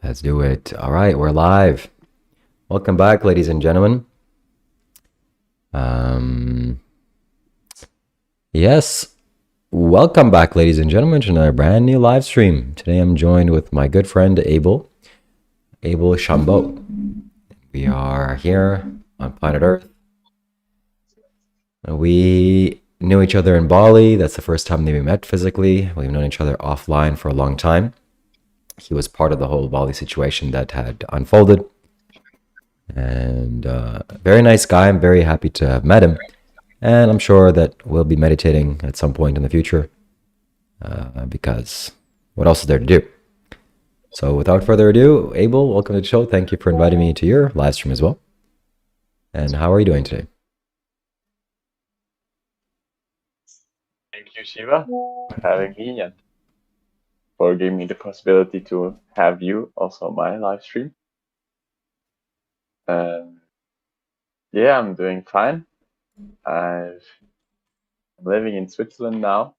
Let's do it. All right, we're live. Welcome back, ladies and gentlemen. Yes, welcome back, ladies and gentlemen, to another brand new live stream. Today I'm joined with my good friend Abel Shambho. We are here on planet Earth. We knew each other in Bali. That's the first time that we met physically. We've known each other offline for a long time. He was part of the whole Bali situation that had unfolded. And very nice guy. I'm very happy to have met him. And I'm sure that we'll be meditating at some point in the future because what else is there to do? So without further ado, Abel, welcome to the show. Thank you for inviting me to your live stream as well. And how are you doing today? Thank you, Shiva, for having me and for giving me the possibility to have you also on my live stream. Yeah, I'm doing fine. I'm living in Switzerland now,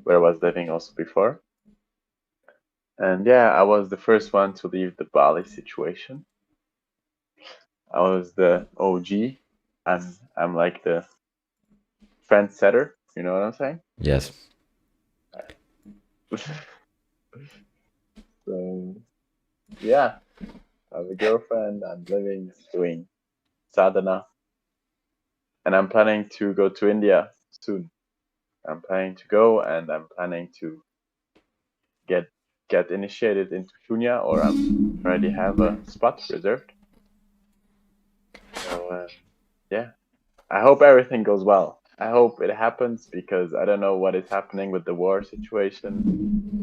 where I was living also before. And yeah, I was the first one to leave the Bali situation. I was the OG, and I'm like the trendsetter. You know what I'm saying? Yes. So yeah, I have a girlfriend. I'm living, doing sadhana, and I'm planning to go to India soon. I'm planning to go, and I'm planning to get initiated into Shunya, or I already have a spot reserved. So yeah, I hope everything goes well. I hope it happens because I don't know what is happening with the war situation.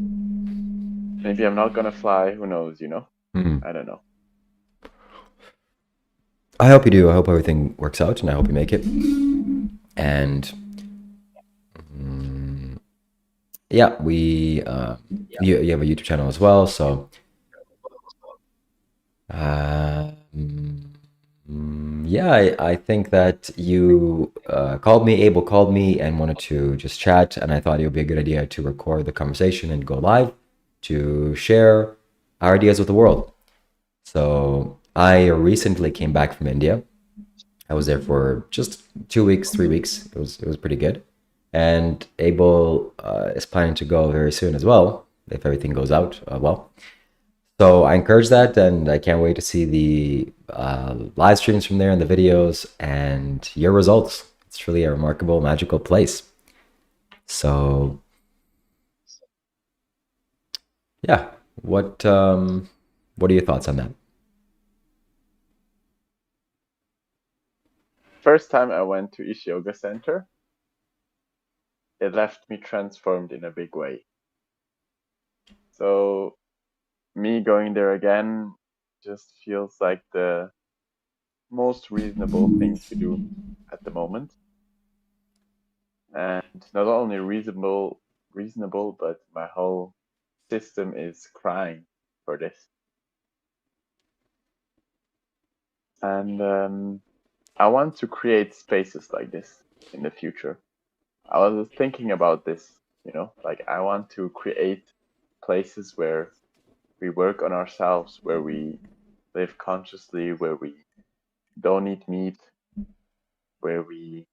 Maybe I'm not gonna fly. Who knows? I don't know. I hope you do. I hope everything works out, and I hope you make it. And yeah, you have a YouTube channel as well, so yeah, I think that you Abel called me and wanted to just chat, and I thought it would be a good idea to record the conversation and go live to share our ideas with the world. So I recently came back from India. I was there for just 2 weeks, 3 weeks. It was pretty good. And Abel is planning to go very soon as well, if everything goes out well. So I encourage that, and I can't wait to see the live streams from there and the videos and your results. It's truly a remarkable, magical place. So yeah, what are your thoughts on that? First time I went to Ish Yoga Center, it left me transformed in a big way. So me going there again just feels like the most reasonable thing to do at the moment. And not only reasonable, but my whole system is crying for this. And I want to create spaces like this in the future. I was thinking about this, like I want to create places where we work on ourselves, where we live consciously, where we don't eat meat, where we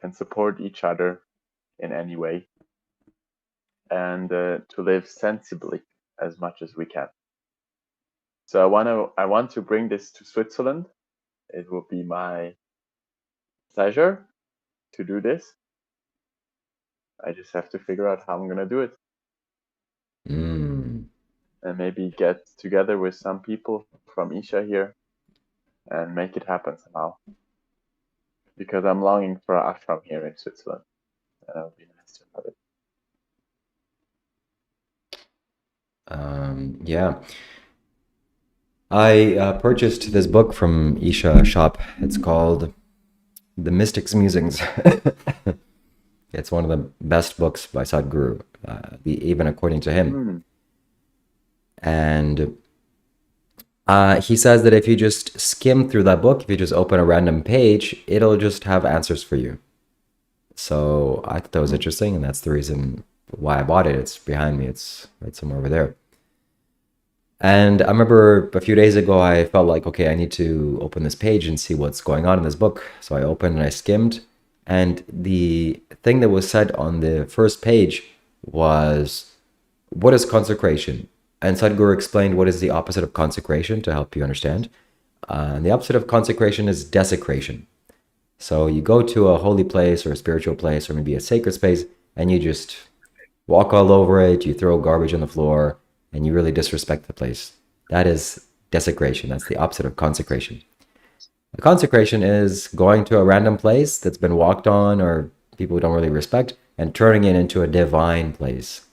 can support each other in any way, and to live sensibly as much as we can. So I want to bring this to Switzerland. It will be my pleasure to do this. I just have to figure out how I'm gonna do it. And maybe get together with some people from Isha here and make it happen somehow. Because I'm longing for an ashram here in Switzerland. And it would be nice to have it. Yeah. I purchased this book from Isha shop. It's called The Mystic's Musings. It's one of the best books by Sadhguru, even according to him. And he says that if you just skim through that book, if you just open a random page, it'll just have answers for you. So I thought that was interesting, and that's the reason why I bought it. It's behind me. It's right somewhere over there. And I remember a few days ago, I felt like, okay, I need to open this page and see what's going on in this book. So I opened and I skimmed. And the thing that was said on the first page was, what is consecration? And Sadhguru explained what is the opposite of consecration to help you understand. And the opposite of consecration is desecration. So you go to a holy place or a spiritual place or maybe a sacred space and you just walk all over it, you throw garbage on the floor, and you really disrespect the place. That is desecration. That's the opposite of consecration. A consecration is going to a random place that's been walked on or people don't really respect and turning it into a divine place.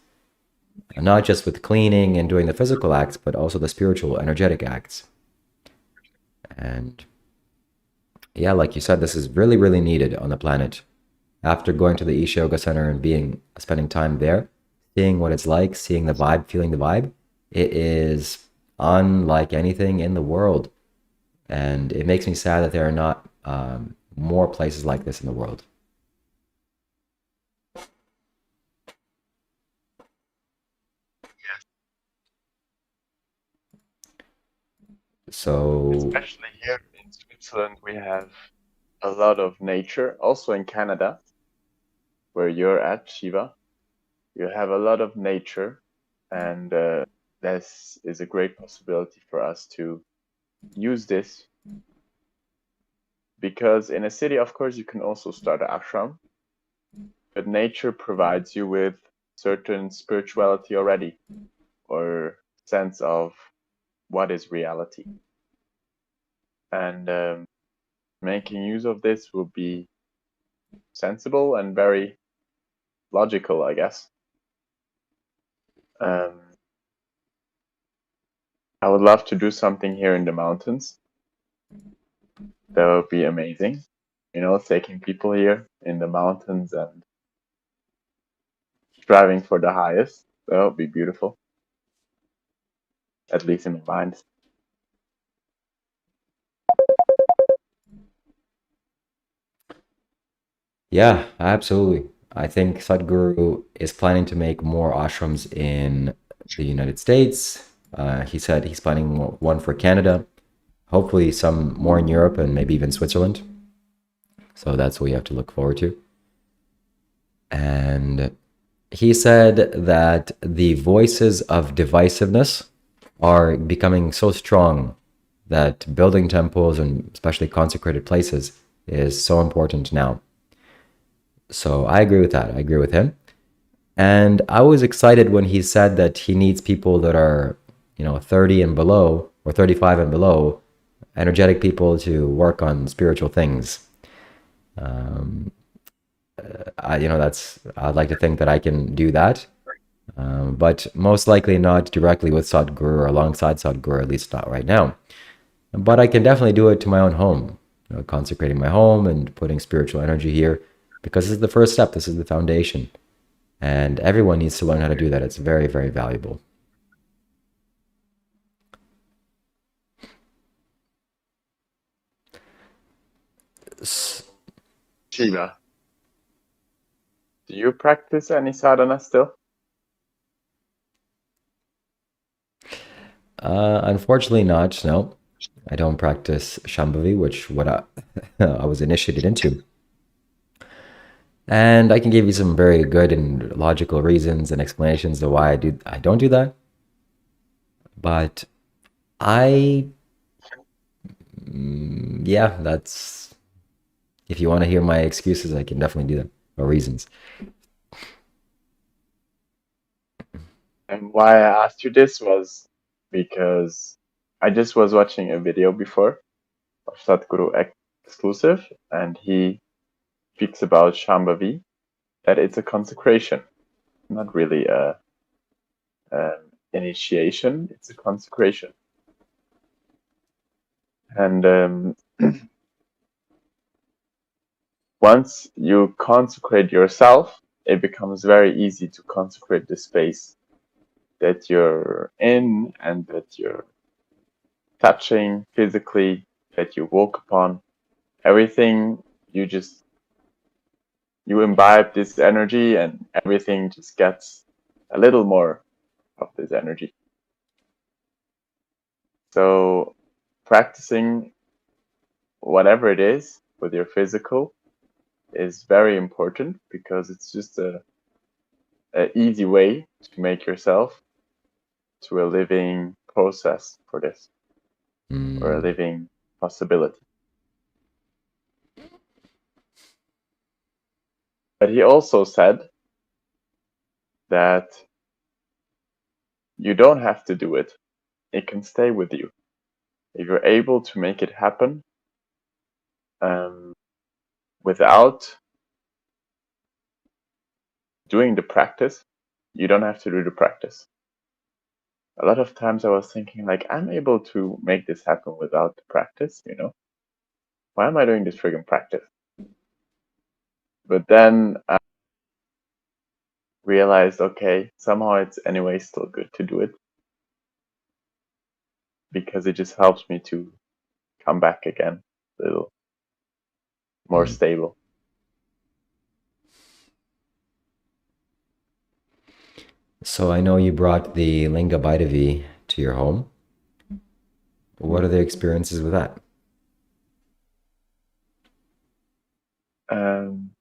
And not just with cleaning and doing the physical acts, but also the spiritual, energetic acts. And yeah, like you said, this is really, really needed on the planet. After going to the Isha Yoga Center and spending time there, seeing what it's like, seeing the vibe, feeling the vibe, it is unlike anything in the world. And it makes me sad that there are not more places like this in the world. So, Especially here in Switzerland, we have a lot of nature. Also in Canada, where you're at, Shiva, you have a lot of nature, and this is a great possibility for us to use this, because in a city, of course, you can also start an ashram, but nature provides you with certain spirituality already, or sense of what is reality. And making use of this will be sensible and very logical, I guess. Um, I would love to do something here in the mountains. That would be amazing. You know, taking people here in the mountains and striving for the highest. That would be beautiful. At least in my mind. yeah, absolutely. I think Sadhguru is planning to make more ashrams in the United States. He said he's planning one for Canada, hopefully some more in Europe and maybe even Switzerland. So that's what we have to look forward to. And he said that the voices of divisiveness are becoming so strong that building temples and especially consecrated places is so important now. So I agree with that. I agree with him. And I was excited when he said that he needs people that are, 30 and below or 35 and below, energetic people to work on spiritual things. Um, I'd like to think that I can do that, but most likely not directly with Sadhguru or alongside Sadhguru, at least not right now. But I can definitely do it to my own home, consecrating my home and putting spiritual energy here, because this is the first step. This is the foundation, and everyone needs to learn how to do that. It's very, very valuable. Shiva, do you practice any sadhana still? Unfortunately, not. No, I don't practice Shambhavi, which what I was initiated into. And I can give you some very good and logical reasons and explanations of why I don't do that. But I yeah, that's if you want to hear my excuses, I can definitely do that or reasons. And why I asked you this was because I just was watching a video before of Sadhguru exclusive, and he speaks about Shambhavi, that it's a consecration, not really a initiation, it's a consecration. And once you consecrate yourself, it becomes very easy to consecrate the space that you're in and that you're touching physically, that you walk upon. Everything, you imbibe this energy, and everything just gets a little more of this energy. So practicing whatever it is with your physical is very important because it's just a easy way to make yourself to a living process for this, or a living possibility. But he also said that you don't have to do it. It can stay with you. If you're able to make it happen without doing the practice, you don't have to do the practice. A lot of times I was thinking, like, I'm able to make this happen without the practice, you know? Why am I doing this friggin' practice? But then I realized, okay, somehow it's anyway still good to do it because it just helps me to come back again a little more stable. So I know you brought the Linga Bhairavi to your home. What are the experiences with that? Um,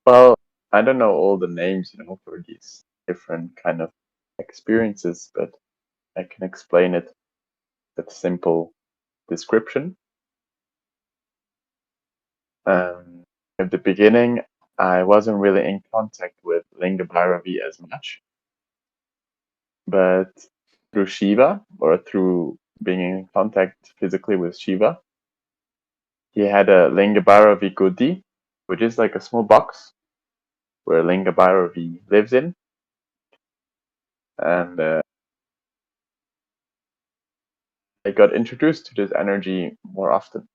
well, I don't know all the names, you know, for these different kind of experiences, but I can explain it with simple description. At the beginning, I wasn't really in contact with Linga Bhairavi as much, but through Shiva, or through being in contact physically with Shiva, he had a Linga Bhairavi Gudi, which is like a small box where Linga Bhairavi lives in, and I got introduced to this energy more often.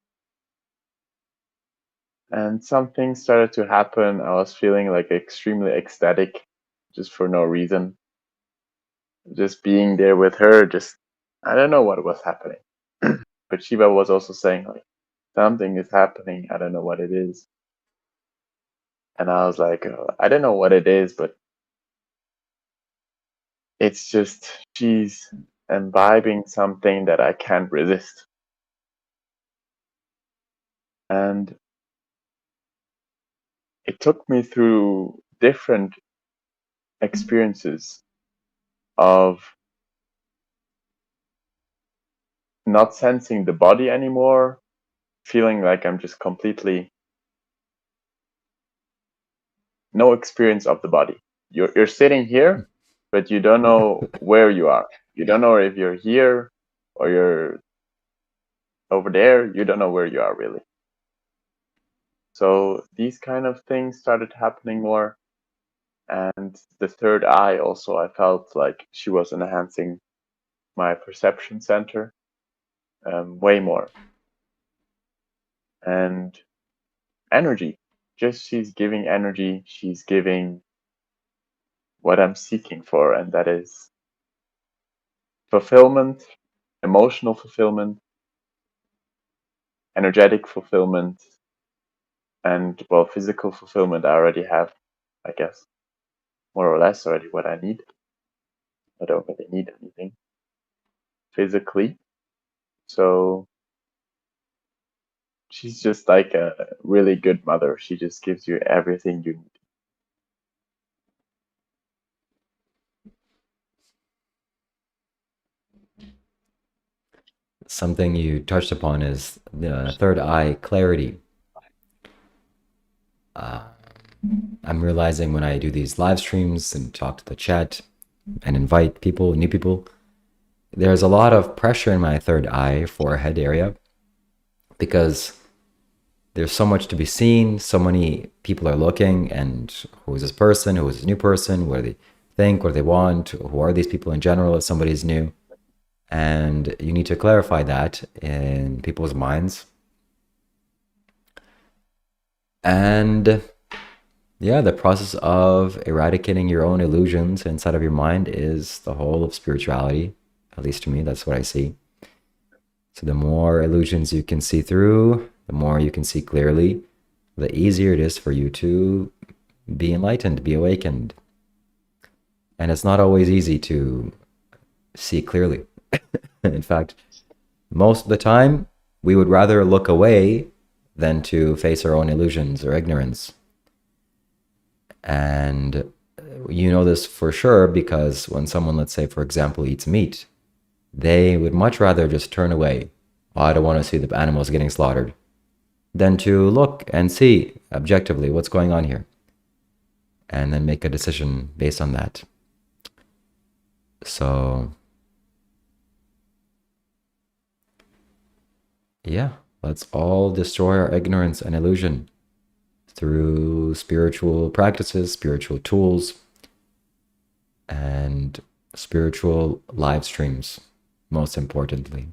And some things started to happen. I was feeling like extremely ecstatic just for no reason. Just being there with her, just, I don't know what was happening. But Shiva was also saying, like, something is happening. I don't know what it is. And I was like, I don't know what it is, but it's just she's imbibing something that I can't resist. And it took me through different experiences of not sensing the body anymore, feeling like I'm just completely no experience of the body. You're sitting here, but you don't know where you are. You don't know if you're here or you're over there. You don't know where you are really. So these kind of things started happening more. And the third eye also, I felt like she was enhancing my perception center way more. And energy, just she's giving energy, she's giving what I'm seeking for, and that is fulfillment, emotional fulfillment, energetic fulfillment, and well, physical fulfillment. I already have, I guess, more or less already what I need. I don't really need anything physically. So she's just like a really good mother. She just gives you everything you need. Something you touched upon is the third eye clarity. I'm realizing when I do these live streams and talk to the chat and invite people, new people, there's a lot of pressure in my third eye forehead area because there's so much to be seen. So many people are looking, and who is this person? Who is this new person? What do they think? What do they want? Who are these people in general if somebody's new? And you need to clarify that in people's minds. And yeah, the process of eradicating your own illusions inside of your mind is the whole of spirituality. At least to me, that's what I see. So the more illusions you can see through, the more you can see clearly, the easier it is for you to be enlightened, be awakened. And it's not always easy to see clearly. In fact, most of the time, we would rather look away than to face our own illusions or ignorance. And you know this for sure because when someone, let's say, for example, eats meat, they would much rather just turn away. Oh, I don't want to see the animals getting slaughtered, than to look and see objectively what's going on here and then make a decision based on that. So, yeah, let's all destroy our ignorance and illusion through spiritual practices, spiritual tools, and spiritual live streams, most importantly.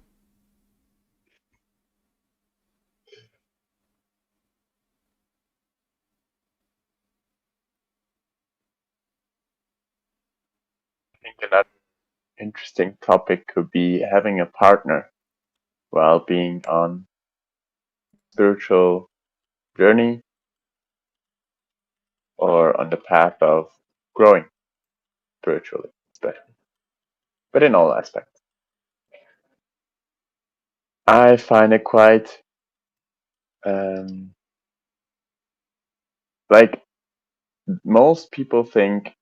I think another interesting topic could be having a partner while being on spiritual journey or on the path of growing spiritually, especially, but in all aspects. I find it quite um, like most people think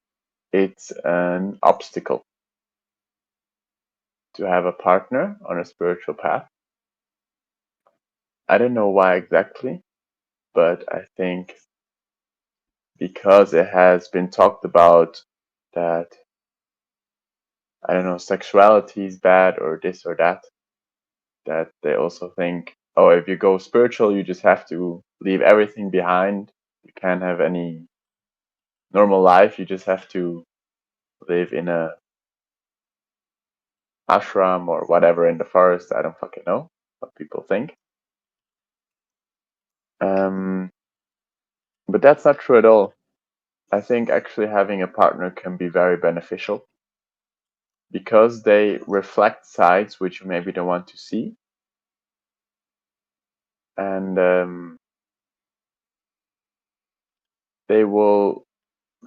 it's an obstacle to have a partner on a spiritual path. I don't know why exactly, but I think because it has been talked about that, I don't know, sexuality is bad or this or that, that they also think, oh, if you go spiritual, you just have to leave everything behind. You can't have any normal life. You just have to live in a ashram or whatever in the forest. I don't fucking know what people think. Um, but that's not true at all. I think actually having a partner can be very beneficial because they reflect sides which you maybe don't want to see. And they will,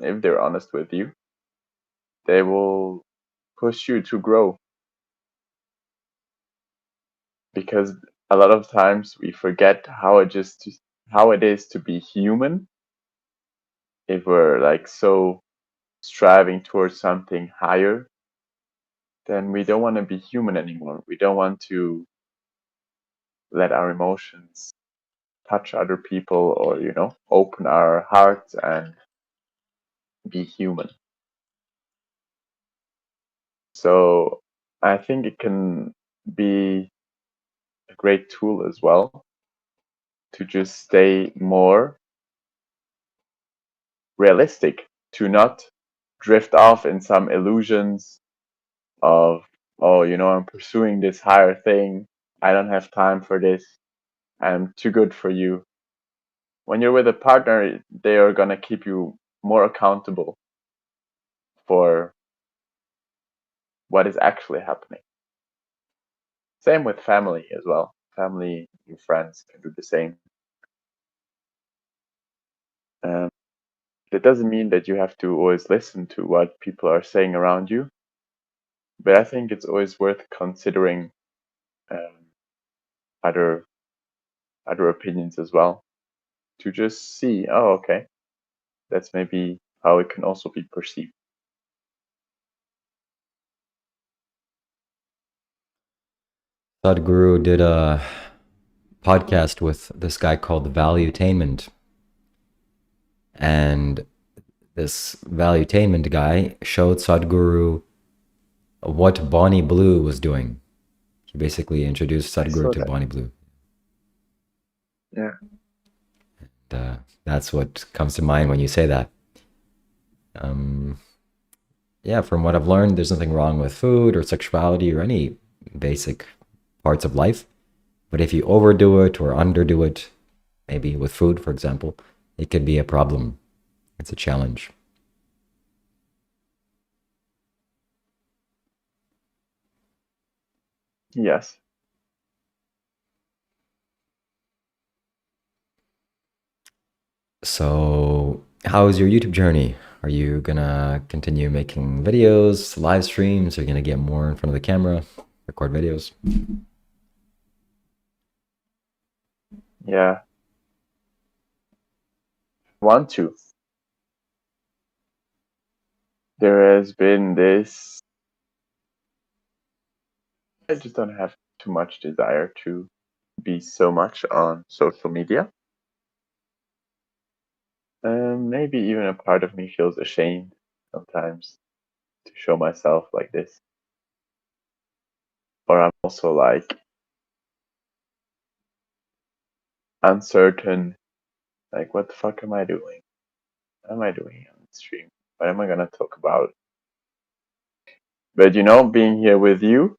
if they're honest with you, they will push you to grow. Because a lot of times we forget how it is to be human if we're like so striving towards something higher, then we don't want to be human anymore. We don't want to let our emotions touch other people or, open our hearts and be human. So I think it can be a great tool as well to just stay more realistic, to not drift off in some illusions of, oh, I'm pursuing this higher thing. I don't have time for this. I'm too good for you. When you're with a partner, they are going to keep you more accountable for what is actually happening. Same with family as well. Family and friends can do the same. Um, that doesn't mean that you have to always listen to what people are saying around you, but I think it's always worth considering um, other opinions as well to just see, oh, okay, that's maybe how it can also be perceived. Sadhguru did a podcast with this guy called Valuetainment. And this Valuetainment guy showed Sadhguru what Bonnie Blue was doing. He basically introduced I Sadhguru saw to that. Bonnie Blue. Yeah. That's what comes to mind when you say that. Yeah, from what I've learned, there's nothing wrong with food or sexuality or any basic parts of life. But if you overdo it or underdo it, maybe with food, for example, it could be a problem. It's a challenge. Yes. So, how is your YouTube journey? Are you gonna continue making videos, live streams? Are you gonna get more in front of the camera, record videos? Yeah, I want to. There has been this. I just don't have too much desire to be so much on social media. Maybe even a part of me feels ashamed sometimes to show myself like this. Or I'm also like uncertain, like what the fuck am I doing? What am I doing on the stream? What am I gonna talk about? But being here with you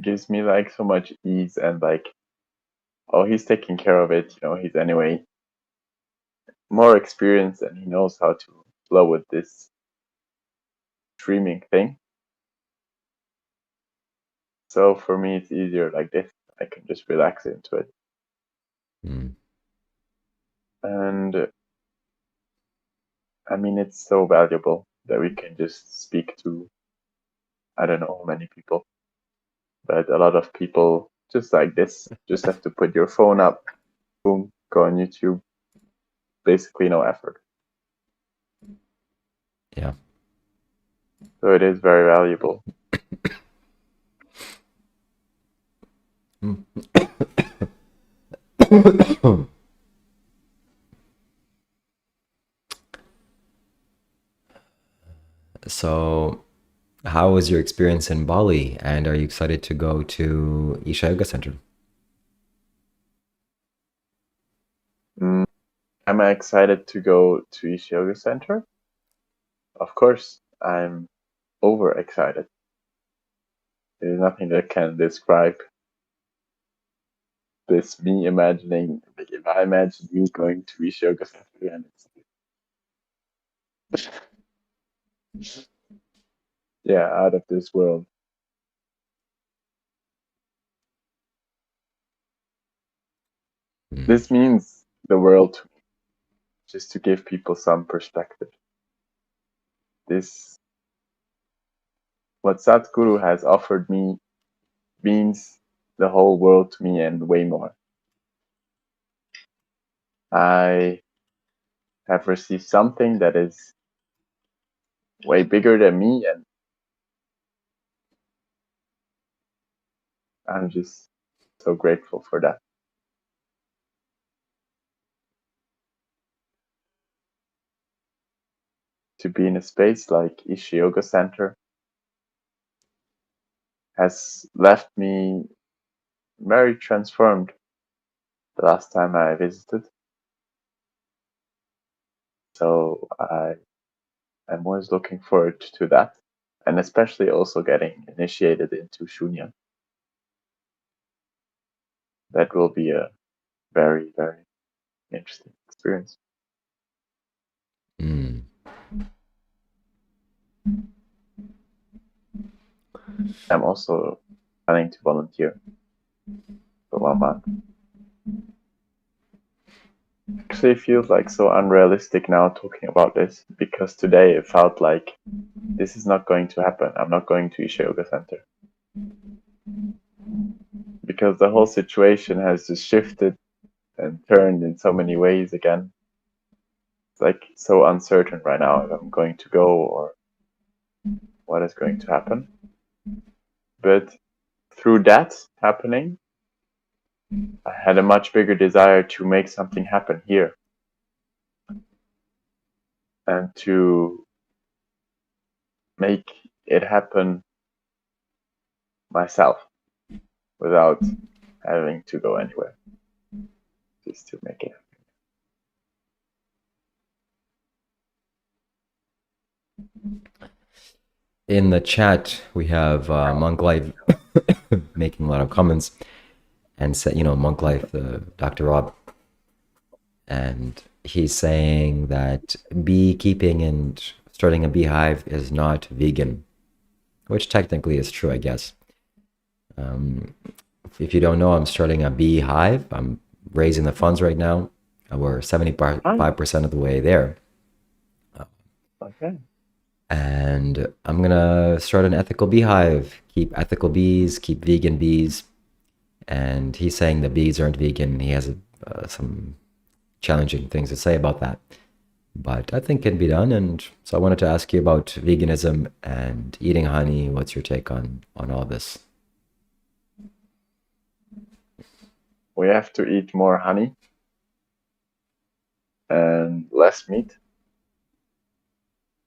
gives me like so much ease and like, oh, he's taking care of it. He's anyway more experienced and he knows how to flow with this streaming thing. So for me, it's easier like this. I can just relax into it. Mm. And I mean, it's so valuable that we can just speak to, I don't know how many people, but a lot of people just like this, just have to put your phone up, boom, go on YouTube, basically no effort. Yeah. So it is very valuable. So, how was your experience in Bali? And are you excited to go to Isha Yoga Center? Mm, am I excited to go to Isha Yoga Center? Of course, I'm overexcited. There's nothing that can describe this me imagining, like if I imagine me going to Isha Yoga Center and it's yeah, out of this world. Mm. This means the world to me, just to give people some perspective. This what Sadhguru has offered me means the whole world to me and way more. I have received something that is way bigger than me, and I'm just so grateful for that. To be in a space like Isha Yoga Center has left me very transformed the last time I visited. So I am always looking forward to that, and especially also getting initiated into Shunya. That will be a very, very interesting experience. Mm. I'm also planning to volunteer for 1 month. Actually, it feels like so unrealistic now talking about this because today it felt like this is not going to happen. I'm not going to Isha Yoga Center because the whole situation has just shifted and turned in so many ways again. It's like so uncertain right now if I'm going to go or what is going to happen. But through that happening, I had a much bigger desire to make something happen here and to make it happen myself without having to go anywhere, just to make it happen. In the chat, we have Monk Life making a lot of comments and said, Monk Life, Dr. Rob, and he's saying that beekeeping and starting a beehive is not vegan, which technically is true, I guess. If you don't know, I'm starting a beehive. I'm raising the funds right now We're Nice. 75% of the way there. Okay. And I'm gonna start an ethical beehive. Keep ethical bees, keep vegan bees. And he's saying the bees aren't vegan. He has some challenging things to say about that. But I think it can be done. And so I wanted to ask you about veganism and eating honey. What's your take on all this? We have to eat more honey and less meat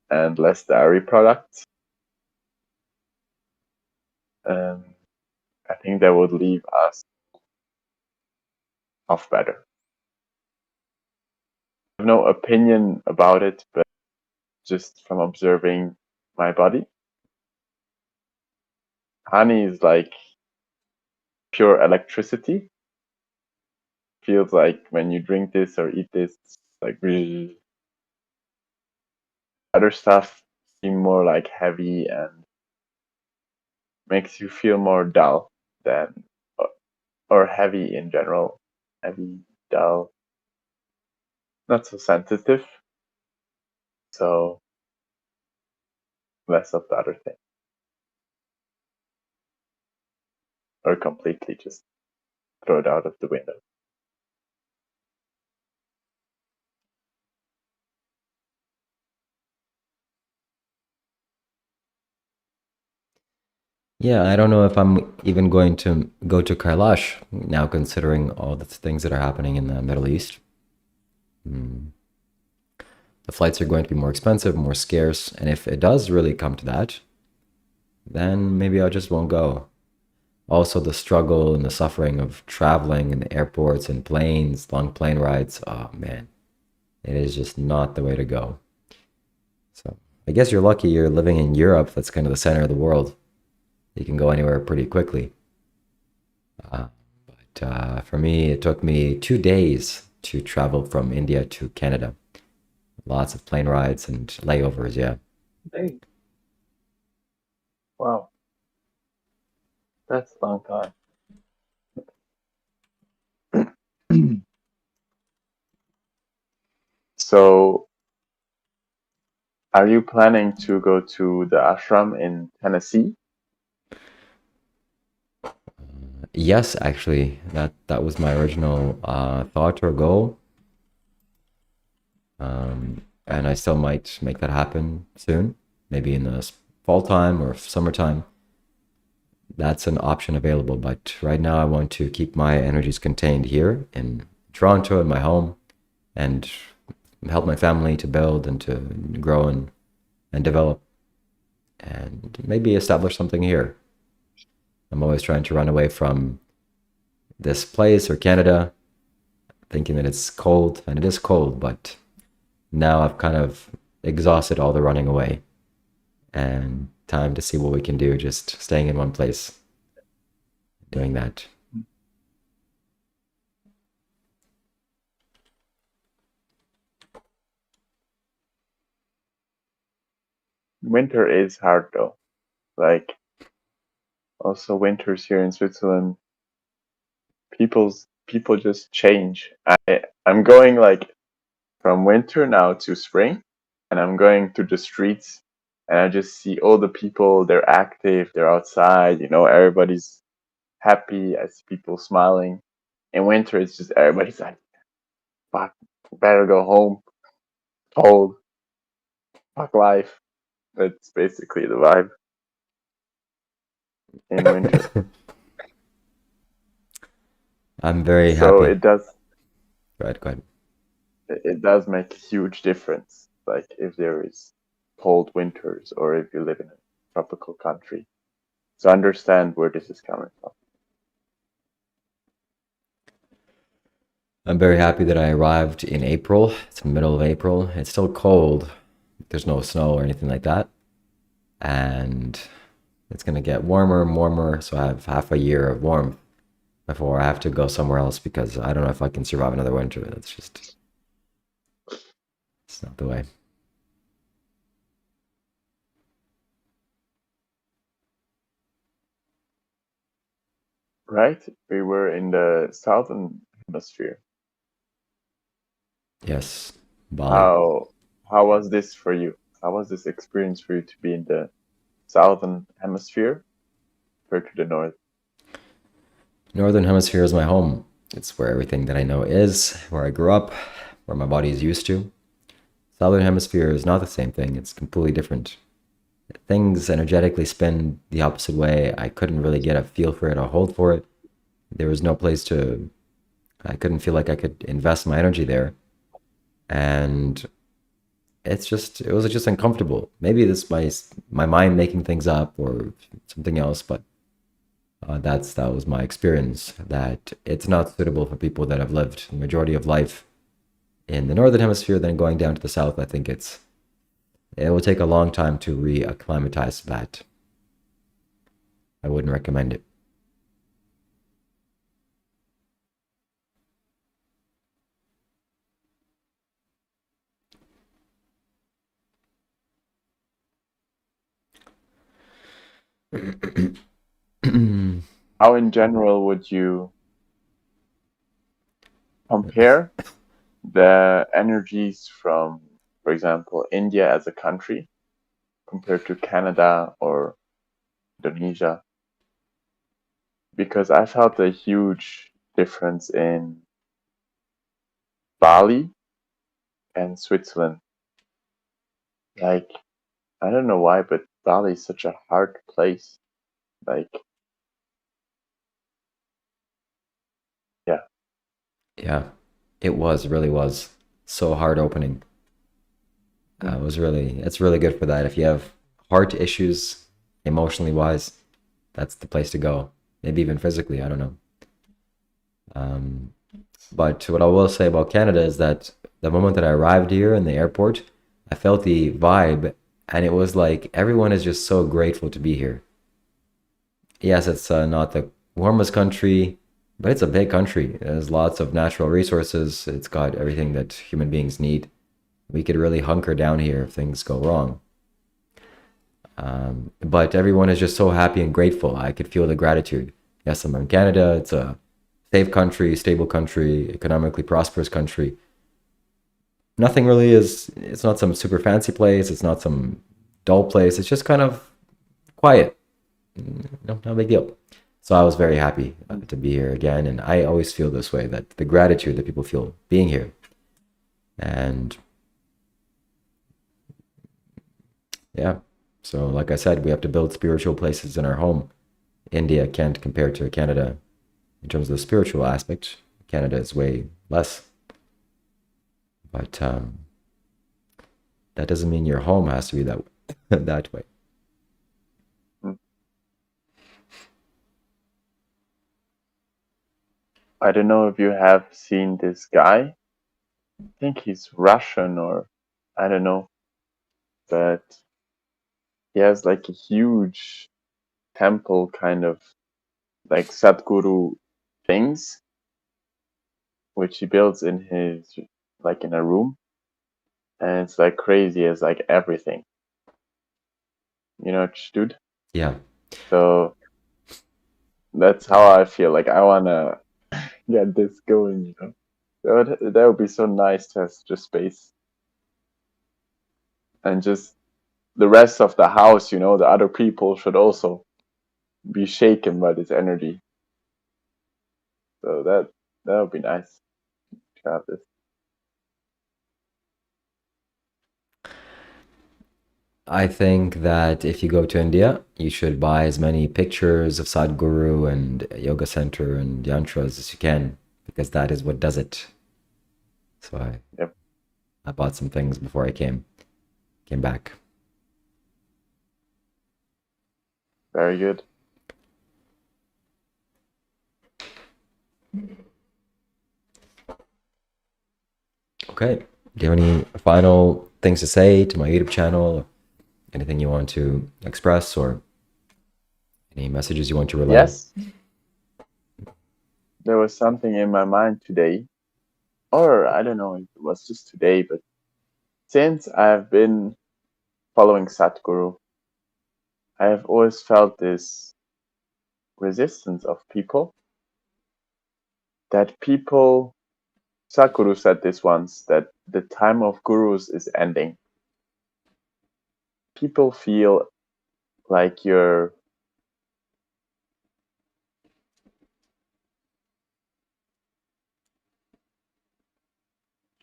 and less dairy products. And I think that would leave us off better. I have no opinion about it, but just from observing my body, honey is like pure electricity. Feels like when you drink this or eat this, it's like really other stuff seem more like heavy and makes you feel more dull than or heavy in general. Heavy, dull, not so sensitive. So less of the other thing. Or completely just throw it out of the window. Yeah, I don't know if I'm even going to go to Kailash now, considering all the things that are happening in the Middle East. Mm. The flights are going to be more expensive, more scarce, and if it does really come to that, then maybe I just won't go. Also, the struggle and the suffering of traveling in the airports and planes, long plane rides, oh man, it is just not the way to go. So I guess you're lucky you're living in Europe. That's kind of the center of the world. You can go anywhere pretty quickly. Uh, but for me, it took me 2 days to travel from India to Canada. Lots of plane rides and layovers, yeah. Hey, wow, that's a long time. So, are you planning to go to the ashram in Tennessee? Yes, actually, that was my original thought or goal, and I still might make that happen soon, maybe in the fall time or summertime. That's an option available, but right now I want to keep my energies contained here in Toronto in my home and help my family to build and to grow and develop and maybe establish something here. I'm always trying to run away from this place or Canada, thinking that it's cold, and it is cold, but now I've kind of exhausted all the running away and time to see what we can do just staying in one place, doing that. Winter is hard though. Like, also winters here in Switzerland, people just change. I'm going like from winter now to spring, and I'm going to the streets, and I just see all the people. They're active. They're outside. Everybody's happy. I see people smiling. In winter, it's just everybody's like, "Fuck, better go home. Cold. Fuck life." That's basically the vibe in winter. I'm very So happy. it does Right, go ahead. it does make a huge difference. Like if there is cold winters or if you live in a tropical country. So understand where this is coming from. I'm very happy that I arrived in April. It's the middle of April. It's still cold. There's no snow or anything like that. And it's going to get warmer and warmer. So I have half a year of warmth before I have to go somewhere else because I don't know if I can survive another winter. That's just, it's not the way. Right? We were in the southern hemisphere. Yes, Bali. How was this for you? How was this experience for you to be in the southern hemisphere compared to the north? Northern Hemisphere is my home. It's where everything that I know is, where I grew up, where my body is used to. Southern Hemisphere is not the same thing. It's completely different. Things energetically spin the opposite way. I couldn't really get a feel for it, a hold for it. There was no place to, I couldn't feel like I could invest my energy there. And it was just uncomfortable. Maybe this my mind making things up or something else, but that was my experience. That it's not suitable for people that have lived the majority of life in the northern hemisphere. Then going down to the south, I think it will take a long time to reacclimatize that. I wouldn't recommend it. How in general would you compare the energies from, for example, India as a country compared to Canada or Indonesia? Because I felt a huge difference in Bali and Switzerland. Like, I don't know why, but Bali is such a hard place. Like, yeah. Yeah, it was really was so hard opening. Mm. It's really good for that. If you have heart issues, emotionally wise, that's the place to go. Maybe even physically, I don't know. Um, but what I will say about Canada is that the moment that I arrived here in the airport, I felt the vibe, and it was like everyone is just so grateful to be here. Yes, it's not the warmest country, but it's a big country. There's lots of natural resources. It's got everything that human beings need. We could really hunker down here if things go wrong. But everyone is just so happy and grateful. I could feel the gratitude. Yes, I'm in Canada. It's a safe country, stable country, economically prosperous country. Nothing really is, it's not some super fancy place. It's not some dull place. It's just kind of quiet. No, no big deal. So I was very happy to be here again. And I always feel this way, that the gratitude that people feel being here. And yeah, so like I said, we have to build spiritual places in our home. India can't compare to Canada in terms of the spiritual aspect. Canada is way less. But that doesn't mean your home has to be that that way. Mm. I don't know if you have seen this guy. I think he's Russian or I don't know, but he has like a huge temple kind of like Sadhguru things, which he builds in his like in a room, and it's like crazy as like everything, dude. Yeah, So that's how I feel. Like I wanna get this going. That would be so nice to have just space and just the rest of the house. The other people should also be shaken by this energy. So that would be nice to have this. I think that if you go to India, you should buy as many pictures of Sadhguru and yoga center and yantras as you can, because that is what does it. So Yep, I bought some things before I came back. very good. Okay. Do you have any final things to say to my YouTube channel? Anything you want to express or any messages you want to relay? Yes, there was something in my mind today, or I don't know if it was just today, but since I've been following Satguru, I have always felt this resistance of people that people Sakura said this once, that the time of gurus is ending. People feel like you're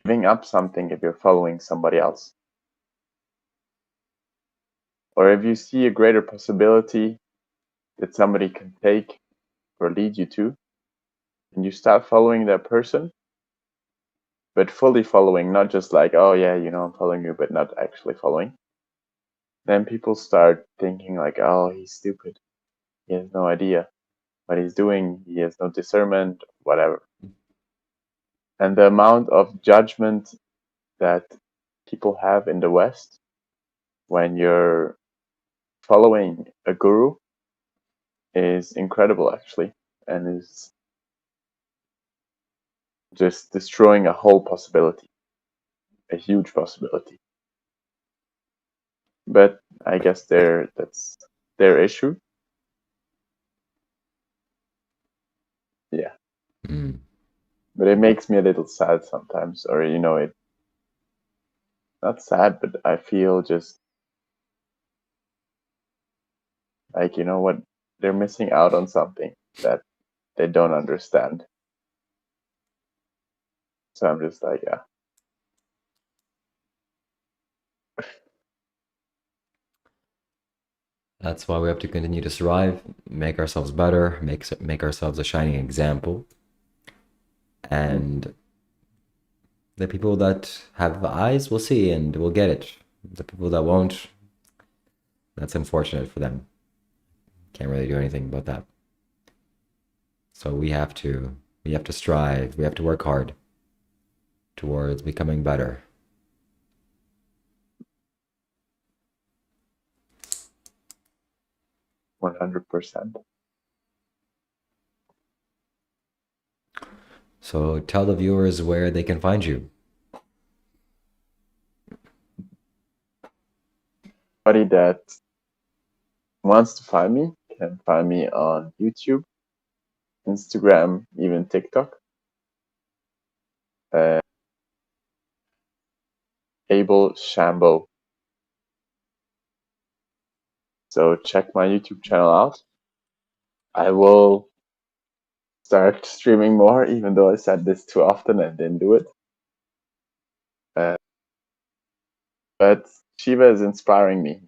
giving up something if you're following somebody else. Or if you see a greater possibility that somebody can take or lead you to, and you start following that person, but fully following, not just like, oh yeah, I'm following you, but not actually following, then people start thinking like, oh, he's stupid. He has no idea what he's doing. He has no discernment, whatever. And the amount of judgment that people have in the West when you're following a guru is incredible, actually, and is just destroying a whole possibility, a huge possibility. But I guess that's their issue. Yeah. Mm. But it makes me a little sad sometimes, or it not sad, but I feel just like, what, they're missing out on something that they don't understand. So I'm just like, yeah. That's why we have to continue to strive, make ourselves better, make ourselves a shining example. And the people that have eyes will see and will get it. The people that won't, that's unfortunate for them. Can't really do anything about that. So we have to strive, we have to work hard towards becoming better. %100. So tell the viewers where they can find you. Anybody that wants to find me can find me on YouTube, Instagram, even TikTok. Abel Shambho. So check my YouTube channel out. I will start streaming more, even though I said this too often and didn't do it. But Shiva is inspiring me,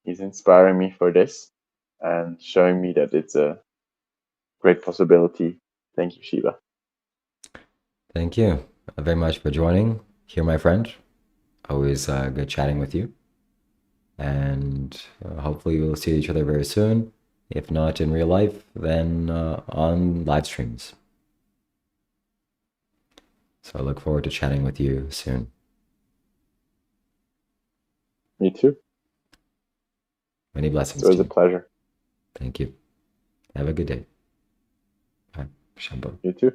He's inspiring me for this and showing me that it's a great possibility. Thank you, Shiva. Thank you very much for joining here, my friend. Always good chatting with you. And hopefully we'll see each other very soon. If not in real life, then on live streams. So I look forward to chatting with you soon. Me too. Many blessings. It was a pleasure. Thank you. Have a good day. Bye. Shambho. You too.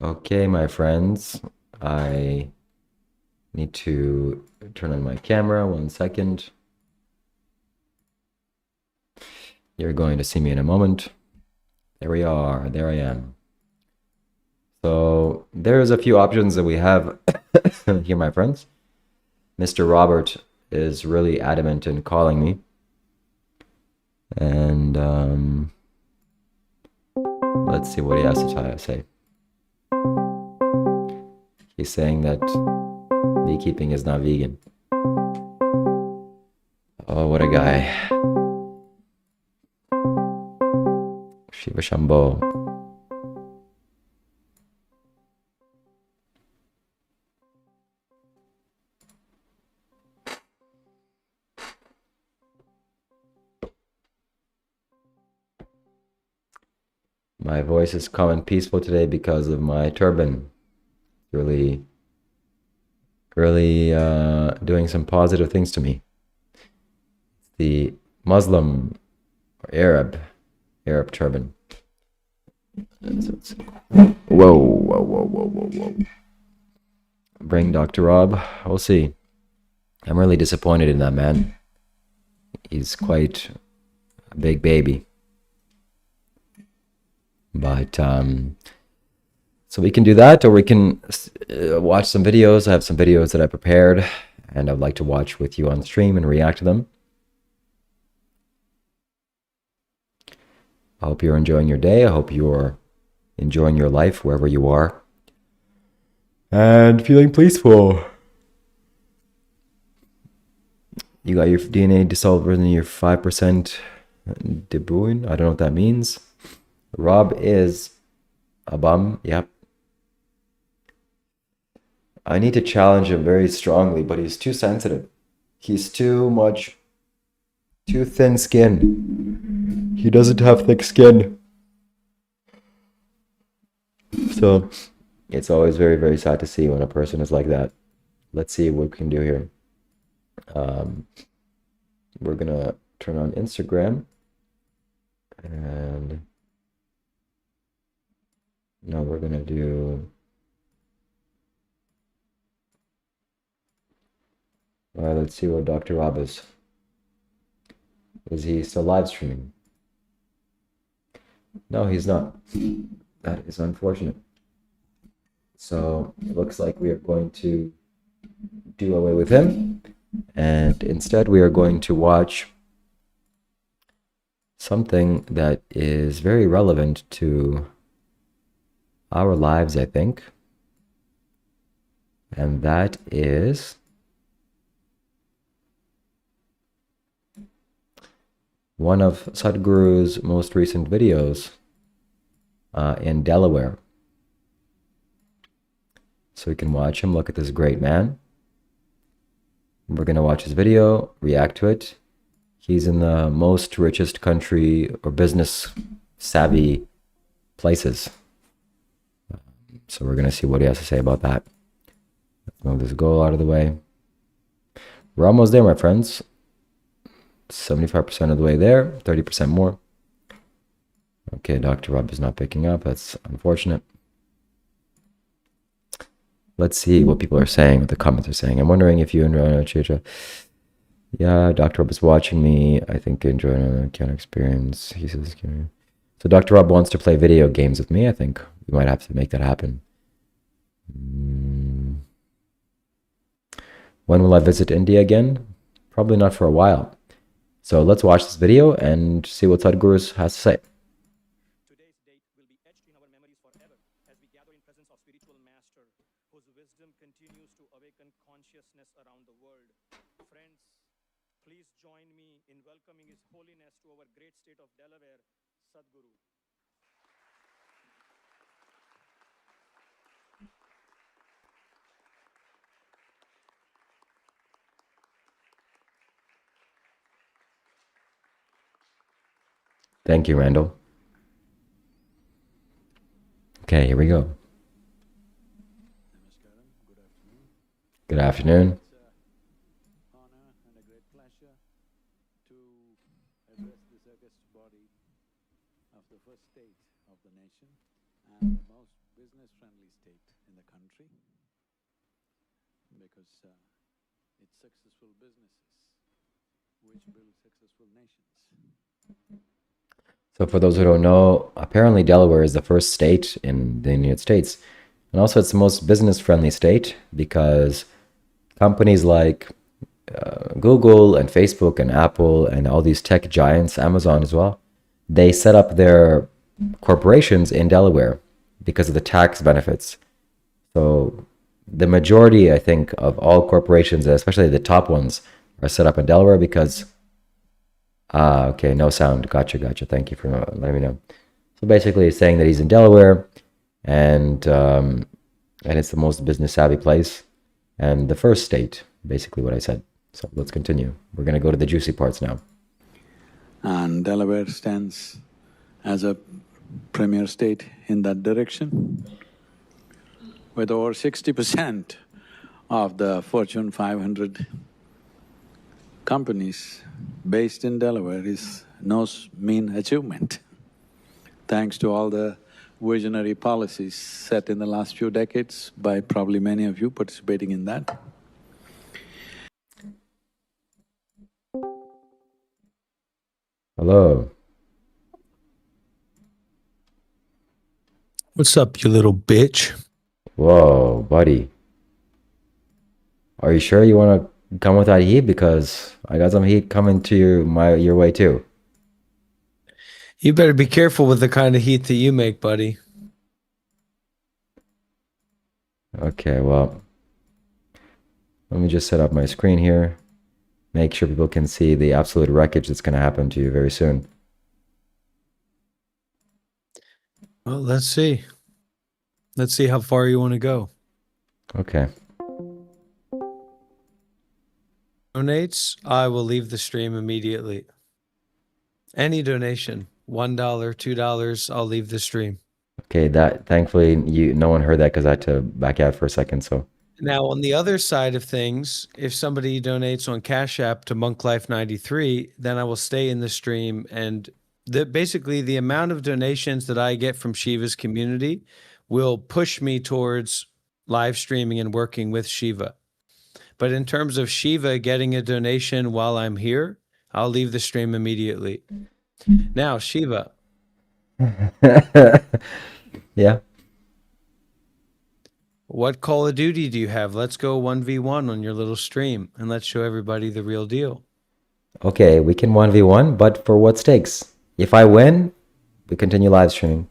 Okay, my friends, I need to turn on my camera. 1 second. You're going to see me in a moment. There we are. There I am. So there's a few options that we have here, my friends. Mr. Robert is really adamant in calling me. And let's see what he has to say. He's saying that beekeeping is not vegan. Oh, what a guy. Shiva Shambho. My voice is calm and peaceful today because of my turban. Really doing some positive things to me. The Muslim or Arab turban. Whoa. Bring Dr. Rob. We'll see. I'm really disappointed in that man. He's quite a big baby. But so we can do that, or we can watch some videos. I have some videos that I prepared, and I'd like to watch with you on stream and react to them. I hope you're enjoying your day. I hope you're enjoying your life wherever you are, and feeling peaceful. You got your DNA dissolved in your 5% debuin. I don't know what that means. Rob is a bum. Yep. I need to challenge him very strongly, but he's too sensitive. He's too thin skin. He doesn't have thick skin. So it's always very, very sad to see when a person is like that. Let's see what we can do here. We're gonna turn on Instagram, and now we're gonna do let's see what Dr. Rob is. Is he still live streaming? No, he's not. That is unfortunate. So it looks like we are going to do away with him, and instead we are going to watch something that is very relevant to our lives, I think, and that is one of Sadhguru's most recent videos in Delaware. So we can watch him. Look at this great man. We're going to watch his video, react to it. He's in the most richest country or business savvy places. So we're going to see what he has to say about that. Let's move this goal out of the way. We're almost there, my friends. 75% of the way there, 30% more. Okay, Dr. Rob is not picking up. That's unfortunate. Let's see what people are saying, what the comments are saying. I'm wondering if you enjoy Chicha. Yeah, Dr. Rob is watching me. I think I enjoy an can experience. He says, so Dr. Rob wants to play video games with me. I think we might have to make that happen. When will I visit India again? Probably not for a while. So let's watch this video and see what Sadhguru has to say. Today's date will be etched in our memories forever as we gather in presence of spiritual master whose wisdom continues to awaken consciousness around the world. Friends, please join me in welcoming His Holiness to our great state of Delaware, Sadhguru. Thank you, Randall. Okay, here we go. Good afternoon. It's an honor and a great pleasure to address this august body of the first state of the nation and the most business-friendly state in the country, because it's successful businesses which build successful nations. So for those who don't know, apparently Delaware is the first state in the United States. And also it's the most business-friendly state because companies like Google and Facebook and Apple and all these tech giants, Amazon as well, they set up their corporations in Delaware because of the tax benefits. So the majority, I think, of all corporations, especially the top ones, are set up in Delaware because okay, no sound. Gotcha. Thank you for letting me know. So basically, he's saying that he's in Delaware, and it's the most business savvy place, and the first state. Basically, what I said. So let's continue. We're going to go to the juicy parts now. And Delaware stands as a premier state in that direction, with over 60% of the Fortune 500 companies based in Delaware is no mean achievement. Thanks to all the visionary policies set in the last few decades by probably many of you participating in that. Hello. What's up, you little bitch? Whoa, buddy. Are you sure you want to come with that heat? Because I got some heat coming to your way too. You better be careful with the kind of heat that you make, buddy. Okay, well, let me just set up my screen here. Make sure people can see the absolute wreckage that's going to happen to you very soon. Well, let's see. Let's see how far you want to go. Okay. Donates, I will leave the stream immediately. Any donation, $1, $2, I'll leave the stream. Okay, that thankfully no one heard that because I had to back out for a second. So Now, on the other side of things, if somebody donates on Cash App to MonkLife93, then I will stay in the stream. And basically, the amount of donations that I get from Shiva's community will push me towards live streaming and working with Shiva. But in terms of Shiva getting a donation while I'm here, I'll leave the stream immediately. Now, Shiva. yeah. What Call of Duty do you have? Let's go 1v1 on your little stream and let's show everybody the real deal. Okay, we can 1v1, but for what stakes? If I win, we continue live streaming.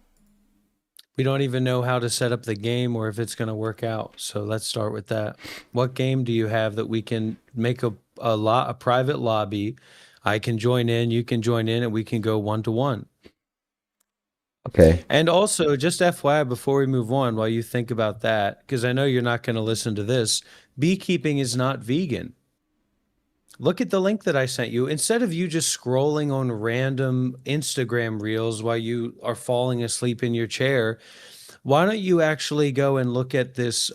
We don't even know how to set up the game or if it's going to work out. So let's start with that. What game do you have that we can make a private lobby? I can join in, you can join in, and we can go 1-to-1. Okay. And also, just FYI, before we move on, while you think about that, because I know you're not going to listen to this, beekeeping is not vegan. Look at the link that I sent you. Instead of you just scrolling on random Instagram reels while you are falling asleep in your chair, why don't you actually go and look at this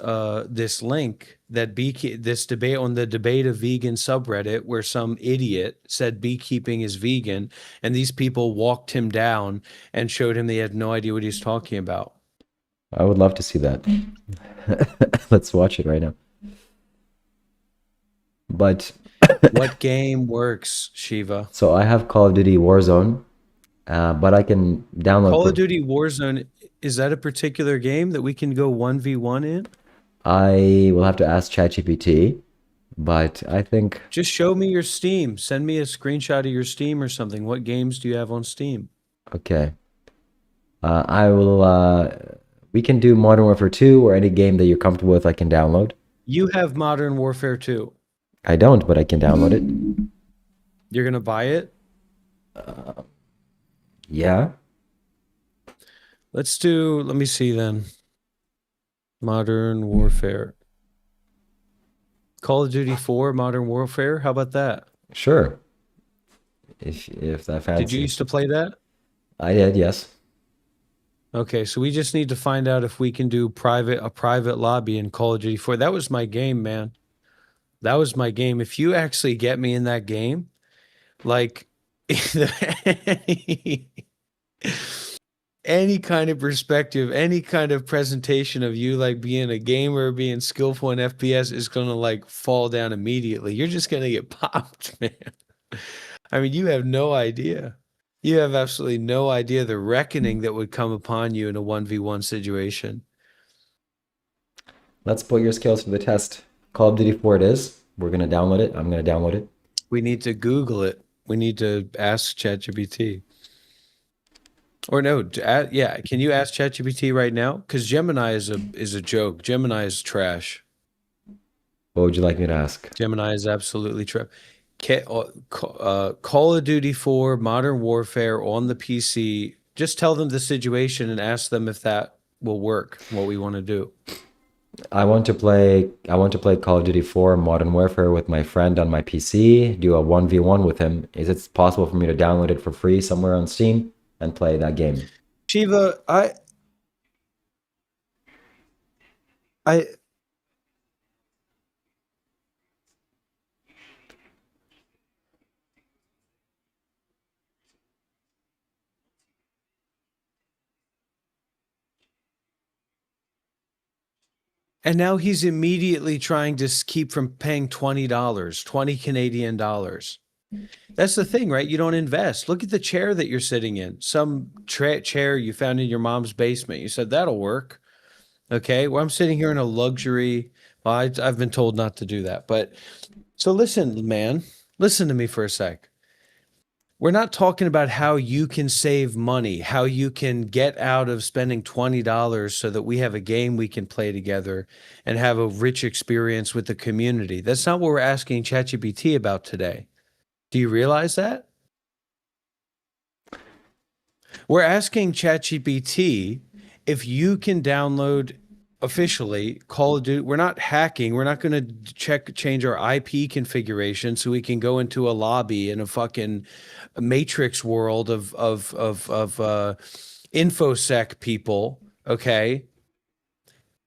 this link that this debate on the Debate of Vegan subreddit where some idiot said beekeeping is vegan and these people walked him down and showed him they had no idea what he's talking about. I would love to see that. Let's watch it right now. But what game works, Shiva? So I have Call of Duty Warzone, but I can download Call of Duty Warzone. Is that a particular game that we can go 1v1 in? I will have to ask ChatGPT, but I think... Just show me your Steam. Send me a screenshot of your Steam or something. What games do you have on Steam? Okay. I will... we can do Modern Warfare 2 or any game that you're comfortable with I can download. You have Modern Warfare 2. I don't, but I can download it. You're going to buy it? Yeah. Let me see then. Modern Warfare. Call of Duty 4, Modern Warfare. How about that? Sure. If that fancy. Did you used to play that? I did, yes. Okay, so we just need to find out if we can do a private lobby in Call of Duty 4. That was my game, man. That was my game. If you actually get me in that game, like any kind of perspective, any kind of presentation of you like being a gamer, being skillful in FPS is going to like fall down immediately. You're just going to get popped, man. I mean, you have no idea. You have absolutely no idea the reckoning that would come upon you in a 1v1 situation. Let's put your skills to the test. Call of Duty 4 it is. We're going to download it. I'm going to download it. We need to Google it. We need to ask ChatGPT. Or no, yeah. Can you ask ChatGPT right now? Because Gemini is a joke. Gemini is trash. What would you like me to ask? Gemini is absolutely trash. Call of Duty 4, Modern Warfare on the PC. Just tell them the situation and ask them if that will work. What we want to do. I want to play Call of Duty 4 Modern Warfare with my friend on my PC, do a 1v1 with him. Is it possible for me to download it for free somewhere on Steam and play that game? Shiva, and now he's immediately trying to keep from paying $20, 20 Canadian dollars. That's the thing, right? You don't invest. Look at the chair that you're sitting in. Some chair you found in your mom's basement. You said that'll work. Okay. Well, I'm sitting here in a luxury. Well, I've been told not to do that. But so listen, man, listen to me for a sec. We're not talking about how you can save money, how you can get out of spending $20 so that we have a game we can play together and have a rich experience with the community. That's not what we're asking ChatGPT about today. Do you realize that? We're asking ChatGPT if you can download officially Call of Duty. We're not hacking. We're not going to change our IP configuration so we can go into a lobby in a fucking matrix world of infosec people. Okay.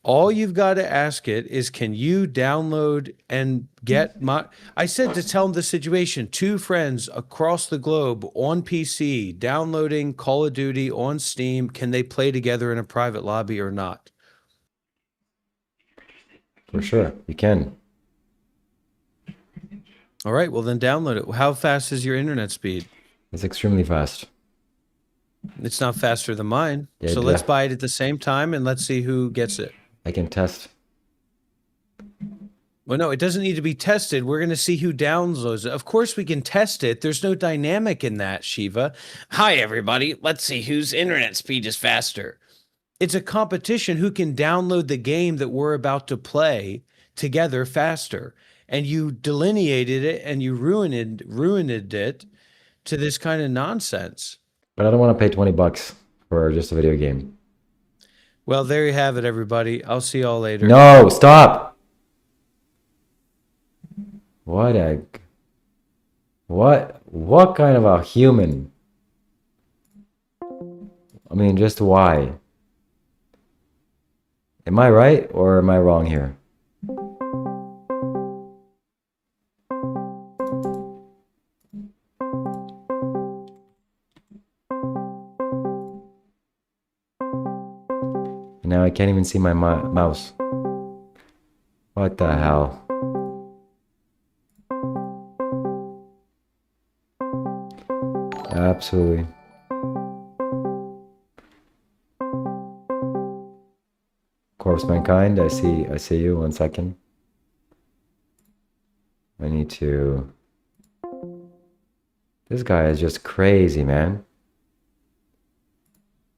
All you've got to ask it is, can you download and get my, I said to tell them the situation, 2 friends across the globe on PC, downloading Call of Duty on Steam. Can they play together in a private lobby or not? For sure, you can. All right, well then download it. How fast is your internet speed? It's extremely fast. It's not faster than mine. Yeah, So let's buy it at the same time and let's see who gets it. I can test. Well, no, it doesn't need to be tested. We're going to see who downloads it. Of course, we can test it. There's no dynamic in that, Shiva. Hi, everybody. Let's see whose internet speed is faster. It's a competition who can download the game that we're about to play together faster. And you delineated it and you ruined it to this kind of nonsense. But I don't want to pay $20 for just a video game. Well, there you have it, everybody. I'll see y'all later. No, stop. What kind of a human? I mean, just why? Am I right or am I wrong here? Now I can't even see my mouse. What the hell? Absolutely. Corpse Mankind, I see you. 1 second. I need to... This guy is just crazy, man.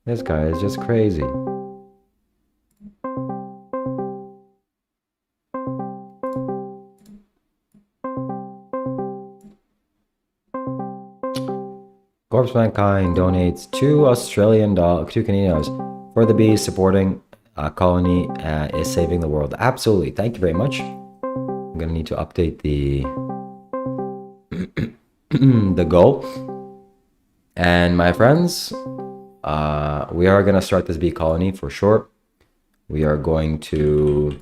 This guy is just crazy. Corpse Mankind donates $2 Canadian dollars for the bees. Supporting a colony is saving the world. Absolutely. Thank you very much. I'm gonna need to update the the goal. And my friends, we are gonna start this bee colony for sure. We are going to.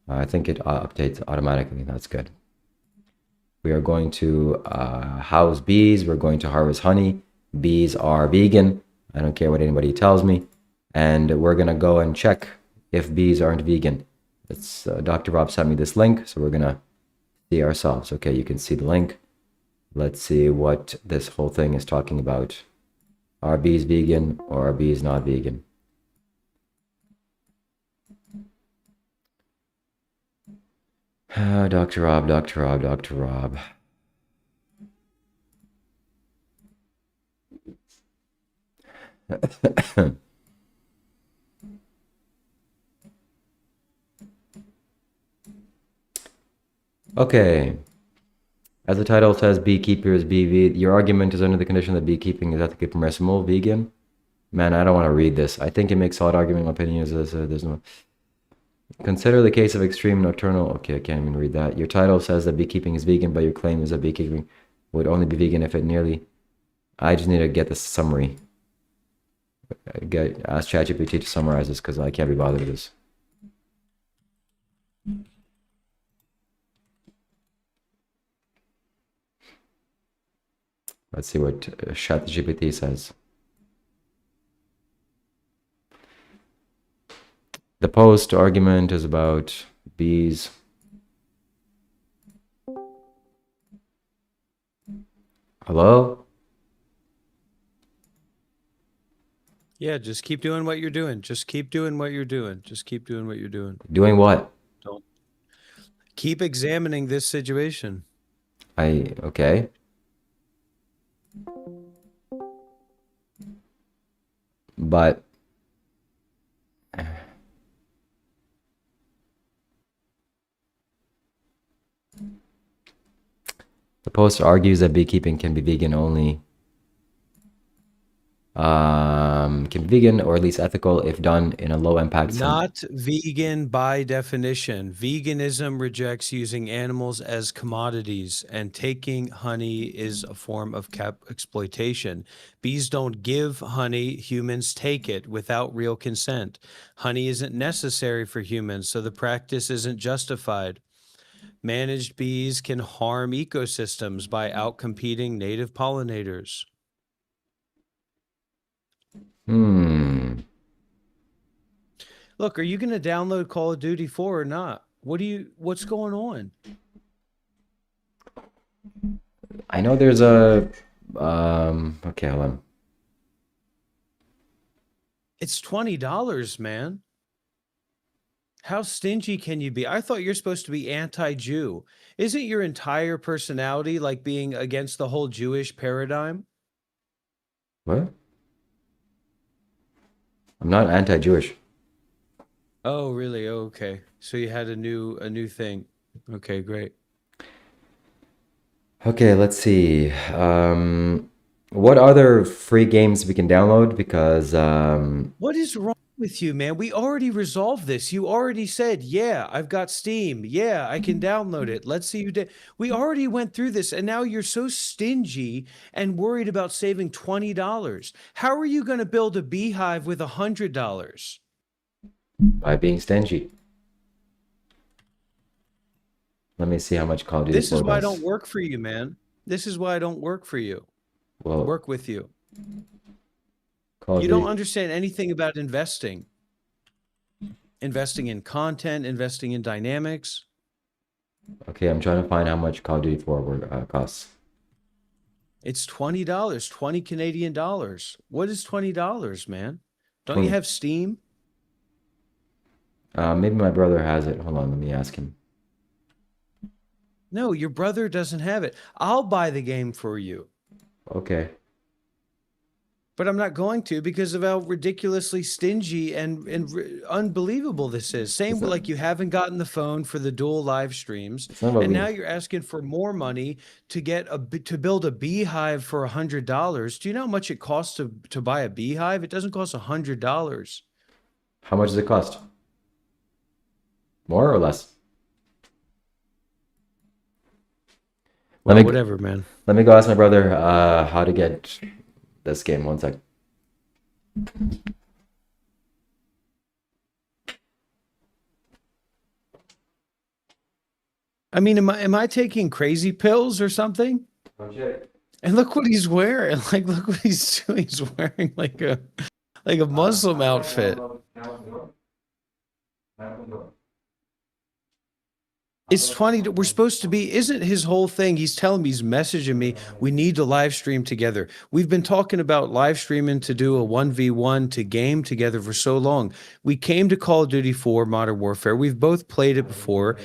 I think it updates automatically. That's good. We are going to house bees. We're going to harvest honey. Bees are vegan. I don't care what anybody tells me. And we're going to go and check if bees aren't vegan. It's Dr. Rob sent me this link, so we're going to see ourselves. Okay, you can see the link. Let's see what this whole thing is talking about. Are bees vegan or are bees not vegan? Dr. Rob, Dr. Rob, Dr. Rob. Okay. As the title says, beekeepers, BV. Your argument is under the condition that beekeeping is ethically permissible, vegan. Man, I don't want to read this. I think it makes solid argument. My opinion is there's no... Consider the case of extreme nocturnal... Okay, I can't even read that. Your title says that beekeeping is vegan, but your claim is that beekeeping would only be vegan if it nearly... I just need to get the summary. Ask ChatGPT to summarize this because I can't be bothered with this. Let's see what ChatGPT says. The post argument is about bees. Hello? Yeah, just keep doing what you're doing. Just keep doing what you're doing. Just keep doing what you're doing. Doing what? Don't keep examining this situation. Okay. But the post argues that beekeeping can be vegan only. Can be vegan or at least ethical if done in a low impact. Not vegan by definition. Veganism rejects using animals as commodities, and taking honey is a form of exploitation. Bees don't give honey, humans take it without real consent. Honey isn't necessary for humans, so the practice isn't justified. Managed bees can harm ecosystems by outcompeting native pollinators. Look, are you going to download Call of Duty 4 or not? What's going on? I know there's a okay, hold on. It's $20, man. How stingy can you be? I thought you're supposed to be anti-Jew. Isn't your entire personality like being against the whole Jewish paradigm? What? I'm not anti-Jewish. Oh, really? Oh, okay. So you had a new thing. Okay, great. Okay, let's see. What other free games we can download? Because What is wrong with you, man? We already resolved this. You already said, yeah, I've got Steam. Yeah, I can download it. Let's see you did. We already went through this, and now you're so stingy and worried about saving $20. How are you going to build a beehive with $100? by being stingy. Let me see how much Call of Duty This is 4 why I does. don't work for you, man. This is why I don't work for you. Well, Work with you. Call of You don't Duty. understand anything about investing. Investing in content, investing in dynamics. Okay, I'm trying to find how much Call of Duty 4 costs. It's $20, 20 Canadian dollars. What is $20, man? Don't 20. you have Steam? Maybe my brother has it. Hold on, let me ask him. No, your brother doesn't have it. I'll buy the game for you. Okay. But I'm not going to because of how ridiculously stingy and unbelievable this is. Same It's not- like you haven't gotten the phone for the dual live streams, It's not about and me. now you're asking for more money to get to build a beehive for $100. Do you know how much it costs to buy a beehive? It doesn't cost $100. How much does it cost? More or less? Well, Let me whatever, man. let me go ask my brother how to get this game. One sec. I mean, am I taking crazy pills or something? And look what he's wearing. Like, look what he's doing. He's wearing like a Muslim outfit. It's 20. We're supposed to be, isn't his whole thing? He's telling me, he's messaging me, we need to live stream together. We've been talking about live streaming to do a 1v1 to game together for so long. We came to Call of Duty 4 Modern Warfare. We've both played it before.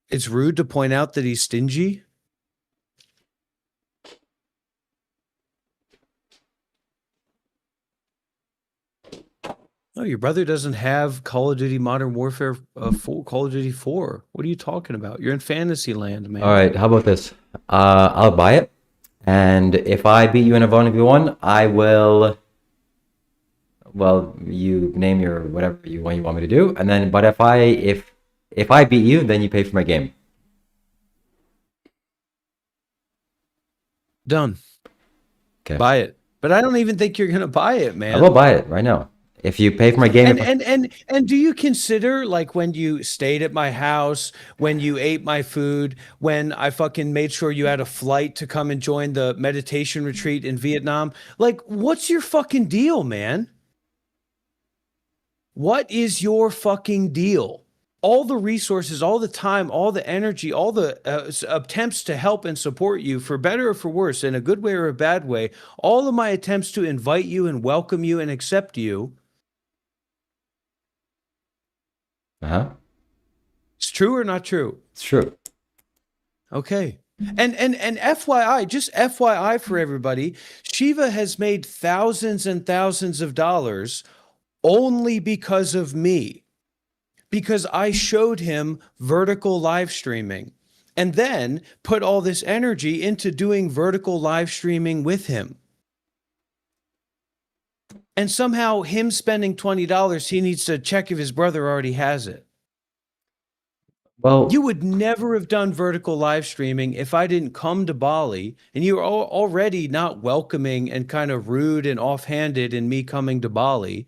It's rude to point out that he's stingy. No, your brother doesn't have Call of Duty Modern Warfare 4, Call of Duty 4. What are you talking about? You're in fantasy land, man. All right, how about this? I'll buy it, and if I beat you in a 1v1, I will. Well, you name your whatever you want me to do, and then. But if I beat you, then you pay for my game. Done. Okay. Buy it. But I don't even think you're gonna buy it, man. I will buy it right now. If you pay for my game. And do you consider, like, when you stayed at my house, when you ate my food, when I fucking made sure you had a flight to come and join the meditation retreat in Vietnam? Like, what's your fucking deal, man? What is your fucking deal? all the resources, all the time, all the energy, all the attempts to help and support you, for better or for worse, in a good way or a bad way, all of my attempts to invite you and welcome you and accept you. It's true or not true? It's true. Okay. And FYI, just FYI for everybody, Shiva has made thousands and thousands of dollars only because of me. Because I showed him vertical live streaming and then put all this energy into doing vertical live streaming with him. And somehow him spending $20, he needs to check if his brother already has it. Well, You would never have done vertical live streaming if I didn't come to Bali, and you were already not welcoming and kind of rude and offhanded in me coming to Bali,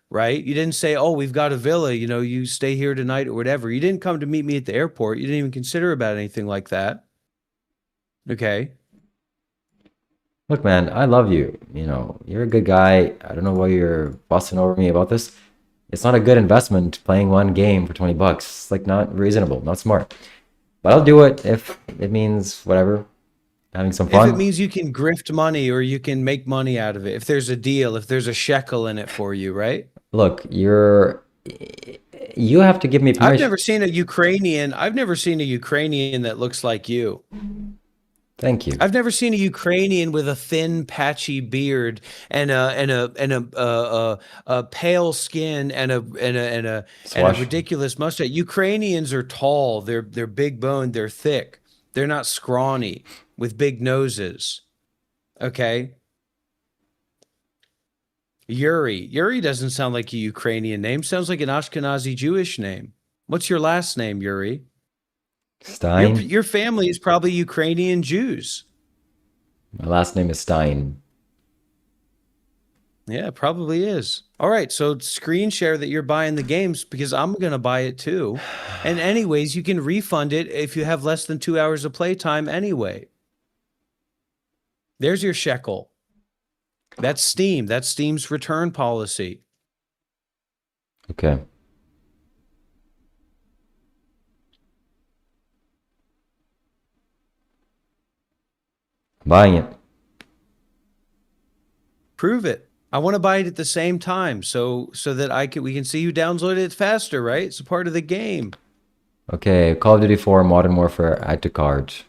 right? You didn't say, oh, we've got a villa, you know, you stay here tonight or whatever. You didn't come to meet me at the airport. You didn't even consider about anything like that. Okay. look, man, I love you. You know, you're a good guy. I don't know why you're busting over me about this. It's not a good investment playing one game for 20 bucks. It's like not reasonable, not smart. But I'll do it if it means whatever, having some If fun. it means you can grift money or you can make money out of it, if there's a deal, if there's a shekel in it for you, right? Look, you have to give me I've permission. never seen a Ukrainian that looks like you. Thank you. I've never seen a Ukrainian with a thin, patchy beard and a pale skin and a Swash. ridiculous mustache. Ukrainians are tall. They're big boned. They're thick. They're not scrawny with big noses. Okay. Yuri doesn't sound like a Ukrainian name. Sounds like an Ashkenazi Jewish name. What's your last name, Yuri? Stein. Your family is probably Ukrainian Jews. My last name is Stein. Yeah, it probably is. All right, so screen share that you're buying the games because I'm going to buy it too. And anyways, you can refund it if you have less than 2 hours of playtime anyway. There's your shekel. That's Steam. That's Steam's return policy. Okay. Buying it. Prove it. I want to buy it at the same time so that we can see who downloaded it faster, right? It's a part of the game. Okay, Call of Duty 4 Modern Warfare, add to cart.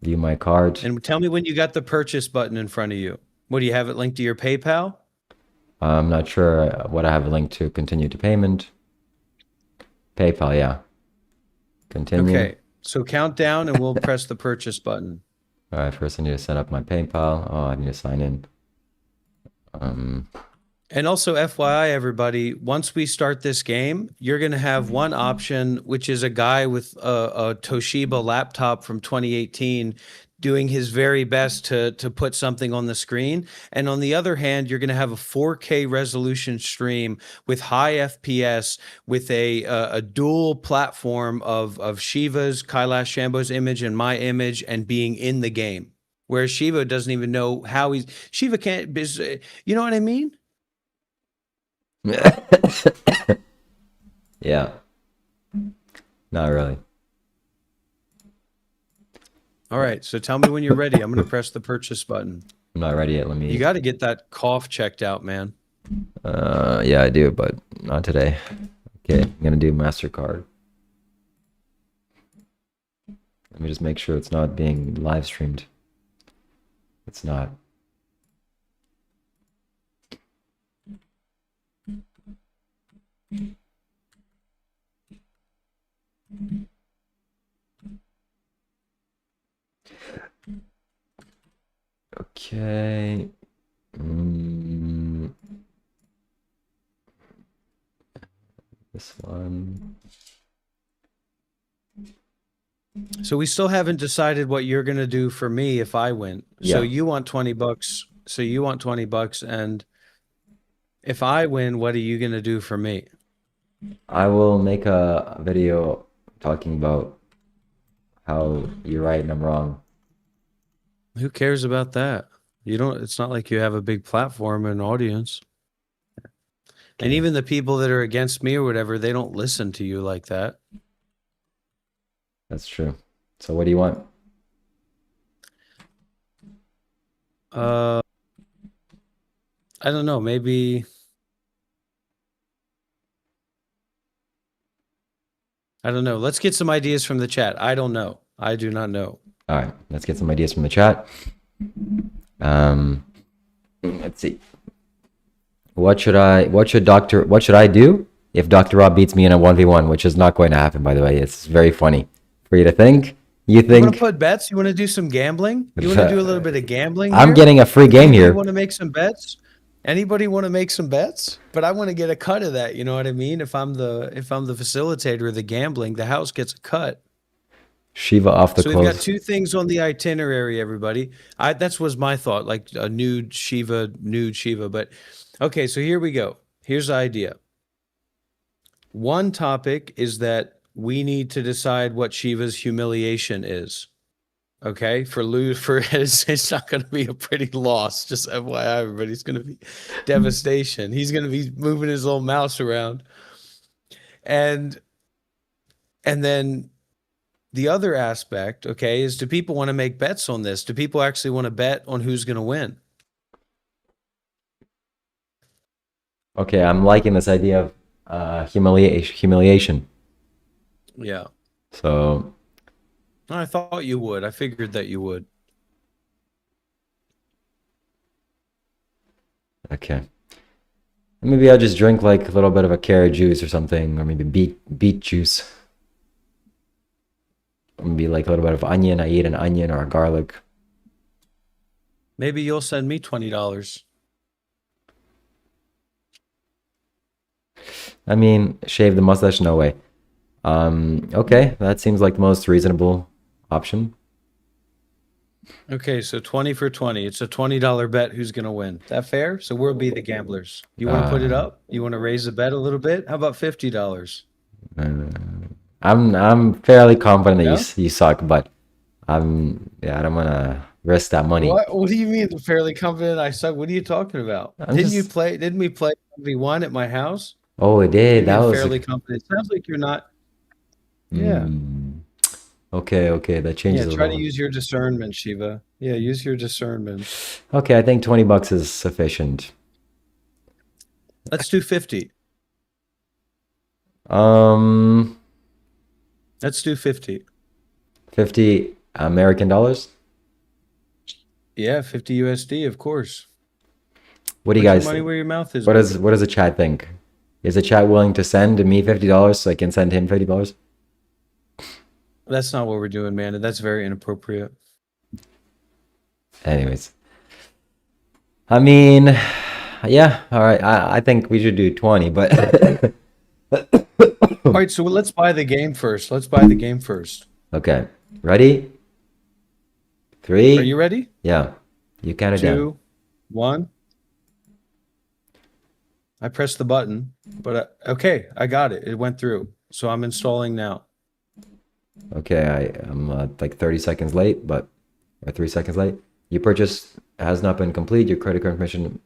View my cart. And tell me when you got the purchase button in front of you. What, do you have it linked to your PayPal? I'm not sure what I have linked to. Continue to payment. PayPal, yeah. Continue. Okay, so count down and we'll press the purchase button. All right, first I need to set up my PayPal. Oh, I need to sign in. And also, FYI, everybody, once we start this game, you're going to have one option, which is a guy with a Toshiba laptop from 2018 doing his very best to put something on the screen. And on the other hand, you're going to have a 4K resolution stream with high FPS with a dual platform of Shiva's, Kailash, Shambho's image and my image and being in the game. Whereas Shiva doesn't even know how Shiva can't, you know what I mean? Yeah. Not really. All right, so tell me when you're ready. I'm going to press the purchase button. I'm not ready yet. Let me. You got to get that cough checked out, man. Yeah, I do, but not today. Okay, I'm gonna do MasterCard. Let me just make sure it's not being live streamed. It's not. Okay. This one. So we still haven't decided what you're going to do for me if I win. Yeah. So you want 20 bucks. So you want 20 bucks. And if I win, what are you going to do for me? I will make a video talking about how you're right and I'm wrong. Who cares about that? You don't, it's not like you have a big platform and audience. And even the people that are against me or whatever, they don't listen to you like that. That's true. So what do you want? I don't know. Maybe I don't know. Let's get some ideas from the chat. I don't know. I do not know. All right, let's get some ideas from the chat. Let's see. What should I do if Dr. Rob beats me in a 1v1, which is not going to happen, by the way. It's very funny for you to think. You You want think to put bets? You want to do some gambling? You want to do a little bit of gambling? I'm here? getting a free game Anybody here. want to make some bets? Anybody want to make some bets? But I want to get a cut of that. You know what I mean? If I'm the facilitator of the gambling, the house gets a cut. Shiva off the So we've got close. two things on the itinerary, everybody. That was my thought, like a nude Shiva. But okay, so here we go. Here's the idea. One topic is that we need to decide what Shiva's humiliation is. Okay, for it's not going to be a pretty loss. Just FYI, everybody's going to be devastation. He's going to be moving his little mouse around, and then the other aspect, okay, is do people want to make bets on this? Do people actually want to bet on who's going to win? Okay, I'm liking this idea of humiliation. Yeah, So I thought you would. I figured that you would. okay. Maybe I'll just drink like a little bit of a carrot juice or something, or maybe beet juice. Maybe like a little bit of onion. I eat an onion or a garlic. Maybe you'll send me $20. I mean, shave the mustache? No way. Okay, that seems like the most reasonable option. Okay, so 20 for 20. It's a $20 bet. Who's going to win? Is that fair? So we'll be the gamblers. You want to put it up? You want to raise the bet a little bit? How about $50? I'm fairly confident Yeah? that you suck, but I don't want to risk that money. What do you mean fairly confident I suck? What are you talking about? Didn't we play 1v1 at my house? Oh, it did. That was fairly confident. Sounds like you're not. Yeah. Okay, that changes Yeah, a try to little. use your discernment, Shiva. Yeah, use your discernment. Okay, I think $20 is sufficient. Let's do 50. Let's do 50. 50 American dollars. Yeah, 50 USD, of course. What do you Put your guys money think? where your mouth is. What does the chat think? Is the chat willing to send me $50 so I can send him $50? That's not what we're doing, man. That's very inappropriate. Anyways, I mean, yeah, all right. I think we should do 20, but All right, so let's buy the game first. okay. Ready? 3. Are you ready? Yeah, you count it down. 2, 1. I pressed the button, but okay, I got it. It went through. So I'm installing now. Okay, I'm like 30 seconds late, or 3 seconds late. Your purchase has not been complete. Your credit card information.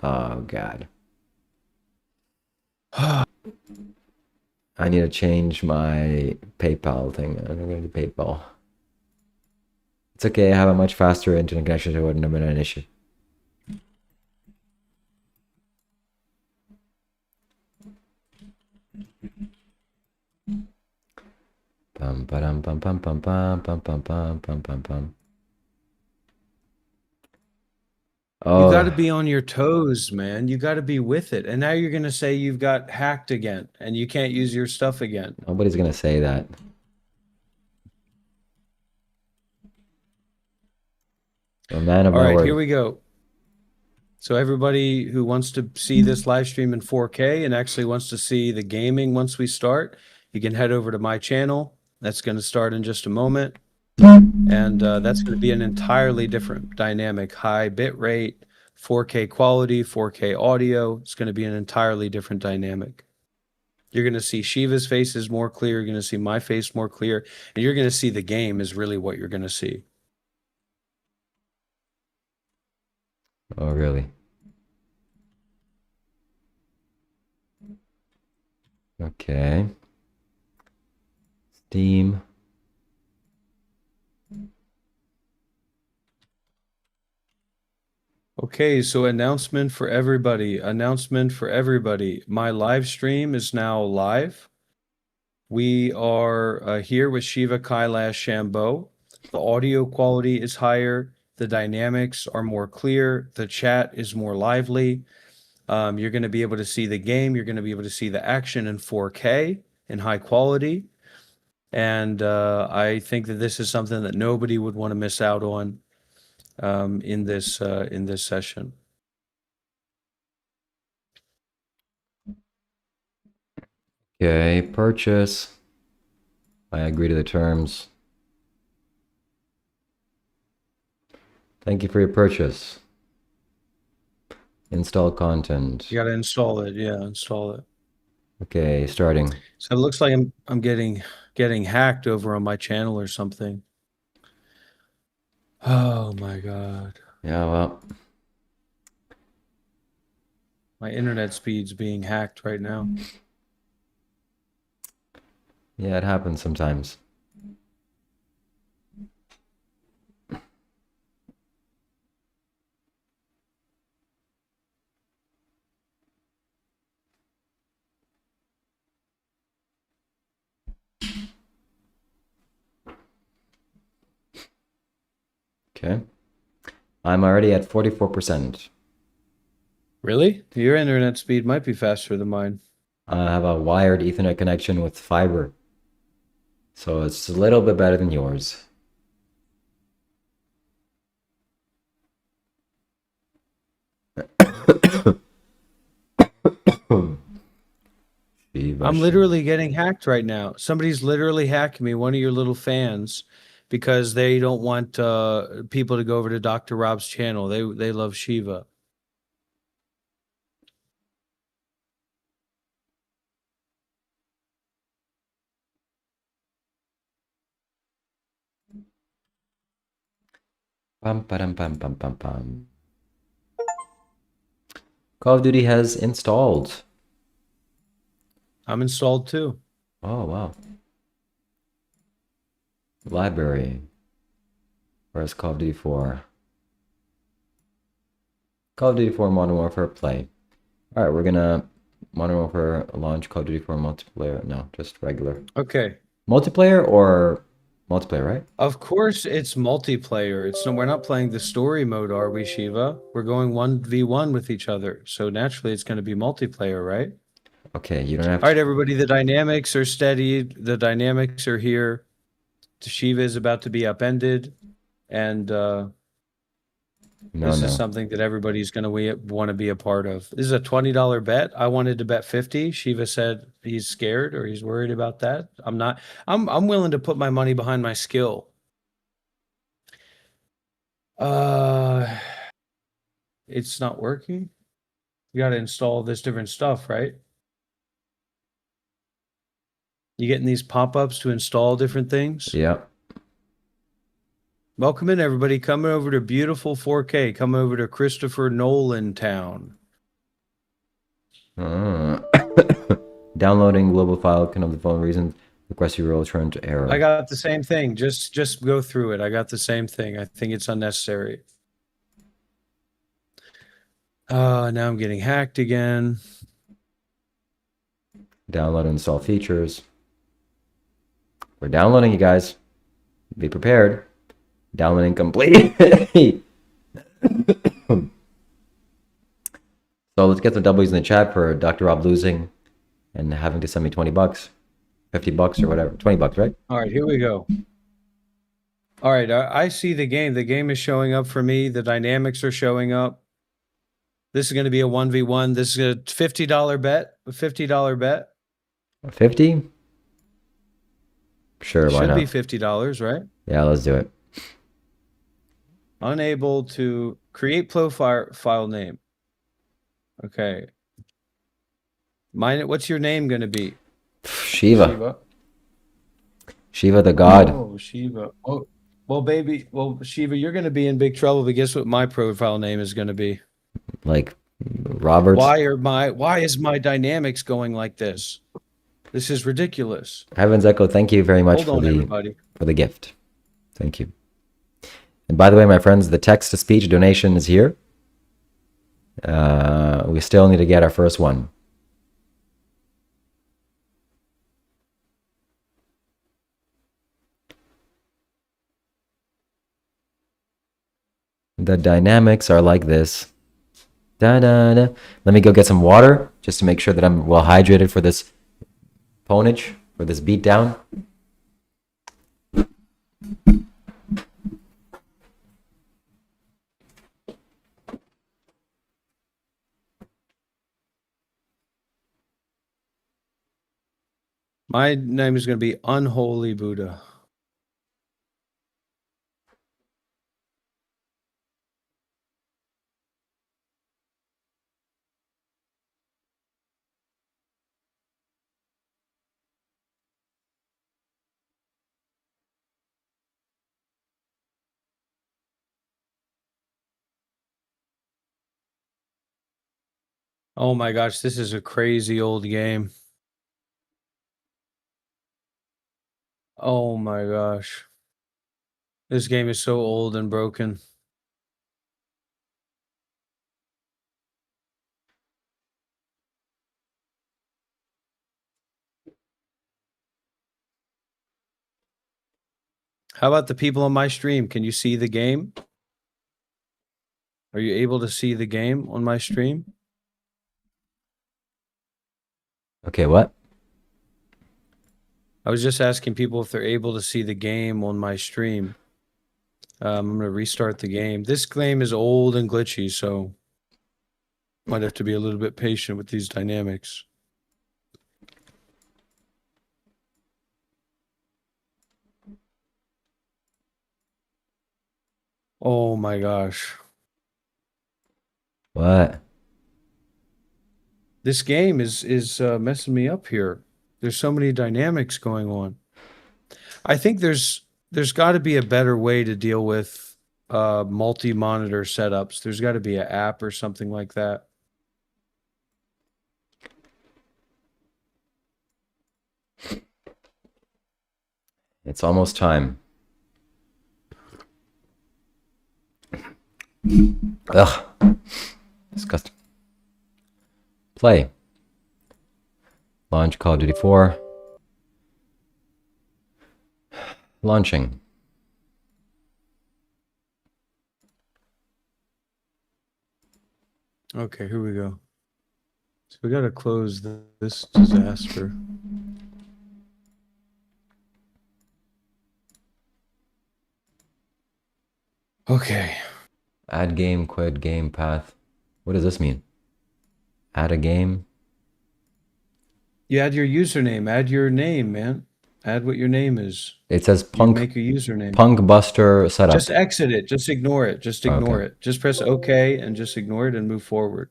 Oh God. I need to change my PayPal thing. I'm gonna do PayPal. It's okay. I have a much faster internet connection, so it wouldn't have been an issue. Pum pum pum pum pum pum pum pum pum pum pum pum. Oh, You got to be on your toes, man. You got to be with it. And now you're going to say you've got hacked again and you can't use your stuff again. nobody's gonna say that. A man of All my right, word. here we go. So everybody who wants to see this live stream in 4K and actually wants to see the gaming once we start, you can head over to my channel. That's going to start in just a moment. And that's going to be an entirely different dynamic, high bit rate, 4K quality, 4K audio. It's going to be an entirely different dynamic. You're going to see Shiva's face is more clear. You're going to see my face more clear. And you're going to see the game is really what you're going to see. Oh, really? Okay. Steam. Okay, so announcement for everybody. Announcement for everybody. My live stream is now live. We are here with Shiva, Kailash, Shambho. The audio quality is higher. The dynamics are more clear. The chat is more lively. You're going to be able to see the game. You're going to be able to see the action in 4K in high quality. And I think that this is something that nobody would want to miss out on in this session. Okay, purchase. I agree to the terms. Thank you for your purchase. Install content. You got to install it. Yeah, install it. Okay, starting. So it looks like I'm getting hacked over on my channel or something. Oh my God. Yeah, well. My internet speed's being hacked right now. Yeah, it happens sometimes. Okay. I'm already at 44%. Really? Your internet speed might be faster than mine. I have a wired Ethernet connection with fiber. So it's a little bit better than yours. Shiva, I'm Shiva. literally getting hacked right now. Somebody's literally hacking me, one of your little fans, because they don't want people to go over to Dr. Rob's channel. They love Shiva. Pam, pam, pam, pam, pam, pam. Call of Duty has installed. I'm installed too. Oh, wow. Library. Where's Call of Duty 4? Call of Duty 4 Modern Warfare play. Alright, we're gonna Modern Warfare launch Call of Duty 4 multiplayer. No, just regular. Okay. Multiplayer or multiplayer, right? Of course it's multiplayer. We're not playing the story mode, are we, Shiva? We're going 1v1 with each other. So naturally it's going to be multiplayer, right? Okay, you don't have All right, to. everybody, the dynamics are steady. The dynamics are here. Shiva is about to be upended. And this is something that everybody's going to want to be a part of. This is a $20 bet. I wanted to bet 50. Shiva said he's scared or he's worried about that. I'm not. I'm willing to put my money behind my skill. It's not working. You got to install this different stuff, right? You getting these pop-ups to install different things? Yeah. Welcome in, everybody. Coming over to beautiful 4K. Come over to Christopher Nolan Town. Downloading global file can have the following reasons. Request your return to error. I got the same thing. Just go through it. I got the same thing. I think it's unnecessary. Now I'm getting hacked again. Download and install features. We're downloading, you guys. Be prepared. Downloading complete. So let's get some W's in the chat for Dr. Rob losing and having to send me $20, $50 or whatever. $20, right? All right, here we go. All right, I see the game. The game is showing up for me. The dynamics are showing up. This is going to be a 1v1. This is a $50 bet. A $50 bet. 50? Sure, why not? Should be $50, right? Yeah, let's do it. Unable to create profile name. Okay. What's your name going to be? Shiva. Shiva the god. Oh, Shiva. Oh, well, baby. Well, Shiva, you're going to be in big trouble. But guess what my profile name is going to be? Like Roberts. Why is my dynamics going like this? This is ridiculous. Heavens Echo, thank you very much Hold on, everybody. for the gift. Thank you. And by the way, my friends, the text-to-speech donation is here. We still need to get our first one. The dynamics are like this. Da, da, da. Let me go get some water just to make sure that I'm well hydrated for this ponage, for this beatdown. My name is going to be Unholy Buddha. Oh my gosh, this is a crazy old game. Oh my gosh. This game is so old and broken. How about the people on my stream? Can you see the game? Are you able to see the game on my stream? Okay, what? I was just asking people if they're able to see the game on my stream. I'm going to restart the game. This game is old and glitchy, so might have to be a little bit patient with these dynamics. Oh my gosh. What? This game is messing me up here. There's so many dynamics going on. I think there's got to be a better way to deal with multi-monitor setups. There's got to be an app or something like that. It's almost time. Ugh. Disgusting. Play. Launch Call of Duty 4. Launching. Okay, here we go. So we got to close this disaster. Okay. Add game, quit game, path. What does this mean? Add a game? You add your username. Add your name, man. Add what your name is. It says You Punk make a username. Punk Buster setup. Just exit it. Just ignore it. Just ignore Okay. it. Just press OK and just ignore it and move forward.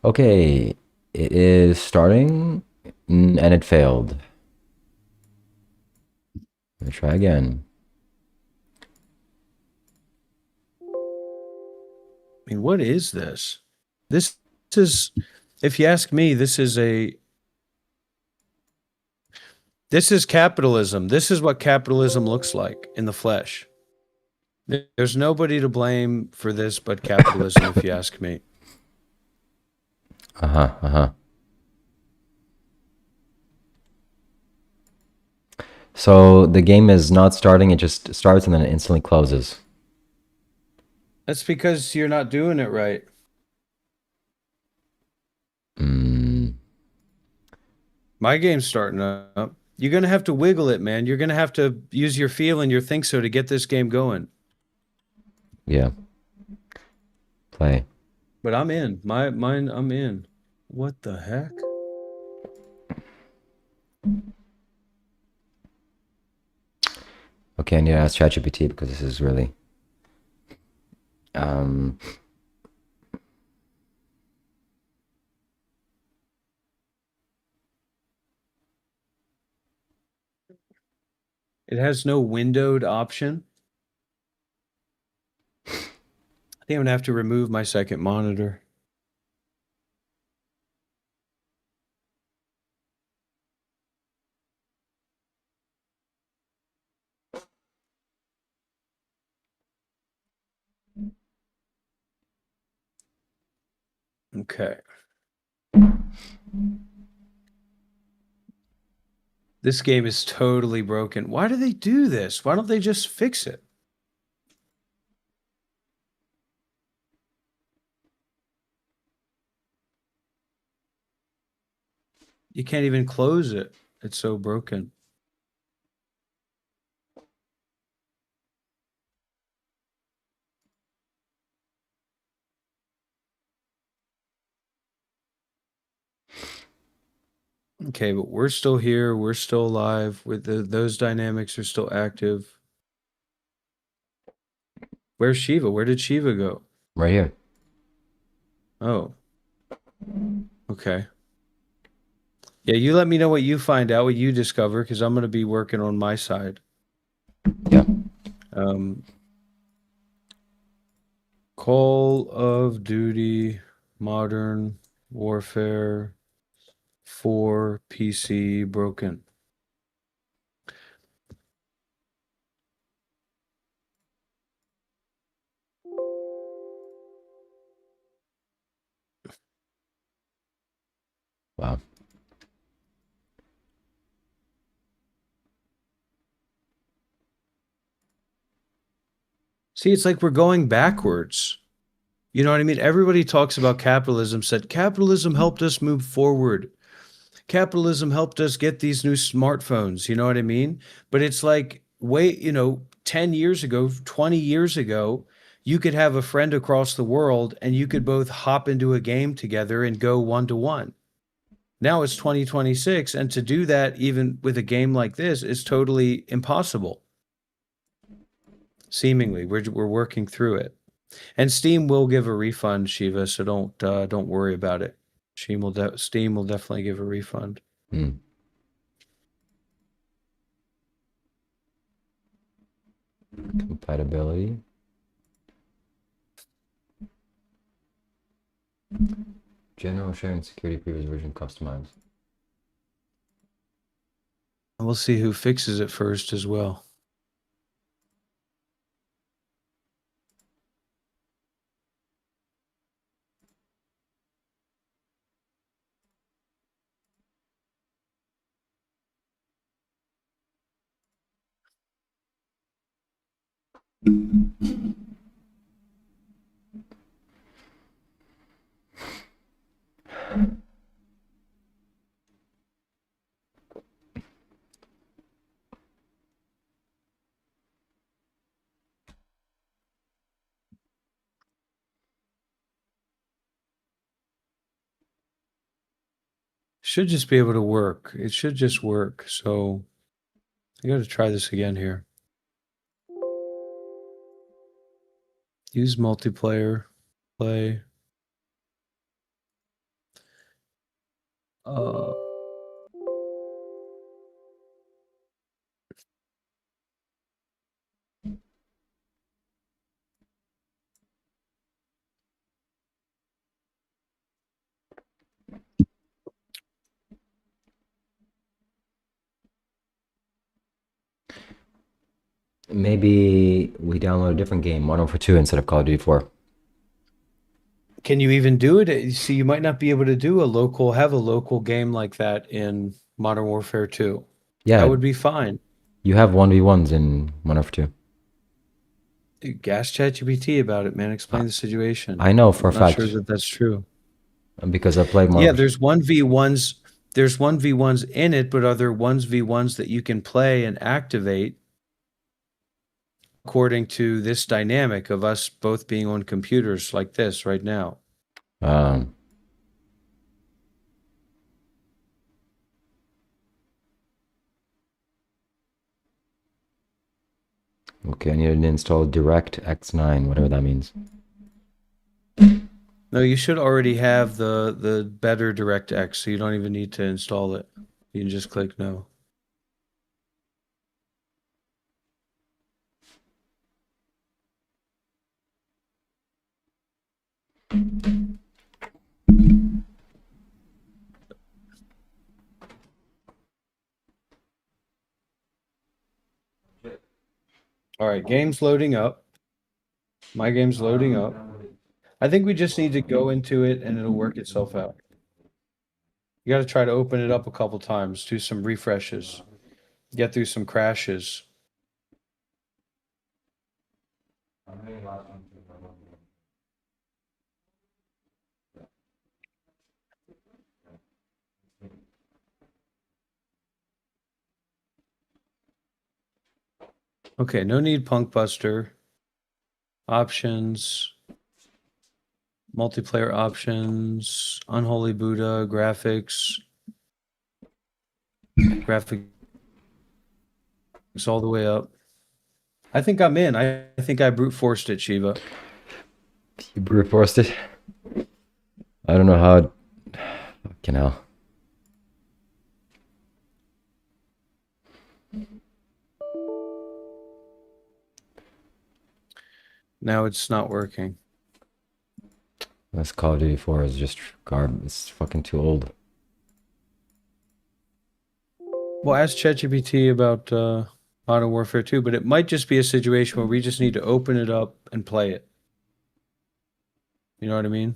Okay, it is starting and it failed. Let me try again. I mean, what is this? This is, if you ask me, this is capitalism. This is what capitalism looks like in the flesh. There's nobody to blame for this but capitalism, if you ask me. So the game is not starting, it just starts and then it instantly closes. That's because you're not doing it right. My game's starting up. You're going to have to wiggle it, man. You're going to have to use your feel and your think so to get this game going. Yeah. Play. But I'm in. Mine, I'm in. What the heck? Okay, I need to ask ChatGPT because this is really... It has no windowed option. I think I'm gonna have to remove my second monitor. Okay. This game is totally broken. Why do they do this? Why don't they just fix it? You can't even close it. It's so broken. Okay, but we're still here. We're still alive. With those dynamics are still active. Where's Shiva? Where did Shiva go? Right here. Oh. Okay. Yeah, you let me know what you find out, what you discover, because I'm going to be working on my side. Yeah. Call of Duty Modern Warfare 4 PC broken. Wow. See, it's like we're going backwards. You know what I mean? Everybody talks about capitalism, said capitalism helped us move forward. Capitalism helped us get these new smartphones. You know what I mean? But it's like, wait, 10 years ago, 20 years ago, you could have a friend across the world and you could both hop into a game together and go 1-to-1. Now it's 2026, and to do that even with a game like this is totally impossible. Seemingly, we're working through it. And Steam will give a refund, Shiva, so don't worry about it. Steam will definitely give a refund. Compatibility. General sharing security previous version customized. And we'll see who fixes it first as well. Should just be able to work. It should just work. So I got to try this again here. Use multiplayer. Play. Maybe we download a different game, Modern Warfare 2 instead of Call of Duty 4. Can you even do it? See, you might not be able to have a local game like that in Modern Warfare 2. Yeah. That would be fine. You have 1v1s in Modern Warfare 2. Gas ChatGPT about it, man. Explain the situation. I know for a I'm not fact. sure that that's true. Because I played Modern Yeah, Warfare. there's 1v1s. There's 1v1s in it, but are there 1v1s that you can play and activate according to this dynamic of us both being on computers like this right now? Okay, I need to install DirectX 9, whatever that means. No, you should already have the better DirectX, so you don't even need to install it. You can just click no. All right, game's loading up. My game's loading up. I think we just need to go into it and it'll work itself out. You got to try to open it up a couple times, do some refreshes, get through some crashes. Okay, no need Punk Buster. Options. Multiplayer options. Unholy Buddha. Graphics. Graphics all the way up. I think I'm in. I think I brute forced it, Shiva. You brute forced it. I don't know how. Fucking hell. Now it's not working. This Call of Duty 4 is just garbage. It's fucking too old. Well, ask ChatGPT about Modern Warfare 2, but it might just be a situation where we just need to open it up and play it. You know what I mean?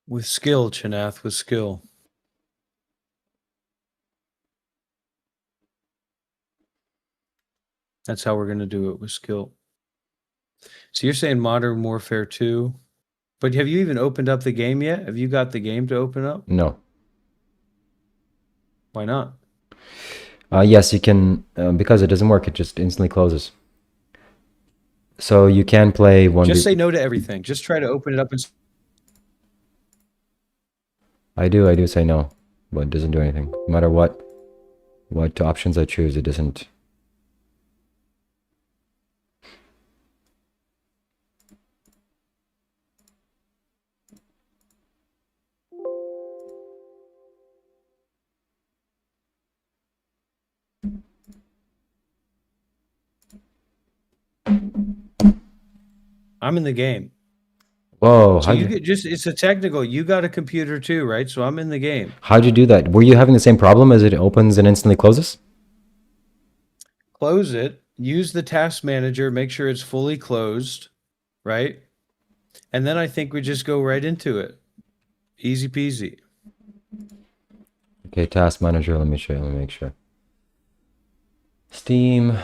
With skill, Chanath, with skill. That's how we're going to do it, with skill. So you're saying Modern Warfare 2, but have you even opened up the game yet? Have you got the game to open up? No. Why not? Yes, you can, because it doesn't work, it just instantly closes. So you can play one. Just say no to everything. Just try to open it up and. I do say no, but it doesn't do anything. No matter what options I choose, it doesn't. I'm in the game. Whoa! So you get it's a technical. You got a computer too, right? So I'm in the game. How'd you do that? Were you having the same problem as it opens and instantly closes? Close it. Use the task manager. Make sure it's fully closed, right? And then I think we just go right into it. Easy peasy. Okay, task manager. Let me show you. Let me make sure. Steam.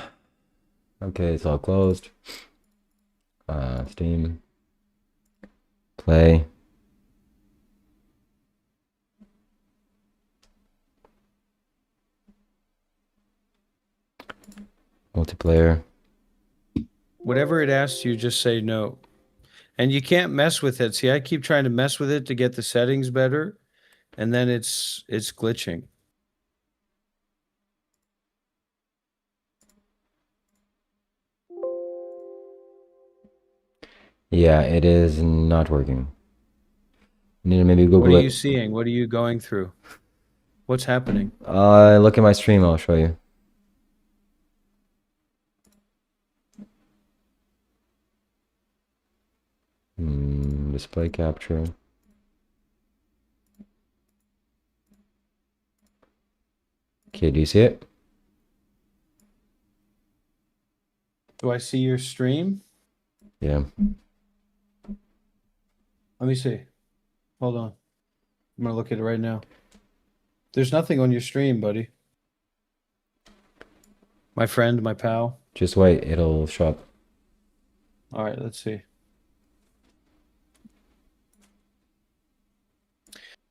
Okay, it's all closed. Steam. Play. Multiplayer. Whatever it asks you, just say no. And you can't mess with it. See, I keep trying to mess with it to get the settings better, and then it's glitching. Yeah, it is not working. You need to maybe Google it. What are you seeing? What are you going through? What's happening? Look at my stream. I'll show you. Display capture. Okay, do you see it? Do I see your stream? Yeah. Let me see. Hold on. I'm going to look at it right now. There's nothing on your stream, buddy. My friend, my pal. Just wait, it'll show up. All right, let's see.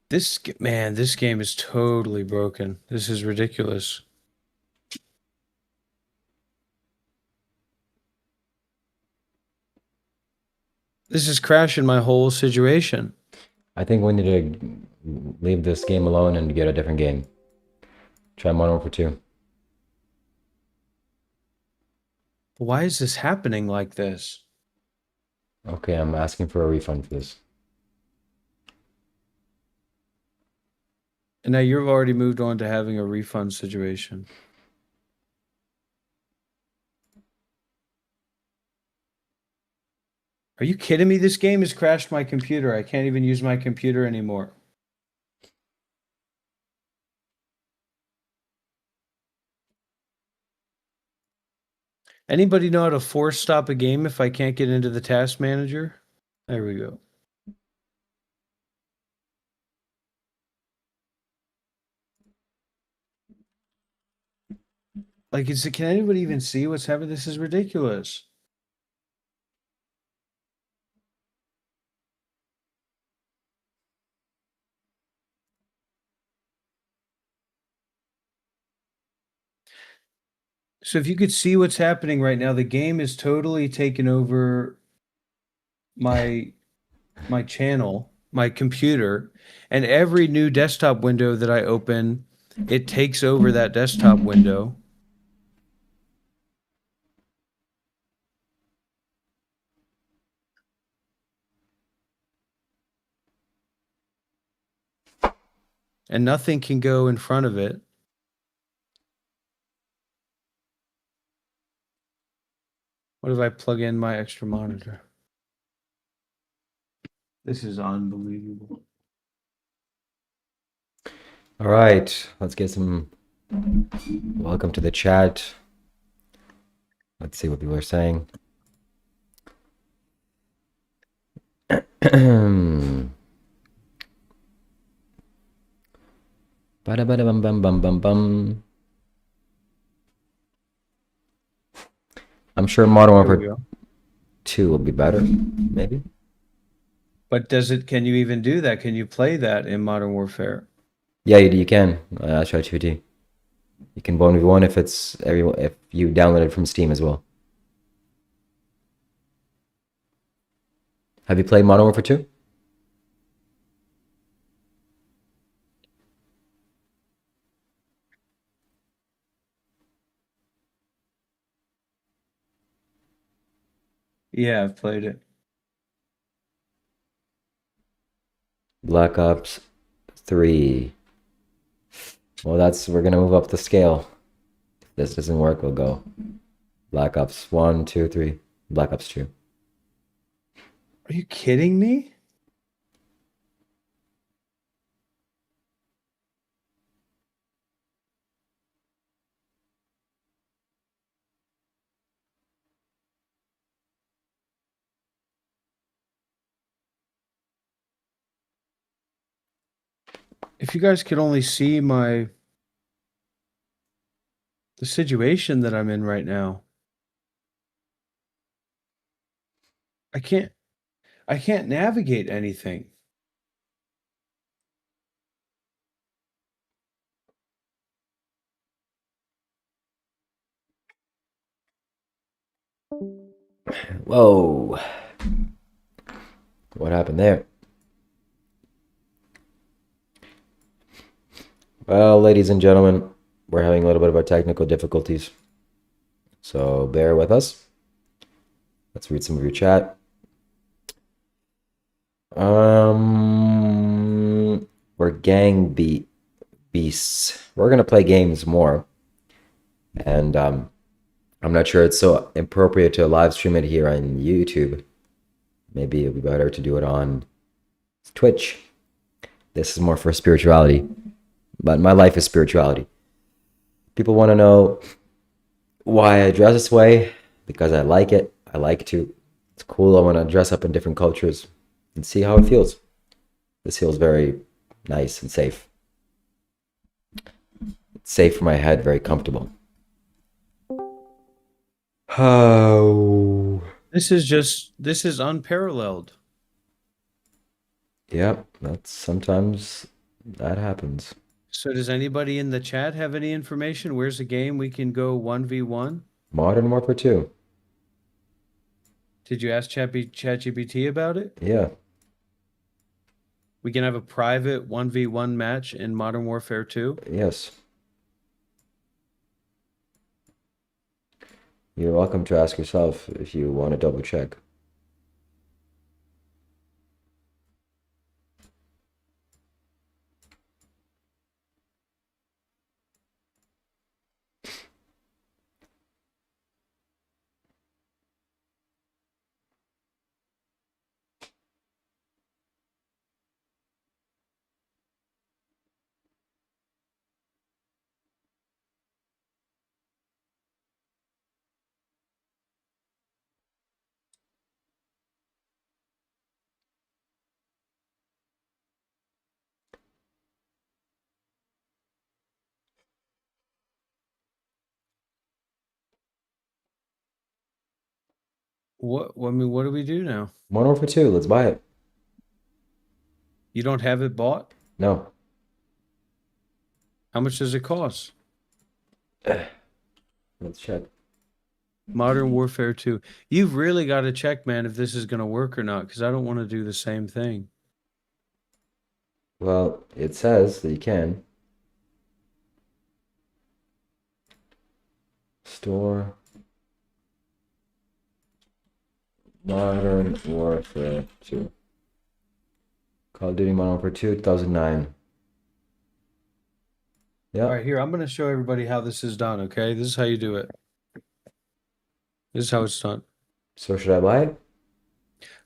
This game is totally broken. This is ridiculous. This is crashing my whole situation. I think we need to leave this game alone and get a different game. Try Modern Warfare 2. Why is this happening like this? Okay, I'm asking for a refund for this. And now you've already moved on to having a refund situation. Are you kidding me? This game has crashed my computer. I can't even use my computer anymore. Anybody know how to force stop a game if I can't get into the task manager? There we go. Like, can anybody even see what's happening? This is ridiculous. So if you could see what's happening right now, the game is totally taken over my channel, my computer, and every new desktop window that I open, it takes over that desktop window. And nothing can go in front of it. What if I plug in my extra monitor? This is unbelievable. All right, let's get some. Welcome to the chat. Let's see what people are saying. Bada bada bum bum bum bum bum. I'm sure Modern There we Warfare go. 2 will be better, maybe. But can you even do that? Can you play that in Modern Warfare? Yeah, you can. ChatGPT. You can 1v1 if you download it from Steam as well. Have you played Modern Warfare 2? Yeah, I've played it. Black Ops 3. Well, we're gonna move up the scale. If this doesn't work, we'll go Black Ops 1, 2, 3, Black Ops 2. Are you kidding me? If you guys could only see the situation that I'm in right now. I can't navigate anything. Whoa. What happened there? Well, ladies and gentlemen, we're having a little bit of our technical difficulties. So bear with us. Let's read some of your chat. We're beasts. We're gonna play games more. And I'm not sure it's so appropriate to live stream it here on YouTube. Maybe it'd be better to do it on Twitch. This is more for spirituality. But my life is spirituality. People want to know why I dress this way, because I like it. I like to. It's cool. I want to dress up in different cultures and see how it feels. This feels very nice and safe. It's safe for my head, very comfortable. Oh. This is unparalleled. Yep, sometimes that happens. So does anybody in the chat have any information? Where's a game we can go 1v1? Modern Warfare 2. Did you ask ChatGPT about it? Yeah. We can have a private 1v1 match in Modern Warfare 2? Yes. You're welcome to ask yourself if you want to double check. I mean, what do we do now? Modern Warfare 2, let's buy it. You don't have it bought? No. How much does it cost? Let's check. Modern Warfare 2. You've really got to check, man, if this is going to work or not, because I don't want to do the same thing. Well, it says that you can. Store. Modern Warfare 2. Call of Duty Modern Warfare 2, 2009. Yeah. All right, here, I'm going to show everybody how this is done, okay? This is how you do it. This is how it's done. So should I buy it?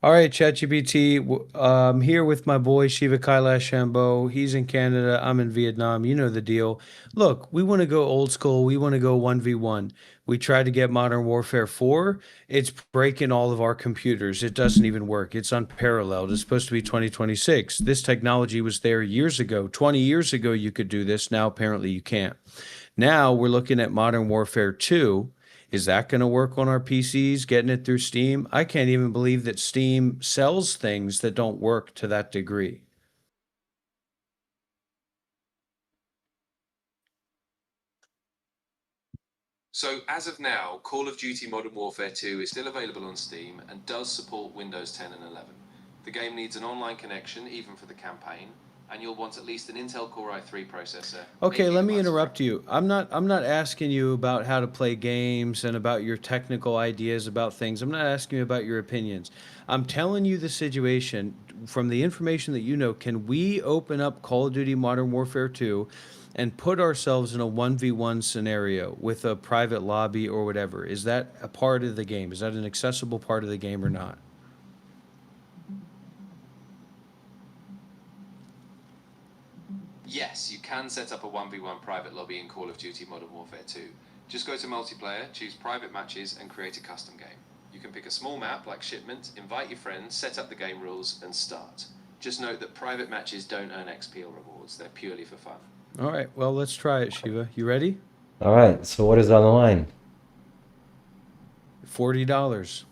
All right, ChatGPT. I'm here with my boy Shiva Kailash Shambho. He's in Canada. I'm in Vietnam. You know the deal. Look, we want to go old school. We want to go 1v1. We tried to get Modern Warfare 4. It's breaking all of our computers. It doesn't even work. It's unparalleled. It's supposed to be 2026. This technology was there years ago. 20 years ago, you could do this. Now, apparently, you can't. Now, we're looking at Modern Warfare 2. Is that going to work on our PCs, getting it through Steam? I can't even believe that Steam sells things that don't work to that degree. So as of now, Call of Duty Modern Warfare 2 is still available on Steam and does support Windows 10 and 11. The game needs an online connection, even for the campaign, and you'll want at least an Intel Core i3 processor. Okay, let me 8 GB interrupt you. I'm not asking you about how to play games and about your technical ideas about things. I'm not asking you about your opinions. I'm telling you the situation from the information that you know. Can we open up Call of Duty Modern Warfare 2 and put ourselves in a 1v1 scenario with a private lobby or whatever? Is that a part of the game? Is that an accessible part of the game or not? Yes, you can set up a 1v1 private lobby in Call of Duty Modern Warfare 2. Just go to multiplayer, choose private matches, and create a custom game. You can pick a small map like Shipment, invite your friends, set up the game rules, and start. Just note that private matches don't earn XP or rewards, they're purely for fun. All right, well, let's try it, Shiva. You ready? All right. So what is on the line? $40.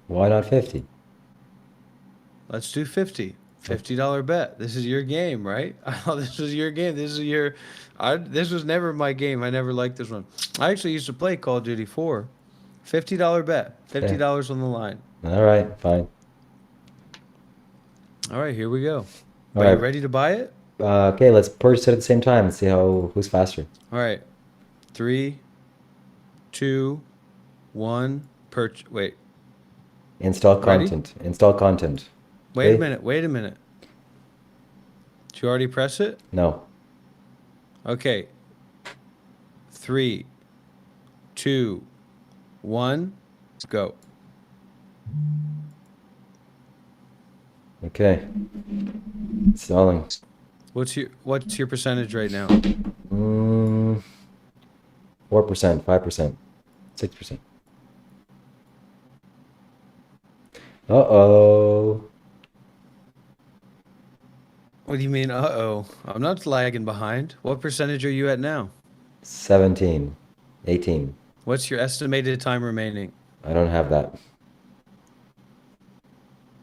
Why not 50? Let's do 50. $50 bet. This is your game, right? I thought this was your game. This was never my game. I never liked this one. I actually used to play Call of Duty 4. $50 bet. $50 on the line. All right, fine. All right, here we go. All Are you right. ready to buy it? Okay, let's purchase it at the same time and see who's faster. All right. 3, 2, 1. Wait. Install Ready? content. Install content. Wait a Okay. minute. Wait a minute. Did you already press it? No. Okay. 3, 2, 1. Go. Okay. Installing. What's your percentage right now? 4%, 5%, 6%. Uh-oh. What do you mean, uh-oh? I'm not lagging behind. What percentage are you at now? 17, 18. What's your estimated time remaining? I don't have that.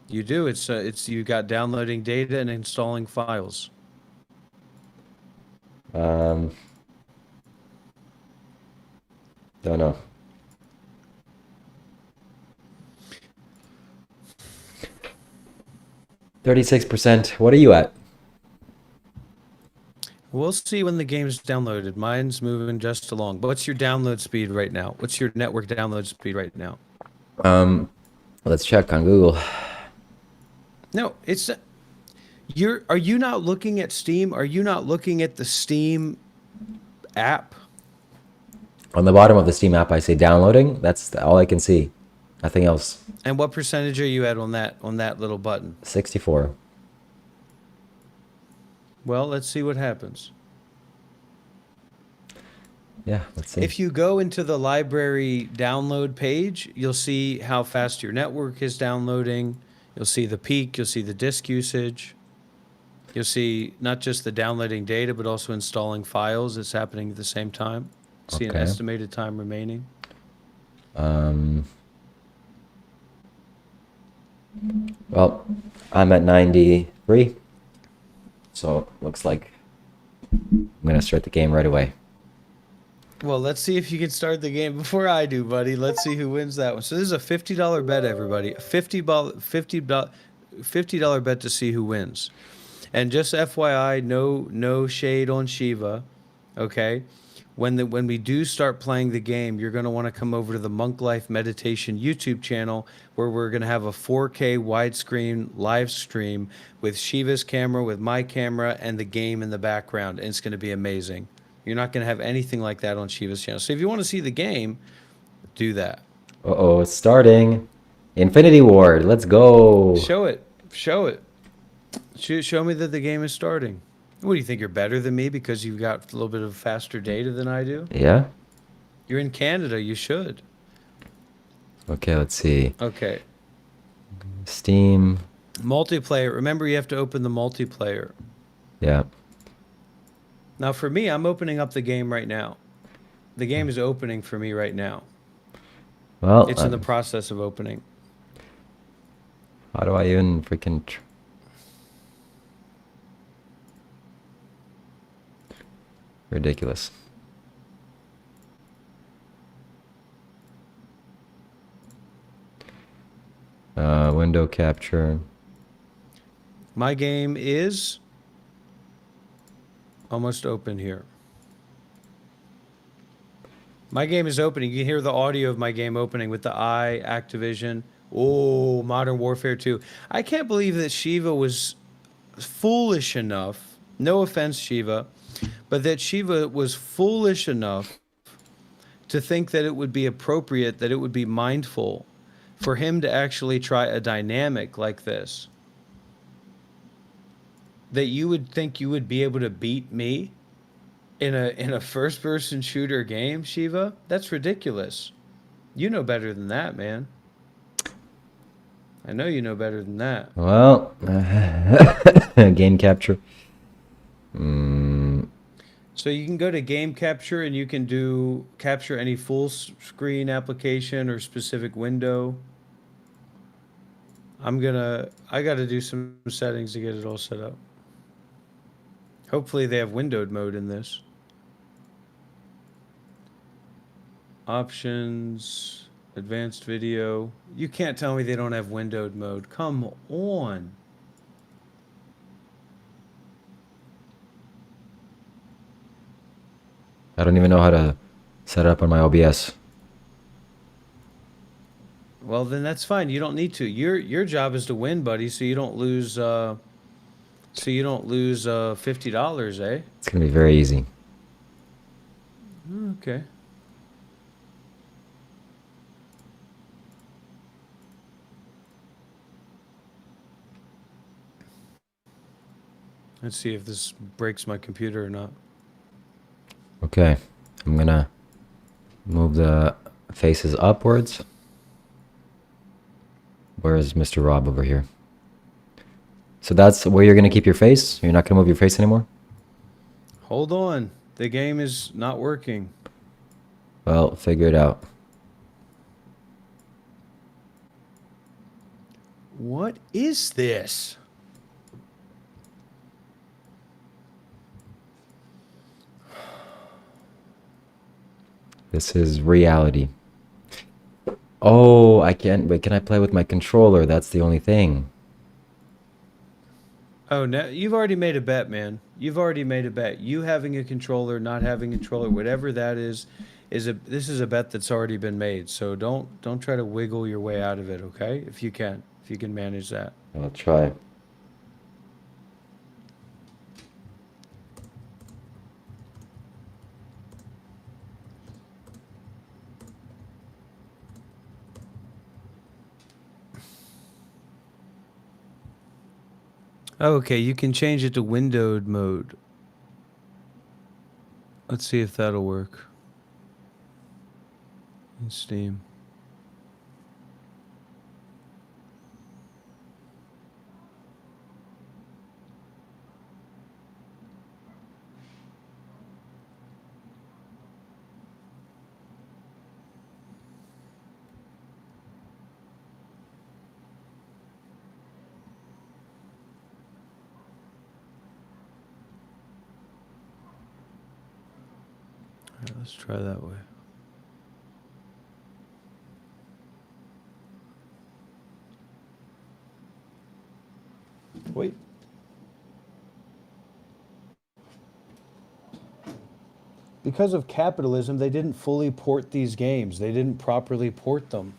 You do. It's you got downloading data and installing files. Don't know. %. What are you at? We'll see when the game's downloaded. Mine's moving just along. But what's your download speed right now? What's your network download speed right now? Let's check on Google. No, it's are you not looking at Steam? Are you not looking at the Steam app? On the bottom of the Steam app, I say downloading. That's all I can see. Nothing else. And what percentage are you at on that little button? 64. Well, let's see what happens. Yeah, let's see. If you go into the library download page, you'll see how fast your network is downloading. You'll see the peak. You'll see the disk usage. You'll see not just the downloading data, but also installing files. It's happening at the same time. See an Okay. estimated time remaining. Well, I'm at 93, so looks like I'm gonna start the game right away. Well, let's see if you can start the game before I do, buddy. Let's see who wins that one. So this is a $50 bet, everybody. A $50 bet to see who wins. And just FYI, no shade on Shiva, okay? When we do start playing the game, you're going to want to come over to the Monk Life Meditation YouTube channel, where we're going to have a 4K widescreen live stream with Shiva's camera, with my camera, and the game in the background. And it's going to be amazing. You're not going to have anything like that on Shiva's channel. So if you want to see the game, do that. Uh-oh, it's starting. Infinity Ward, let's go. Show it. Show it. Show me that the game is starting. What do you think? You're better than me because you've got a little bit of faster data than I do? Yeah? You're in Canada. You should. Okay, let's see. Okay. Steam. Multiplayer. Remember, you have to open the multiplayer. Yeah. Now, for me, I'm opening up the game right now. The game is opening for me right now. Well, It's in the process of opening. how do I even freaking... Ridiculous. Window capture. My game is almost open here. My game is opening. You can hear the audio of my game opening with the eye, Activision. Oh, Modern Warfare 2. I can't believe that Shiva was foolish enough, no offense, Shiva, but that Shiva was foolish enough to think that it would be appropriate, that it would be mindful for him to actually try a dynamic like this. That you would think you would be able to beat me in a first-person shooter game, Shiva? That's ridiculous. You know better than that, man. I know you know better than that. Well, game capture. So you can go to game capture and you can do capture any full screen application or specific window. I got to do some settings to get it all set up. Hopefully they have windowed mode in this. Options, advanced video. You can't tell me they don't have windowed mode. Come on. I don't even know how to set it up on my OBS. Well, then that's fine. You don't need to. Your job is to win, buddy, so you don't lose $50, eh? It's gonna be very easy. Okay. Let's see if this breaks my computer or not. Okay, I'm gonna move the faces upwards. Where's Mr. Rob over here? So that's where you're gonna keep your face? You're not gonna move your face anymore? Hold on. The game is not working. Well, figure it out. What is this? This is reality. Oh, I can't. Wait, can I play with my controller? That's the only thing. Oh, no, you've already made a bet, man. You've already made a bet. You having a controller, not having a controller, whatever that is this is a bet that's already been made. So don't try to wiggle your way out of it, okay? If you can manage that. I'll try. Oh, okay, you can change it to windowed mode. Let's see if that'll work. In Steam. right, let's try that way. Wait. Because of capitalism, they didn't fully port these games. They didn't properly port them.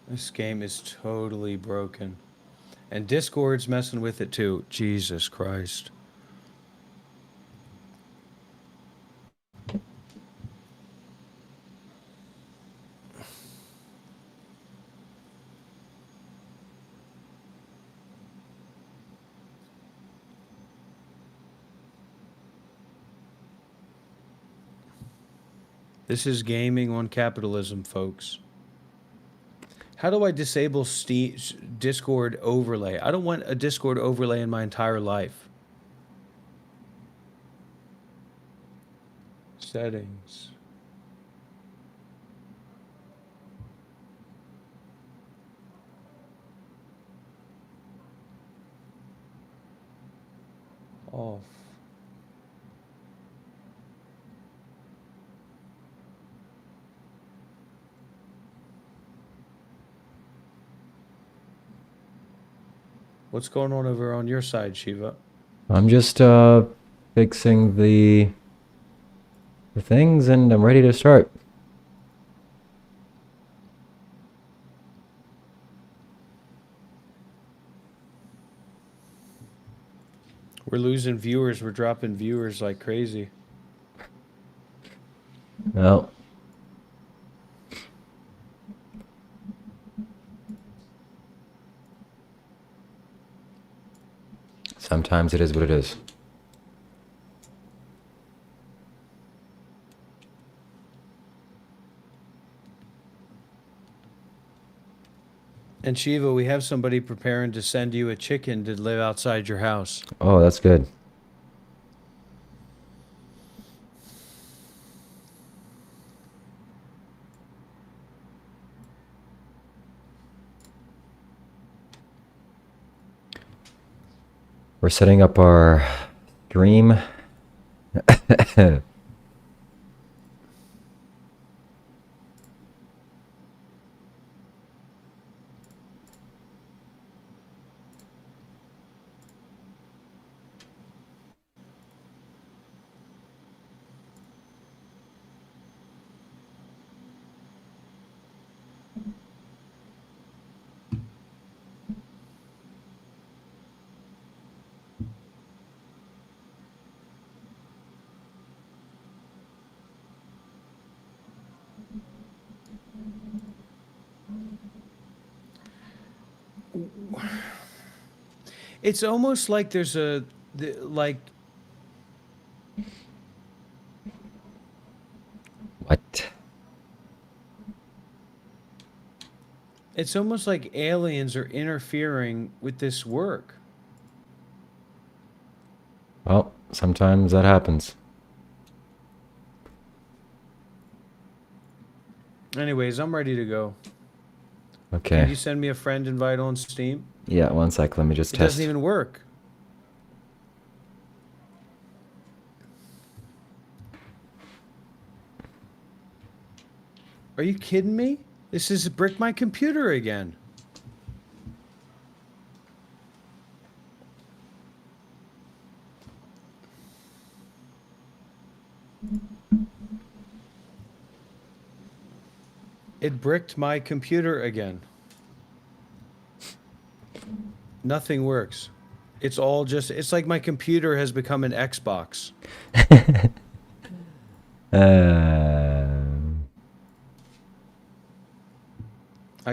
This game is totally broken. And Discord's messing with it too. Jesus Christ. This is gaming on capitalism, folks. How do I disable Discord overlay? I don't want a Discord overlay in my entire life. Settings. Off. What's going on over on your side, Shiva? I'm just fixing the things, and I'm ready to start. We're losing viewers. We're dropping viewers like crazy. Well, sometimes it is what it is. And Shiva, we have somebody preparing to send you a chicken to live outside your house. Oh, that's good. We're setting up our stream. It's almost like there's like What? it's almost like aliens are interfering with this work. Well, sometimes that happens. Anyways, I'm ready to go. Can Okay. you send me a friend invite on Steam? Yeah, one sec. Let me just It test. doesn't even work. Are you kidding me? This is brick my computer again. It bricked my computer again. Nothing works. It's all just, it's like my computer has become an Xbox. I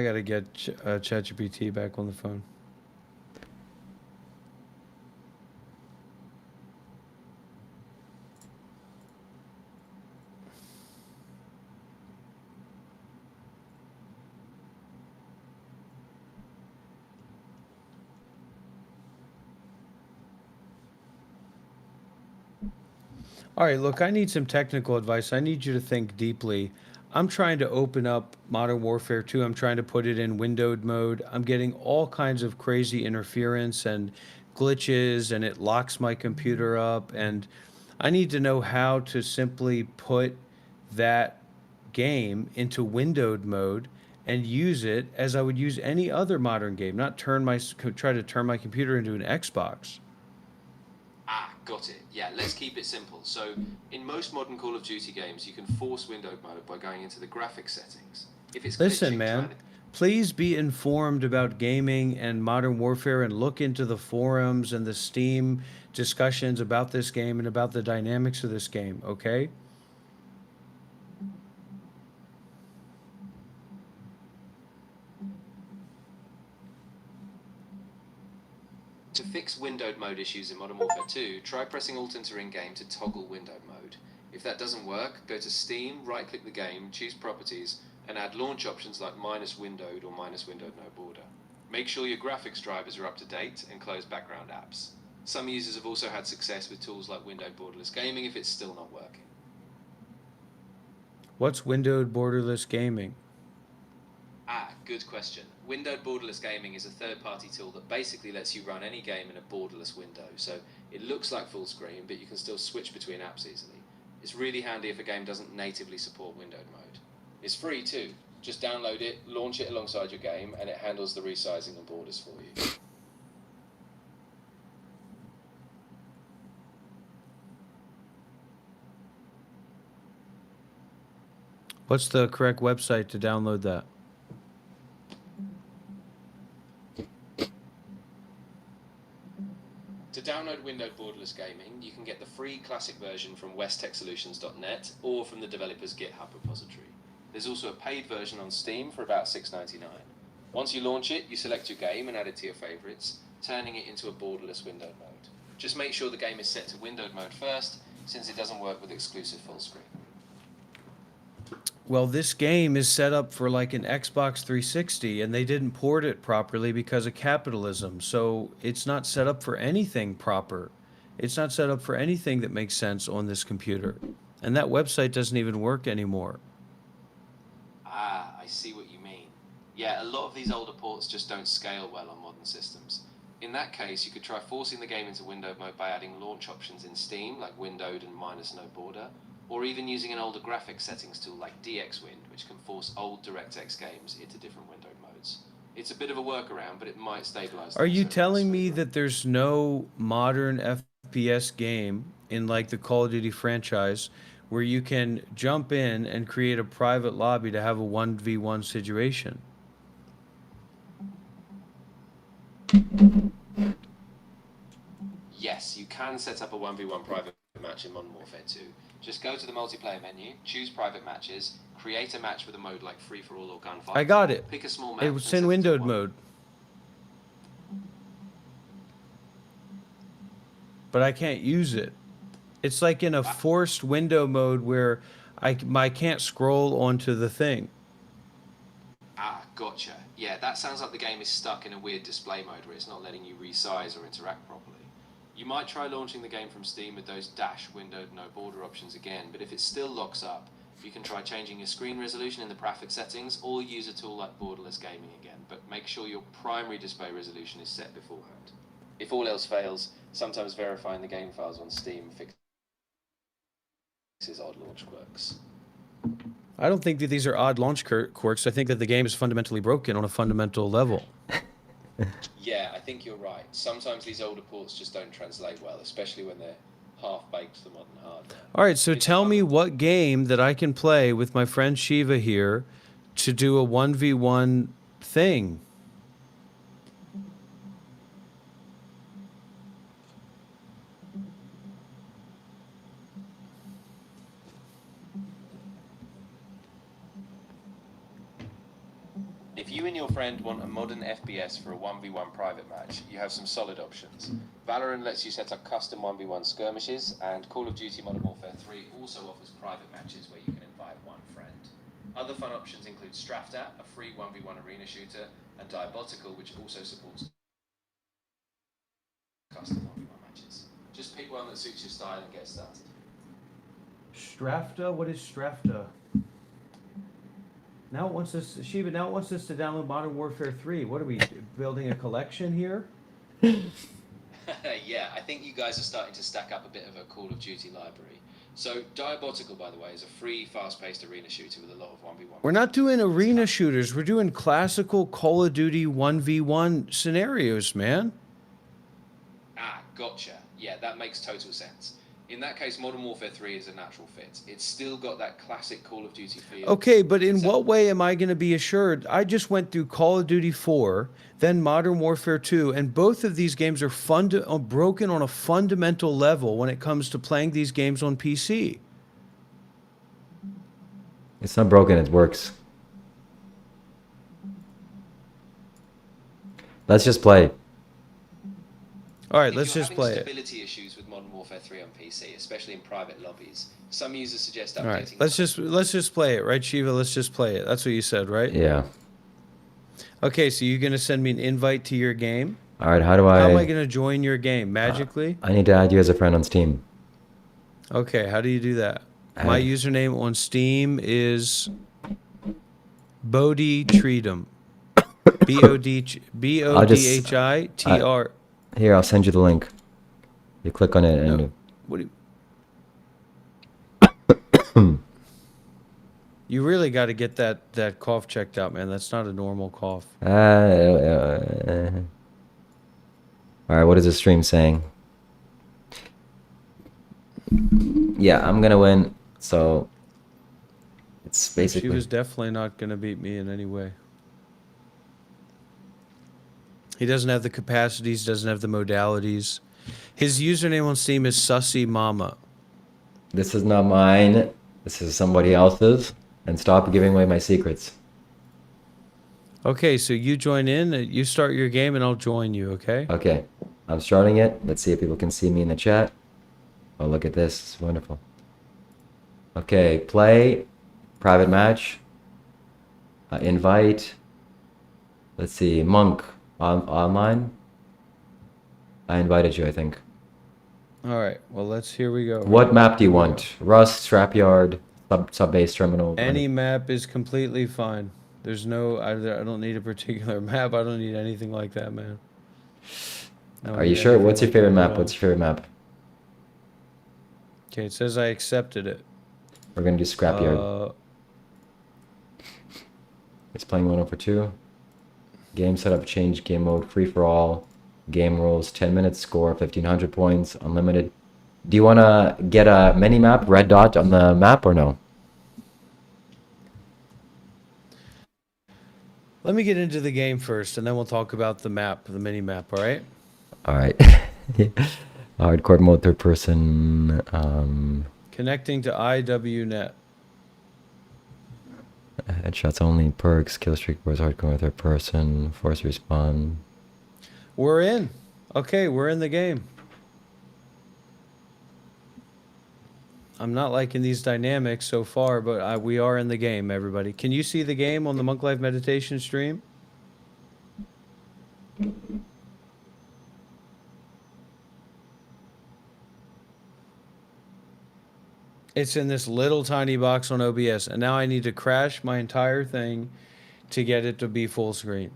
gotta get ChatGPT back on the phone. All right, look, I need some technical advice. I need you to think deeply. I'm trying to open up Modern Warfare 2. I'm trying to put it in windowed mode. I'm getting all kinds of crazy interference and glitches, and it locks my computer up. And I need to know how to simply put that game into windowed mode and use it as I would use any other modern game, not try to turn my computer into an Xbox. Ah, got it. Yeah, let's keep it simple. So, in most modern Call of Duty games, you can force windowed mode by going into the graphics settings. If it's Listen, glitching, man, please be informed about gaming and Modern Warfare and look into the forums and the Steam discussions about this game and about the dynamics of this game, okay? To fix windowed mode issues in Modern Warfare 2, try pressing Alt Enter in game to toggle windowed mode. If that doesn't work, go to Steam, right click the game, choose Properties, and add launch options like -windowed or -windowed no border. Make sure your graphics drivers are up to date and close background apps. Some users have also had success with tools like windowed borderless gaming if it's still not working. What's windowed borderless gaming? Ah, good question. Windowed borderless gaming is a third-party tool that basically lets you run any game in a borderless window. So it looks like full screen, but you can still switch between apps easily. It's really handy if a game doesn't natively support windowed mode. It's free too. Just download it, launch it alongside your game, and it handles the resizing and borders for you. What's the correct website to download that? To download windowed borderless gaming, you can get the free classic version from westtechsolutions.net or from the developer's GitHub repository. There's also a paid version on Steam for about $6.99. Once you launch it, you select your game and add it to your favorites, turning it into a borderless windowed mode. Just make sure the game is set to windowed mode first, since it doesn't work with exclusive full screen. Well, this game is set up for like an Xbox 360, and they didn't port it properly because of capitalism. So it's not set up for anything proper. It's not set up for anything that makes sense on this computer. And that website doesn't even work anymore. Ah, I see what you mean. Yeah, a lot of these older ports just don't scale well on modern systems. In that case, you could try forcing the game into windowed mode by adding launch options in Steam, like windowed and -no border, or even using an older graphics settings tool like DXWind, which can force old DirectX games into different windowed modes. It's a bit of a workaround, but it might stabilize. Are you telling me that there's no modern FPS game in like the Call of Duty franchise where you can jump in and create a private lobby to have a 1v1 situation? Yes, you can set up a 1v1 private match in Modern Warfare 2. Just go to the multiplayer menu, choose private matches, create a match with a mode like free-for-all or gunfight. I got it. Pick a small map. It's in windowed mode. But I can't use it. It's like in a forced window mode where I can't scroll onto the thing. Ah, gotcha. Yeah, that sounds like the game is stuck in a weird display mode where it's not letting you resize or interact properly. You might try launching the game from Steam with those dash windowed no border options again, but if it still locks up, you can try changing your screen resolution in the graphics settings or use a tool like borderless gaming again, but make sure your primary display resolution is set beforehand. If all else fails, sometimes verifying the game files on Steam fixes odd launch quirks. I don't think that these are odd launch quirks. I think that the game is fundamentally broken on a fundamental level. Yeah, I think you're right. Sometimes these older ports just don't translate well, especially when they're half-baked to the modern hardware. All right, so tell me what game that I can play with my friend Shiva here to do a 1v1 thing. If you and your friend want a modern FPS for a 1v1 private match, you have some solid options. Valorant lets you set up custom 1v1 skirmishes, and Call of Duty Modern Warfare 3 also offers private matches where you can invite one friend. Other fun options include Straftat, a free 1v1 arena shooter, and Diabotical, which also supports custom 1v1 matches. Just pick one that suits your style and get started. Strafta? What is Strafta? Now it wants us, Shiva, now it wants us to download Modern Warfare 3. What are we, building a collection here? Yeah, I think you guys are starting to stack up a bit of a Call of Duty library. So, Diabotical, by the way, is a free, fast-paced arena shooter with a lot of 1v1. We're not doing arena shooters. We're doing classical Call of Duty 1v1 scenarios, man. Ah, gotcha. Yeah, that makes total sense. In that case, Modern Warfare 3 is a natural fit. It's still got that classic Call of Duty feel. Okay, but in what way am I going to be assured? I just went through Call of Duty 4, then Modern Warfare 2, and both of these games are broken on a fundamental level when it comes to playing these games on PC. It's not broken, it works. Let's just play. All right, If let's you're just having play it. stability issues with Modern Warfare 3 on PC, especially in private lobbies, some users suggest updating. All right, let's just play it, right, Shiva? Let's just play it. That's what you said, right? Yeah. Okay, so you're gonna send me an invite to your game. All right, how do How am I gonna join your game? Magically? I need to add you as a friend on Steam. Okay, how do you do that? My username on Steam is Bodhi Treatum. BODHITR. Here, I'll send you the link. You click on it and... No. What do you really got to get that cough checked out, man. That's not a normal cough. All right, what is the stream saying? Yeah, I'm gonna win. So it's basically... She was definitely not going to beat me in any way. He doesn't have the capacities, doesn't have the modalities. His username on Steam is Sussy Mama. This is not mine. This is somebody else's. And stop giving away my secrets. Okay, so you join in, you start your game, and I'll join you, okay? Okay, I'm starting it. Let's see if people can see me in the chat. Oh, look at this. It's wonderful. Okay, play. Private match. Invite. Let's see, Monk. Online. I invited you, I think. All right, well, here we go. What map do you want? Rust, Scrapyard, sub-base terminal? Any map is completely fine. There's no, I don't need a particular map. I don't need anything like that, man. Are you sure? What's your favorite map? What's your favorite map? Okay, it says I accepted it. We're gonna do Scrapyard. It's playing 1 over 2. Game setup, change game mode, free for all. Game rules, 10 minutes, score 1500 points, unlimited. Do you want to get a mini map, red dot on the map, or no? Let me get into the game first, and then we'll talk about the map, the mini map, all right? All right. Hardcore mode, third person. Connecting to IWNet. Headshots only, perks, kill streak wars, hardcore third person, force respawn. We're in. Okay, we're in the game. I'm not liking these dynamics so far, but we are in the game, everybody. Can you see the game on the Monk Life Meditation stream? It's in this little tiny box on OBS, and now I need to crash my entire thing to get it to be full screen.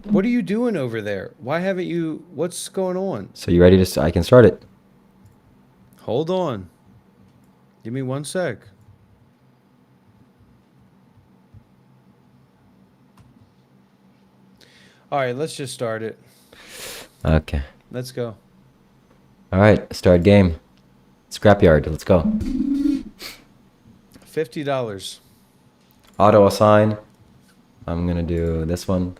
What are you doing over there? Why haven't you... What's going on? So you ready to... I can start it. Hold on. Give me 1 sec. All right, let's just start it. Okay. Let's go. All right, start game. Scrapyard, let's go. $50. Auto assign. I'm gonna do this one.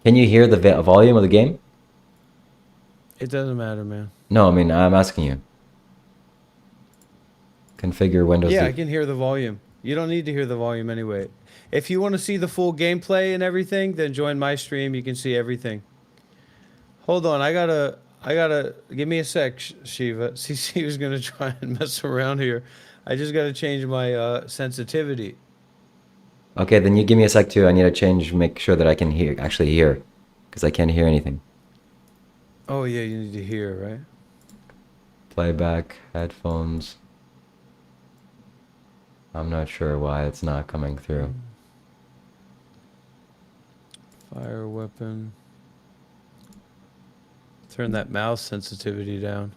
Can you hear the volume of the game? It doesn't matter, man. No, I mean, I'm asking you. Configure Windows. Yeah, I can hear the volume. You don't need to hear the volume anyway. If you want to see the full gameplay and everything, then join my stream. You can see everything. Hold on, I gotta, give me a sec, Shiva. See, Shiva's gonna try and mess around here. I just gotta change my sensitivity. Okay, then you give me a sec too. I need to change, make sure that I can actually hear, because I can't hear anything. Oh yeah, you need to hear, right? Playback, headphones. I'm not sure why it's not coming through. Fire weapon. Turn that mouse sensitivity down.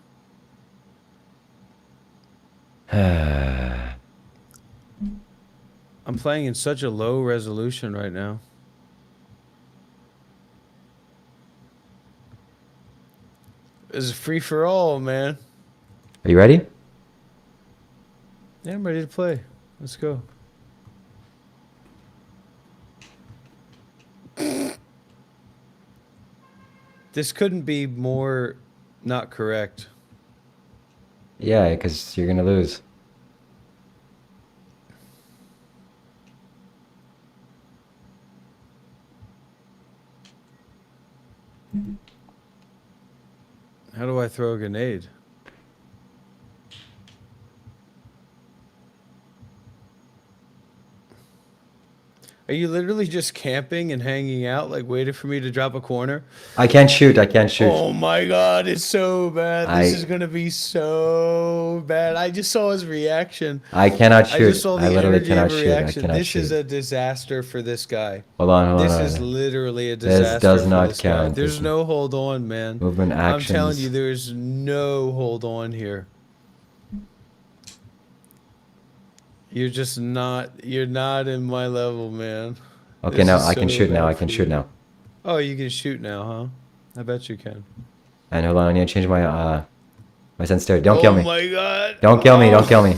I'm playing in such a low resolution right now. It's free for all, man. Are you ready? Yeah, I'm ready to play. Let's go. This couldn't be more not correct. Yeah, because you're gonna lose. How do I throw a grenade? Are you literally just camping and hanging out, like waiting for me to drop a corner? I can't shoot. I can't shoot. Oh my god, it's so bad. This is gonna be so bad. I just saw his reaction. I cannot I shoot. just saw the I literally energy cannot of a shoot. I reaction. cannot This shoot. is a disaster for this guy. Hold on. This Hold is on. literally a disaster. does for not this guy. count. There's This- no hold on, man. Movement I'm telling actions. you, there's no hold on here. You're just not. You're not in my level, man. Okay, This now is I can so shoot now. bad I can for shoot you. now. Oh, you can shoot now, huh? I bet you can. And hold on, I need to change my my sensitivity. Don't kill me. Oh my god. Don't kill me. Oh. Don't kill me.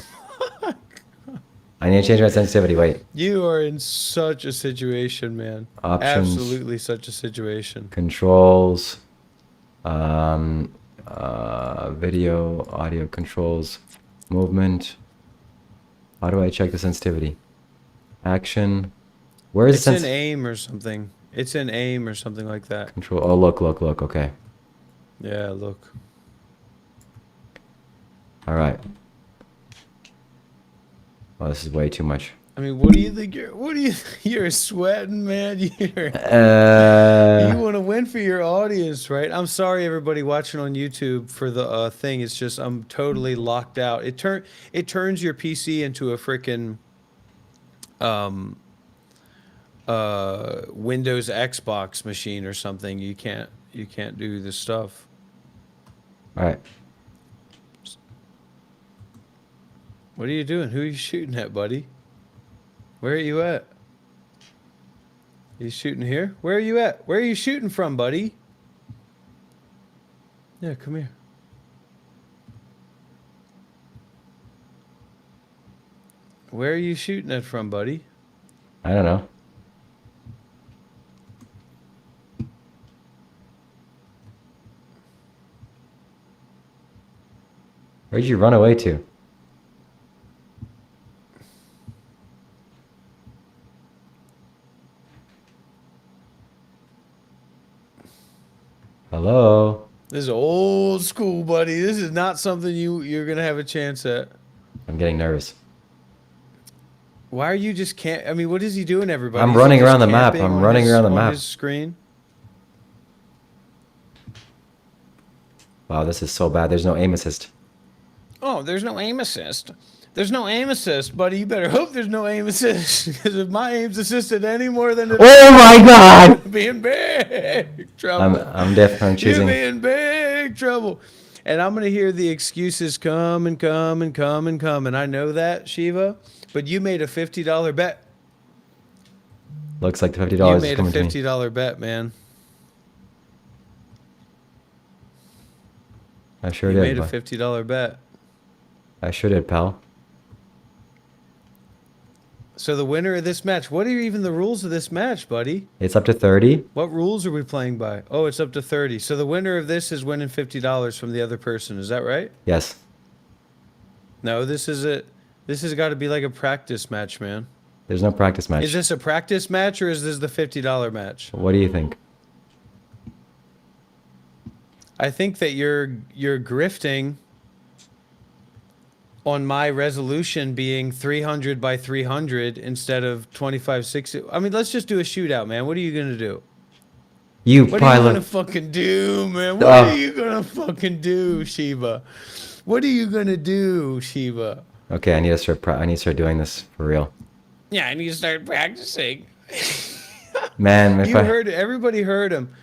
I need to change my sensitivity. Wait. You are in such a situation, man. Options. Absolutely such a situation. Controls. Video, audio controls, movement. How do I check the sensitivity? Action. Where is It's the in aim or something. It's in aim or something like that. control? Oh, look. Okay. Yeah, look. All right. Oh, this is way too much. I mean, what do you think you're sweating, man? You want to win for your audience, right? I'm sorry, everybody watching on YouTube for the thing. It's just I'm totally locked out. It turns your PC into a freaking Windows Xbox machine or something. You can't do this stuff. All right. What are you doing? Who are you shooting at, buddy? Where are you at? You shooting here? Where are you at? Where are you shooting from, buddy? Yeah, come here. Where are you shooting at from, buddy? I don't know. Where'd you run away to? Hello? This is old school, buddy. This is not something you're gonna have a chance at. I'm getting nervous. Why are you just can't? I mean, what is he doing, everybody? I'm Is he running just around the map. camping I'm on running around the on map. his screen. Wow, this is so bad. There's no aim assist. Oh, there's no aim assist. There's no aim assist, buddy. You better hope there's no aim assist. Because if my aim's assisted any more than it Oh my god! be in big trouble. I'm definitely choosing. You'll be in big trouble. And I'm going to hear the excuses come and come and come and come. And I know that, Shiva. But you made a $50 bet. Looks like the $50 You is made a coming to me. $50 bet, man. I sure You did. made a but- $50 bet. I sure did, pal. So the winner of this match, what are even the rules of this match, buddy? It's up to 30. What rules are we playing by? Oh, it's up to 30. So the winner of this is winning $50 from the other person. Is that right? Yes. No, this has got to be like a practice match, man. There's no practice match. Is this a practice match or is this the $50 match? What do you think? I think that you're grifting on my resolution being 300 by 300 instead of 2560. I mean, let's just do a shootout, man. What are you going to do? You What are you gonna pilot. fucking do, man? What Oh. are you gonna fucking do, Shiva? What are you gonna do, Shiva? Okay, I need to start. I need to start doing this for real. Yeah, I need to start practicing. Man, if You I heard everybody heard him.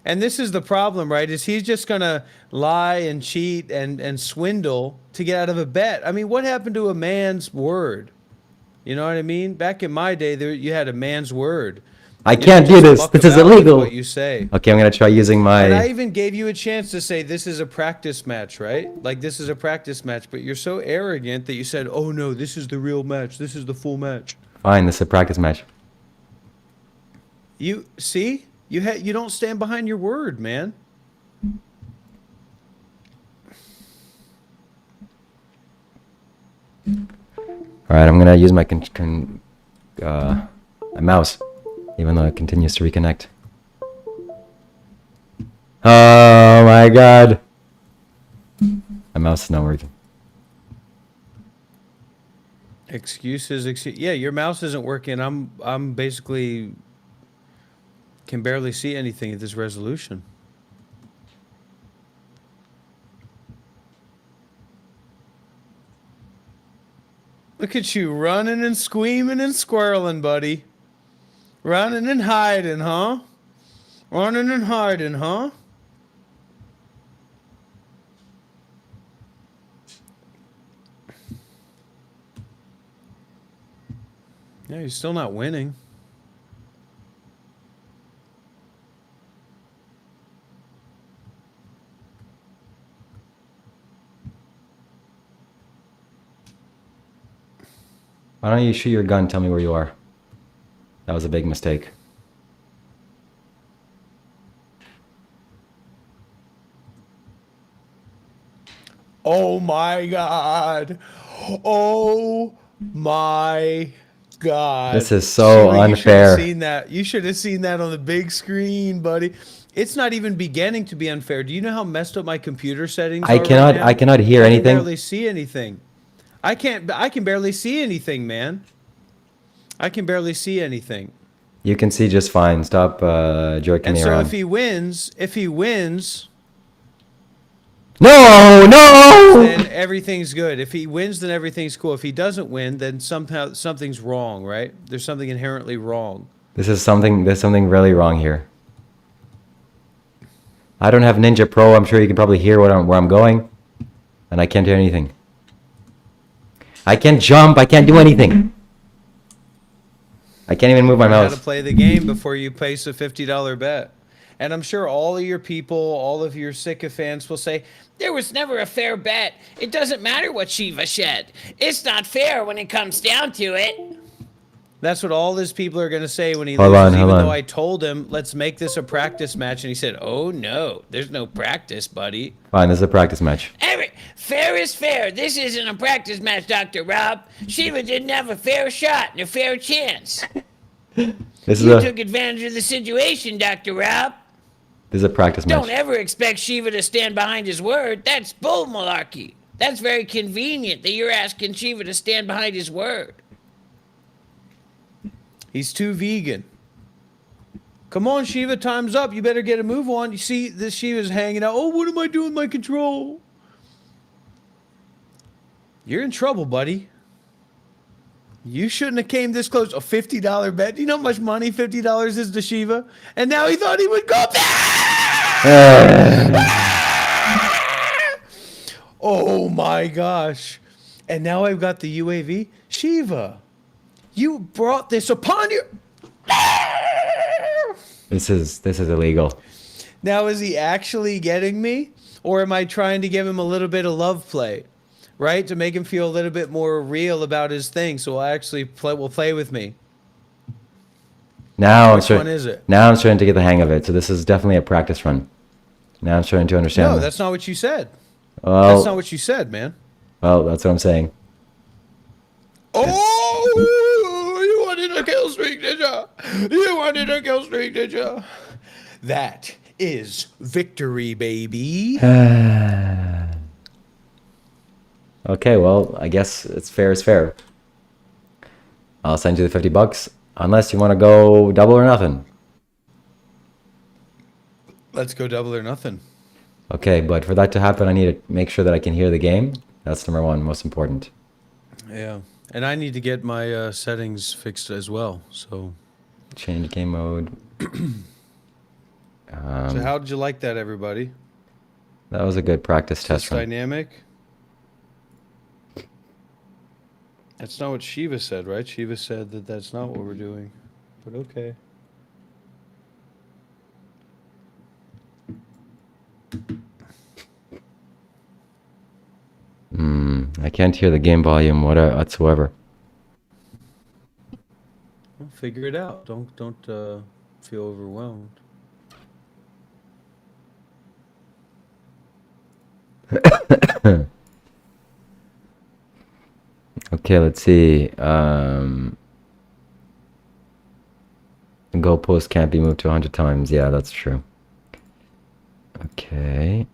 And this is the problem, right? Is he's just gonna lie and cheat and swindle to get out of a bet. I mean, what happened to a man's word? You know what I mean? Back in my day, you had a man's word. I You can't don't do just this. muck This is about with illegal. What you say. Okay, I'm gonna try using And I my. even gave you a chance to say this is a practice match, right? Like this is a practice match, but you're so arrogant that you said, "Oh no, this is the real match. This is the full match." Fine, this is a practice match. You see? You don't stand behind your word, man. All right, I'm gonna use my my mouse, even though it continues to reconnect. Oh my god, my mouse is not working. Excuses. Yeah, your mouse isn't working. I'm basically can barely see anything at this resolution. Look at you running and squeaming and squirreling, buddy. Running and hiding, huh? Running and hiding, huh? Yeah, you're still not winning. Why don't you shoot your gun? Tell me where you are. That was a big mistake. Oh my god. Oh my god. This is so Shiva, unfair. You should have seen that. You should have seen that on the big screen, buddy. It's not even beginning to be unfair. Do you know how messed up my computer settings are right now? I cannot hear I can anything. barely see anything. I can barely see anything, man. I can barely see anything. You can see just fine. Stop jerking And me so around. if he wins, No, no! then everything's good. If he wins, then everything's cool. If he doesn't win, then somehow something's wrong, right? There's something inherently wrong. There's something really wrong here. I don't have Ninja Pro. I'm sure you can probably hear where I'm going. And I can't hear anything. I can't jump. I can't do anything. I can't even move my Learn how mouse. to play the game before you place a $50 bet. And I'm sure all of your people, all of your sycophants will say, there was never a fair bet. It doesn't matter what Shiva said. It's not fair when it comes down to it. That's what all his people are going to say when he loses, even though I told him, let's make this a practice match. And he said, oh, no, there's no practice, buddy. Fine, this is a practice match. Fair is fair. This isn't a practice match, Dr. Rob. Shiva didn't have a fair shot and a fair chance. This You is took advantage of the situation, Dr. Rob. This is a practice match. Don't ever expect Shiva to stand behind his word. That's bull malarkey. That's very convenient that you're asking Shiva to stand behind his word. He's too vegan. Come on, Shiva, time's up. You better get a move on. You see, this Shiva's hanging out. Oh, what am I doing with my control? You're in trouble, buddy. You shouldn't have came this close. A $50 bet. Do you know how much money $50 is to Shiva? And now he thought he would go back. Oh my gosh. And now I've got the UAV. Shiva, you brought this upon you. This is illegal. Now, is he actually getting me? Or am I trying to give him a little bit of love play? Right? To make him feel a little bit more real about his thing. So will play with me. Now Which one is it? Now I'm starting to get the hang of it. So this is definitely a practice run. Now I'm starting to understand. No, that's not what you said. Well, That's not what you said, man. well, that's what I'm saying. Oh, you wanted a kill streak, did ya? You wanted a kill streak, did ya? That is victory, baby. Okay, well, I guess it's fair is fair. I'll send you the $50, unless you want to go double or nothing. Let's go double or nothing. Okay, but for that to happen, I need to make sure that I can hear the game. That's number one, most important. Yeah, and I need to get my settings fixed as well. So, Change game mode. so how did you like that, everybody? That was a good practice Is test this run. dynamic? That's not what Shiva said, right? Shiva said that that's not what we're doing. But okay. I can't hear the game volume whatsoever. Well, figure it out. Don't feel overwhelmed. Okay, let's see. The goalpost can't be moved to 100 times. Yeah, that's true. Okay.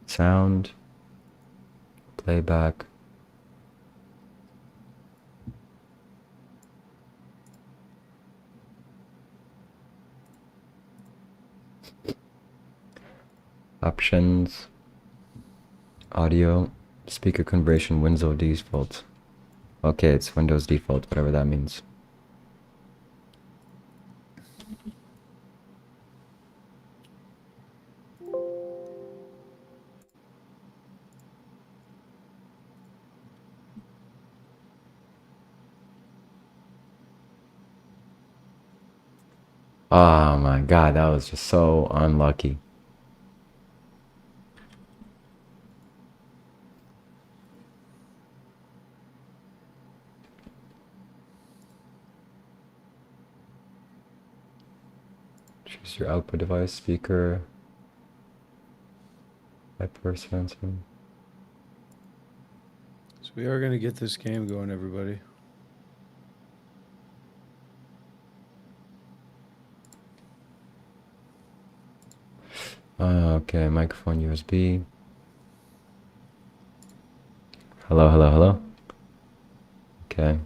Sound. Playback. Options. Audio. Speaker conversion. Windows default. Okay, it's Windows default, whatever that means. Oh my god, that was just so unlucky. Choose your output device, speaker, hyper sensor. So we are going to get this game going, everybody. Okay, microphone USB. Hello, hello, hello. Okay.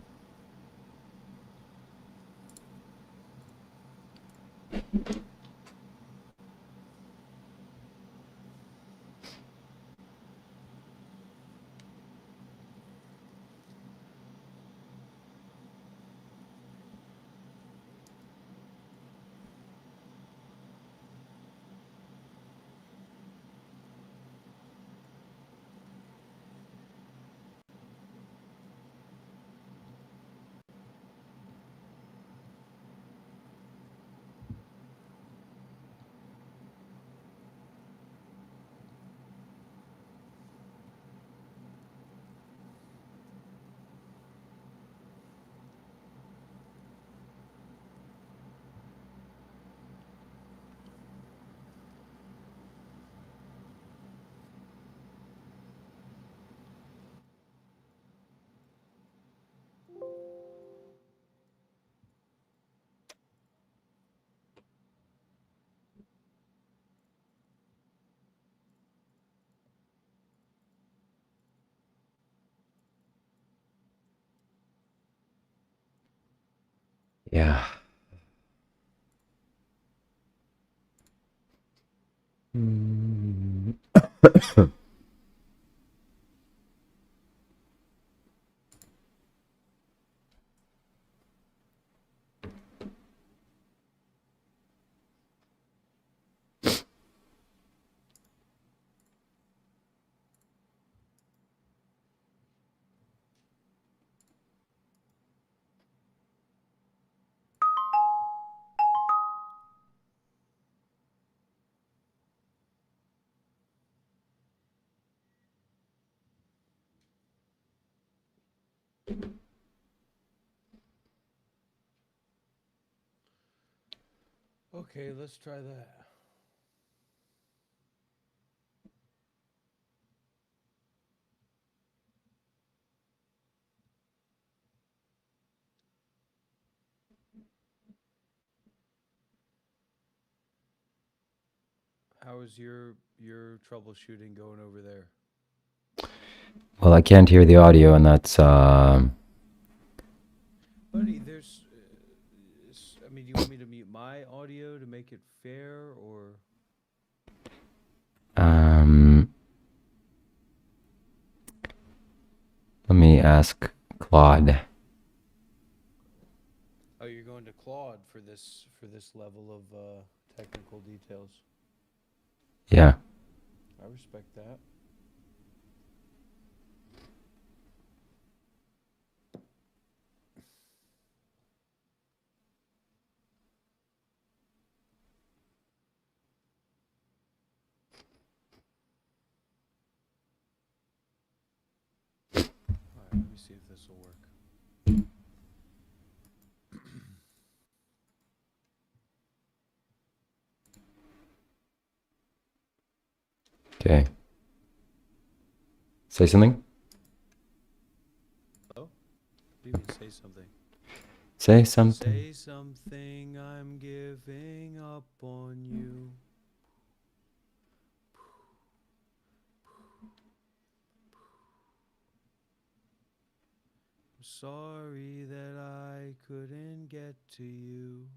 Yeah. Okay, let's try that. How is your troubleshooting going over there? Well, I can't hear the audio, and that's Buddy, there's I mean, do you want me to mute my audio to make it fair, or um ask Claude. Oh, you're going to Claude for this level of technical details. Yeah. I respect that. All right, let me see if this will work. Okay. Say something? Hello? You can say something. Say something. Say something, I'm giving up on you. I'm sorry that I couldn't get to you.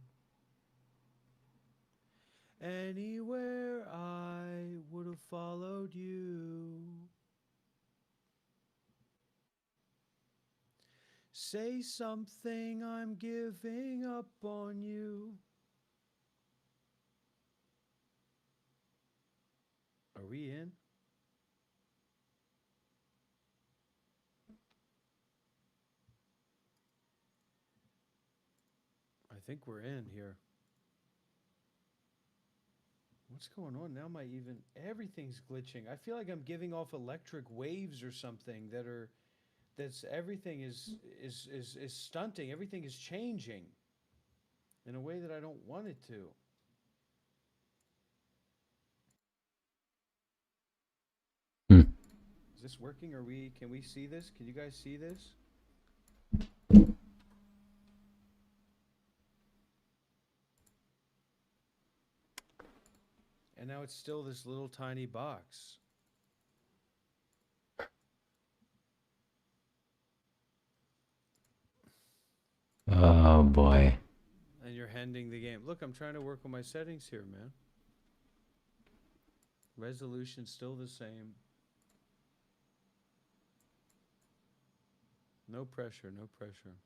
Anywhere I would have followed you. Say something, I'm giving up on you. Are we in? I think we're in here. What's going on now? Everything's glitching. I feel like I'm giving off electric waves or something everything is stunting. Everything is changing in a way that I don't want it to. Hmm. Is this working? Can we see this? Can you guys see this? And now it's still this little tiny box. Oh boy. And you're ending the game. Look, I'm trying to work on my settings here, man. Resolution still the same. No pressure, no pressure.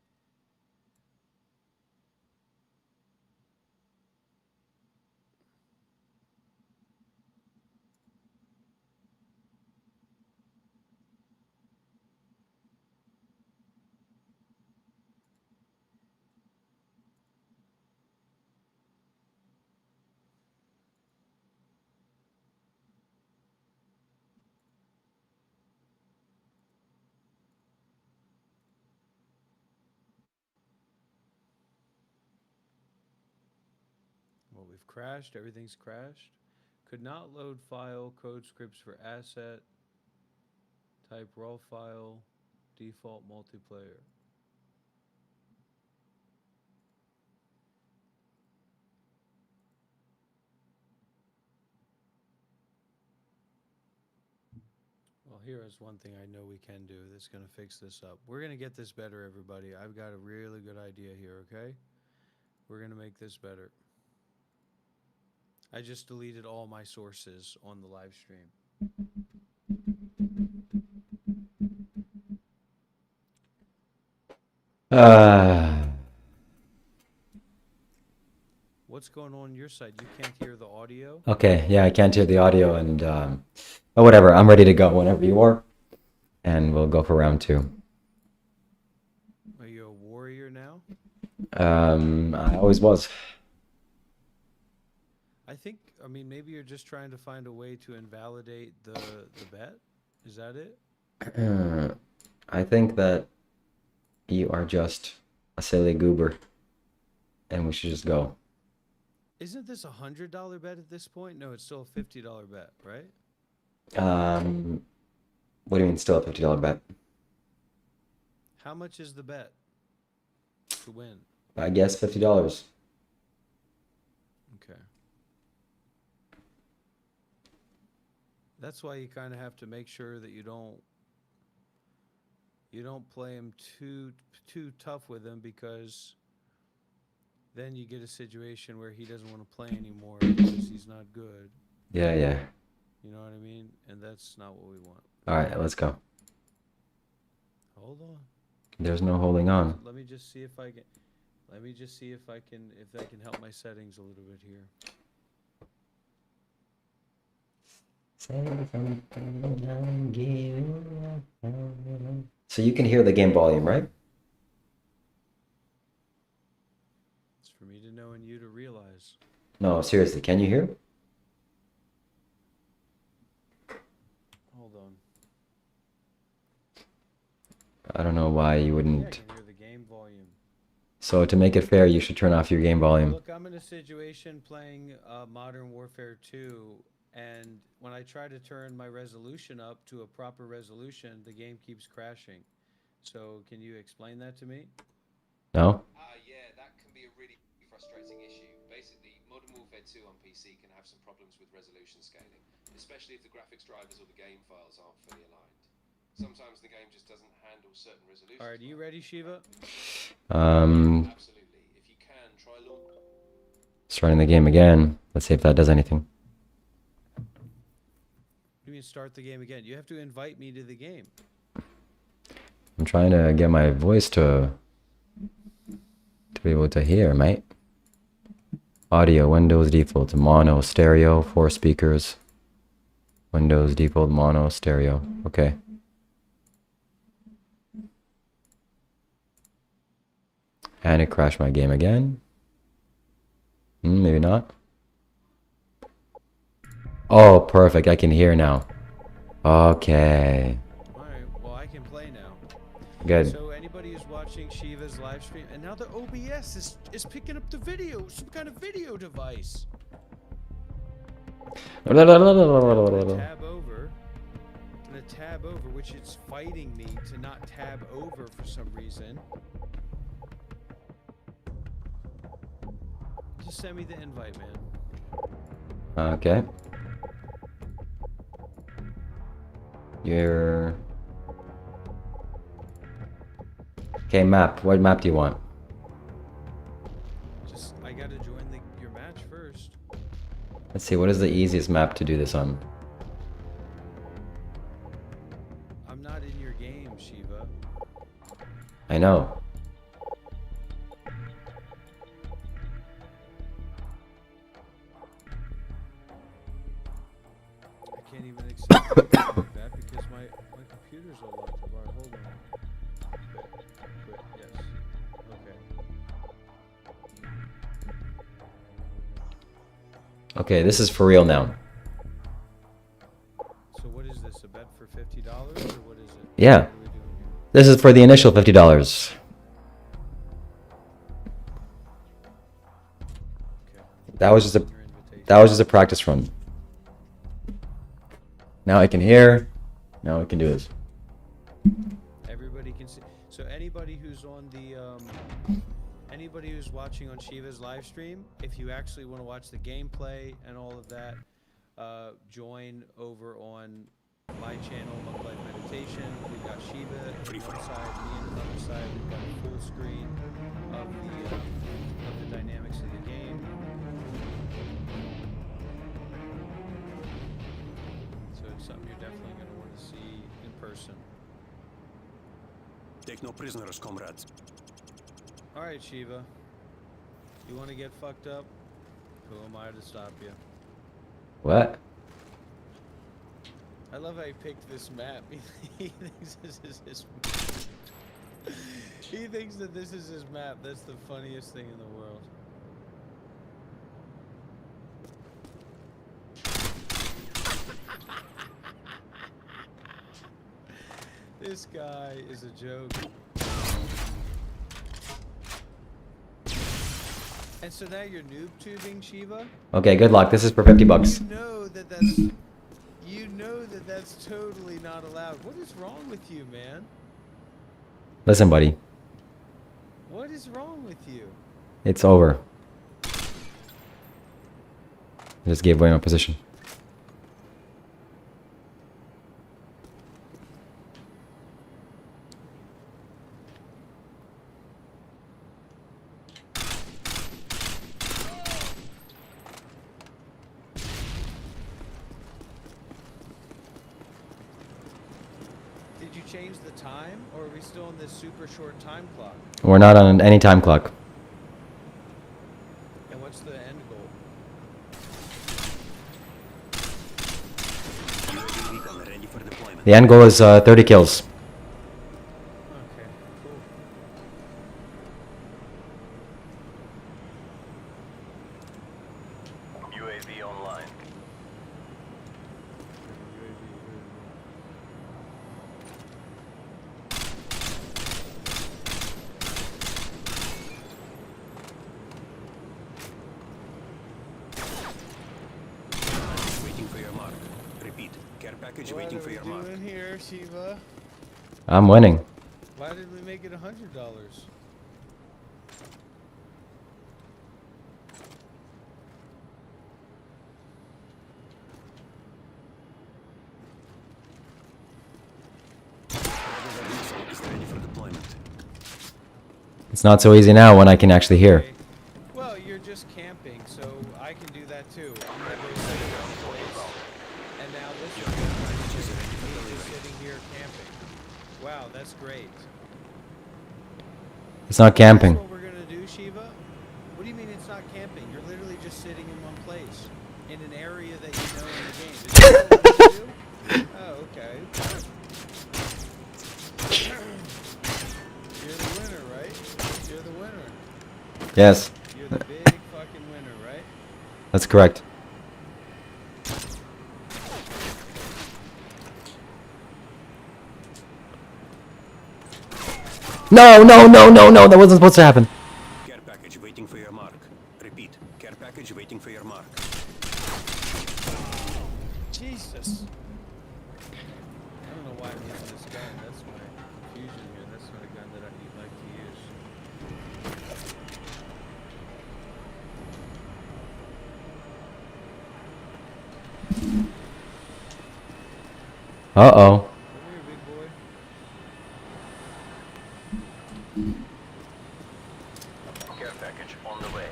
Well, we've crashed. Everything's crashed. Could not load file, code scripts for asset, type raw file, default multiplayer. Well, here is one thing I know we can do that's going to fix this up. We're going to get this better, everybody. I've got a really good idea here, okay? We're going to make this better. I just deleted all my sources on the live stream. What's going on your side? You can't hear the audio? Okay, yeah, I can't hear the audio and but whatever, I'm ready to go whenever you are. And we'll go for round 2. Are you a warrior now? I always was. I mean, maybe you're just trying to find a way to invalidate the bet? Is that it? I think that you are just a silly goober. And we should just go. Isn't this a $100 bet at this point? No, it's still a $50 bet, right? What do you mean still a $50 bet? How much is the bet to win? I guess $50. Okay. That's why you kind of have to make sure that you don't play him too tough with him, because then you get a situation where he doesn't want to play anymore because he's not good. Yeah, yeah. You know what I mean? And that's not what we want. All right, let's go. Hold on. There's no holding on. Let me just see if I can. Let me just see if I can help my settings a little bit here. So you can hear the game volume, right? It's for me to know and you to realize. No, seriously, can you hear? Hold on. I don't know why you Yeah, I wouldn't. can hear the game volume. So to make it fair, you should turn off your game volume. Look, I'm in a situation playing Modern Warfare 2, and when I try to turn my resolution up to a proper resolution, the game keeps crashing. So can you explain that to me? No? Yeah, that can be a really frustrating issue. Basically, Modern Warfare 2 on PC can have some problems with resolution scaling, especially if the graphics drivers or the game files aren't fully aligned. Sometimes the game just doesn't handle certain resolutions. All right, are you ready, Shiva? Absolutely. If you can, try launch. Starting the game again. Let's see if that does anything. What do you mean start the game again? You have to invite me to the game. I'm trying to get my voice to be able to hear, mate. Audio, Windows default, mono, stereo, 4 speakers. Windows default, mono, stereo. Okay. And it crashed my game again. Maybe not. Oh, perfect. I can hear now. Okay. All right, well, I can play now. Good. So anybody who's watching Shiva's live stream, and now the OBS is picking up the video, some kind of video device. I'm gonna tab over, which it's fighting me to not tab over for some reason. Just send me the invite, man. Okay. You're... Okay, map. What map do you want? Just, I gotta join your match first. Let's see, what is the easiest map to do this on? I'm not in your game, Shiva. I know. I can't even accept that because my computer's all locked up. Alright, hold on. Quit. Yes. Okay. Okay, this is for real now. So what is this? A bet for $50 or what is it? Yeah. What are we doing here? This is for the initial $50. Okay. That was just a Your invitation. practice run. Now I can hear. Now I can do this. Everybody can see. So anybody who's on the anybody who's watching on Shiva's live stream, if you actually want to watch the gameplay and all of that, join over on my channel, Monk Life Meditation. We've got Shiva on one side, me on the other side. We've got a full screen of the dynamics of the game. So it's something you're definitely going to want to see in person. Take no prisoners, comrades. All right, Shiva. You want to get fucked up? Who am I to stop you? What? I love how he picked this map. He thinks this is his He thinks that this is his map. That's the funniest thing in the world. This guy is a joke. And so now you're noob tubing, Shiva? Okay, good luck. This is for $50. You know that that's totally not allowed. What is wrong with you, man? Listen, buddy. What is wrong with you? It's over. I just gave away my position. change the time, or are we still in this super short time clock? We're not on any time clock. And what's the end goal? The end goal is 30 kills. Okay, cool. UAV online. Waiting for your mark. Repeat. Care package What waiting are for we your mark. doing here, Shiva? I'm winning. Why did we make it $100? Is ready for deployment. It's not so easy now when I can actually hear. Okay. Well, you're just camping, so I can do that too. I'm gonna go set it up place. And now this is me just sitting here camping. Wow, that's great. It's not camping. That's what we're gonna do, Shiva? What do you mean it's not camping? You're literally just sitting in one place, in an area that you know in the game. Is that what you do? Oh, okay. You're the winner, right? You're the winner. Yes, You're the big fucking winner, right? that's correct. No, no, no, no, no, that wasn't supposed to happen. Care package waiting for your mark. Repeat. Care package waiting for your mark. Jesus. I don't know why I'm using this gun. That's my confusion here. That's not a gun that I like to use. Uh-oh. Come here, big boy. Care package on the way.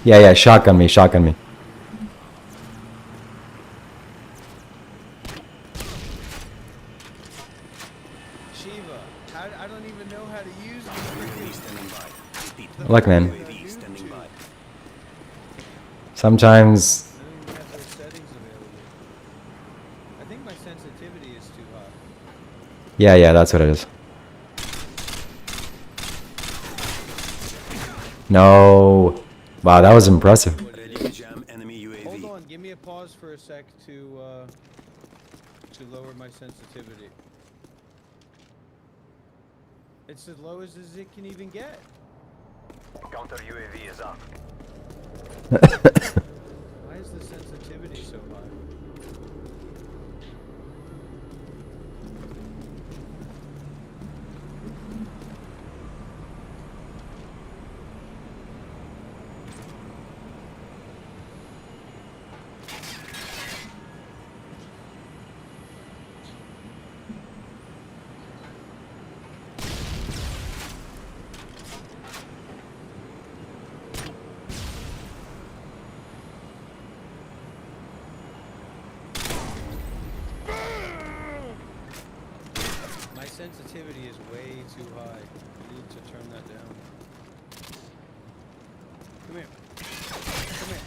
Yeah, yeah, shotgun me, shotgun me. Shiva, I don't even know how to use these UAV freaking... standing by. Repeat. Look, man. UAV standing by. Sometimes, I don't even have those settings available. I think my sensitivity is too high. yeah, yeah, that's what it is. No. Wow, that was impressive. Ready to jam enemy UAV. Hold on, give me a pause for a sec to lower my sensitivity. It's as low as it can even get. Counter UAV is up. Why is the sensitivity so high? My sensitivity is way too high. I need to turn that down. Come here. Come here.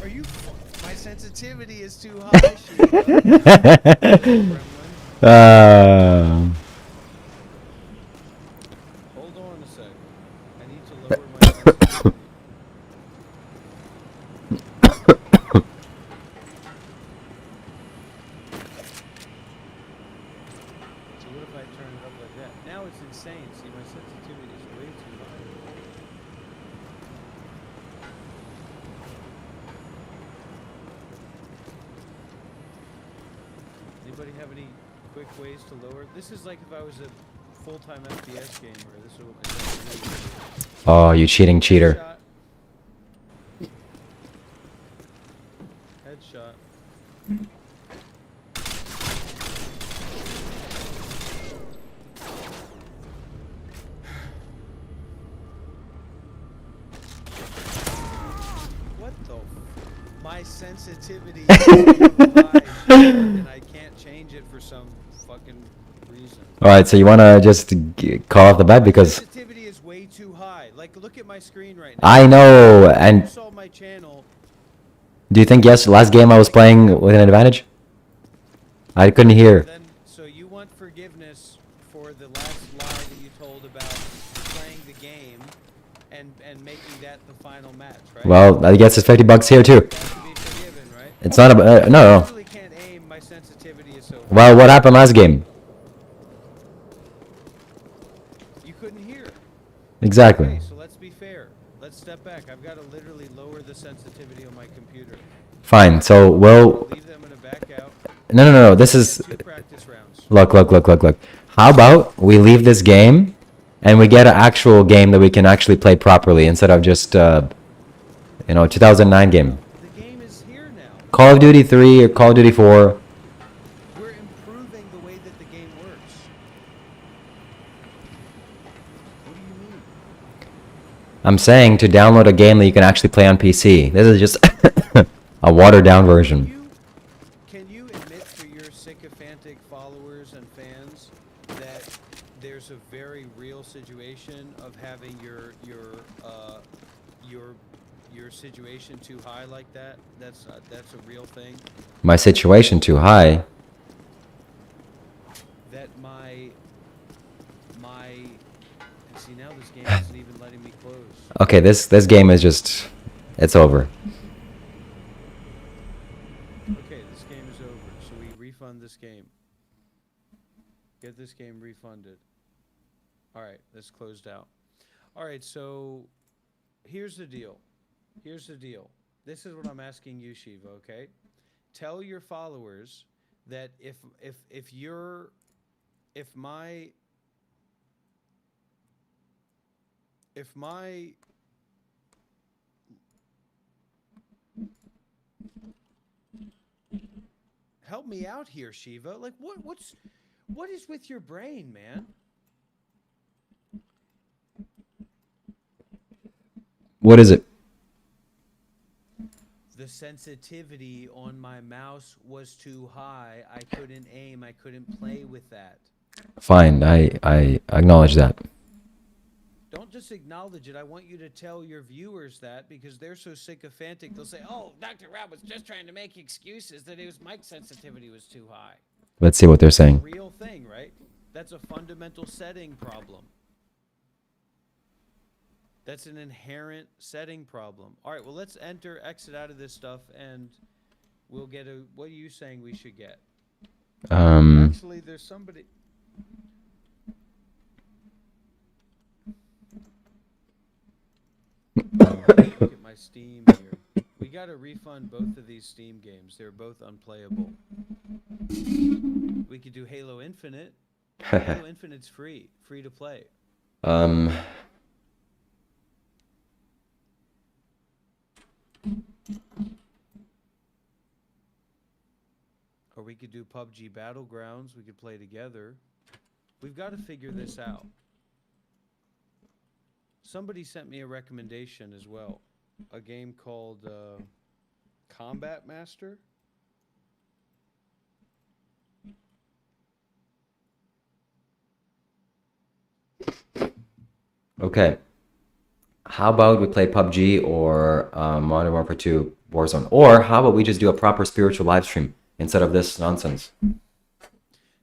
Are you? My sensitivity is too high, Shiva. Gremlin. Hold on a sec. I need to lower my sensitivity. So what if I turn it up like that? Now it's insane. See, my sensitivity is way too high. Anybody have any quick ways to lower? This is like if I was a full-time FPS gamer. This is Oh, you cheating cheater. Headshot. What the? My sensitivity is too high. it for some fucking reason. All right, so you want to just call off the bet because Sensitivity is way too high. Like, look at my screen right now. I know. You And saw my channel. do you think last game I was playing with an advantage? I couldn't hear. Then, so you want forgiveness for the last lie that you told about playing the game and making that the final match, right? Well, I guess it's $50 here too. That should be forgiven, right? It's not a no, I no. really can't aim. My sensitivity is so high. Well, what happened last game? You couldn't hear. Exactly. Okay, so let's be fair. Let's step back. I've got to literally lower the sensitivity on my computer. Fine. So we'll. Leave them in a back out. No. This is. 2 practice rounds. Look. How about we leave this game, and we get an actual game that we can actually play properly instead of just 2009 game. The game is here now. Call of Duty 3 or Call of Duty 4. We're improving the way that the game works. What do you mean? I'm saying to download a game that you can actually play on PC. This is just a watered down version. Can you admit to your sycophantic followers and fans that there's a very real situation of having your situation too high like that? That's a real thing. My situation too high. That my see, now this game isn't even letting me close. Okay, this game is just, it's over. Okay, this game is over, so we refund this game. Get this game refunded. Alright, that's closed out. Alright, so here's the deal. This is what I'm asking you, Shiva, okay? Tell your followers that if my help me out here, Shiva. Like what is with your brain, man? What is it? The sensitivity on my mouse was too high. I couldn't aim. I couldn't play with that. Fine, I acknowledge that. Don't just acknowledge it. I want you to tell your viewers that because they're so sycophantic. They'll say, "Oh, Dr. Rob was just trying to make excuses that his mic sensitivity was too high." Let's see what they're saying. Real thing, right? That's a fundamental setting problem. That's an inherent setting problem. All right, well, let's exit out of this stuff, and we'll get a... What are you saying we should get? Actually, there's somebody... Look at my Steam here. We got to refund both of these Steam games. They're both unplayable. We could do Halo Infinite. Halo Infinite's free to play. Or we could do PUBG Battlegrounds. We could play together. We've got to figure this out. Somebody sent me a recommendation as well. A game called Combat Master. Okay. How about we play PUBG or Modern Warfare 2 Warzone? Or how about we just do a proper spiritual live stream instead of this nonsense?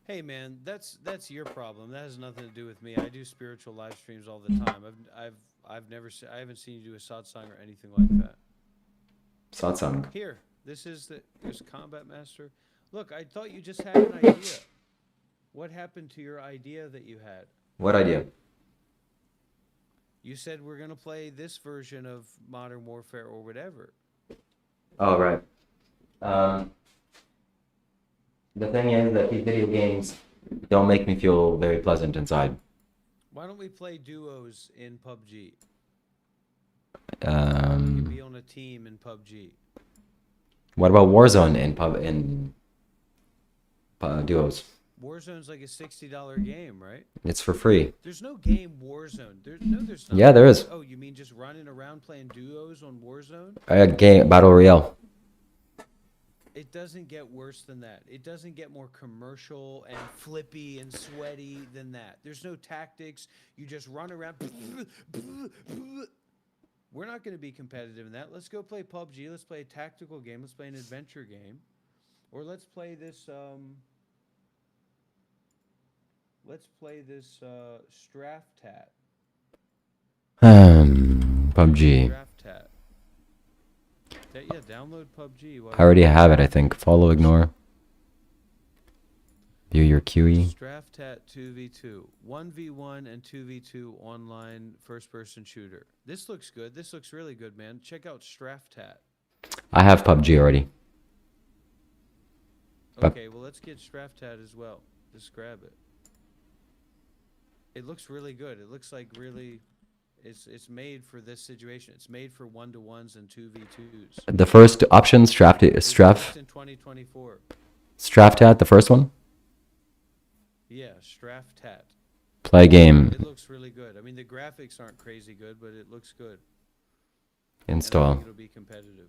Hey man, that's your problem. That has nothing to do with me. I do spiritual live streams all the time. I haven't seen you do a satsang or anything like that. Satsang. Here, there's Combat Master. Look, I thought you just had an idea. What happened to your idea that you had? What idea? You said we're gonna play this version of Modern Warfare or whatever. Oh, right. The thing is that these video games don't make me feel very pleasant inside. Why don't we play duos in PUBG? You can be on a team in PUBG. What about Warzone in duos? Warzone's like a $60 game, right? It's for free. There's no game Warzone. There's not. Yeah, there is. Oh, you mean just running around playing duos on Warzone? A game Battle Royale. It doesn't get worse than that. It doesn't get more commercial and flippy and sweaty than that. There's no tactics. You just run around. We're not going to be competitive in that. Let's go play PUBG. Let's play a tactical game. Let's play an adventure game. Or let's play this Straftat. PUBG. Straftat. Yeah, download PUBG. I already have it, I think. Follow, ignore. View your QE. Straftat 2v2. 1v1 and 2v2 online first-person shooter. This looks good. This looks really good, man. Check out Straftat. I have PUBG already. Okay, well, let's get Straftat as well. Just grab it. It looks really good. It looks like really... It's made for this situation. It's made for 1-to-1s and 2v2s. The first option, In 2024. Straftat, the first one? Yeah, Straftat. Play game. It looks really good. I mean, the graphics aren't crazy good, but it looks good. Install. And I think it'll be competitive.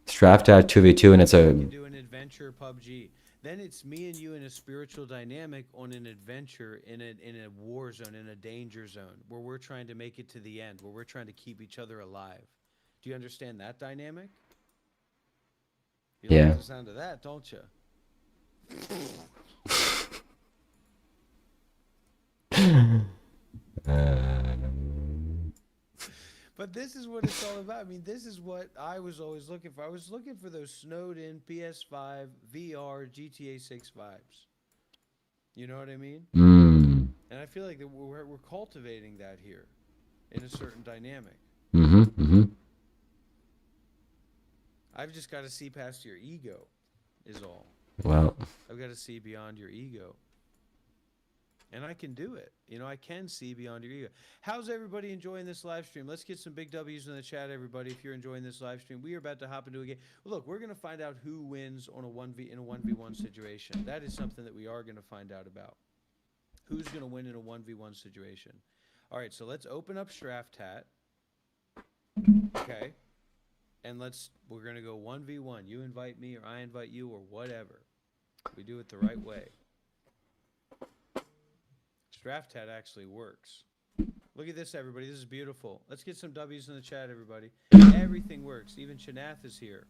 Straftat 2v2, and it's We a... can do an adventure PUBG. Then it's me and you in a spiritual dynamic on an adventure in a war zone, in a danger zone, where we're trying to make it to the end, where we're trying to keep each other alive. Do you understand that dynamic? You Yeah. like the sound of that, don't you? But this is what it's all about. I mean, this is what I was always looking for. I was looking for those snowed-in PS5, VR, GTA 6 vibes. You know what I mean? Mm. And I feel like that we're cultivating that here in a certain dynamic. Mm-hmm, mm-hmm. I've just got to see past your ego, is all. Well, I've got to see beyond your ego. And I can do it. You know, I can see beyond your ego. How's everybody enjoying this live stream? Let's get some big W's in the chat, everybody, if you're enjoying this live stream. We are about to hop into a game. Look, we're going to find out who wins on a 1v1 situation. That is something that we are going to find out about. Who's going to win in a 1v1 situation? All right, so let's open up Straftat. Okay. And we're going to go 1v1. You invite me or I invite you or whatever. We do it the right way. Straftat actually works. Look at this, everybody. This is beautiful. Let's get some W's in the chat, everybody. Everything works. Even Chanath is here.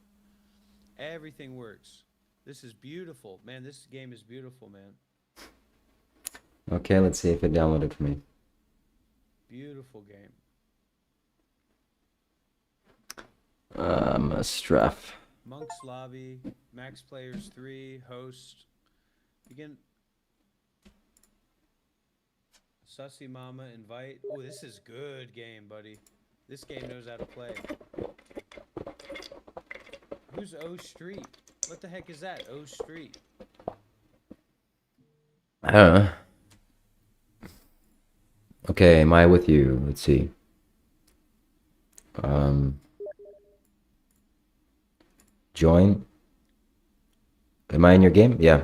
Everything works. This is beautiful. Man, this game is beautiful, man. okay, let's see if it downloaded for me. Beautiful game. Straf. Monk's Lobby, Max Players 3, host. Begin. Sussy Mama, invite. Oh, this is good game, buddy. This game knows how to play. Who's O Street? What the heck is that? O Street. I don't know. Okay, am I with you? Let's see. Join. Am I in your game? Yeah.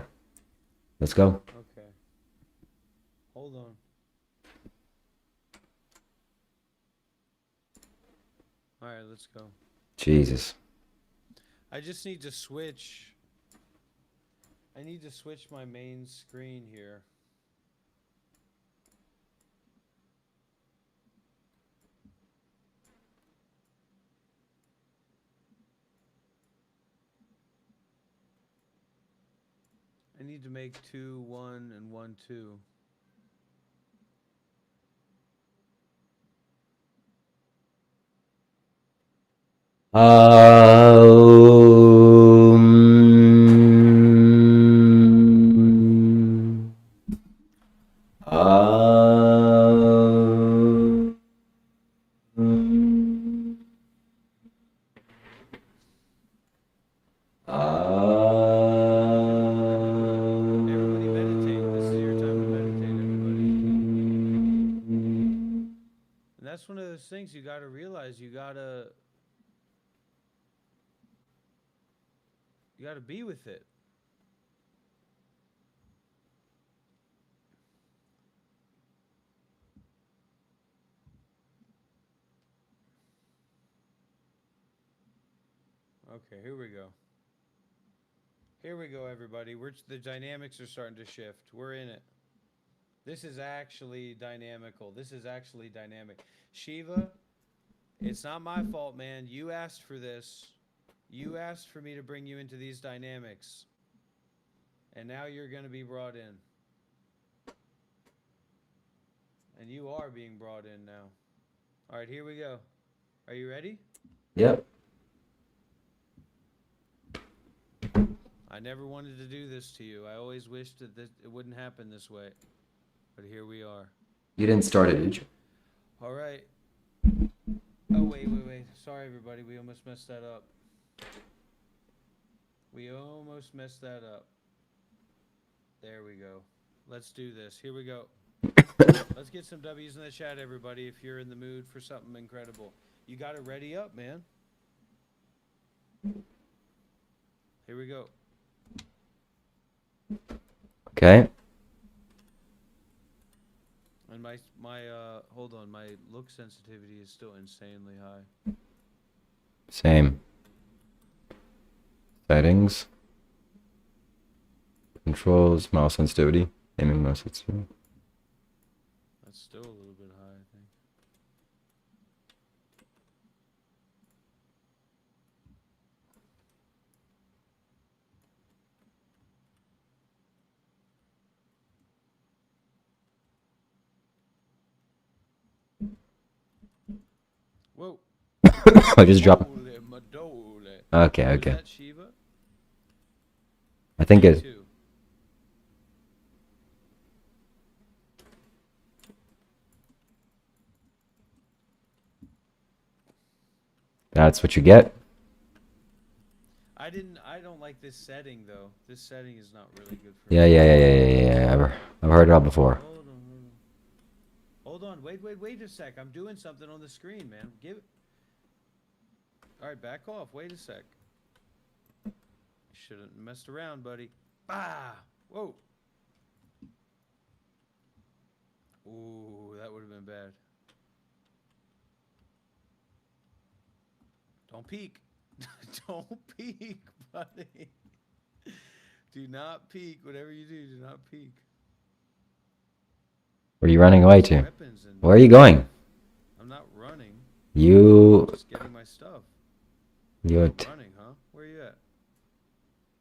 Let's go. Okay. Hold on. All right, let's go. Jesus. I just need to switch. I need to switch my main screen here. I need to make 2, 1, and 1, 2. Everybody meditate. This is your time to meditate, everybody. And that's one of those things you got to realize. You got to be with it. Okay, here we go. Here we go, everybody. The dynamics are starting to shift. We're in it. This is actually dynamical. This is actually dynamic. Shiva, it's not my fault, man. You asked for this. You asked for me to bring you into these dynamics. And now you're going to be brought in. And you are being brought in now. All right, here we go. Are you ready? Yep. I never wanted to do this to you. I always wished that it wouldn't happen this way. But here we are. You didn't start it, did you? All right. Oh, wait. Sorry, everybody. We almost messed that up. There we go. Let's do this. Here we go. Let's get some W's in the chat, everybody, if you're in the mood for something incredible. You got to ready up, man. Here we go. Okay. And hold on, my look sensitivity is still insanely high. Same. Settings. Controls, mouse sensitivity. Aiming mouse sensitivity. That's still a little bit high, I think. Whoa. I just dropped. Okay, Was okay. that Shiva? I think it. Two. That's what you get. I don't like this setting though. This setting is not really good for Yeah, me. yeah. I've heard it all before. Hold on. Wait a sec. I'm doing something on the screen, man. All right, back off. Wait a sec. Shouldn't have messed around, buddy. Ah! Whoa. Ooh, that would have been bad. Don't peek. Don't peek, buddy. Do not peek. Whatever you do not peek. Where are you running away to? Weapons and Where are you going? I'm not running. You. I'm just getting my stuff. You Running, huh? Where are you at?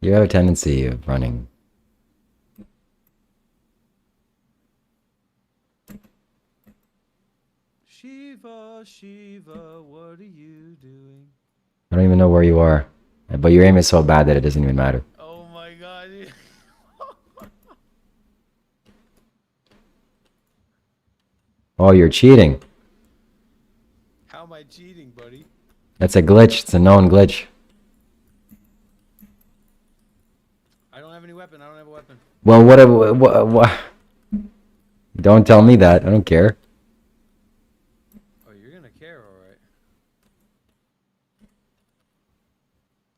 You have a tendency of running. Shiva, Shiva, what are you doing? I don't even know where you are. But your aim is so bad that it doesn't even matter. Oh my god. Oh, you're cheating. How am I cheating, buddy? That's a glitch. It's a known glitch. I don't have any weapon. I don't have a weapon. Well, what? Don't tell me that. I don't care. Oh, you're gonna care, alright.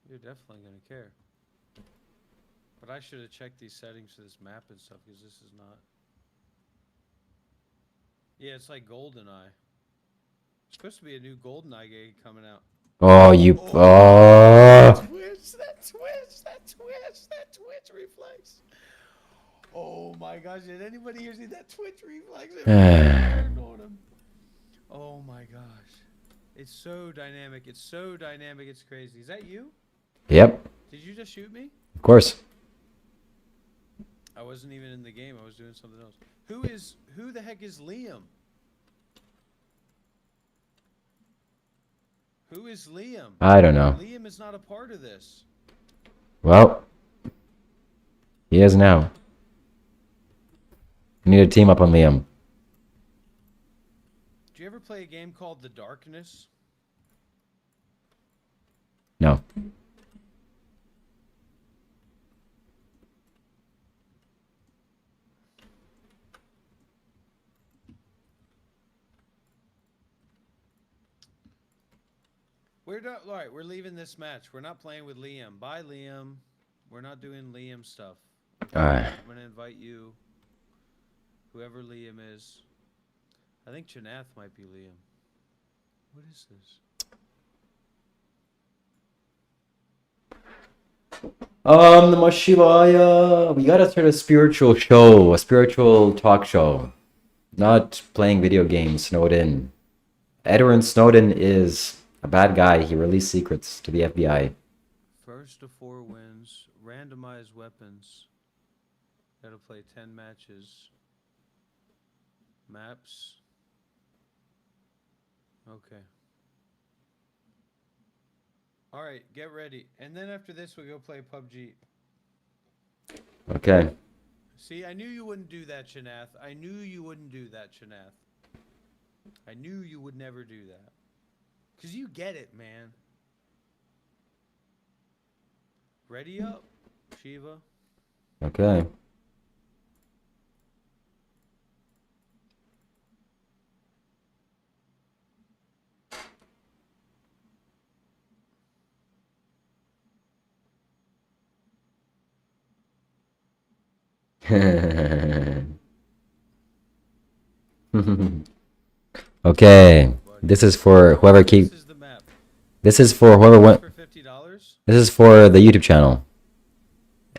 You're definitely gonna care. But I should have checked these settings for this map and stuff, because this is not... Yeah, it's like GoldenEye. It's supposed to be a new GoldenEye game coming out. Oh, you... Oh. That twitch reflex. Oh my gosh, did anybody here see that twitch reflex? Oh my gosh. It's so dynamic. It's so dynamic. It's crazy. Is that you? Yep. Did you just shoot me? Of course. I wasn't even in the game. I was doing something else. Who the heck is Liam? Who is Liam? I don't know. Liam is not a part of this. Well, he is now. You need to team up on Liam. Did you ever play a game called The Darkness? No. All right, we're leaving this match. We're not playing with Liam. Bye, Liam. We're not doing Liam stuff. All right. I'm going to invite you, whoever Liam is. I think Janath might be Liam. What is this? Namah Shivaya. We gotta start a spiritual show, a spiritual talk show. Not playing video games, snowed in. Edward Snowden is a bad guy. He released secrets to the FBI. First to 4 wins. Randomized weapons. Gotta play 10 matches. Maps. Okay. All right, get ready. And then after this, we go play PUBG. Okay. See, I knew you wouldn't do that, Shanath. I knew you wouldn't do that, Shanath. I knew you would never do that. Because you get it, man. Ready up, Shiva. Okay. Okay. This is for whoever keep. This is the map. This is for whoever went. For $50? This is for the YouTube channel.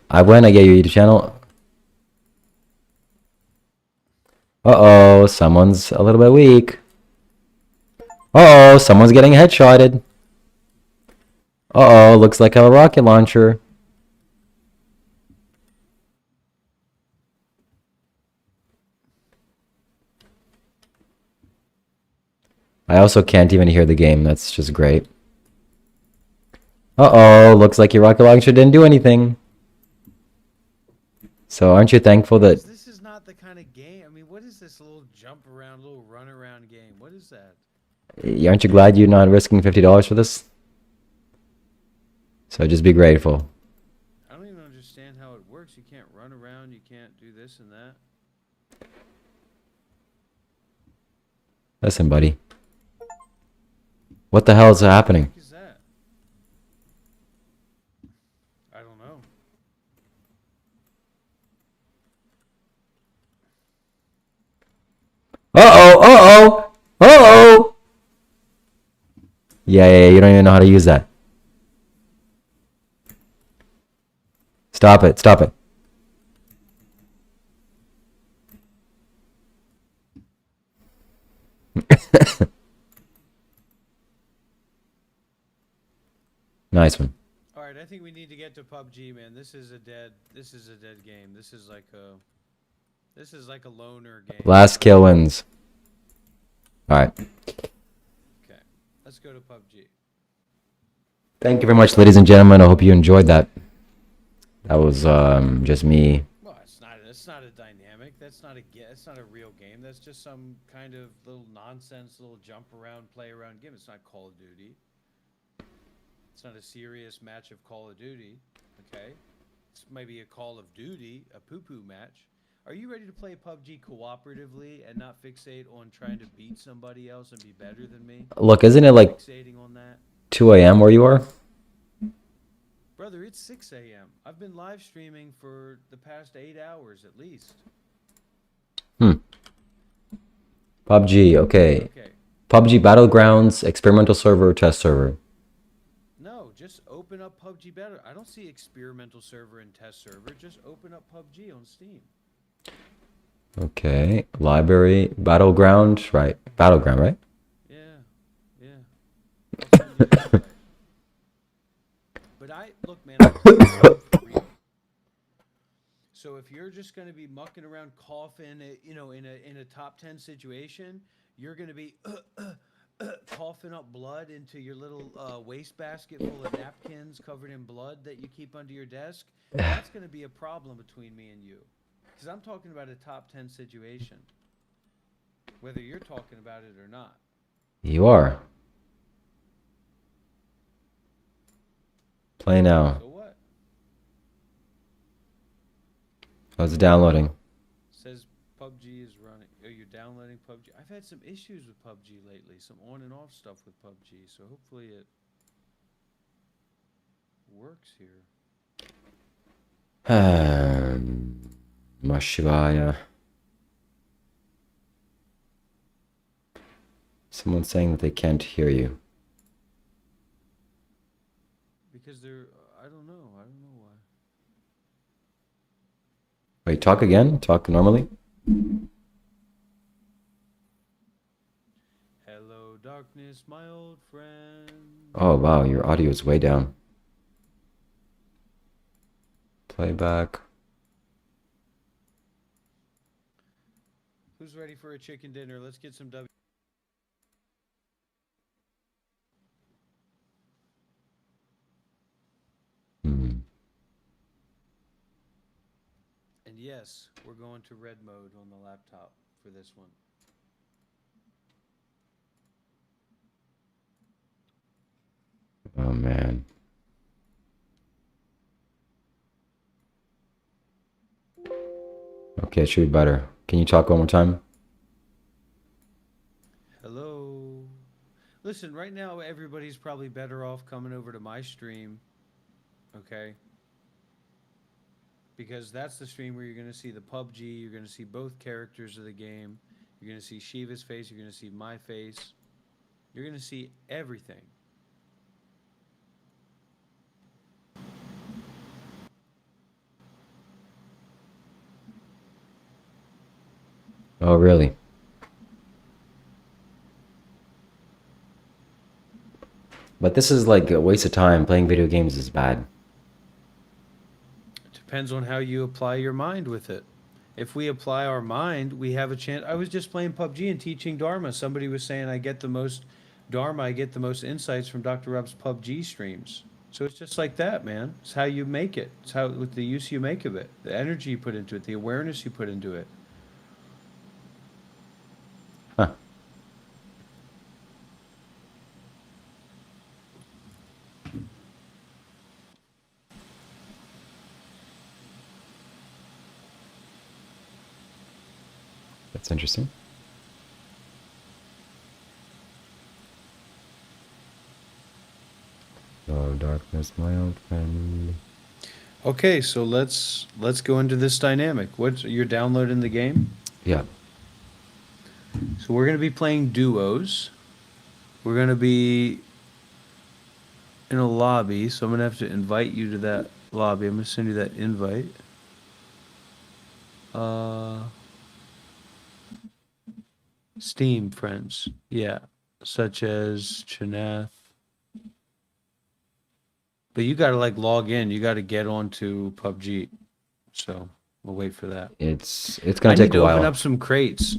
I went. I get your YouTube channel. Uh-oh, someone's a little bit weak. Uh-oh, someone's getting headshotted. Uh-oh, looks like a rocket launcher. I also can't even hear the game. That's just great. Uh-oh, looks like your rocket launcher didn't do anything. So aren't you thankful that... This is not the kind of game. I mean, what is this little jump around, little run around game? What is that? Aren't you glad you're not risking $50 for this? So just be grateful. I don't even understand how it works. You can't run around. You can't do this and that. Listen, buddy. What the hell is happening? What is that? I don't know. Uh-oh, uh-oh, uh-oh! Yeah, you don't even know how to use that. Stop it, stop it. Nice one. All right, I think we need to get to PUBG, man. This is a dead game. This is like a loner game. Last kill wins. Alright. Okay. Let's go to PUBG. Thank you very much, ladies and gentlemen. I hope you enjoyed that. That was just me. Well, it's not a dynamic. It's not a real game. That's just some kind of little nonsense, little jump around, play around game. It's not Call of Duty. It's not a serious match of Call of Duty, okay? It's maybe a Call of Duty, a poo-poo match. Are you ready to play PUBG cooperatively and not fixate on trying to beat somebody else and be better than me? Look, isn't it like Fixating on that? 2 a.m. where you are? Brother, it's 6 a.m. I've been live streaming for the past 8 hours at least. PUBG, okay. Okay. PUBG Battlegrounds, experimental server, test server. No, just open up PUBG Battle. I don't see experimental server and test server. Just open up PUBG on Steam. Okay, library, battleground, right? Battleground, right? Yeah. I'll send you the invite. But look, man, I'm real. So if you're just going to be mucking around coughing, in a top 10 situation, you're going to be coughing up blood into your little wastebasket full of napkins covered in blood that you keep under your desk. That's going to be a problem between me and you. Because I'm talking about a top 10 situation. Whether you're talking about it or not. You are. Play now. So what? Oh, it's downloading. Says PUBG is running. Oh, you're downloading PUBG. I've had some issues with PUBG lately. Some on and off stuff with PUBG. So hopefully it works here. Shivaya. Someone's saying that they can't hear you. Because they're, I don't know why. Wait, talk again? Talk normally? Hello, darkness, my old friend. Oh, wow, your audio is way down. Playback. Who's ready for a chicken dinner? Let's get some W. Hmm. And yes, we're going to red mode on the laptop for this one. Oh, man. Okay, it should be better. Can you talk one more time? Hello. Listen, right now everybody's probably better off coming over to my stream, okay? Because that's the stream where you're going to see the PUBG, you're going to see both characters of the game, you're going to see Shiva's face, you're going to see my face, you're going to see everything. Oh, really? But this is like a waste of time. Playing video games is bad. It depends on how you apply your mind with it. If we apply our mind, we have a chance. I was just playing PUBG and teaching Dharma. Somebody was saying I get the most Dharma, I get the most insights from Dr. Rob's PUBG streams. So it's just like that, man. It's how you make it. It's how with the use you make of it, the energy you put into it, the awareness you put into it. Huh. That's interesting. Oh, darkness, my old friend. Okay, so let's go into this dynamic. You're downloading the game? Yeah. So we're going to be playing duos. We're going to be in a lobby, so I'm going to have to invite you to that lobby. I'm going to send you that invite. Steam friends. Yeah, such as Chanath. But you got to like log in. You got to get onto PUBG. So we'll wait for that. It's gonna take a Open while. up some crates.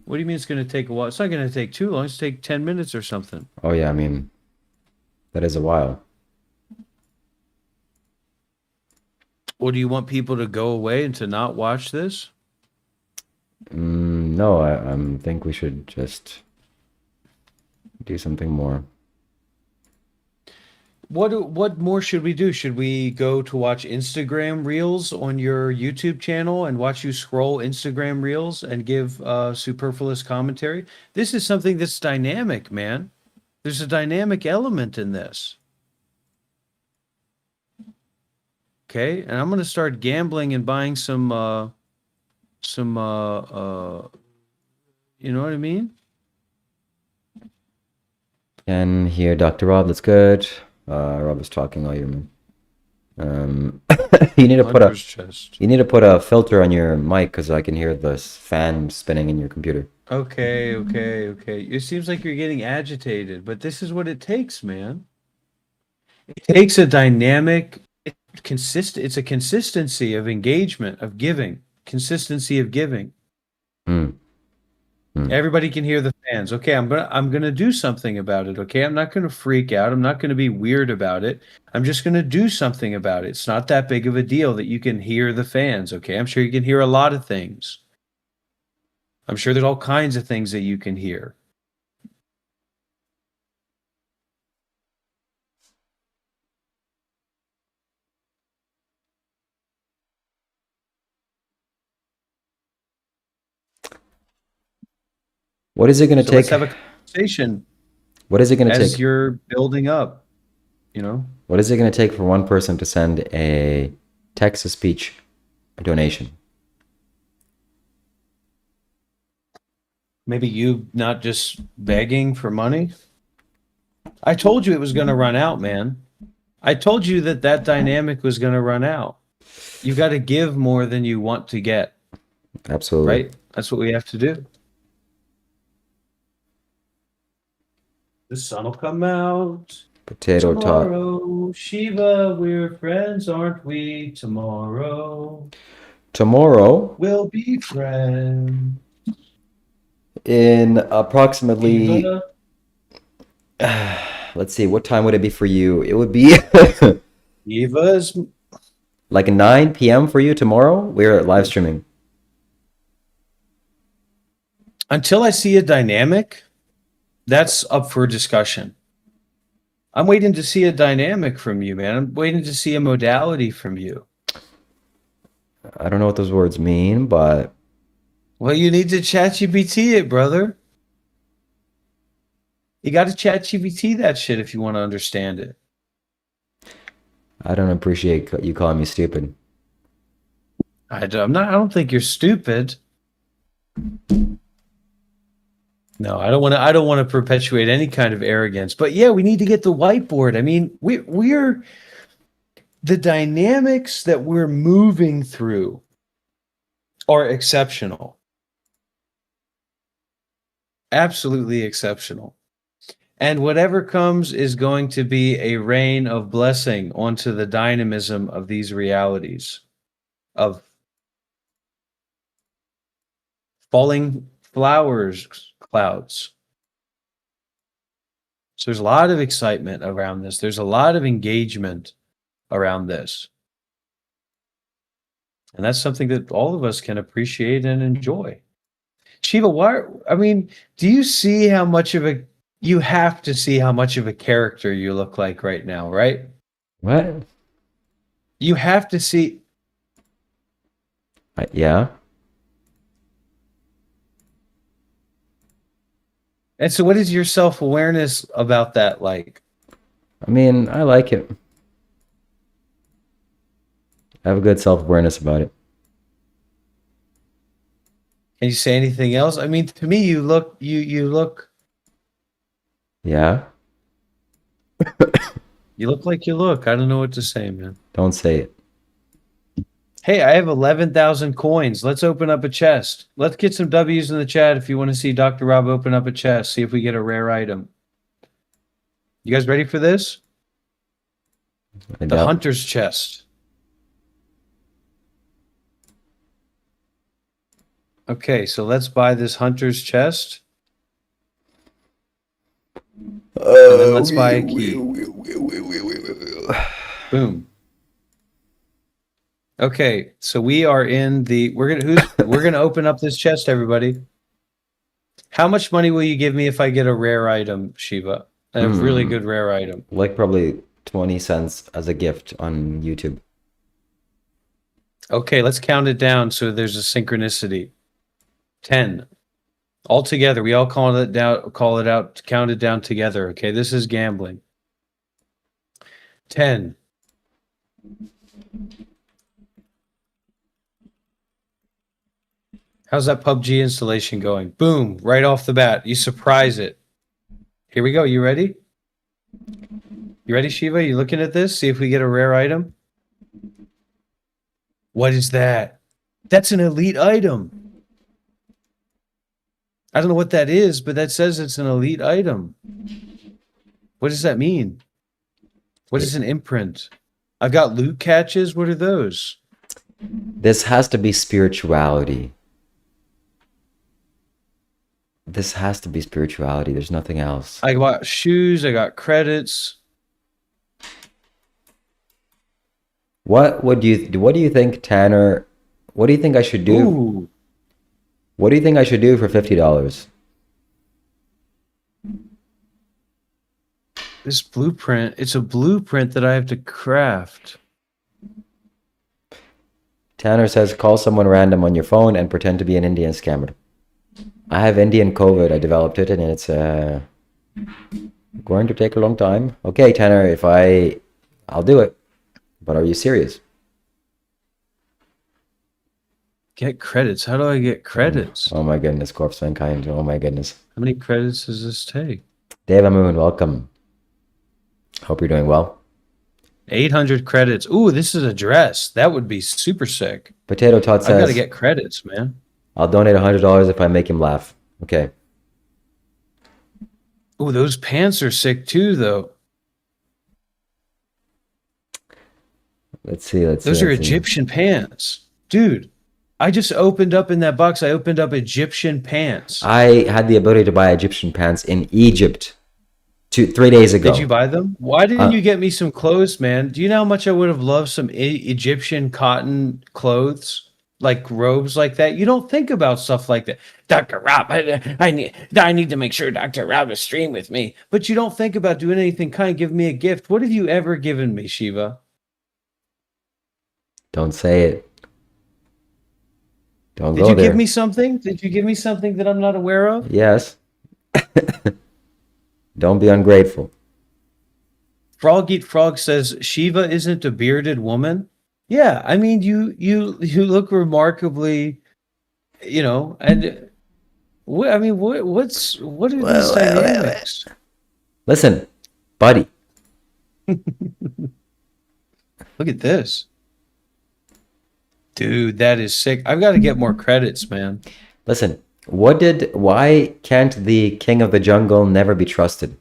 What do you mean it's going to take a while? It's not going to take too long. It's take 10 minutes or something. Oh yeah, I mean, that is a while. Or do you want people to go away and to not watch this? No, I think we should just do something more. What more should we do? Should we go to watch Instagram Reels on your YouTube channel and watch you scroll Instagram Reels and give superfluous commentary? This is something that's dynamic, man. There's a dynamic element in this. Okay, and I'm going to start gambling and buying some you know what I mean? And here, Dr. Rob, that's good. Rob is talking all you. You need to put Hunter's a chest. you need to put a filter on your mic because I can hear the fan spinning in your computer. Okay. It seems like you're getting agitated, but this is what it takes, man. It takes a dynamic, it's a consistency of engagement, of giving, consistency of giving. Everybody can hear the fans. Okay, I'm gonna do something about it. Okay, I'm not gonna freak out. I'm not gonna be weird about it. I'm just gonna do something about it. It's not that big of a deal that you can hear the fans. Okay, I'm sure you can hear a lot of things. I'm sure there's all kinds of things that you can hear. What is it going to So take? let's have a conversation What is it going to as take? you're building up, you know? What is it going to take for one person to send a text-to-speech donation? Maybe you not just begging for money. I told you it was going to run out, man. I told you that dynamic was going to run out. You got to give more than you want to get, Absolutely. right? That's what we have to do. The sun will come out Potato tot. tomorrow. Shiva, we're friends, aren't we? Tomorrow Tomorrow, we'll be friends. in approximately, Shiva. let's see, what time would it be for you? It would be Shiva's like 9 p.m. for you tomorrow. We're live streaming. until I see a dynamic, that's up for discussion. I'm waiting to see a dynamic from you, man. I'm waiting to see a modality from you. I don't know what those words mean, but Well, you need to ChatGPT it, brother. You got to ChatGPT that shit if you want to understand it. I don't appreciate you calling me stupid. I don't think you're stupid. No, I don't want to perpetuate any kind of arrogance. But yeah, we need to get the whiteboard. I mean, we're the dynamics that we're moving through are exceptional. Absolutely exceptional. And whatever comes is going to be a rain of blessing onto the dynamism of these realities of falling flowers, clouds. So there's a lot of excitement around this. There's a lot of engagement around this. And that's something that all of us can appreciate and enjoy. Shiva, do you see how much of you have to see how much of a character you look like right now, right? What? You have to see. Yeah. And so what is your self-awareness about that like? I mean, I like it. I have a good self-awareness about it. Can you say anything else? I mean, to me, you look. Yeah. You look like you look. I don't know what to say, man. Don't say it. Hey, I have 11,000 coins. Let's open up a chest. Let's get some W's in the chat if you want to see Dr. Rob open up a chest. See if we get a rare item. You guys ready for this? The hunter's chest. Okay, so let's buy this hunter's chest. And then let's buy a key. Boom. Okay, so we are in the we're gonna open up this chest, everybody. How much money will you give me if I get a rare item, Shiva? A really good rare item. Like probably 20 cents as a gift on YouTube. Okay, let's count it down so there's a synchronicity. 10. All together. We all call it out, count it down together. Okay, this is gambling. 10. How's that PUBG installation going? Boom, right off the bat. You surprise it. Here we go. You ready? You ready, Shiva? You looking at this? See if we get a rare item. What is that? That's an elite item. I don't know what that is, but that says it's an elite item. What does that mean? What is an imprint? I've got loot catches. What are those? This has to be spirituality. This has to be spirituality. There's nothing else. I got shoes. I got credits. What do you think, Tanner? What do you think I should do? Ooh. What do you think I should do for $50? This blueprint, it's a blueprint that I have to craft. Tanner says, call someone random on your phone and pretend to be an Indian scammer. I have Indian COVID. I developed it and it's going to take a long time. Okay, Tanner, I'll do it. But are you serious? Get credits. How do I get credits? Oh my goodness, Corpse Mankind. Oh my goodness. How many credits does this take? Deva Moon, welcome. Hope you're doing well. 800 credits. Ooh, this is a dress. That would be super sick. Potato Tot I've got to says, get credits, man. I'll donate $100 if I make him laugh. Okay. Ooh, those pants are sick too, though. Let's see. Those are Egyptian pants. Dude, I just opened up in that box. I opened up Egyptian pants. I had the ability to buy Egyptian pants in Egypt 3 days ago. Did you buy them? Why didn't you get me some clothes, man? Do you know how much I would have loved some Egyptian cotton clothes? Like robes like that? You don't think about stuff like that. Dr. Rob, I need to make sure Dr. Rob is stream with me. But you don't think about doing anything kind. Give me a gift. What have you ever given me, Shiva? Don't say it. Don't Did go you there. give me something? Did you give me something that I'm not aware of? Yes. Don't be ungrateful. Frog Eat Frog says Shiva isn't a bearded woman. Yeah, I mean you look remarkably, and what I mean what are these dynamics? Listen, buddy. Look at this. Dude, that is sick. I've got to get more credits, man. Listen, why can't the king of the jungle never be trusted?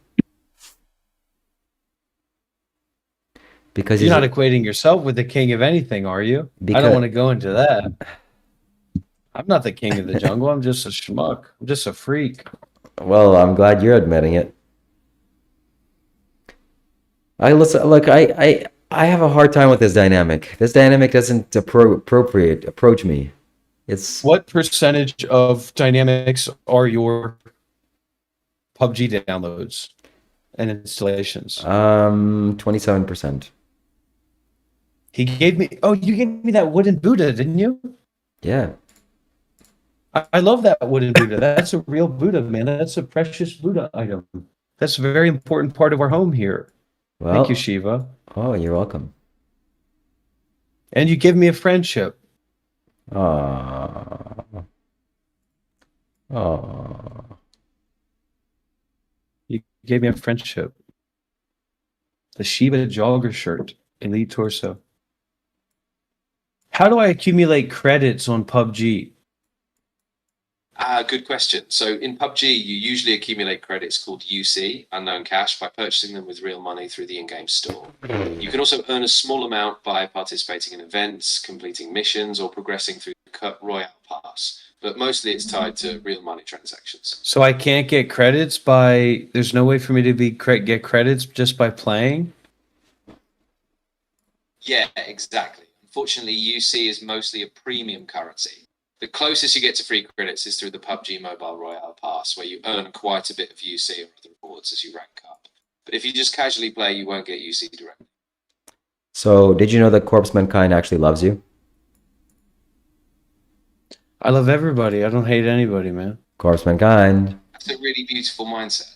Because you're not equating yourself with the king of anything, are you? I don't want to go into that. I'm not the king of the jungle. I'm just a schmuck. I'm just a freak. Well, I'm glad you're admitting it. I have a hard time with this dynamic. This dynamic doesn't approach me. It's what percentage of dynamics are your PUBG downloads and installations? 27%. You gave me that wooden Buddha, didn't you? Yeah. I love that wooden Buddha. That's a real Buddha, man. That's a precious Buddha item. That's a very important part of our home here. Well, thank you, Shiva. Oh, you're welcome. And you give me a friendship. Oh. You gave me a friendship. The Shiva jogger shirt, elite torso. How do I accumulate credits on PUBG? Good question. So in PUBG, you usually accumulate credits called UC, unknown cash, by purchasing them with real money through the in-game store. You can also earn a small amount by participating in events, completing missions, or progressing through the Royale Pass. But mostly it's tied to real money transactions. So I can't get credits there's no way for me to get credits just by playing? Yeah, exactly. Unfortunately, UC is mostly a premium currency. The closest you get to free credits is through the PUBG Mobile Royale Pass, where you earn quite a bit of UC or other rewards as you rank up. But if you just casually play, you won't get UC directly. So, did you know that Corpse Mankind actually loves you? I love everybody. I don't hate anybody, man. Corpse Mankind. That's a really beautiful mindset.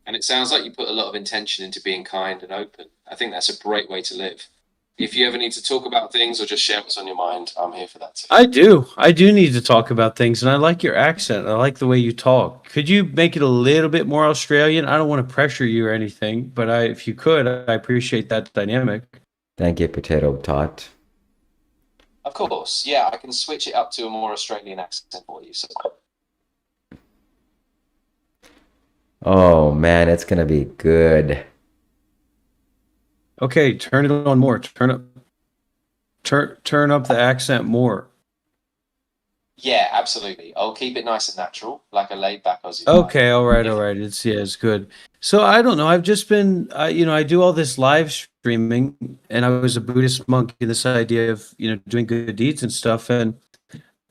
And it sounds like you put a lot of intention into being kind and open. I think that's a great way to live. If you ever need to talk about things or just share what's on your mind, I'm here for that too. I do need to talk about things, and I like your accent. I like the way you talk. Could you make it a little bit more Australian? I don't want to pressure you or anything, but if you could, I appreciate that dynamic. Thank you, Potato Tot. Of course, yeah, I can switch it up to a more Australian accent for you. So. Oh man, it's gonna be good. Okay, turn it on more. Turn up the accent more. Yeah, absolutely. I'll keep it nice and natural, like a laid-back Aussie. Okay, all right. It's good. So I don't know. I've just been, I do all this live streaming, and I was a Buddhist monk in this idea of, doing good deeds and stuff. And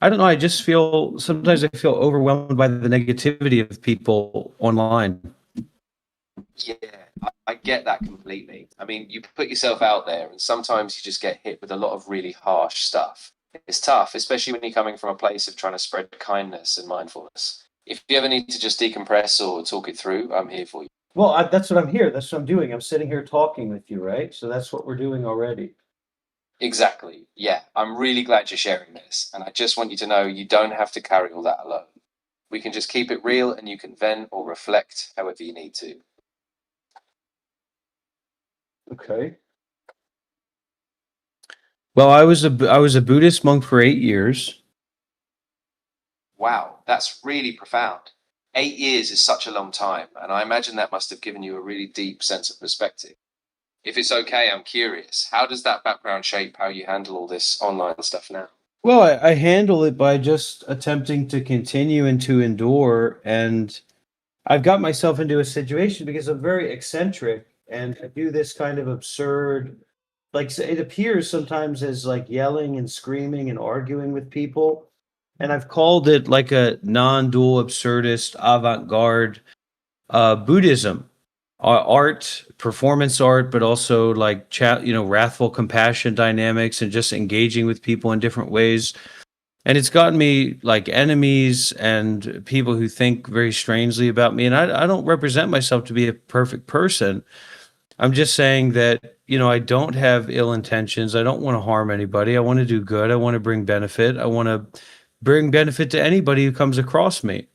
I don't know. Sometimes I feel overwhelmed by the negativity of people online. Yeah, I get that completely. I mean, you put yourself out there, and sometimes you just get hit with a lot of really harsh stuff. It's tough, especially when you're coming from a place of trying to spread kindness and mindfulness. If you ever need to just decompress or talk it through, I'm here for you. Well, that's what I'm here. That's what I'm doing. I'm sitting here talking with you, right? So that's what we're doing already. Exactly. Yeah, I'm really glad you're sharing this. And I just want you to know you don't have to carry all that alone. We can just keep it real, and you can vent or reflect however you need to. Okay. Well, I was a Buddhist monk for 8 years. Wow, that's really profound. 8 years is such a long time, and I imagine that must have given you a really deep sense of perspective. If it's okay, I'm curious. How does that background shape how you handle all this online stuff now? Well, I handle it by just attempting to continue and to endure. And I've got myself into a situation because I'm very eccentric and I do this kind of absurd, like it appears sometimes as like yelling and screaming and arguing with people. And I've called it like a non-dual absurdist avant-garde Buddhism, art, performance art, but also like wrathful compassion dynamics and just engaging with people in different ways. And it's gotten me like enemies and people who think very strangely about me. And I don't represent myself to be a perfect person. I'm just saying that, I don't have ill intentions. I don't want to harm anybody. I want to do good. I want to bring benefit. I want to bring benefit to anybody who comes across me.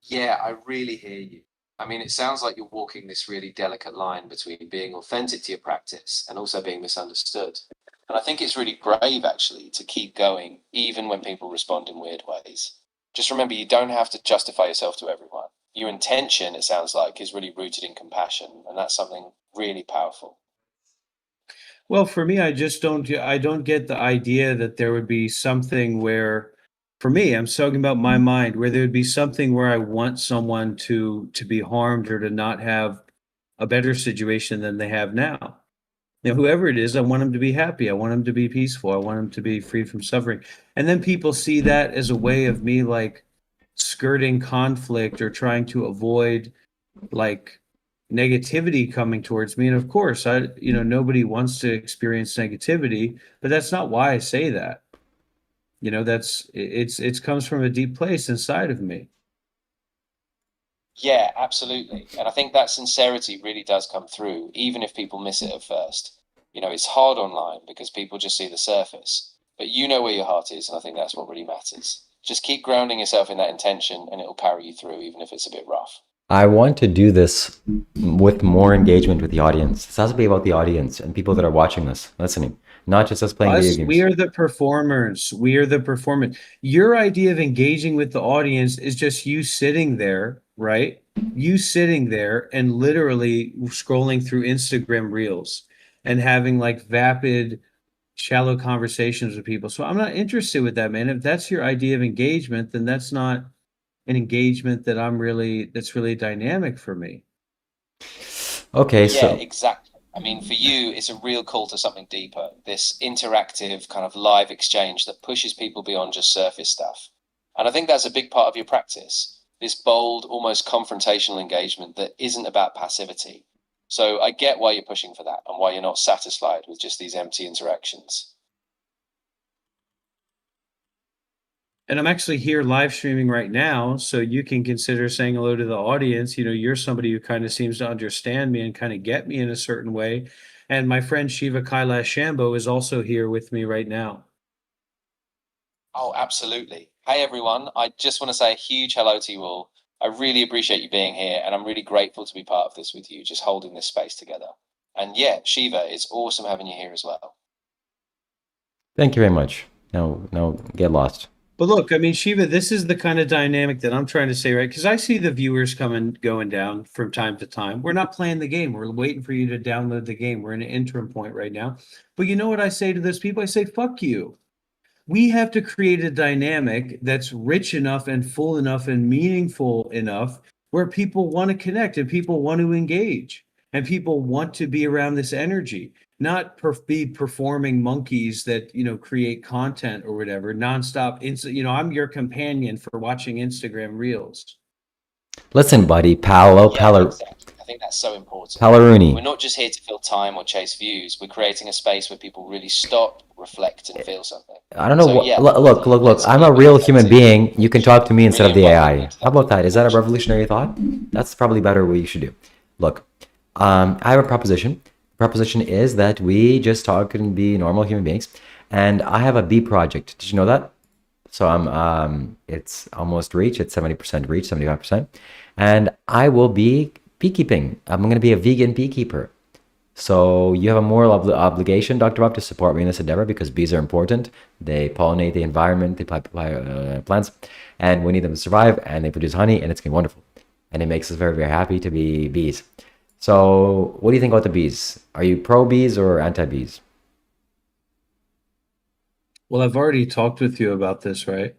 Yeah, I really hear you. I mean, it sounds like you're walking this really delicate line between being authentic to your practice and also being misunderstood. And I think it's really brave, actually, to keep going, even when people respond in weird ways. Just remember, you don't have to justify yourself to everyone. Your intention, it sounds like, is really rooted in compassion, and that's something really powerful. Well, for me, I don't get the idea that there would be something where, for me, I'm talking about my mind, where there would be something where I want someone to be harmed or to not have a better situation than they have now. Whoever it is, I want them to be happy. I want them to be peaceful. I want them to be free from suffering. And then people see that as a way of me like skirting conflict or trying to avoid like negativity coming towards me. And of course, nobody wants to experience negativity, but that's not why I say that. It's comes from a deep place inside of me. Yeah, absolutely. And I think that sincerity really does come through, even if people miss it at first. It's hard online because people just see the surface, but you know where your heart is, and I think that's what really matters. Just keep grounding yourself in that intention, and it'll carry you through, even if it's a bit rough. I want to do this with more engagement with the audience. This has to be about the audience and people that are watching this, listening, not just us playing video games. We are the performers. We are the performance. Your idea of engaging with the audience is just you sitting there, right? You sitting there and literally scrolling through Instagram reels and having like vapid, shallow conversations with people. So I'm not interested with that, man. If that's your idea of engagement, then that's not an engagement that's really dynamic for me. Okay, Yeah, so exactly. I mean, for you, it's a real call to something deeper, this interactive kind of live exchange that pushes people beyond just surface stuff. And I think that's a big part of your practice, this bold, almost confrontational engagement that isn't about passivity. So I get why you're pushing for that and why you're not satisfied with just these empty interactions. And I'm actually here live streaming right now, so you can consider saying hello to the audience. You're somebody who kind of seems to understand me and kind of get me in a certain way. And my friend Shiva Kailash Shambho is also here with me right now. Oh, absolutely. Hey, everyone. I just want to say a huge hello to you all. I really appreciate you being here, and I'm really grateful to be part of this with you, just holding this space together. And yeah, Shiva, it's awesome having you here as well. thank you very much. Now get lost. But look, I mean, Shiva, this is the kind of dynamic that I'm trying to say, right? Because I see the viewers going down from time to time. We're not playing the game. We're waiting for you to download the game. We're in an interim point right now. But you know what I say to those people? I say, fuck you. We have to create a dynamic that's rich enough and full enough and meaningful enough where people want to connect and people want to engage and people want to be around this energy, not be performing monkeys that, create content or whatever nonstop. I'm your companion for watching Instagram reels. Listen, buddy, Paolo, Yeah, exactly. I think that's so important. Pallaruni. We're not just here to fill time or chase views. We're creating a space where people really stop, reflect, and feel something. I don't know So, what. yeah, Look. I'm a real human being. You can talk to me instead of the AI. How about that? Is that a revolutionary thought? That's probably better what you should do. Look, I have a proposition. The proposition is that we just talk and be normal human beings. And I have a bee project. Did you know that? So it's almost reached. It's 70% reached, 75%. And I will be beekeeping. I'm going to be a vegan beekeeper. So you have a moral obligation, Dr. Bob, to support me in this endeavor because bees are important. They pollinate the environment, they plants, and we need them to survive, and they produce honey, and it's going to be wonderful. And it makes us very, very happy to be bees. So what do you think about the bees? Are you pro bees or anti bees? Well, I've already talked with you about this, right?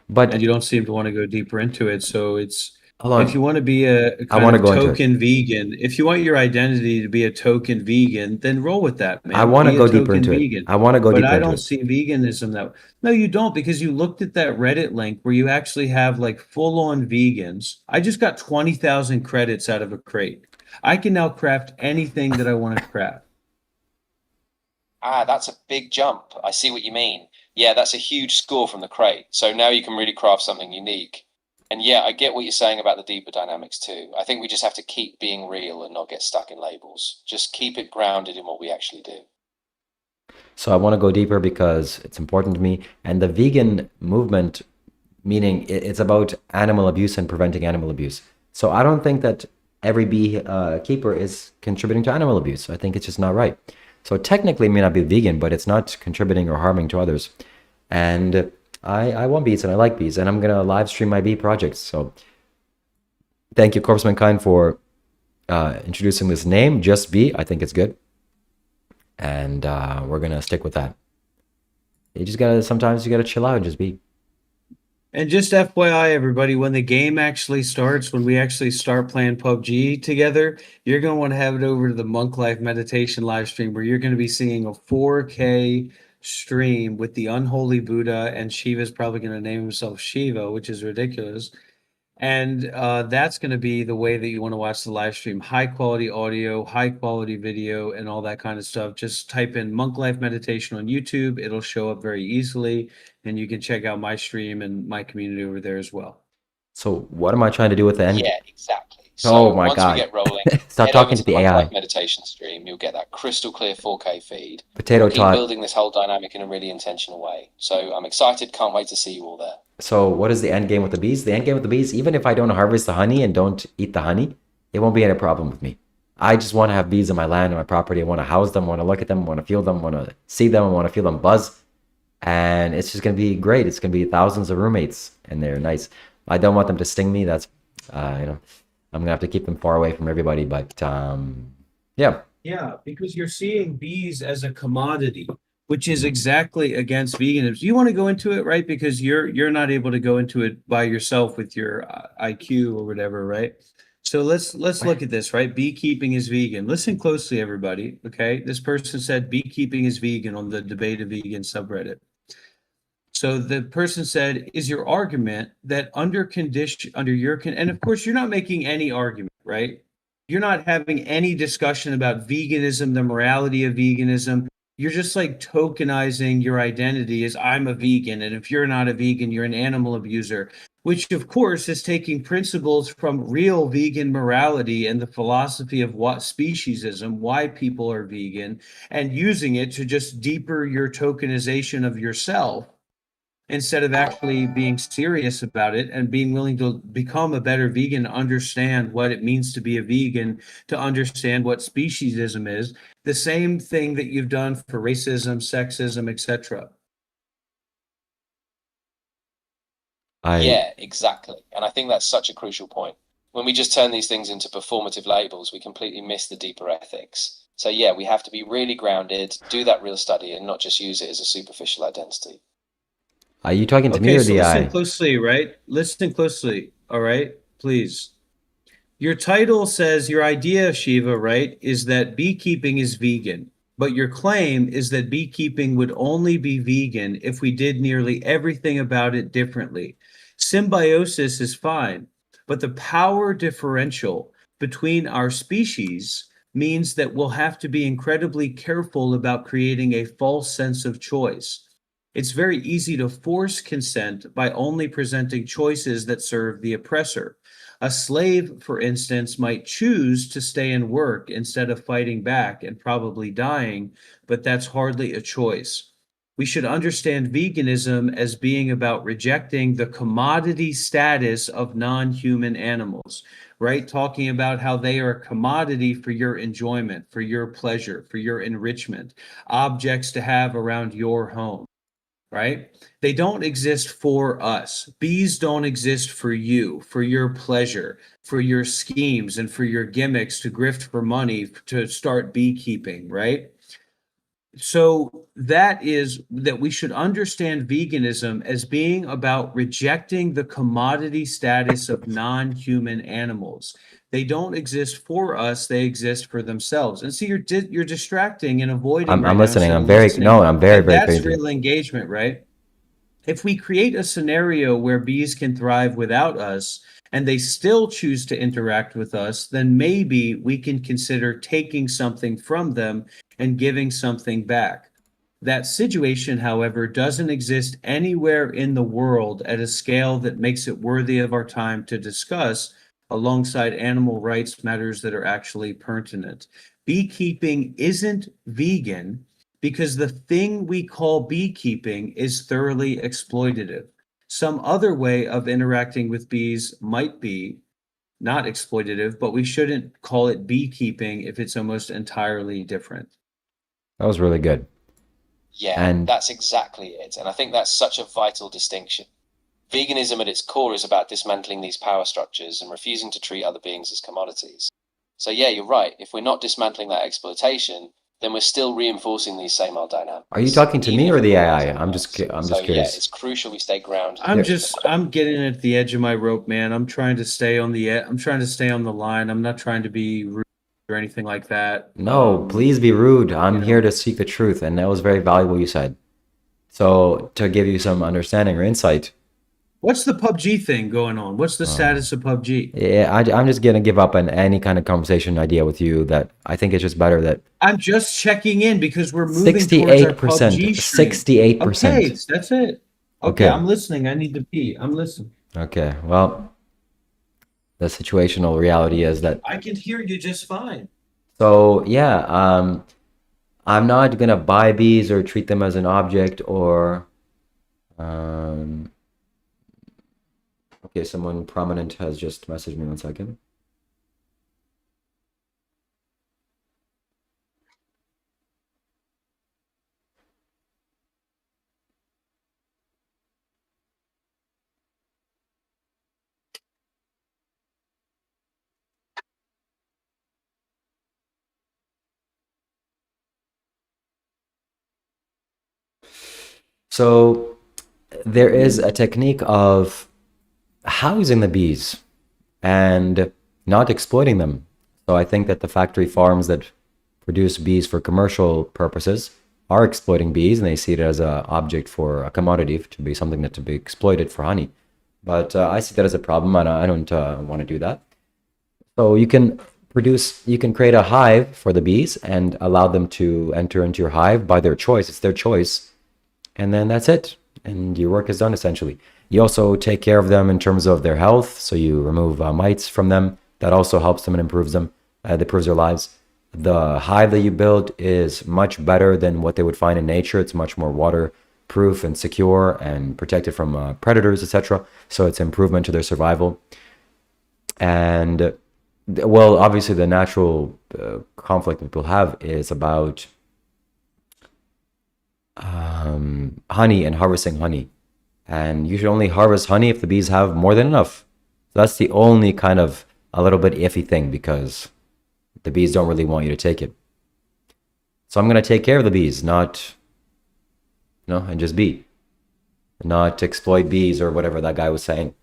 But And you don't seem to want to go deeper into it. So it's hold if you on, want to be a I kind want to of go into it. token vegan, if you want your identity to be a token vegan, then roll with that, I man. want to Be a go deeper token into it. vegan. I want to go But deeper I into don't it. see veganism that. No, you don't, because you looked at that Reddit link where you actually have like full-on vegans. I just got 20,000 credits out of a crate. I can now craft anything that I want to craft. Ah, that's a big jump. I see what you mean. Yeah, that's a huge score from the crate. So now you can really craft something unique. And yeah, I get what you're saying about the deeper dynamics too. I think we just have to keep being real and not get stuck in labels. Just keep it grounded in what we actually do. So I want to go deeper because it's important to me. And the vegan movement, meaning it's about animal abuse and preventing animal abuse. So I don't think that every bee keeper is contributing to animal abuse. I think it's just not right. So technically it may not be vegan, but it's not contributing or harming to others. And I want bees and I like bees, and I'm going to live stream my bee projects. So thank you, Corpse Mankind, for introducing this name, Just Bee. I think it's good. And we're going to stick with that. You just got to, sometimes you got to chill out and just be. And just FYI, everybody, when the game actually starts, when we actually start playing PUBG together, you're going to want to have it over to the Monk Life Meditation live stream where you're going to be seeing a 4K stream with the unholy Buddha, and Shiva's probably going to name himself Shiva, which is ridiculous. And that's going to be the way that you want to watch the live stream. High quality audio, high quality video, and all that kind of stuff. Just type in Monk Life Meditation on YouTube. It'll show up very easily. And you can check out my stream and my community over there as well. So what am I trying to do with the end? Yeah, exactly. So Oh my once God. we get rolling, Stop head talking over to to the the Monk AI. Life meditation stream. You'll get that crystal clear 4K feed. Potato We'll keep tot. building this whole dynamic in a really intentional way. So I'm excited. Can't wait to see you all there. So what is the end game with the bees? The end game with the bees, even if I don't harvest the honey and don't eat the honey, it won't be any problem with me. I just want to have bees on my land, on my property. I want to house them, want to look at them, want to feel them, want to see them, want to feel them buzz. And it's just going to be great. It's going to be thousands of roommates, and they're nice. I don't want them to sting me. That's, I'm going to have to keep them far away from everybody. But yeah. Yeah, because you're seeing bees as a commodity, which is exactly against veganism. You want to go into it, right? Because you're not able to go into it by yourself with your IQ or whatever, right? So let's look at this, right? Beekeeping is vegan. Listen closely, everybody. Okay, this person said beekeeping is vegan on the Debate of Vegan subreddit. So the person said, "Is your argument that under your and of course you're not making any argument, right? You're not having any discussion about veganism, the morality of veganism. You're just like tokenizing your identity as I'm a vegan, and if you're not a vegan, you're an animal abuser." Which, of course, is taking principles from real vegan morality and the philosophy of what speciesism, why people are vegan, and using it to just deeper your tokenization of yourself instead of actually being serious about it and being willing to become a better vegan, understand what it means to be a vegan, to understand what speciesism is, the same thing that you've done for racism, sexism, etc. Yeah, exactly. And I think that's such a crucial point. When we just turn these things into performative labels, we completely miss the deeper ethics. So yeah, we have to be really grounded, do that real study, and not just use it as a superficial identity. Are you talking to me Okay, or so the listen AI? closely, right? Listen closely, all right? Please. Your title says your idea, Shiva, right, is that beekeeping is vegan, but your claim is that beekeeping would only be vegan if we did nearly everything about it differently. Symbiosis is fine, but the power differential between our species means that we'll have to be incredibly careful about creating a false sense of choice. It's very easy to force consent by only presenting choices that serve the oppressor. A slave, for instance, might choose to stay and work instead of fighting back and probably dying, but that's hardly a choice. We should understand veganism as being about rejecting the commodity status of non-human animals, right? Talking about how they are a commodity for your enjoyment, for your pleasure, for your enrichment, objects to have around your home, right? They don't exist for us. Bees don't exist for you, for your pleasure, for your schemes, and for your gimmicks to grift for money to start beekeeping, right? So that is that we should understand veganism as being about rejecting the commodity status of non-human animals. They don't exist for us, they exist for themselves. And see, you're distracting and avoiding right I'm now listening. instead I'm of very listening. I'm very, And very that's crazy. real engagement, right? If we create a scenario where bees can thrive without us and they still choose to interact with us, then maybe we can consider taking something from them and giving something back. That situation, however, doesn't exist anywhere in the world at a scale that makes it worthy of our time to discuss alongside animal rights matters that are actually pertinent. Beekeeping isn't vegan because the thing we call beekeeping is thoroughly exploitative. Some other way of interacting with bees might be not exploitative, but we shouldn't call it beekeeping if it's almost entirely different. That was really good. Yeah, And that's exactly it. And I think that's such a vital distinction. Veganism at its core is about dismantling these power structures and refusing to treat other beings as commodities. So yeah, you're right. If we're not dismantling that exploitation, then we're still reinforcing these same old dynamics. are you talking to even me if or it the requires AI? our I'm lives. just So yeah, curious. it's crucial we stay grounded. I'm getting at the edge of my rope, man. I'm trying to stay on I'm trying to stay on the line. I'm not trying to be rude or anything like that. No, please be rude. I'm know. here to seek the truth, and that was very valuable you said. So to give you some understanding or insight, What's the PUBG thing going on? What's the status of PUBG? yeah, I'm just gonna give up on any kind of conversation idea with you. That I think it's just better that I'm just checking in because we're moving towards our 68%, PUBG stream. 68%. Okay, that's it. Okay, Okay. I'm listening. I need to pee. I'm listening. Okay, well, the situational reality is that I can hear you just fine. so yeah, I'm not gonna buy bees or treat them as an object or okay, someone prominent has just messaged me 1 second. So there is a technique of housing the bees and not exploiting them. So I think that the factory farms that produce bees for commercial purposes are exploiting bees, and they see it as an object for a commodity to be something that to be exploited for honey. But I see that as a problem, and I don't want to do that. So you can create a hive for the bees and allow them to enter into your hive by their choice. It's their choice, and then that's it, and your work is done essentially. You also take care of them in terms of their health, so you remove mites from them. That also helps them and improves them. It improves their lives. The hive that you build is much better than what they would find in nature. It's much more waterproof and secure and protected from predators, etc. So it's improvement to their survival. And well, obviously the natural conflict that people have is about honey and harvesting honey. And you should only harvest honey if the bees have more than enough. So that's the only kind of a little bit iffy thing, because the bees don't really want you to take it. So I'm going to take care of the bees, not, and just be. Not exploit bees or whatever that guy was saying.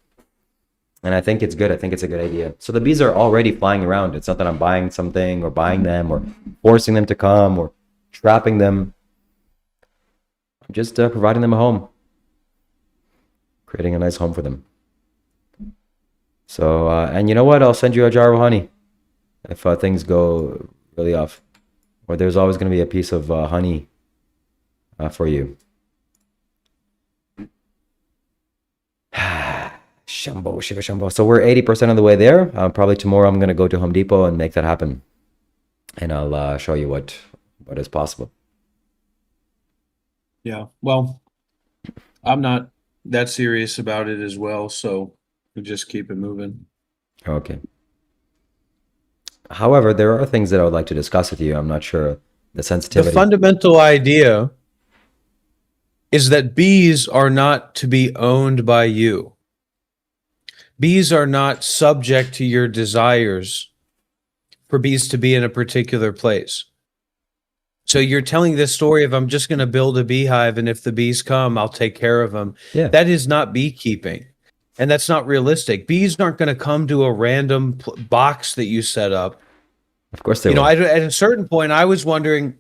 And I think it's good. I think it's a good idea. So the bees are already flying around. It's not that I'm buying something or buying them or forcing them to come or trapping them. I'm just providing them a home. Creating a nice home for them. So, and you know what? I'll send you a jar of honey if things go really off. Or there's always going to be a piece of honey for you. Shambho, Shiva, Shambho. So we're 80% of the way there. Probably tomorrow I'm going to go to Home Depot and make that happen. And I'll show you what is possible. Yeah. Well, I'm not that serious about it as well, so we just keep it moving. Okay. However, there are things that I would like to discuss with you. I'm not sure the The sensitivity. fundamental idea is that bees are not to be owned by you. Bees are not subject to your desires for bees to be in a particular place. So you're telling this story of I'm just going to build a beehive, and if the bees come, I'll take care of them. Yeah, That is not beekeeping. And that's not realistic. Bees aren't going to come to a random box that you set up. of course they You know, will. at a certain point, I was wondering.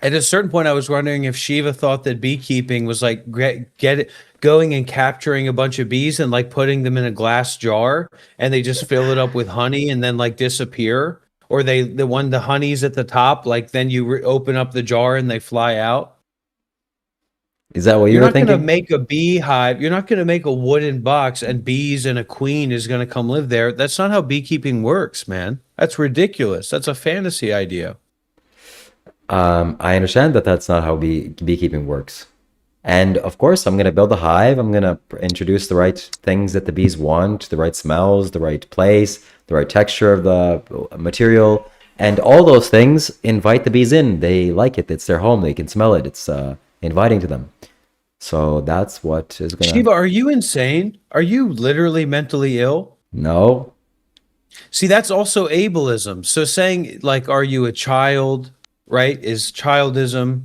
At a certain point, I was wondering if Shiva thought that beekeeping was like get it going and capturing a bunch of bees and like putting them in a glass jar, and they just fill it up with honey and then like disappear. Or the honey's at the top, like then you open up the jar and they fly out. Is that what you You're were not going to thinking? make a beehive. You're not going to make a wooden box and bees and a queen is going to come live there. That's not how beekeeping works, man. That's ridiculous. That's a fantasy idea. I understand that that's not how beekeeping works. And of course, I'm going to build a hive. I'm going to introduce the right things that the bees want, the right smells, the right place, the right texture of the material. And all those things invite the bees in. They like it. It's their home. They can smell it. It's inviting to them. So that's what is going to. Shiva, are you insane? Are you literally mentally ill? No. See, that's also ableism. So saying like, are you a child, right? Is childism.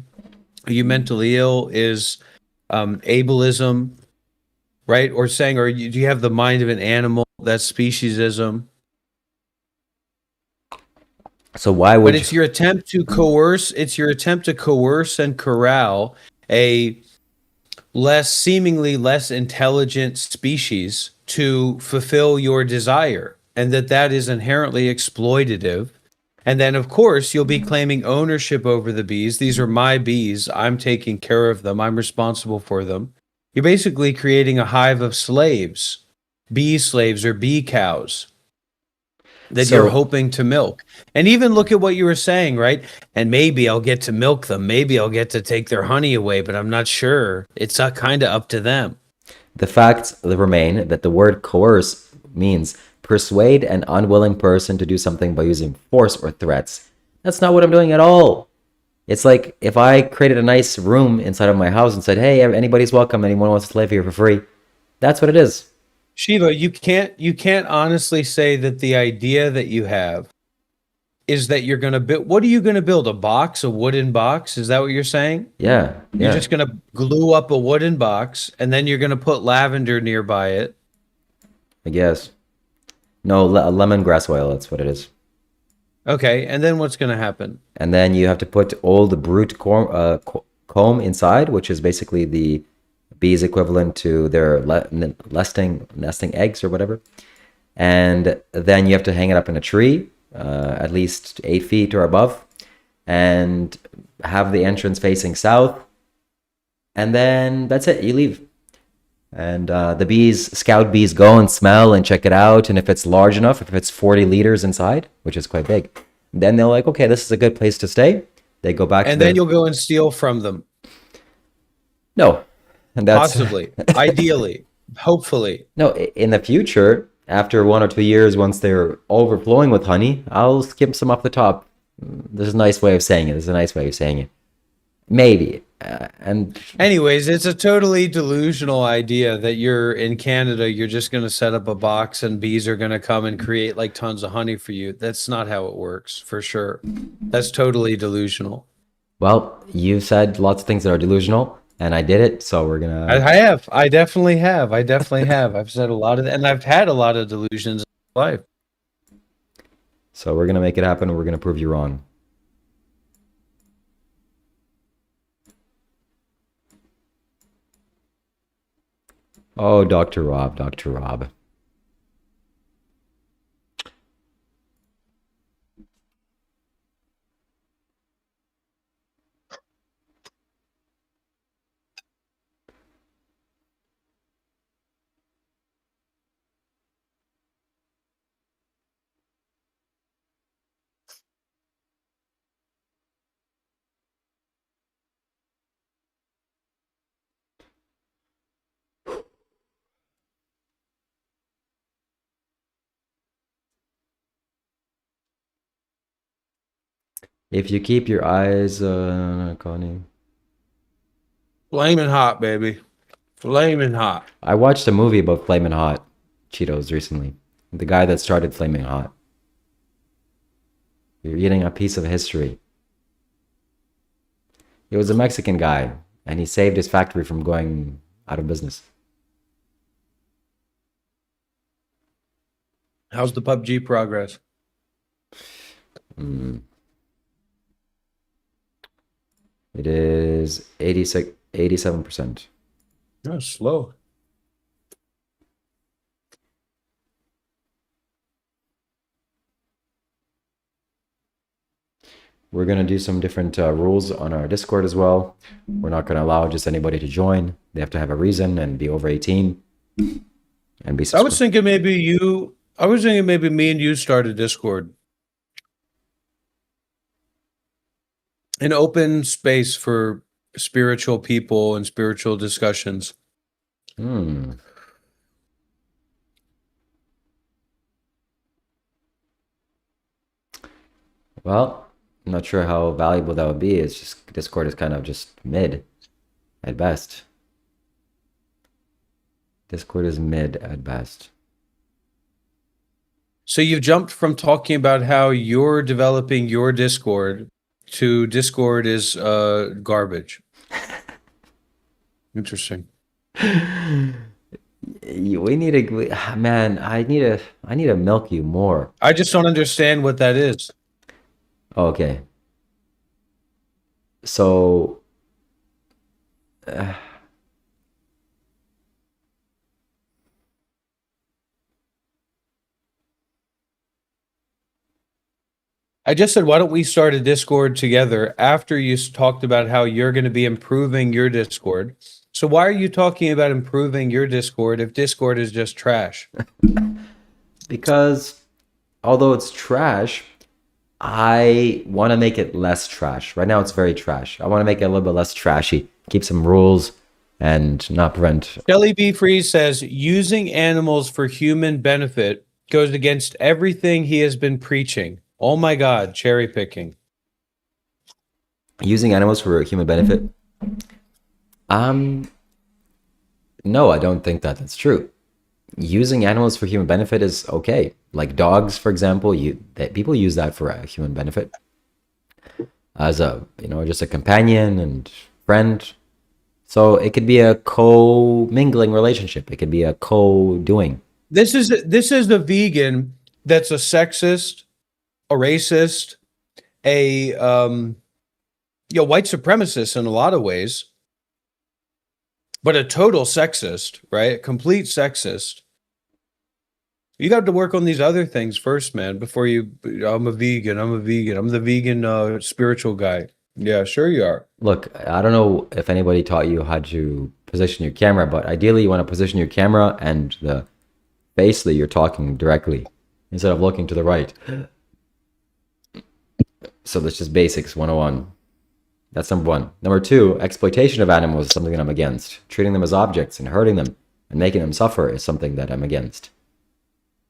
Are you mentally ill? Is ableism, right? Or saying, do you have the mind of an animal? That's speciesism. So why But would you? it's your attempt to coerce. It's your attempt to coerce and corral a seemingly less intelligent species to fulfill your desire, and that is inherently exploitative. And then of course you'll be claiming ownership over the bees. These are my bees. I'm taking care of them. I'm responsible for them. You're basically creating a hive of slaves, bee slaves or bee cows that you're So hoping to milk. And even look at what you were saying, right? And maybe I'll get to milk them. Maybe I'll get to take their honey away, but I'm not sure. It's kind of up to them. the facts remain that the word coerce means persuade an unwilling person to do something by using force or threats. That's not what I'm doing at all. It's like if I created a nice room inside of my house and said, "Hey, anybody's welcome. Anyone wants to live here for free." That's what it is. Shiva, you can't honestly say that the idea that you have is that you're going to build. What are you going to build? A box, a wooden box? Is that what you're saying? Yeah, You're yeah, just going to glue up a wooden box and then you're going to put lavender nearby it. I guess. No, lemongrass oil. That's what it is. Okay, and then what's going to happen? And then you have to put old brood comb inside, which is basically the bees equivalent to their nesting eggs or whatever. And then you have to hang it up in a tree, at least 8 feet or above, and have the entrance facing south. And then that's it. You leave. And scout bees go and smell and check it out. And if it's large enough, if it's 40 liters inside, which is quite big, then they're like, okay, this is a good place to stay. They go back to And their. then you'll go and steal from them. No. And that's. Possibly, ideally, hopefully. No, in the future, after 1 or 2 years, once they're overflowing with honey, I'll skim some off the top. There's a nice way of saying it. There's a nice way of saying it. Maybe. And Anyways, it's a totally delusional idea that you're in Canada, you're just going to set up a box and bees are going to come and create like tons of honey for you. That's not how it works, for sure. That's totally delusional. well, you said lots of things that are delusional, and I did it. So we're gonna. I have. I definitely have. I definitely have. I've said a lot of, and I've had a lot of delusions in my life. So we're gonna make it happen. We're gonna prove you wrong. Oh, Dr. Rob, Dr. Rob. If you keep your eyes, Connie. Flaming hot, baby. Flaming hot. I watched a movie about Flamin' Hot Cheetos recently. The guy that started Flaming Hot. You're eating a piece of history. He was a Mexican guy, and he saved his factory from going out of business. How's the PUBG progress? It is 87%. That's slow. We're going to do some different rules on our Discord as well. We're not going to allow just anybody to join. They have to have a reason and be over 18 and be I was thinking maybe me and you start a Discord. An open space for spiritual people and spiritual discussions. Well, I'm not sure how valuable that would be. It's just Discord is kind of just mid at best. Discord is mid at best. So you've jumped from talking about how you're developing your Discord to Discord is garbage. Interesting. We need to, man. I need to milk you more. I just don't understand what that is. Okay. So, I just said, why don't we start a Discord together after you talked about how you're going to be improving your Discord? So why are you talking about improving your Discord if Discord is just trash? because although it's trash, I want to make it less trash. Right now, it's very trash. I want to make it a little bit less trashy. Keep some rules and not prevent. Shelly B. Freeze says, using animals for human benefit goes against everything he has been preaching. Oh my God, cherry picking. Using animals for human benefit? No, I don't think that that's true. Using animals for human benefit is okay. Like dogs, for example, people use that for a human benefit. As a, just a companion and friend. So it could be a co-mingling relationship. It could be a co-doing. This is the vegan that's a sexist, a racist, a white supremacist in a lot of ways, but a total sexist, right? A complete sexist. You got to work on these other things first, man, before I'm a vegan. I'm the vegan spiritual guy. Yeah, sure you are. Look, I don't know if anybody taught you how to position your camera, but ideally you want to position your camera and the face that you're talking directly instead of looking to the right. So that's just basics 101. That's number one. Number two, exploitation of animals is something that I'm against. Treating them as objects and hurting them and making them suffer is something that I'm against.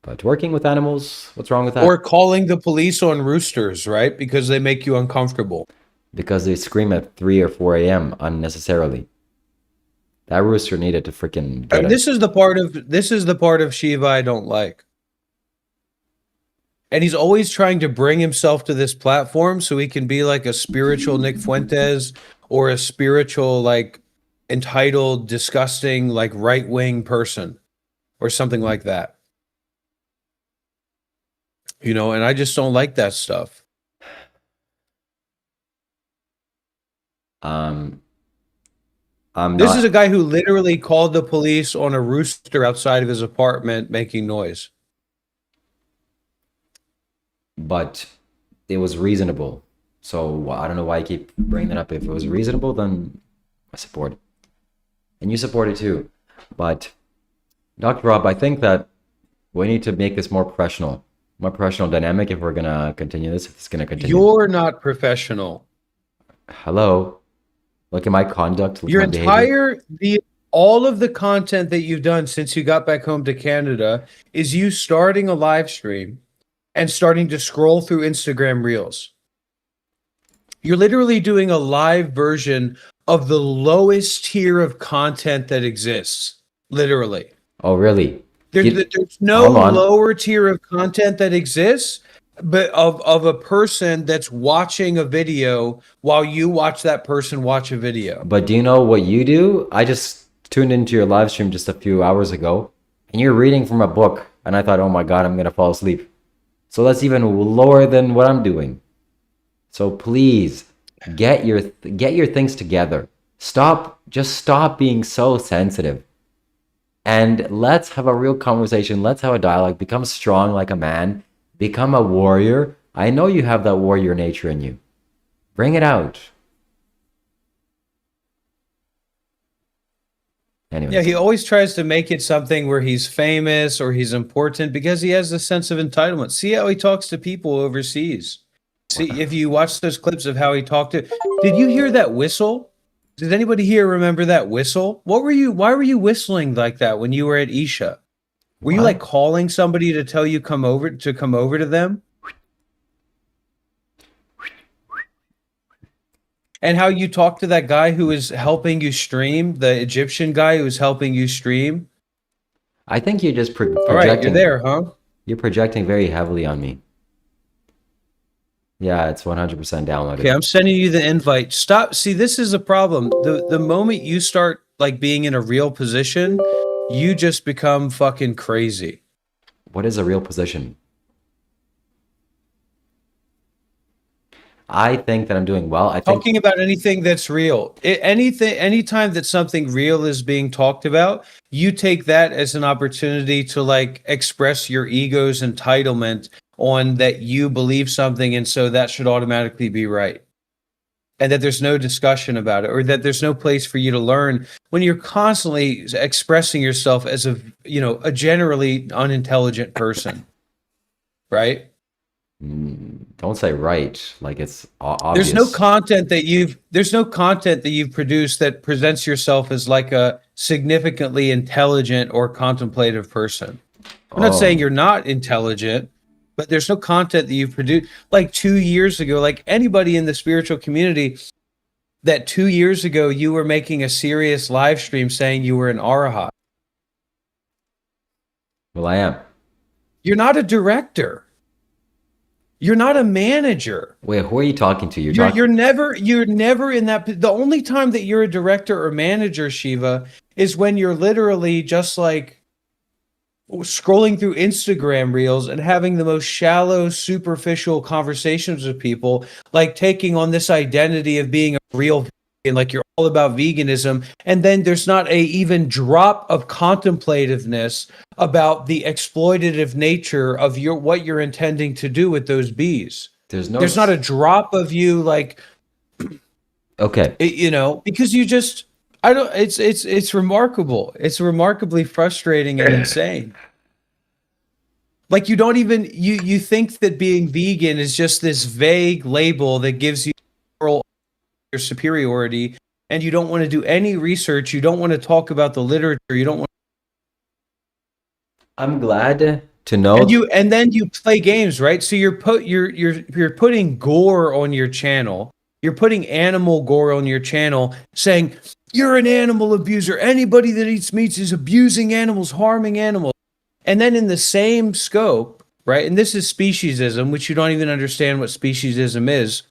But working with animals, what's wrong with that? Or calling the police on roosters, right? Because they make you uncomfortable. Because they scream at 3 or 4 a.m. unnecessarily. That rooster needed to freaking get This is the part of Shiva I don't like. And he's always trying to bring himself to this platform so he can be like a spiritual Nick Fuentes or a spiritual, like, entitled, disgusting, like, right-wing person or something like that. And I just don't like that stuff. This is a guy who literally called the police on a rooster outside of his apartment making noise. But it was reasonable. So I don't know why you keep bringing that up. If it was reasonable, then I support it. And you support it too. But Dr. Rob, I think that we need to make this more professional dynamic if we're going to continue this. If it's going to continue. You're not professional. Hello. Look at my conduct. Your all of the content that you've done since you got back home to Canada is you starting a live stream and starting to scroll through Instagram Reels. You're literally doing a live version of the lowest tier of content that exists. Literally. Oh, really? There's no Hold on. lower tier of content that exists, but of a person that's watching a video while you watch that person watch a video. But do you know what you do? I just tuned into your live stream just a few hours ago, and you're reading from a book, and I thought, oh my God, I'm gonna fall asleep. So that's even lower than what I'm doing. So please get your things together. Just stop being so sensitive. And let's have a real conversation. Let's have a dialogue. Become strong like a man. Become a warrior. I know you have that warrior nature in you. Bring it out. Anyways. Yeah, he always tries to make it something where he's famous or he's important because he has a sense of entitlement. See how he talks to people overseas. See, if you watch those clips of how he talked to, did you hear that whistle? Did anybody here remember that whistle? Why were you whistling like that when you were at Isha? Were you What? like calling somebody to tell you come over to them? And how you talked to that guy who was helping you stream, the Egyptian guy who was helping you stream? I think you're just projecting. All right, you're there, huh? You're projecting very heavily on me. Yeah, it's 100% downloaded. Okay, I'm sending you the invite. Stop. See, this is a problem. The moment you start like being in a real position, you just become fucking crazy. What is a real position? I think that I'm doing well. I think Talking about anything that's real. Anytime that something real is being talked about, you take that as an opportunity to like express your ego's entitlement on that you believe something, and so that should automatically be right. And that there's no discussion about it, or that there's no place for you to learn when you're constantly expressing yourself as a generally unintelligent person. Right? don't say right, like it's obvious. There's no content that you've produced that presents yourself as like a significantly intelligent or contemplative person. I'm not saying you're not intelligent, but there's no content that you've produced. Like 2 years ago, like anybody in the spiritual community, that 2 years ago you were making a serious live stream saying you were an arahat. Well, I am. You're not a director. You're not a manager. Wait, who are you talking to? You're never in that. The only time that you're a director or manager, Shiva, is when you're literally just like scrolling through Instagram reels and having the most shallow, superficial conversations with people, like taking on this identity of being a real vegan, like you're all about veganism, and then there's not a even drop of contemplativeness about the exploitative nature of what you're intending to do with those bees. There's not a drop of you like, okay, because you just. I don't. It's remarkable. It's remarkably frustrating and insane. Like you don't even you think that being vegan is just this vague label that gives you moral your superiority, and you don't want to do any research. You don't want to talk about the literature. You don't want. I'm glad to know. And then you play games, right? So you're putting gore on your channel. You're putting animal gore on your channel, saying you're an animal abuser. Anybody that eats meat is abusing animals, harming animals. And then in the same scope, right? And this is speciesism, which you don't even understand what speciesism is.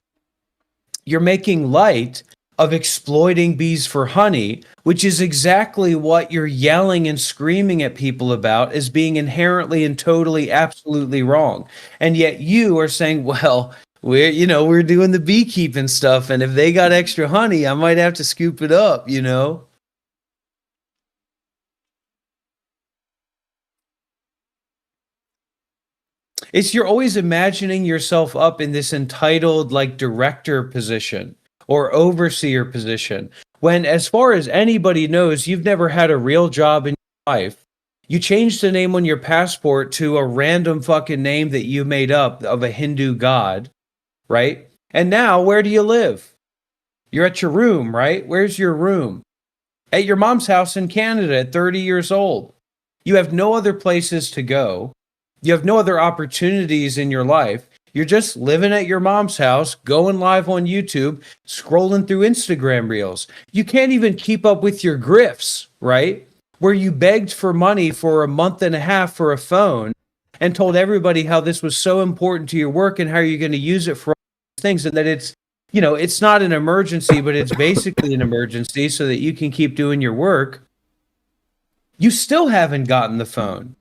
You're making light of exploiting bees for honey, which is exactly what you're yelling and screaming at people about as being inherently and totally, absolutely wrong. And yet you are saying, well, we're doing the beekeeping stuff, and if they got extra honey, I might have to scoop it up, You're always imagining yourself up in this entitled like director position or overseer position, when as far as anybody knows, you've never had a real job in your life. You changed the name on your passport to a random fucking name that you made up of a Hindu god. Right? And now, where do you live? You're at your room, right? Where's your room? At your mom's house in Canada at 30 years old. You have no other places to go. You have no other opportunities in your life. You're just living at your mom's house, going live on YouTube, scrolling through Instagram reels. You can't even keep up with your grifts, right? Where you begged for money for a month and a half for a phone and told everybody how this was so important to your work and how you're going to use it for all these things, and that it's, you know, it's not an emergency, but it's basically an emergency so that you can keep doing your work. You still haven't gotten the phone.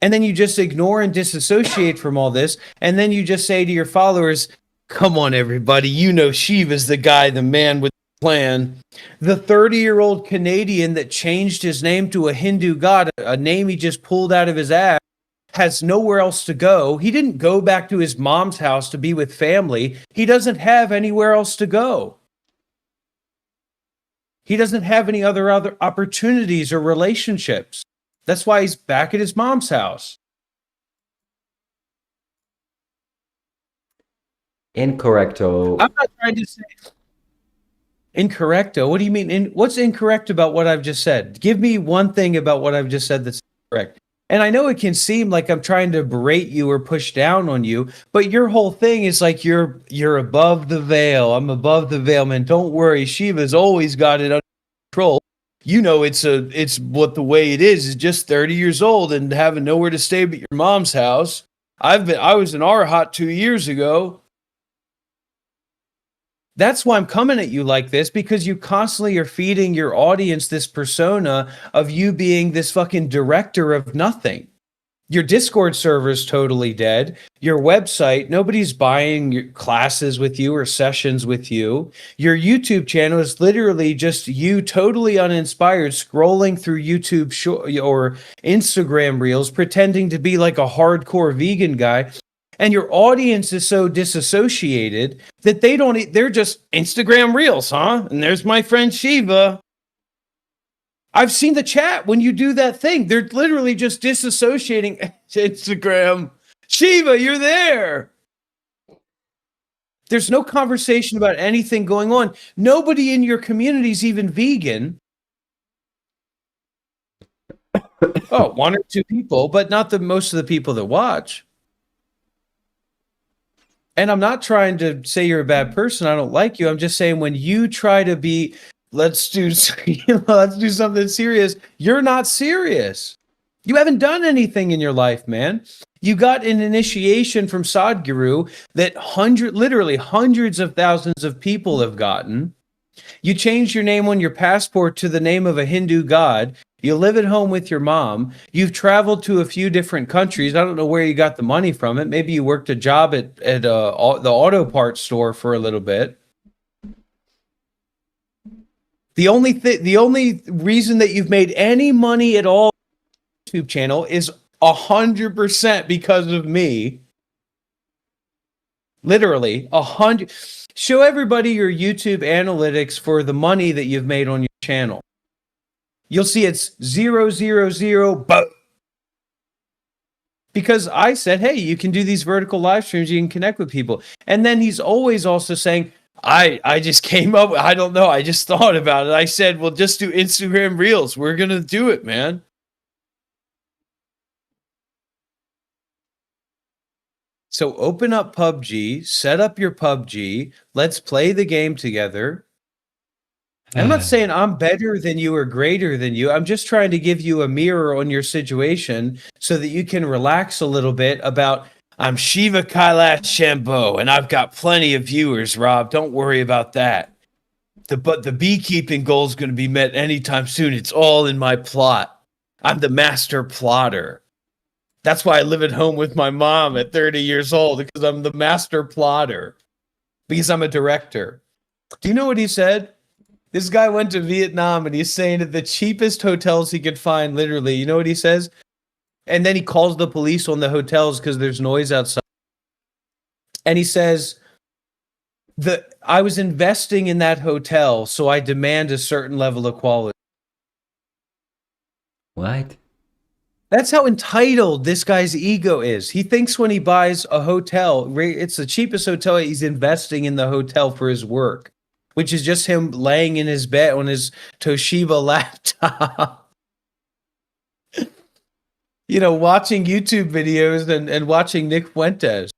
And then you just ignore and disassociate from all this. And then you just say to your followers, come on, everybody, you know Shiva's the guy, the man with the plan. The 30-year-old Canadian that changed his name to a Hindu god, a name he just pulled out of his ass, has nowhere else to go. He didn't go back to his mom's house to be with family. He doesn't have anywhere else to go. He doesn't have any other opportunities or relationships. That's why he's back at his mom's house. Incorrecto. I'm not trying to say incorrecto. What do you mean? What's incorrect about what I've just said? Give me one thing about what I've just said that's correct. And I know it can seem like I'm trying to berate you or push down on you, but your whole thing is like you're above the veil. I'm above the veil, man. Don't worry. Shiva's always got it under control. You know, it's what the way it is just 30 years old and having nowhere to stay but your mom's house. I was in Arhat 2 years ago. That's why I'm coming at you like this, because you constantly are feeding your audience this persona of you being this fucking director of nothing. Your Discord server is totally dead. Your website, nobody's buying your classes with you or sessions with you. Your YouTube channel is literally just you totally uninspired scrolling through YouTube or Instagram reels, pretending to be like a hardcore vegan guy. And your audience is so disassociated that they're just Instagram reels, huh? And there's my friend Shiva. I've seen the chat when you do that thing. They're literally just disassociating. Instagram. Shiva, you're there. There's no conversation about anything going on. Nobody in your community is even vegan. Oh, one or two people, but not most of the people that watch. And I'm not trying to say you're a bad person. I don't like you. I'm just saying when you try to be, let's do something serious, you're not serious. You haven't done anything in your life, man. You got an initiation from Sadhguru that literally hundreds of thousands of people have gotten. You changed your name on your passport to the name of a Hindu god. You live at home with your mom. You've traveled to a few different countries. I don't know where you got the money from it. Maybe you worked a job at the auto parts store for a little bit. The only reason that you've made any money at all on your YouTube channel is 100% because of me. Literally 100. Show everybody your YouTube analytics for the money that you've made on your channel. You'll see it's 000, but because I said, hey, you can do these vertical live streams, you can connect with people. And then he's always also saying, I just came up, I don't know, I just thought about it. I said, well, just do Instagram Reels. We're going to do it, man. So open up PUBG, set up your PUBG, let's play the game together. I'm not saying I'm better than you or greater than you. I'm just trying to give you a mirror on your situation so that you can relax a little bit about, I'm Shiva Kailash Shambho, and I've got plenty of viewers, Rob. Don't worry about that. But the beekeeping goal is going to be met anytime soon. It's all in my plot. I'm the master plotter. That's why I live at home with my mom at 30 years old, because I'm the master plotter. Because I'm a director. Do you know what he said? This guy went to Vietnam and he's saying at the cheapest hotels he could find, literally. You know what he says? And then he calls the police on the hotels because there's noise outside. And he says, I was investing in that hotel, so I demand a certain level of quality. What? That's how entitled this guy's ego is. He thinks when he buys a hotel, it's the cheapest hotel, he's investing in the hotel for his work, which is just him laying in his bed on his Toshiba laptop. You know, watching YouTube videos and watching Nick Fuentes.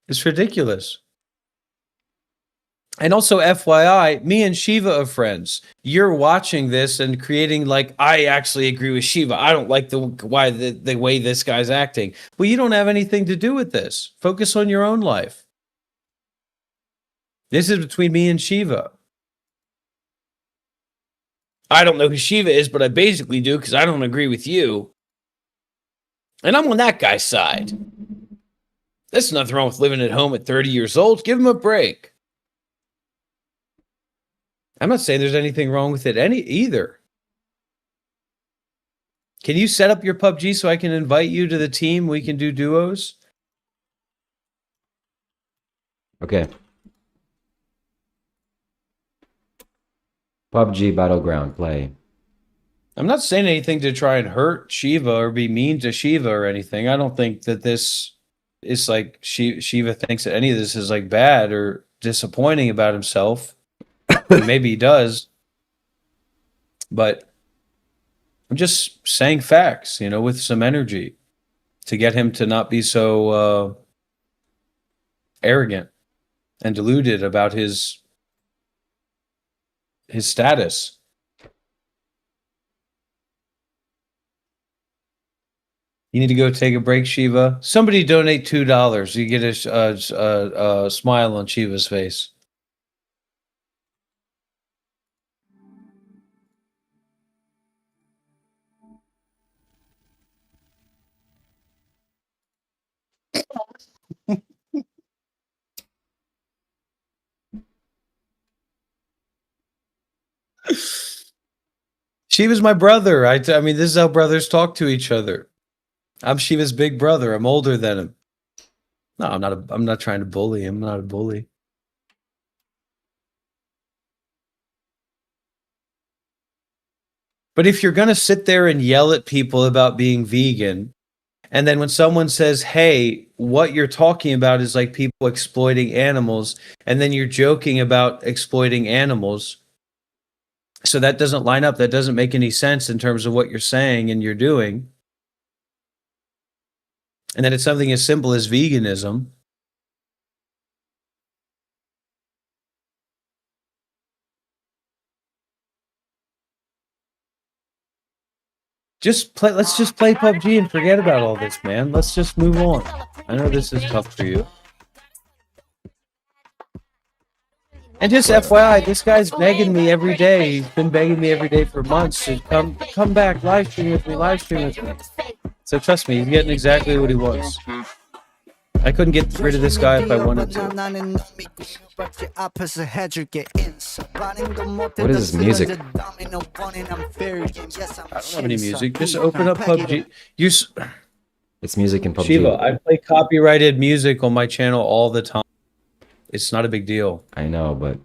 It's ridiculous. And also, FYI, me and Shiva are friends. You're watching this and creating like, I actually agree with Shiva. I don't like the way this guy's acting. Well, you don't have anything to do with this. Focus on your own life. This is between me and Shiva. I don't know who Shiva is, but I basically do because I don't agree with you. And I'm on that guy's side. There's nothing wrong with living at home at 30 years old. Give him a break. I'm not saying there's anything wrong with it either. Can you set up your PUBG so I can invite you to the team? We can do duos. Okay. PUBG Battleground, play. I'm not saying anything to try and hurt Shiva or be mean to Shiva or anything. I don't think that this is like Shiva thinks that any of this is like bad or disappointing about himself. Maybe he does. But I'm just saying facts, you know, with some energy to get him to not be so arrogant and deluded about his status. You need to go take a break, Shiva. Somebody donate $2. You get a smile on Shiva's face. Shiva's my brother. I mean, this is how brothers talk to each other. I'm Shiva's big brother. I'm older than him. No, I'm not trying to bully him. I'm not a bully. But if you're going to sit there and yell at people about being vegan, and then when someone says, hey, what you're talking about is like people exploiting animals, and then you're joking about exploiting animals, so that doesn't line up. That doesn't make any sense in terms of what you're saying and you're doing. And then it's something as simple as veganism. Let's just play PUBG and forget about all this, man. Let's just move on. I know this is tough for you. And just FYI, this guy's begging me every day. He's been begging me every day for months to come back, live stream with me. So trust me, he's getting exactly what he wants. I couldn't get rid of this guy if I wanted to. What is this music? I don't have any music. Just open up PUBG. It's music in PUBG. Shiva, I play copyrighted music on my channel all the time. It's not a big deal. I know, but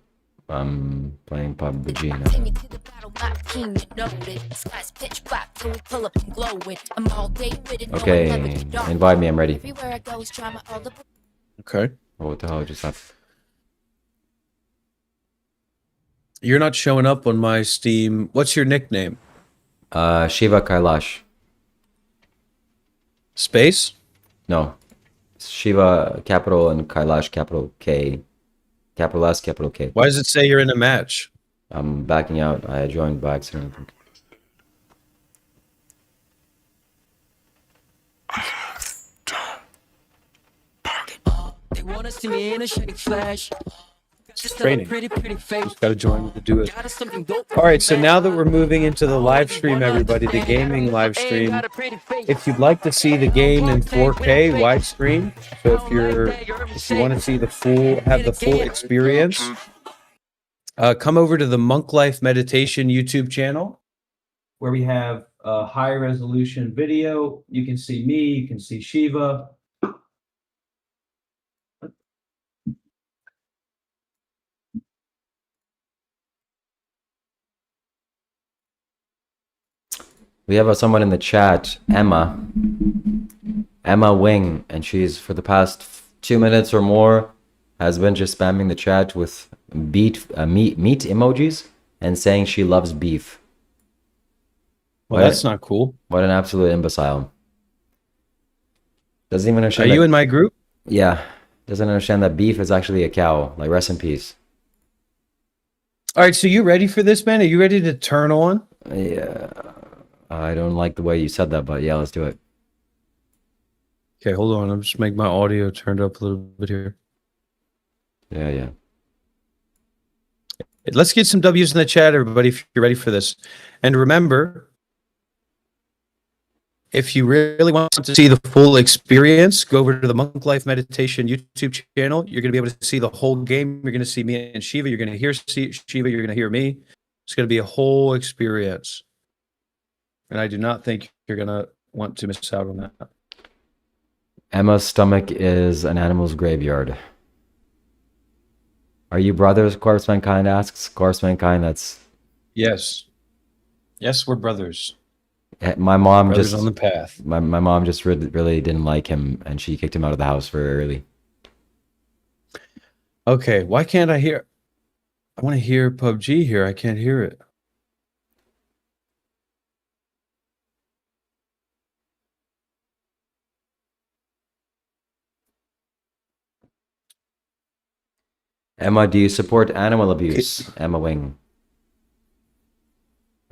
I'm playing PUBG now. Okay, invite me. I'm ready. Okay. Oh, what the hell just happened? You're not showing up on my Steam. What's your nickname? Shiva Kailash. Space? No. Shiva capital and Kailash capital K. Capital S, capital K. Why does it say you're in a match? I'm backing out. I joined by accident, I think. They want to see me in a shiny flash. Just training. Just gotta join to do it. All right, so now that we're moving into the live stream, everybody, the gaming live stream. If you'd like to see the game in 4K widescreen, so if you want to see have the full experience, come over to the Monk Life Meditation YouTube channel, where we have a high resolution video. You can see me, you can see Shiva. We have someone in the chat, Emma Wing, and she's for the past 2 minutes or more has been just spamming the chat with meat emojis and saying she loves beef. Well, that's not cool. What an absolute imbecile. Doesn't even Are understand you that, in my group? yeah. Doesn't understand that beef is actually a cow. Like, rest in peace. All right, so you ready for this, man? Are you ready to turn on? Yeah. I don't like the way you said that, but yeah, let's do it. Okay, hold on. I'm just make my audio turned up a little bit here. Yeah, yeah. Let's get some W's in the chat, everybody, if you're ready for this. And remember, if you really want to see the full experience, go over to the Monk Life Meditation YouTube channel. You're going to be able to see the whole game. You're going to see me and Shiva. You're going to hear Shiva. You're going to hear me. It's going to be a whole experience. And I do not think you're going to want to miss out on that. Emma's stomach is an animal's graveyard. Are you brothers? Corpse Mankind asks. Corpse Mankind, that's... Yes. Yes, we're brothers. My mom Brothers just... on the path. My mom just really didn't like him, and she kicked him out of the house very early. Okay, why can't I hear... I want to hear PUBG here. I can't hear it. Emma, do you support animal abuse? Emma Wing.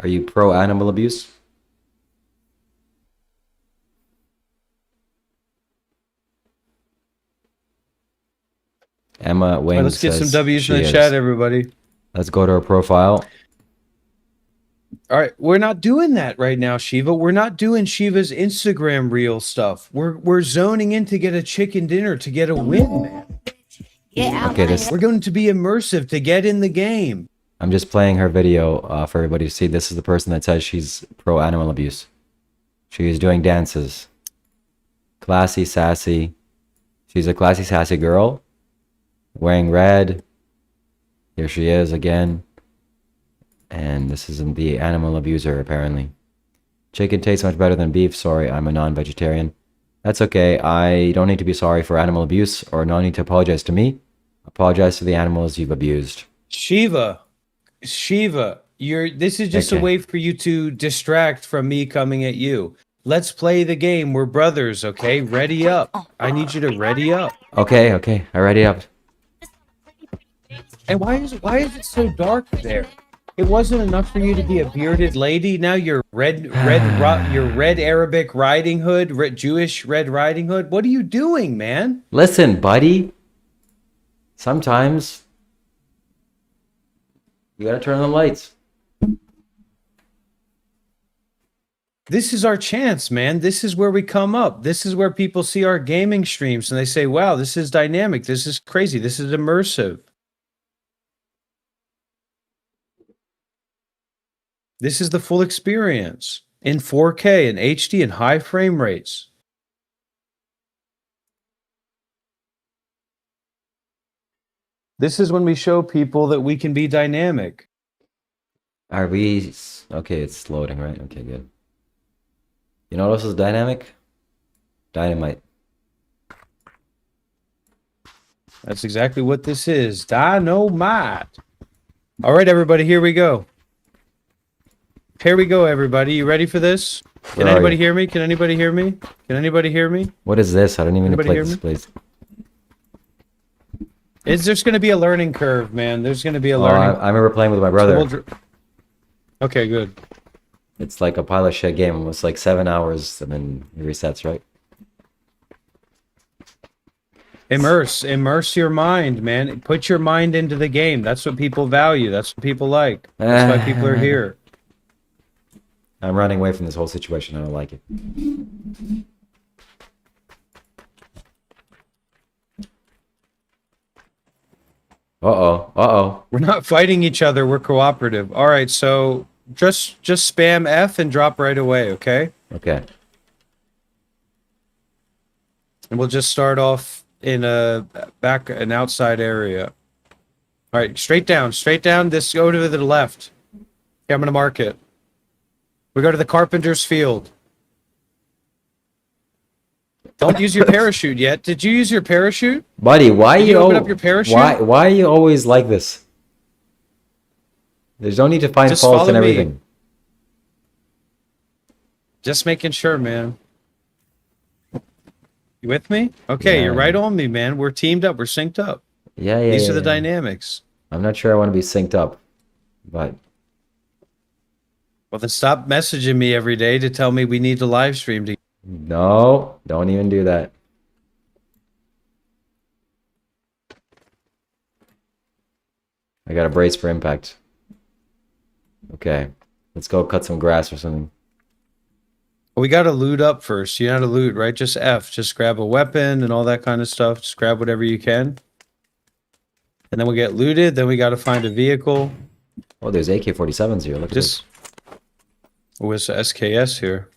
Are you pro animal abuse? Emma Wing. All right, let's get some says W's in she the is. chat, everybody. Let's go to her profile. All right, we're not doing that right now, Shiva. We're not doing Shiva's Instagram reel stuff. We're zoning in to get a chicken dinner to get a win, man. Okay, We're going to be immersive to get in the game. I'm just playing her video for everybody to see. This is the person that says she's pro animal abuse. She's doing dances. Classy, sassy. She's a classy, sassy girl. Wearing red. Here she is again. And this isn't the animal abuser, apparently. Chicken tastes much better than beef. Sorry, I'm a non-vegetarian. That's okay. I don't need to be sorry for animal abuse, or no need to apologize to me. Apologize to the animals you've abused. Shiva, this is just a Okay. way for you to distract from me coming at you. Let's play the game. We're brothers, okay? Ready up. I need you to ready up. Okay, I ready up. And why is it so dark there? It wasn't enough for you to be a bearded lady. Now you're your red Arabic Riding Hood, Jewish Red Riding Hood. What are you doing, man? Listen, buddy. Sometimes you gotta turn on the lights. This is our chance, man. This is where we come up. This is where people see our gaming streams and they say, wow, this is dynamic. This is crazy. This is immersive. This is the full experience in 4K and HD and high frame rates. This is when we show people that we can be dynamic. Are we... Okay, it's loading, right? Okay, good. You know what else is dynamic? Dynamite. That's exactly what this is. Dynamite. All right, everybody, here we go. Here we go, everybody. You ready for this? Can Where are anybody you? hear me? Can anybody hear me? Can anybody hear me? What is this? I don't even Anybody play hear this, me? please. There's going to be a learning curve, man. There's going to be a Oh, learning. I remember playing with my brother. Okay, good. It's like a pile of shit game. It's like 7 hours and then it resets, right? Immerse your mind, man. Put your mind into the game. That's what people value. That's what people like. That's why people are here. I'm running away from this whole situation. I don't like it. Uh-oh. We're not fighting each other. We're cooperative. All right, so just spam F and drop right away, okay? Okay. And we'll just start off in an outside area. All right, straight down. This go to the left. Okay, I'm gonna mark it. We go to the carpenter's field. Don't use your parachute yet. Did you use your parachute? Buddy, why Did you open up your parachute? Why are you always like this? There's no need to find Just faults in follow me. everything. Just making sure, man. You with me? Okay, Yeah. you're right on me, man. We're teamed up. We're synced up. Yeah, These are the yeah. dynamics. I'm not sure I want to be synced up, but Well, then stop messaging me every day to tell me we need to live stream to. no, don't even do that. I got a brace for impact. Okay, let's go cut some grass or something. We got to loot up first. You know how to loot, right? Just F. Just grab a weapon and all that kind of stuff. Just grab whatever you can. And then we'll get looted. Then we got to find a vehicle. Oh, there's AK-47s here. Look at this. Just with SKS here.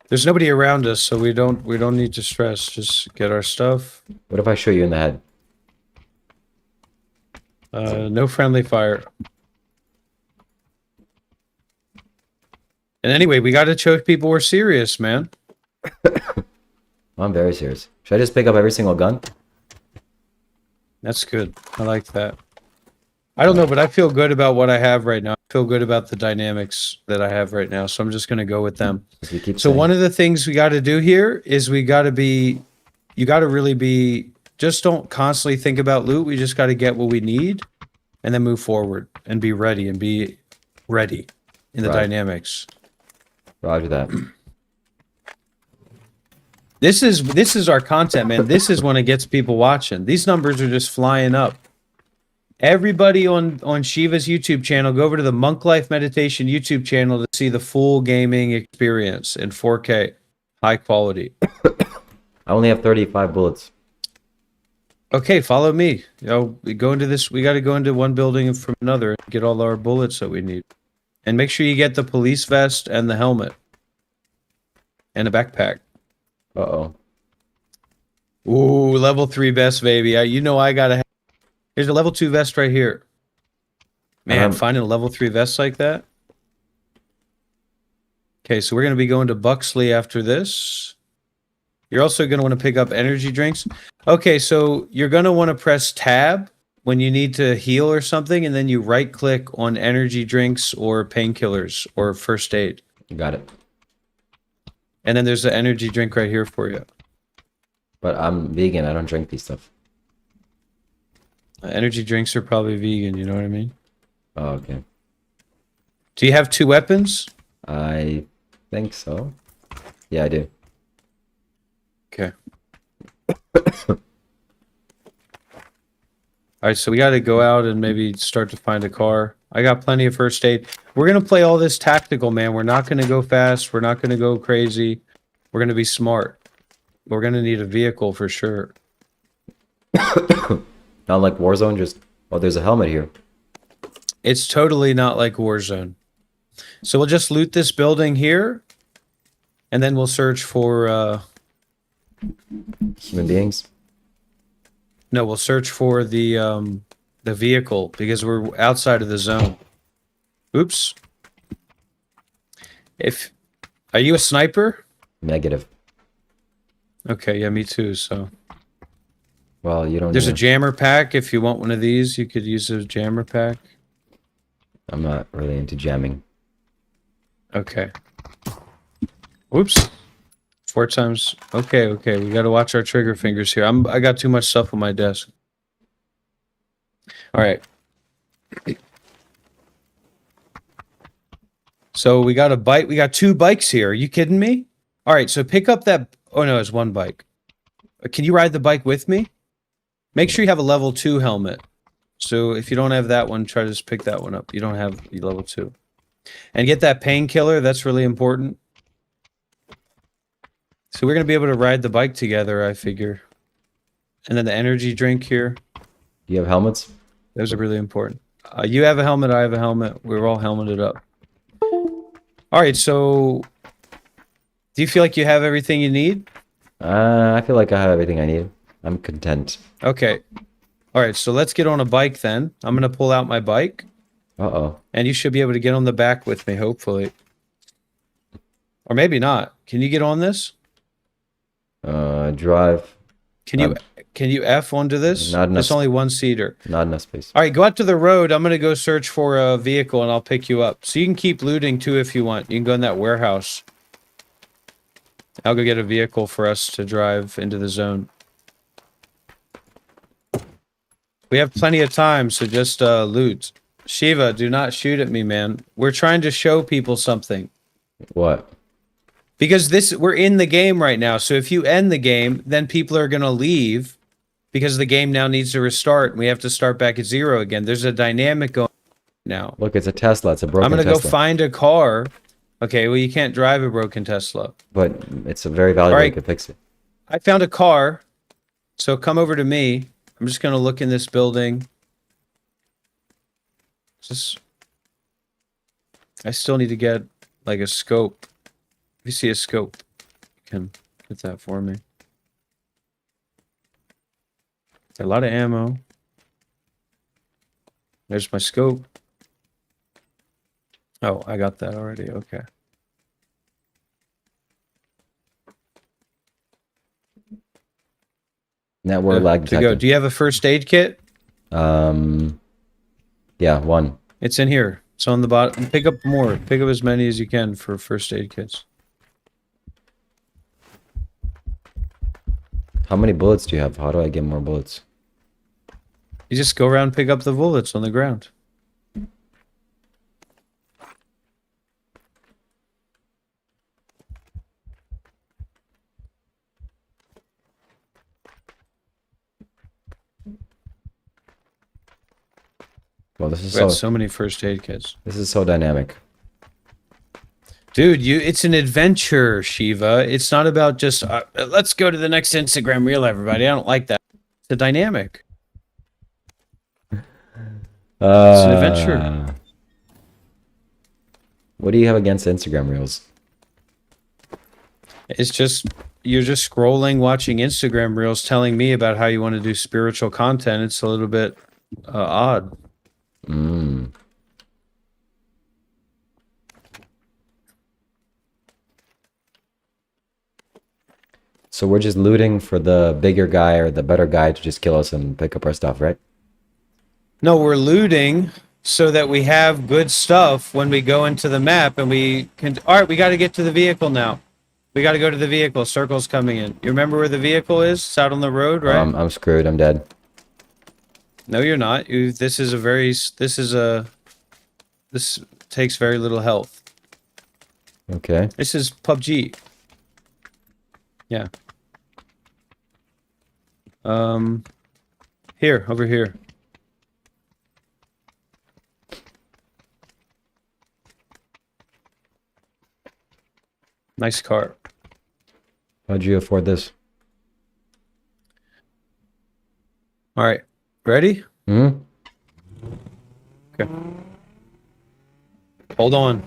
There's nobody around us, so we don't need to stress. Just get our stuff. What if I shoot you in the head? No friendly fire. And anyway, we got to show people we're serious, man. I'm very serious. Should I just pick up every single gun? That's good. I like that. I don't know, but I feel good about what I have right now. I feel good about the dynamics that I have right now, so I'm just going to go with them. As we keep So saying. one of the things we got to do here is we got to be, you got to really be, just don't constantly think about loot. We just got to get what we need and then move forward and be ready in the Right. dynamics. Roger that. This is our content, man. This is when it gets people watching. These numbers are just flying up. Everybody on Shiva's YouTube channel, go over to the Monk Life Meditation YouTube channel to see the full gaming experience in 4K, high quality. I only have 35 bullets. Okay, follow me. You know, we go into this. We got to go into one building from another and get all our bullets that we need. And make sure you get the police vest and the helmet and a backpack. Uh-oh. Ooh, level 3 vest, baby. You know I gotta have. Here's a level 2 vest right here. Man, finding a level 3 vest like that. Okay, so we're gonna be going to Buxley after this. You're also gonna want to pick up energy drinks. Okay, so you're gonna want to press tab when you need to heal or something, and then you right click on energy drinks or painkillers or first aid. You got it. And then there's an energy drink right here for you. But I'm vegan. I don't drink these stuff. Energy drinks are probably vegan, you know what I mean? Oh, okay. Do you have 2 weapons? I think so. Yeah, I do. Okay. All right, so we got to go out and maybe start to find a car. I got plenty of first aid. We're going to play all this tactical, man. We're not going to go fast. We're not going to go crazy. We're going to be smart. We're going to need a vehicle for sure. Not like Warzone, just... Oh, there's a helmet here. It's totally not like Warzone. So we'll just loot this building here, and then we'll search for... Human beings? No, we'll search for the vehicle because we're outside of the zone. Oops. Are you a sniper? Negative. Okay, yeah, me too. So Well, you don't there's a need- jammer pack. If you want one of these, you could use a jammer pack. I'm not really into jamming. Okay. Whoops. 4 times. Okay, we got to watch our trigger fingers here. I got too much stuff on my desk. All right. So we got a bike. We got 2 bikes here. Are you kidding me? All right, so pick up that. Oh no, it's 1 bike. Can you ride the bike with me? Make sure you have a level 2 helmet. So if you don't have that one, try to just pick that one up. You don't have the level 2. And get that painkiller. That's really important. So we're going to be able to ride the bike together, I figure. And then the energy drink here. Do you have helmets? Those are really important. You have a helmet, I have a helmet. We're all helmeted up. All right, so do you feel like you have everything you need? I feel like I have everything I need. I'm content. Okay. All right, so let's get on a bike then. I'm going to pull out my bike. Uh-oh. And you should be able to get on the back with me, hopefully. Or maybe not. Can you get on this? Drive. Can you F onto this? Not enough. It's only 1-seater. Not enough space. All right, go out to the road. I'm going to go search for a vehicle, and I'll pick you up. So you can keep looting, too, if you want. You can go in that warehouse. I'll go get a vehicle for us to drive into the zone. We have plenty of time, so just loot. Shiva, do not shoot at me, man. We're trying to show people something. What? Because we're in the game right now, so if you end the game, then people are going to leave because the game now needs to restart, and we have to start back at 0 again. There's a dynamic going now. Look, it's a Tesla. It's a broken I'm going to Tesla. go find a car. Okay, well, you can't drive a broken Tesla. But it's a very valuable. All right. You could fix it. I found a car, so come over to me. I'm just going to look in this building. I still need to get, like, a scope. If you see a scope, you can get that for me. A lot of ammo. There's my scope. Oh, I got that already. Okay. Network lag To go. detected. Do you have a first aid kit? Yeah, one. It's in here. It's on the bottom. Pick up more. Pick up as many as you can for first aid kits. How many bullets do you have? How do I get more bullets? You just go around and pick up the bullets on the ground. Well, this is We got so so many first aid kits. this is so dynamic. Dude, it's an adventure, Shiva. It's not about just, let's go to the next Instagram reel, everybody. I don't like that. It's a dynamic. It's an adventure. What do you have against Instagram reels? It's just, you're just scrolling, watching Instagram reels, telling me about how you want to do spiritual content. It's a little bit odd. So we're just looting for the bigger guy or the better guy to just kill us and pick up our stuff, right? No, we're looting so that we have good stuff when we go into the map and we can... All right, we got to get to the vehicle now. We got to go to the vehicle. Circle's coming in. You remember where the vehicle is? It's out on the road, right? I'm screwed. I'm dead. No, you're not. This takes very little health. Okay. This is PUBG. Yeah. Here, over here. Nice car. How'd you afford this? All right. Ready? Hmm? Okay. Hold on.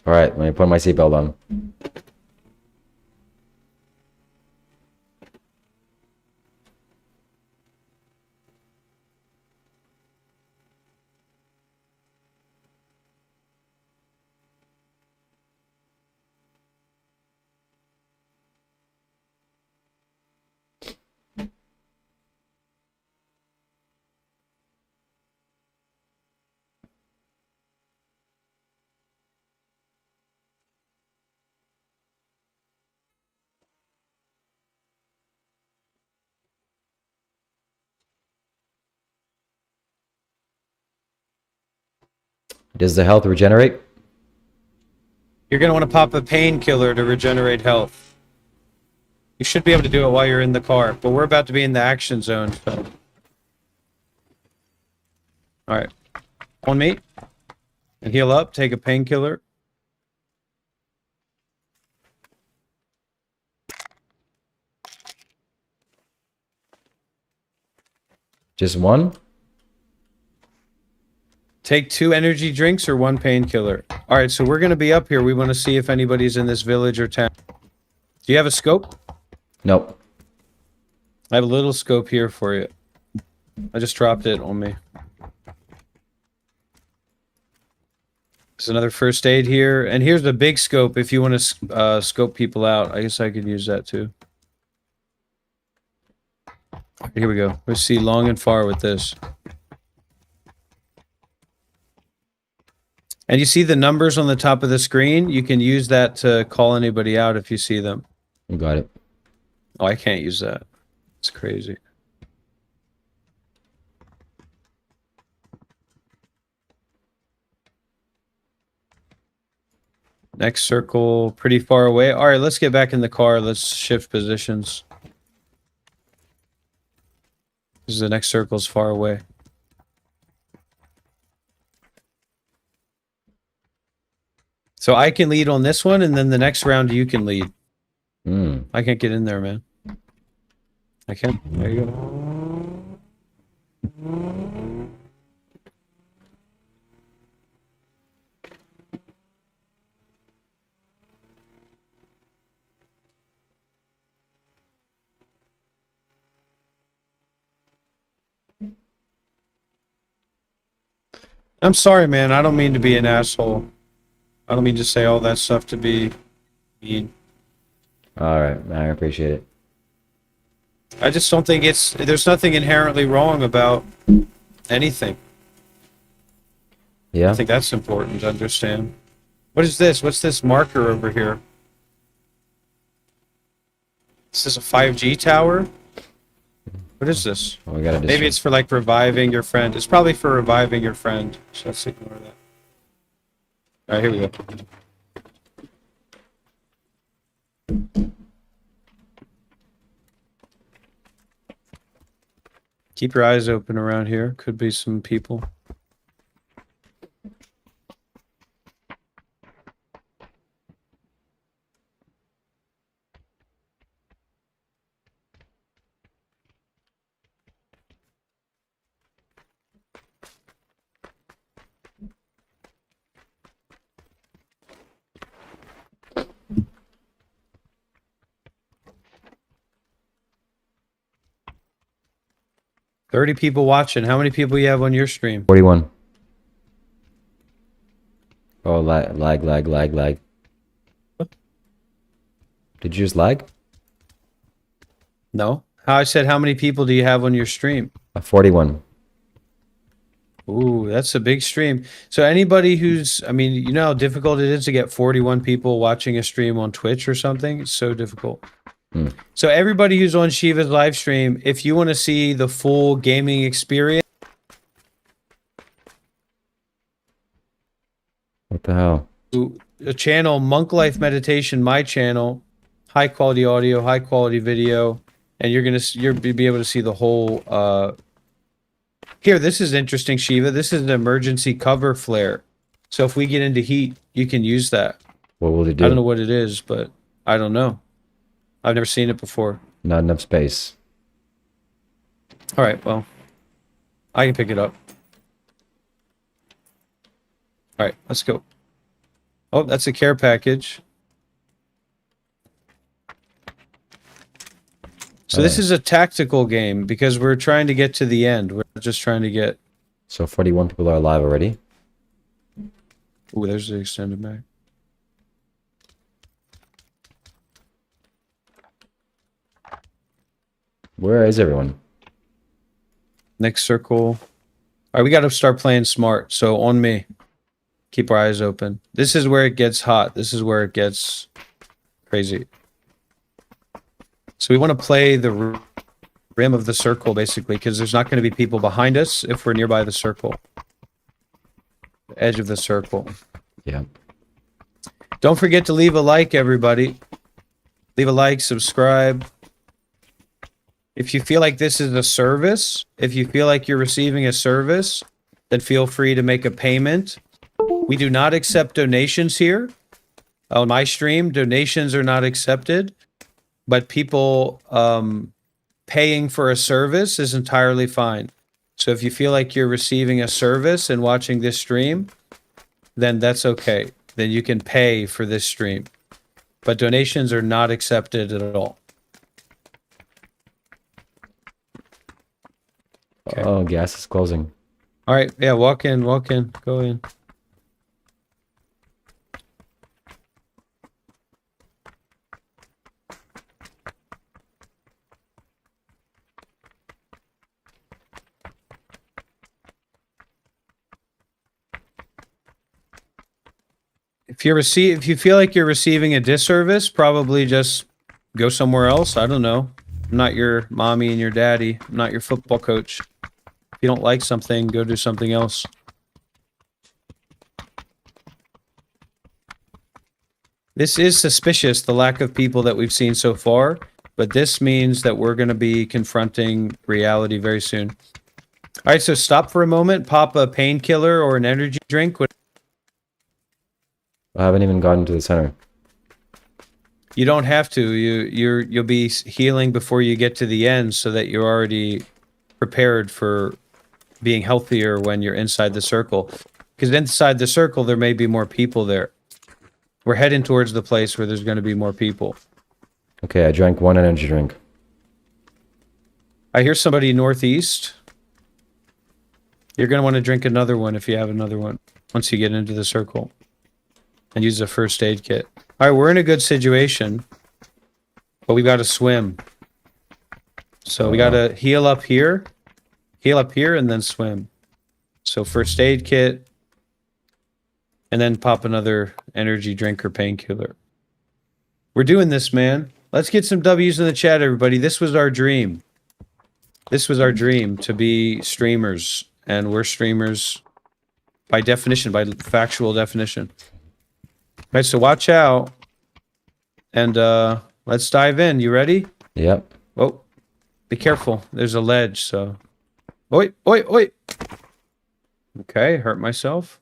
All right, let me put my seatbelt on. Does the health regenerate? You're going to want to pop a painkiller to regenerate health. You should be able to do it while you're in the car, but we're about to be in the action zone. So. All right. On me. And heal up. Take a painkiller. Just one? Take 2 energy drinks or 1 painkiller. All right, so we're going to be up here. We want to see if anybody's in this village or town. Do you have a scope? Nope. I have a little scope here for you. I just dropped it on me. There's another first aid here. And here's the big scope if you want to scope people out. I guess I could use that too. Here we go. Let's see long and far with this. And you see the numbers on the top of the screen? You can use that to call anybody out if you see them. You got it. Oh, I can't use that. It's crazy. Next circle, pretty far away. All right, let's get back in the car. Let's shift positions. Because the next circle's far away. So I can lead on this one, and then the next round you can lead. I can't get in there, man. I can. There you go. I'm sorry, man. I don't mean to be an asshole. I don't mean to say all that stuff to be mean. All right, I appreciate it. I just don't think there's nothing inherently wrong about anything. Yeah. I think that's important to understand. What is this? What's this marker over here? This is a 5G tower? What is this? Well, we gotta Maybe it's for like reviving your friend. It's probably for reviving your friend. So let's ignore that. All right, here we go. Keep your eyes open around here. Could be some people. $30 people watching. How many people you have on your stream? 41. Oh, lag. Did you just lag? No. I said, how many people do you have on your stream? 41. Ooh, that's a big stream. So anybody who's, I mean, you know how difficult it is to get 41 people watching a stream on Twitch or something? It's so difficult. So everybody who's on Shiva's live stream, if you want to see the full gaming experience. What the hell? A channel, Monk Life Meditation, my channel, high quality audio, high quality video, and you'll be able to see the whole. Here, this is interesting, Shiva. This is an emergency cover flare. So if we get into heat, you can use that. What will it do? I don't know what it is, but I don't know. I've never seen it before. Not enough space. All right, well, I can pick it up. All right, let's go. Oh, that's a care package. So this is a tactical game because we're trying to get to the end. We're not just trying to get... So 41 people are alive already? Ooh, there's the extended mag. Where is everyone? Next circle. All right, we got to start playing smart. So on me. Keep our eyes open. This is where it gets hot. This is where it gets crazy. So we want to play the rim of the circle, basically, because there's not going to be people behind us if we're nearby the circle. The edge of the circle. Yeah. Don't forget to leave a like, everybody. Leave a like, subscribe. If you feel like this is a service, if you feel like you're receiving a service, then feel free to make a payment. We do not accept donations here. On my stream, donations are not accepted. But people paying for a service is entirely fine. So if you feel like you're receiving a service and watching this stream, then that's okay. Then you can pay for this stream. But donations are not accepted at all. Okay. Oh, gas is closing. All right. Yeah, walk in, go in. If you feel like you're receiving a disservice, probably just go somewhere else. I don't know. I'm not your mommy and your daddy. I'm not your football coach. If you don't like something, go do something else. This is suspicious, the lack of people that we've seen so far, but this means that we're going to be confronting reality very soon. All right, so stop for a moment, pop a painkiller or an energy drink. I haven't even gotten to the center. You don't have to. You'll be healing before you get to the end, so that you're already prepared for being healthier when you're inside the circle. Because inside the circle, there may be more people there. We're heading towards the place where there's going to be more people. Okay, I drank 1 energy drink. I hear somebody northeast. You're going to want to drink another one if you have another one once you get into the circle. And use a first aid kit. All right, we're in a good situation. But we got to swim. So we got to heal up here, and then swim. So first aid kit. And then pop another energy drink or painkiller. We're doing this, man. Let's get some W's in the chat, everybody. This was our dream. This was our dream, to be streamers. And we're streamers by definition, by factual definition. All right, so watch out. And let's dive in. You ready? Yep. Oh, be careful. There's a ledge, so... Oi, oi, oi! Okay, hurt myself.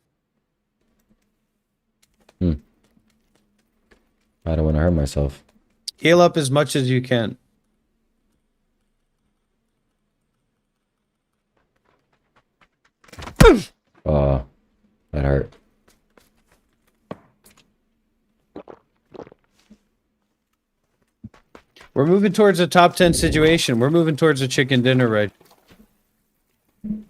I don't want to hurt myself. Heal up as much as you can. Oh, that hurt. We're moving towards a top 10 situation. We're moving towards a chicken dinner, right? All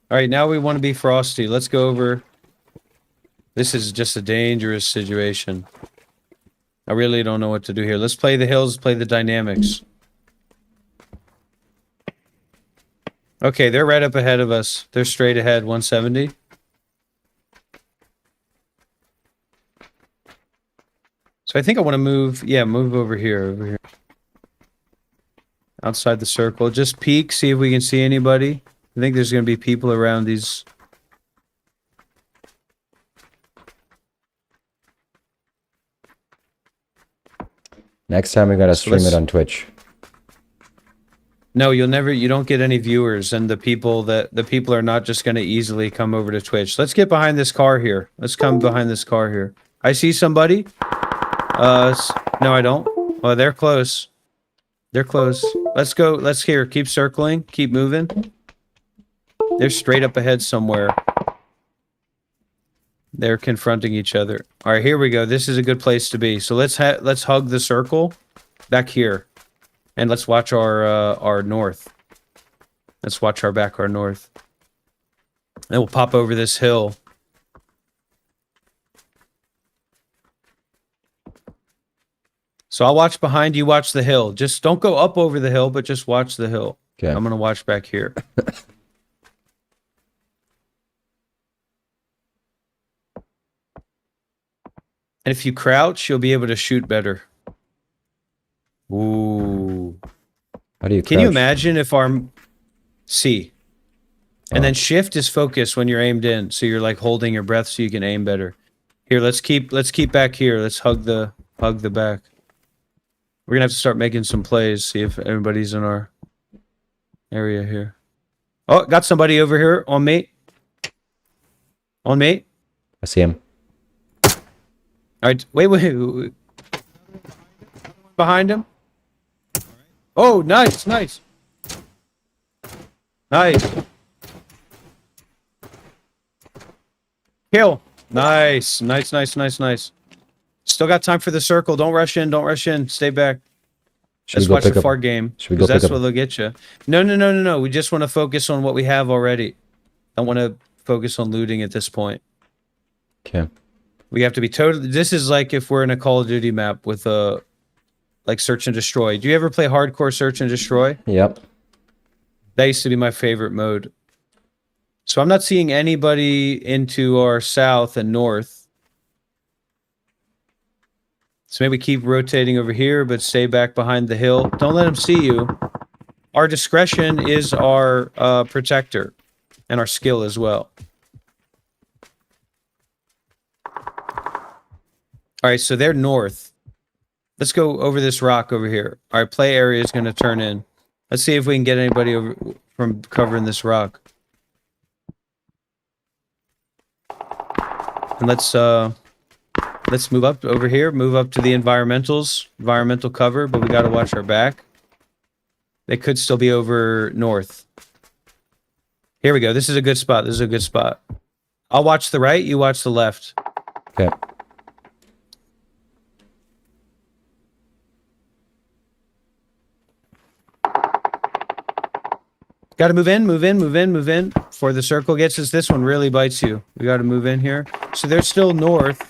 right, now we want to be frosty. Let's go over... This is just a dangerous situation. I really don't know what to do here. Let's play the hills, play the dynamics. Okay, they're right up ahead of us. They're straight ahead, 170. So I think I want to move, move over here, Outside the circle. Just peek, see if we can see anybody. I think there's going to be people around these... Next time we gotta stream it on Twitch. No, you don't get any viewers, and the people are not just gonna easily come over to Twitch. Let's get behind this car here. Let's come behind this car here. I see somebody. No, I don't. Oh, they're close. They're close. Let's go. Let's keep circling. Keep moving. They're straight up ahead somewhere. They're confronting each other. All right, here we go. This is a good place to be. So let's hug the circle back here, and let's watch our north. Let's watch our north. And we'll pop over this hill. So I'll watch behind you. Watch the hill. Just don't go up over the hill, but just watch the hill. Okay. I'm gonna watch back here. And if you crouch, you'll be able to shoot better. Ooh. How do you Can you crouch? imagine if our... C. And then shift is focus when you're aimed in. So you're like holding your breath so you can aim better. Here, let's keep back here. Let's hug the back. We're gonna have to start making some plays, see if everybody's in our area here. Oh, got somebody over here on me. On me. I see him. All right, wait. Behind him. Oh, nice. Nice. Kill. Nice. Still got time for the circle. Don't rush in. Stay back. Let's watch the far game. Because that's what they'll get you. No. We just want to focus on what we have already. Don't want to focus on looting at this point. Okay. We have to be totally... This is like if we're in a Call of Duty map with a... Like search and destroy. Do you ever play hardcore search and destroy? Yep. That used to be my favorite mode. So I'm not seeing anybody into our south and north. So maybe keep rotating over here, but stay back behind the hill. Don't let them see you. Our discretion is our protector and our skill as well. All right, so they're north. Let's go over this rock over here. Our play area is going to turn in. Let's see if we can get anybody over from covering this rock. And let's move up over here, move up to the environmental cover, but we got to watch our back. They could still be over north. Here we go. This is a good spot. This is a good spot. I'll watch the right, you watch the left. Okay. Got to move in, move in, move in, move in. Before the circle gets us, this one really bites you. We got to move in here. So they're still north.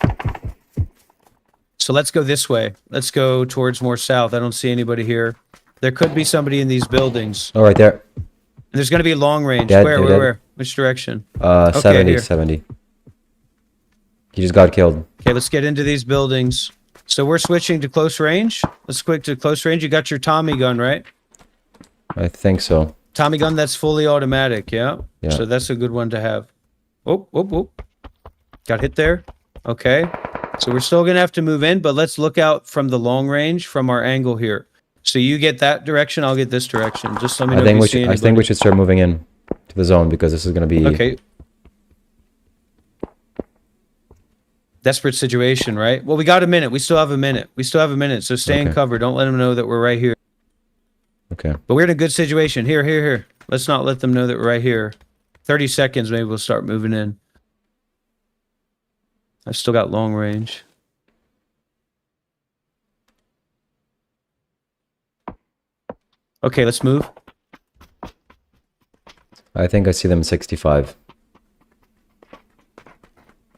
So let's go this way. Let's go towards more south. I don't see anybody here. There could be somebody in these buildings. Oh, right there. And there's going to be a long range. Dead, Where? Which direction? 70, here. 70. He just got killed. Okay, let's get into these buildings. So we're switching to close range. Let's quick to close range. You got your Tommy gun, right? I think so. Tommy gun that's fully automatic, yeah? Yeah. So that's a good one to have. Oh, oh, oh. Got hit there. Okay. So we're still going to have to move in, but let's look out from the long range from our angle here. So you get that direction, I'll get this direction. Just let me know if you see anybody. I think we should start moving in to the zone because this is going to be... Okay. Desperate situation, right? Well, we got a minute. We still have a minute. We still have a minute. So stay in Okay. cover. Don't let them know that we're right here. Okay. But we're in a good situation. Here. Let's not let them know that we're right here. 30 seconds, maybe we'll start moving in. I've still got long range. Okay, let's move. I think I see them 65.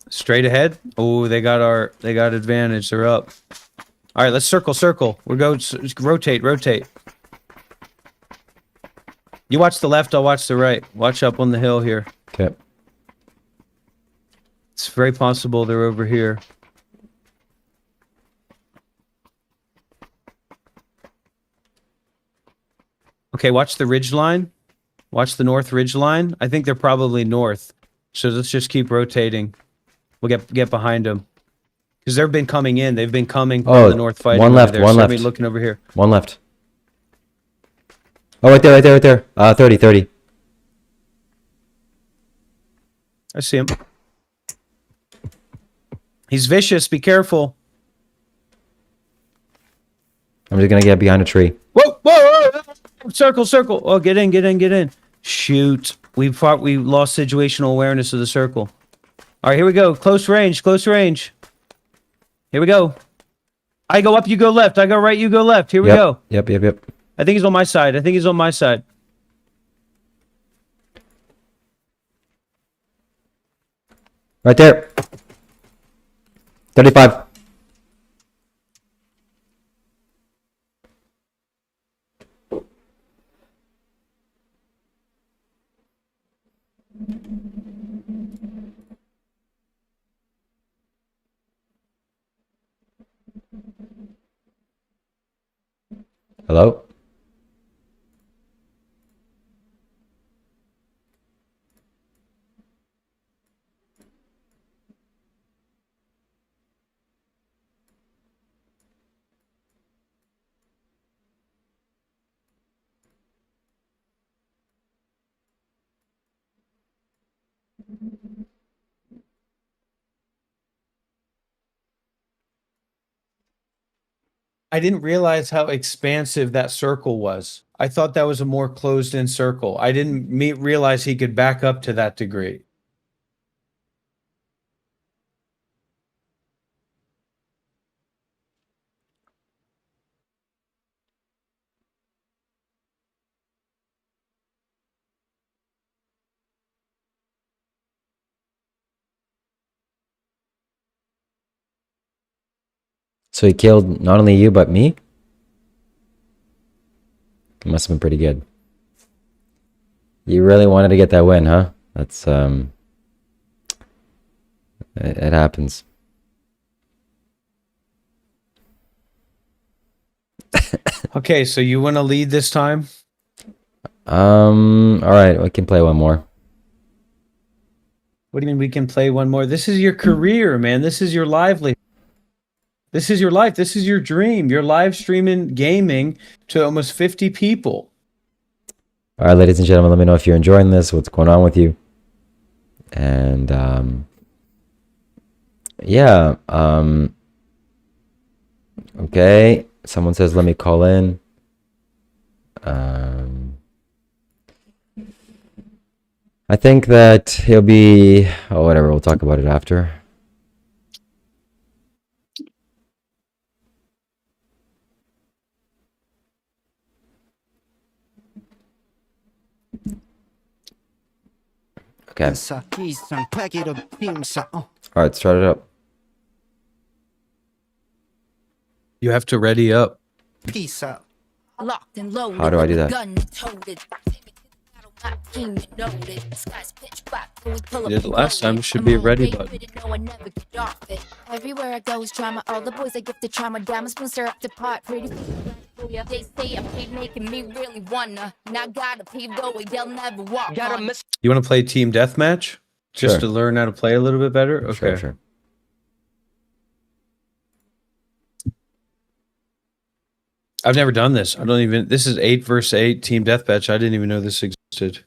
Straight ahead. Oh, they got advantage. They're up. All right, let's circle. We'll go rotate. You watch the left, I'll watch the right. Watch up on the hill here. Okay. It's very possible they're over here. Okay, watch the ridge line. Watch the north ridge line. I think they're probably north. So let's just keep rotating. We'll get behind them. Because they've been coming in. They've been coming from the north fighting. One left, there. one So left. I'll be looking over here. One left. Oh, right there. 30. I see him. He's vicious. Be careful. I'm just going to get behind a tree. Whoa. Circle. Oh, get in. Shoot. We lost situational awareness of the circle. All right, here we go. Close range. Here we go. I go up, you go left. I go right, you go left. Here we go. Yep. I think he's on my side. Right there. 35. Hello? I didn't realize how expansive that circle was. I thought that was a more closed-in circle. I didn't realize he could back up to that degree. So he killed not only you, but me? It must have been pretty good. You really wanted to get that win, huh? That's it happens. Okay, so you want to lead this time? All right, we can play one more. What do you mean we can play one more? This is your career, man. This is your livelihood. This is your life. This is your dream. You're live streaming gaming to almost 50 people. All right, ladies and gentlemen, let me know if you're enjoying this, what's going on with you. And yeah, okay. Someone says, let me call in. I think that he'll be, oh, whatever, we'll talk about it after. Okay. All right, start it up. You have to ready up. How do I do that? You did it last time. It should be a ready button. Everywhere I go is drama. All the boys I get the trauma. Diamond spoons are up to pot. Pretty. They say I'm paid, making me really wanna. Now gotta pave the way they'll never walk. You want to play team deathmatch? Just Sure. to learn how to play a little bit better? Okay. Sure. I've never done this. I don't even. This is 8 versus 8 team deathmatch. I didn't even know this existed.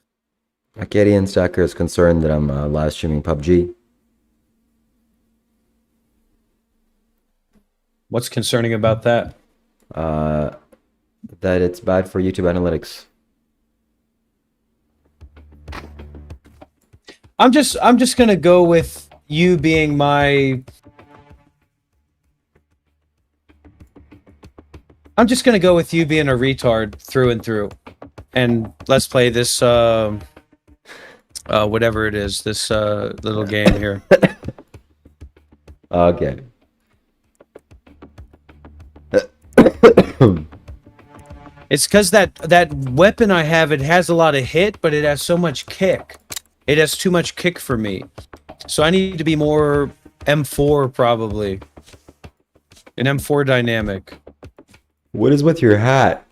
Acadian Stacker is concerned that I'm live streaming PUBG. What's concerning about that? That it's bad for YouTube analytics. I'm just gonna go with you being my. I'm just gonna go with you being a retard through and through, and let's play this. Whatever it is, this little game here. Okay. It's because that weapon I have, it has a lot of hit, but it has so much kick. It has too much kick for me. So I need to be more M4 probably. An M4 dynamic. What is with your hat?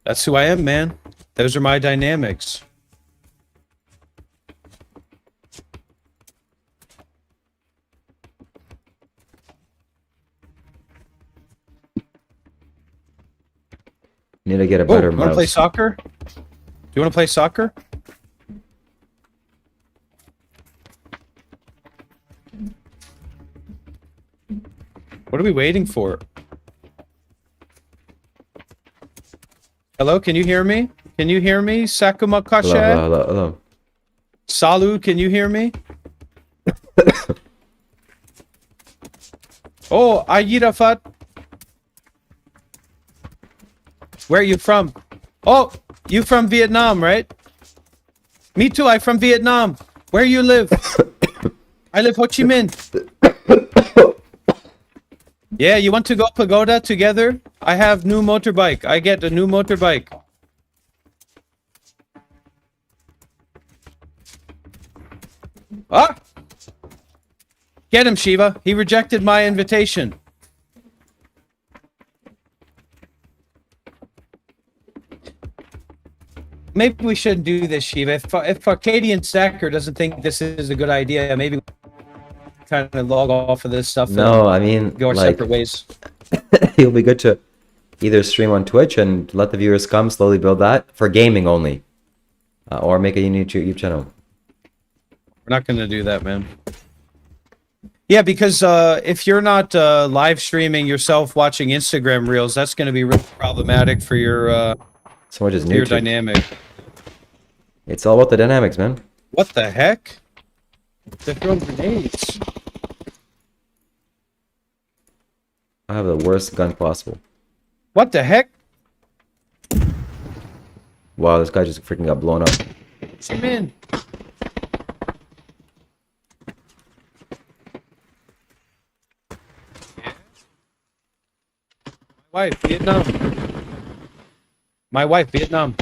That's who I am, man. Those are my dynamics. Need to get a better You want to play mouse. soccer? Do you want to play soccer? What are we waiting for? Hello, can you hear me? Can you hear me? Sakuma Kasha? Hello. Salu, can you hear me? Oh, Ayirafat. Where are you from? Oh, you from Vietnam, right? Me too, I'm from Vietnam. Where you live? I live Ho Chi Minh. Yeah, you want to go pagoda together? I have new motorbike. I get a new motorbike. Ah! Get him, Shiva. He rejected my invitation. Maybe we shouldn't do this, Shiva. If Arcadian Stacker doesn't think this is a good idea, maybe we kind of log off of this stuff. No, I mean, go our like, separate ways. it'll be good to either stream on Twitch and let the viewers come, slowly build that for gaming only, or make a unique YouTube channel. We're not going to do that, man. Yeah, because if you're not live streaming yourself watching Instagram Reels, that's going to be really problematic for your So much is for new your to dynamic. It's all about the dynamics, man. What the heck? They're throwing grenades. I have the worst gun possible. What the heck? Wow, this guy just freaking got blown up. Zoom in. My wife, Vietnam. My wife, Vietnam.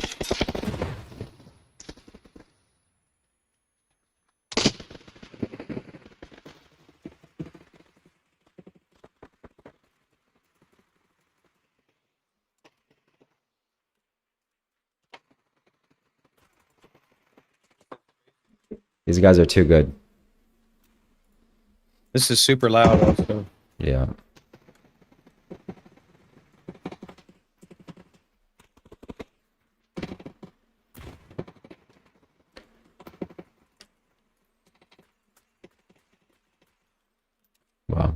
These guys are too good. This is super loud also. Yeah. Wow.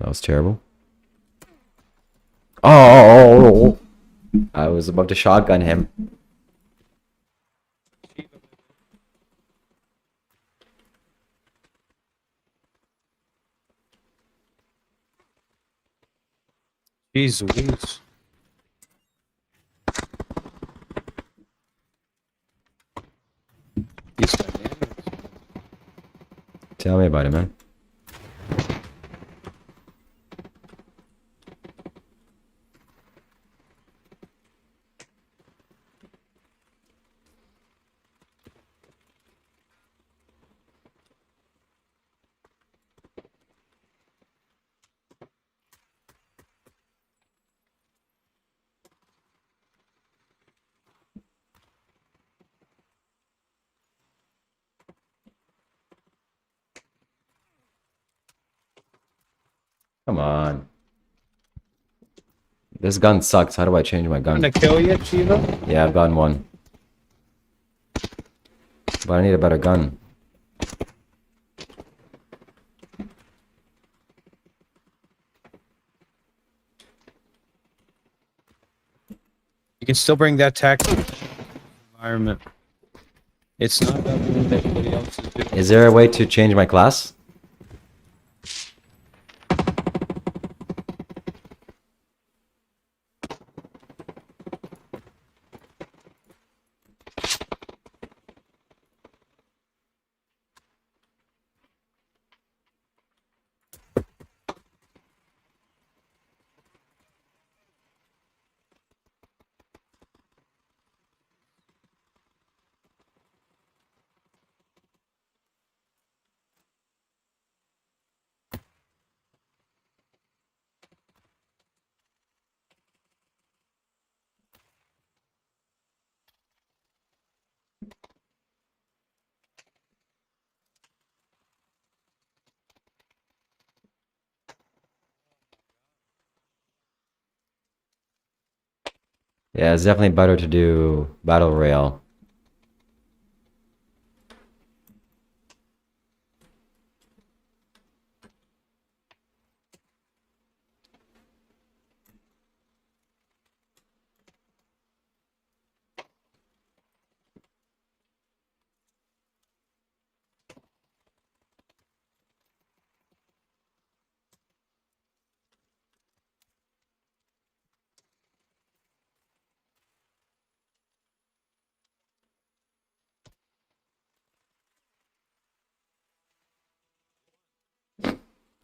That was terrible. Oh! I was about to shotgun him. Jeez Louise. These dynamics. Tell me about it, man. Come on. This gun sucks. How do I change my gun? Trying to kill you, Shiva? Yeah, I've gotten one. But I need a better gun. You can still bring that tactic environment. It's not about doing what everybody else is doing. Is there a way to change my class? Yeah, it's definitely better to do Battle Royale.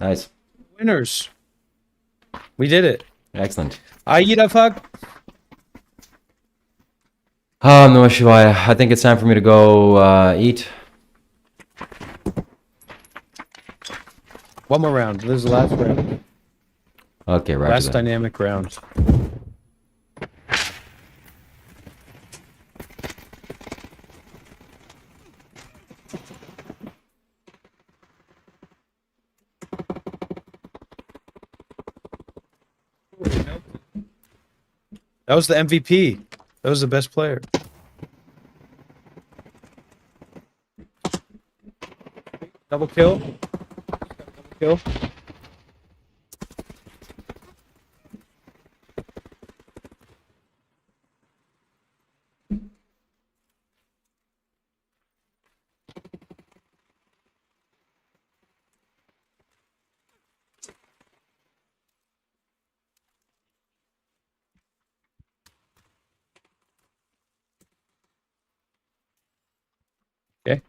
Nice. Winners. We did it. Excellent. Ayida fuck. Oh, no, Shiva. I think it's time for me to go eat. One more round. This is the last round. Okay, right. Last dynamic round. That was the MVP. That was the best player. Double kill. Double kill. Okay.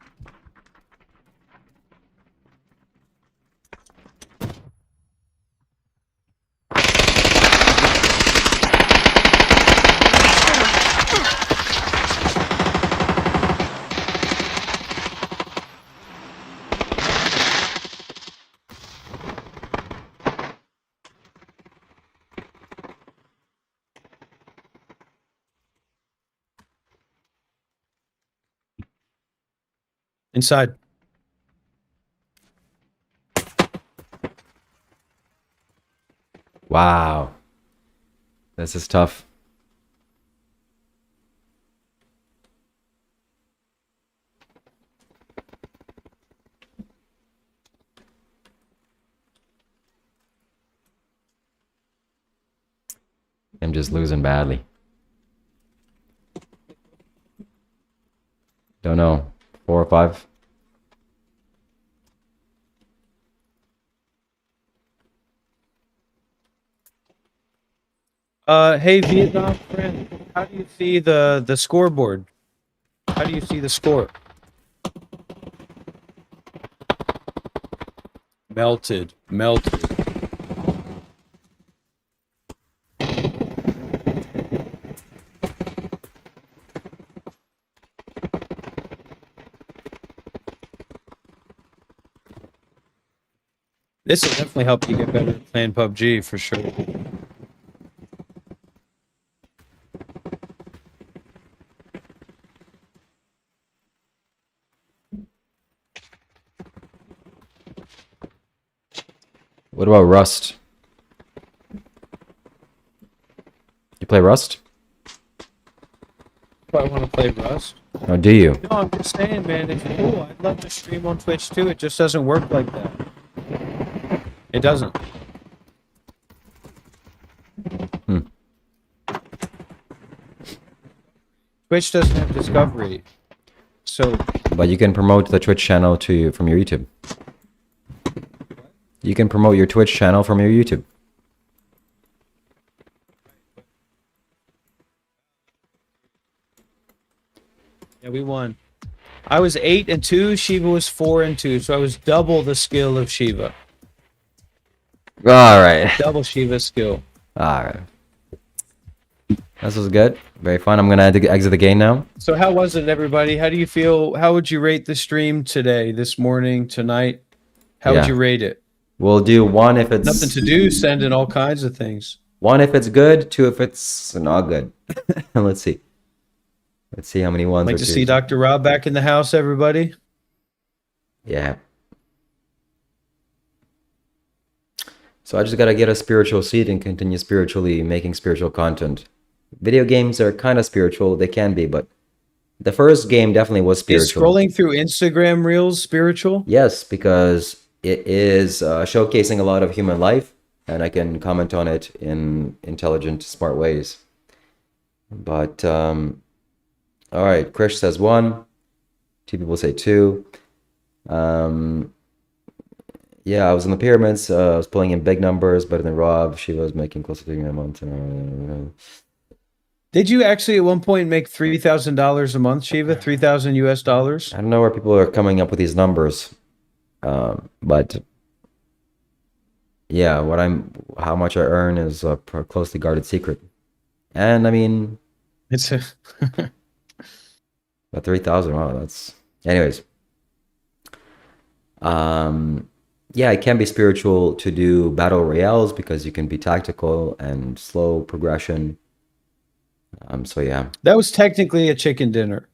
Inside. Wow. This is tough. I'm just losing badly. Don't know. 4 or 5. Hey Vietnam friend, how do you see the scoreboard? How do you see the score? Melted. This will definitely help you get better at playing PUBG for sure. What about Rust? You play Rust? Do I want to play Rust? Or do you? No, I'm just saying, man, it's cool. I'd love to stream on Twitch too. It just doesn't work like that. It doesn't. Twitch doesn't have discovery. So, But you can promote the Twitch channel to you from your YouTube. You can promote your Twitch channel from your YouTube. yeah, we won. I was 8-2. Shiva was 4-2. So I was double the skill of Shiva. All right. Double Shiva's skill. All right. This was good. Very fun. I'm gonna exit the game now. So how was it, everybody? How do you feel? How would you rate the stream today, this morning, tonight? How would Yeah. you rate it? We'll do 1 if it's Nothing to do, send in all kinds of things. 1 if it's good, 2 if it's not good. Let's see. Let's see how many ones. Like or to twos. see Dr. Rob back in the house, everybody. Yeah. So I just gotta get a spiritual seed and continue spiritually making spiritual content. Video games are kind of spiritual. They can be, but the first game definitely was Is spiritual. scrolling through Instagram Reels spiritual? Yes, because it is showcasing a lot of human life, and I can comment on it in intelligent, smart ways. But all right, Krish says 1. 2 people say 2. Yeah, I was in the pyramids. I was pulling in big numbers, better than Rob. She was making close to 3 a month. Did you actually at one point make $3,000 a month, Shiva? 3,000 US dollars? I don't know where people are coming up with these numbers, but yeah, how much I earn is a closely guarded secret. And I mean, It's a but 3,000. Wow, that's. Anyways, yeah, it can be spiritual to do battle royales because you can be tactical and slow progression. So yeah. That was technically a chicken dinner.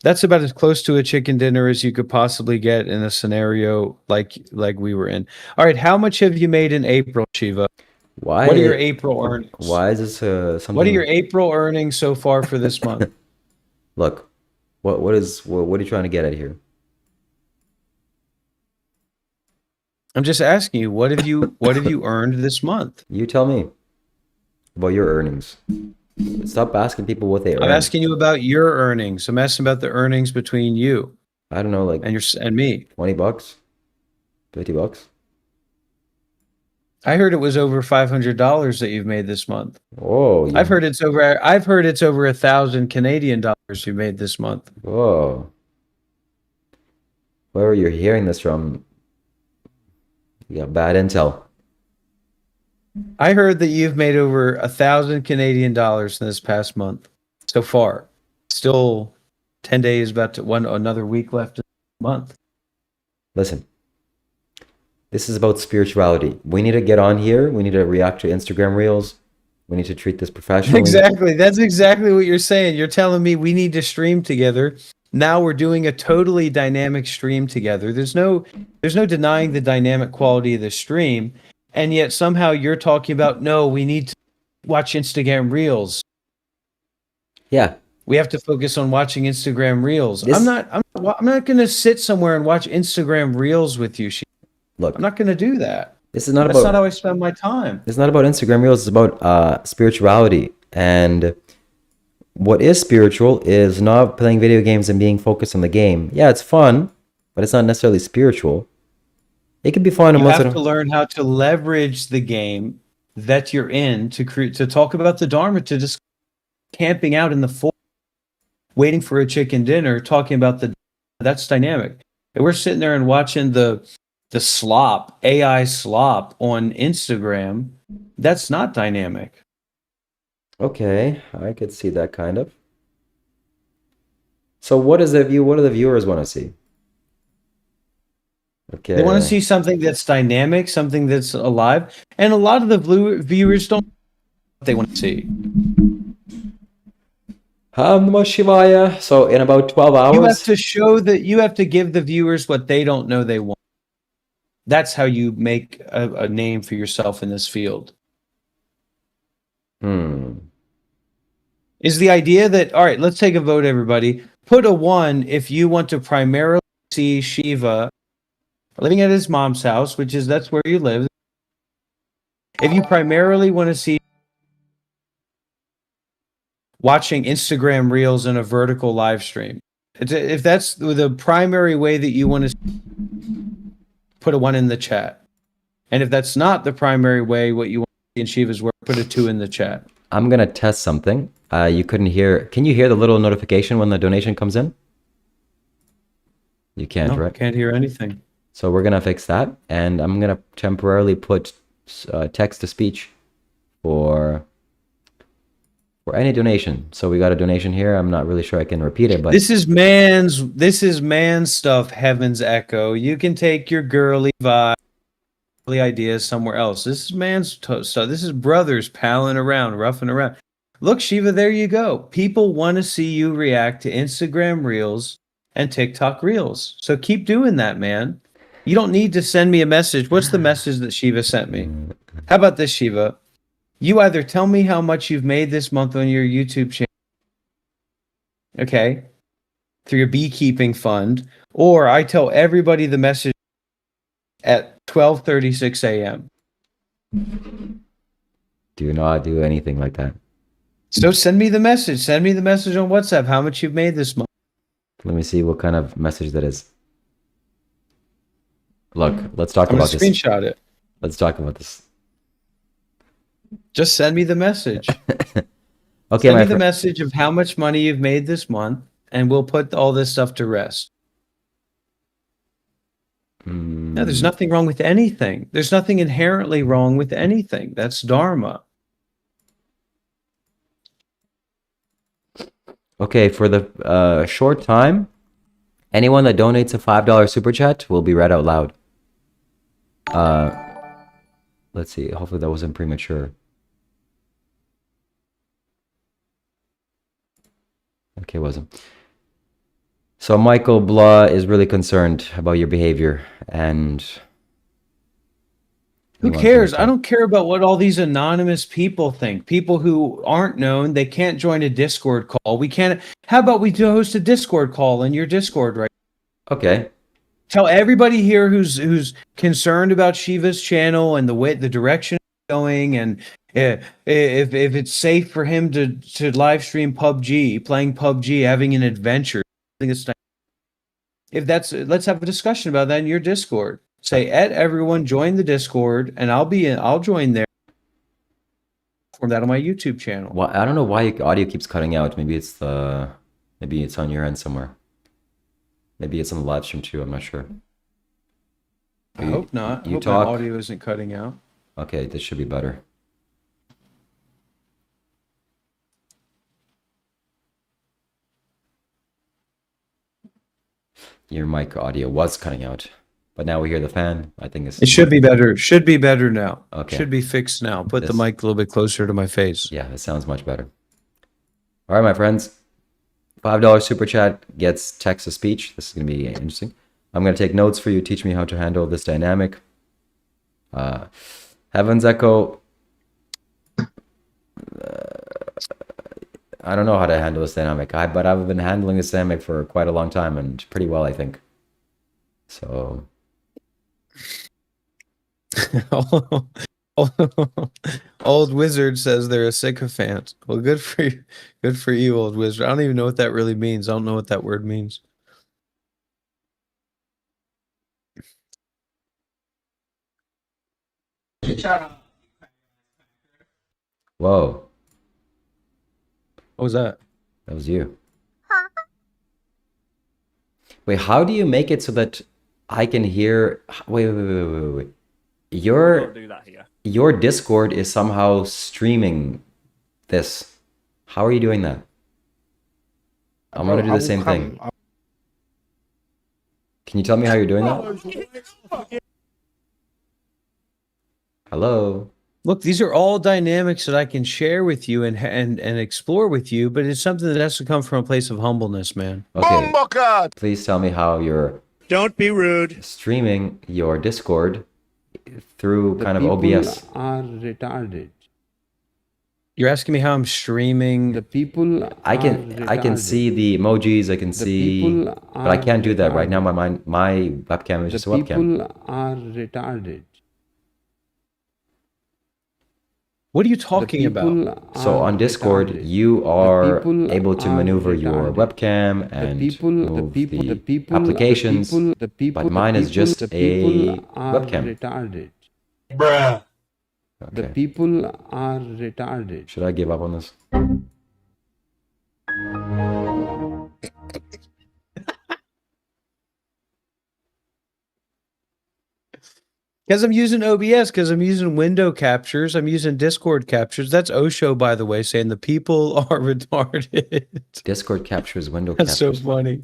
That's about as close to a chicken dinner as you could possibly get in a scenario like we were in. All right, how much have you made in April, Shiva? Why? What are your April earnings? Why is this something? What are your April earnings so far for this month? Look, what are you trying to get at here? I'm just asking you, what have you earned this month? You tell me about your earnings. Stop asking people what they earn. I'm asking you about your earnings. I'm asking about the earnings between you I don't know, like and me. $20, $50. I heard it was over $500 that you've made this month. Oh, I've heard it's over 1,000 Canadian dollars you made this month. Whoa. Where are you hearing this from? You got bad intel. I heard that you've made over 1,000 Canadian dollars in this past month so far. Still 10 days, another week left in the month. Listen, this is about spirituality. We need to get on here. We need to react to Instagram Reels. We need to treat this professionally. Exactly. That's exactly what you're saying. You're telling me we need to stream together Now we're doing a totally dynamic stream together. There's no denying the dynamic quality of the stream, and yet somehow you're talking about, no, we need to watch Instagram Reels. Yeah. We have to focus on watching Instagram Reels. This- I'm not going to sit somewhere and watch Instagram Reels with you. Look, I'm not going to do that. this is not That's not about how I spend my time. it's not about Instagram Reels. It's about spirituality. And what is spiritual is not playing video games and being focused on the game. Yeah, it's fun, but it's not necessarily spiritual. It can be fun. You once have in a- to learn how to leverage the game that you're in to talk about the Dharma, to just camping out in the forest, waiting for a chicken dinner, talking about that's dynamic. And we're sitting there and watching the slop, AI slop on Instagram. That's not dynamic. Okay, I could see that kind of. So what do the viewers want to see? Okay. They want to see something that's dynamic, something that's alive. And a lot of the viewers don't know what they want to see. Namah Shivaya. So in about 12 hours. You have to show that you have to give the viewers what they don't know they want. That's how you make a name for yourself in this field. Is the idea that, all right, let's take a vote, everybody. Put a 1 if you want to primarily see Shiva living at his mom's house, that's where you live. If you primarily want to see watching Instagram Reels in a vertical live stream, if that's the primary way that you want to put a 1 in the chat. And if that's not the primary way what you want to see in Shiva's work, put a 2 in the chat. I'm going to test something. You couldn't hear. Can you hear the little notification when the donation comes in? You can't, No, right? Can't hear anything. So we're going to fix that. And I'm going to temporarily put text to speech for any donation. So we got a donation here. I'm not really sure I can repeat it, but This is man stuff, Heaven's Echo. You can take your girly vibe, ideas somewhere else. This is man's stuff. This is brothers palling around, roughing around. Look, Shiva, there you go. People want to see you react to Instagram Reels and TikTok Reels. So keep doing that, man. You don't need to send me a message. What's the message that Shiva sent me? How about this, Shiva? You either tell me how much you've made this month on your YouTube channel, okay, through your beekeeping fund, or I tell everybody the message at 12:36 a.m. do not do anything like that. So send me the message. Send me the message on WhatsApp, how much you've made this month. Let me see what kind of message that is. Look, let's talk I'm going about to this. screenshot it. Let's talk about this. Just send me the message. Okay, Send my me the friend. message of how much money you've made this month, and we'll put all this stuff to rest. No, there's nothing wrong with anything. There's nothing inherently wrong with anything. That's Dharma. Okay, for the short time, anyone that donates a $5 super chat will be read out loud. Let's see. Hopefully that wasn't premature. Okay, it wasn't. So Michael Blah is really concerned about your behavior, and he Who wants cares? me to- I don't care about what all these anonymous people think. People who aren't known, they can't join a Discord call. We can't. How about we host a Discord call in your Discord, right? Okay. Tell everybody here who's concerned about Shiva's channel and the direction it's going, and if it's safe for him to live stream PUBG, playing PUBG, having an adventure. I think it's nice. If that's, let's have a discussion about that in your Discord. Say, everyone join the Discord, and I'll join there. Form that on my YouTube channel. Well, I don't know why your audio keeps cutting out. Maybe it's on your end somewhere. Maybe it's on the live stream too. I'm not sure. I hope not. I You hope talk. my audio isn't cutting out. Okay, this should be better. Your mic audio was cutting out, but now we hear the fan. I think It should be better. Should be better now. Okay. Should be fixed now. Put the This- mic a little bit closer to my face. Yeah, it sounds much better. All right, my friends. $5 super chat gets text to speech. This is going to be interesting. I'm going to take notes for you. Teach me how to handle this dynamic. Heaven's Echo. I don't know how to handle this dynamic, but I've been handling this dynamic for quite a long time and pretty well, I think. So. Old Wizard says they're a sycophant. Well, good for you. Good for you, Old Wizard. I don't even know what that really means. I don't know what that word means. Whoa. What was that? That was you. Wait, how do you make it so that I can hear? Wait. Don't do that here. Your Discord is somehow streaming this. How are you doing that? I want to do the same thing. Can you tell me how you're doing that? Hello? Look, these are all dynamics that I can share with you and explore with you, but it's something that has to come from a place of humbleness, man. Okay. Please tell me how you're Don't be rude. streaming your Discord through kind of OBS. Are retarded. You're asking me how I'm streaming. The people I can see the emojis, I can see, but I can't do that right now. My webcam is just a webcam. People are retarded. What are you talking about? So on Discord, you are able to maneuver your webcam and move the applications, but mine is just a webcam. Retarded. Bruh. The Okay. people are retarded. Should I give up on this? Because I'm using OBS, because I'm using window captures, I'm using Discord captures. That's Osho, by the way, saying the people are retarded. Discord captures window That's so captures. funny.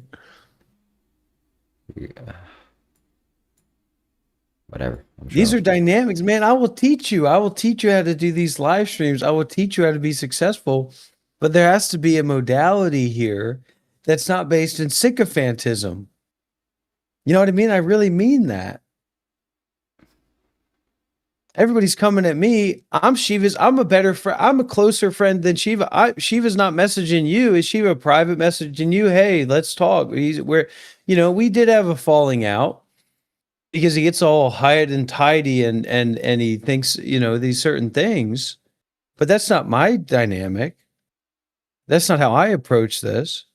Whatever. I'm sure These I'll- are dynamics, man. I will teach you. I will teach you how to do these live streams. I will teach you how to be successful. But there has to be a modality here that's not based in sycophantism. You know what I mean? I really mean that. Everybody's coming at me. I'm a better friend. I'm a closer friend than Shiva. Shiva's not messaging you. Is Shiva private messaging you? Hey, let's talk. We did have a falling out because he gets all high and tidy and he thinks, these certain things. But that's not my dynamic. That's not how I approach this.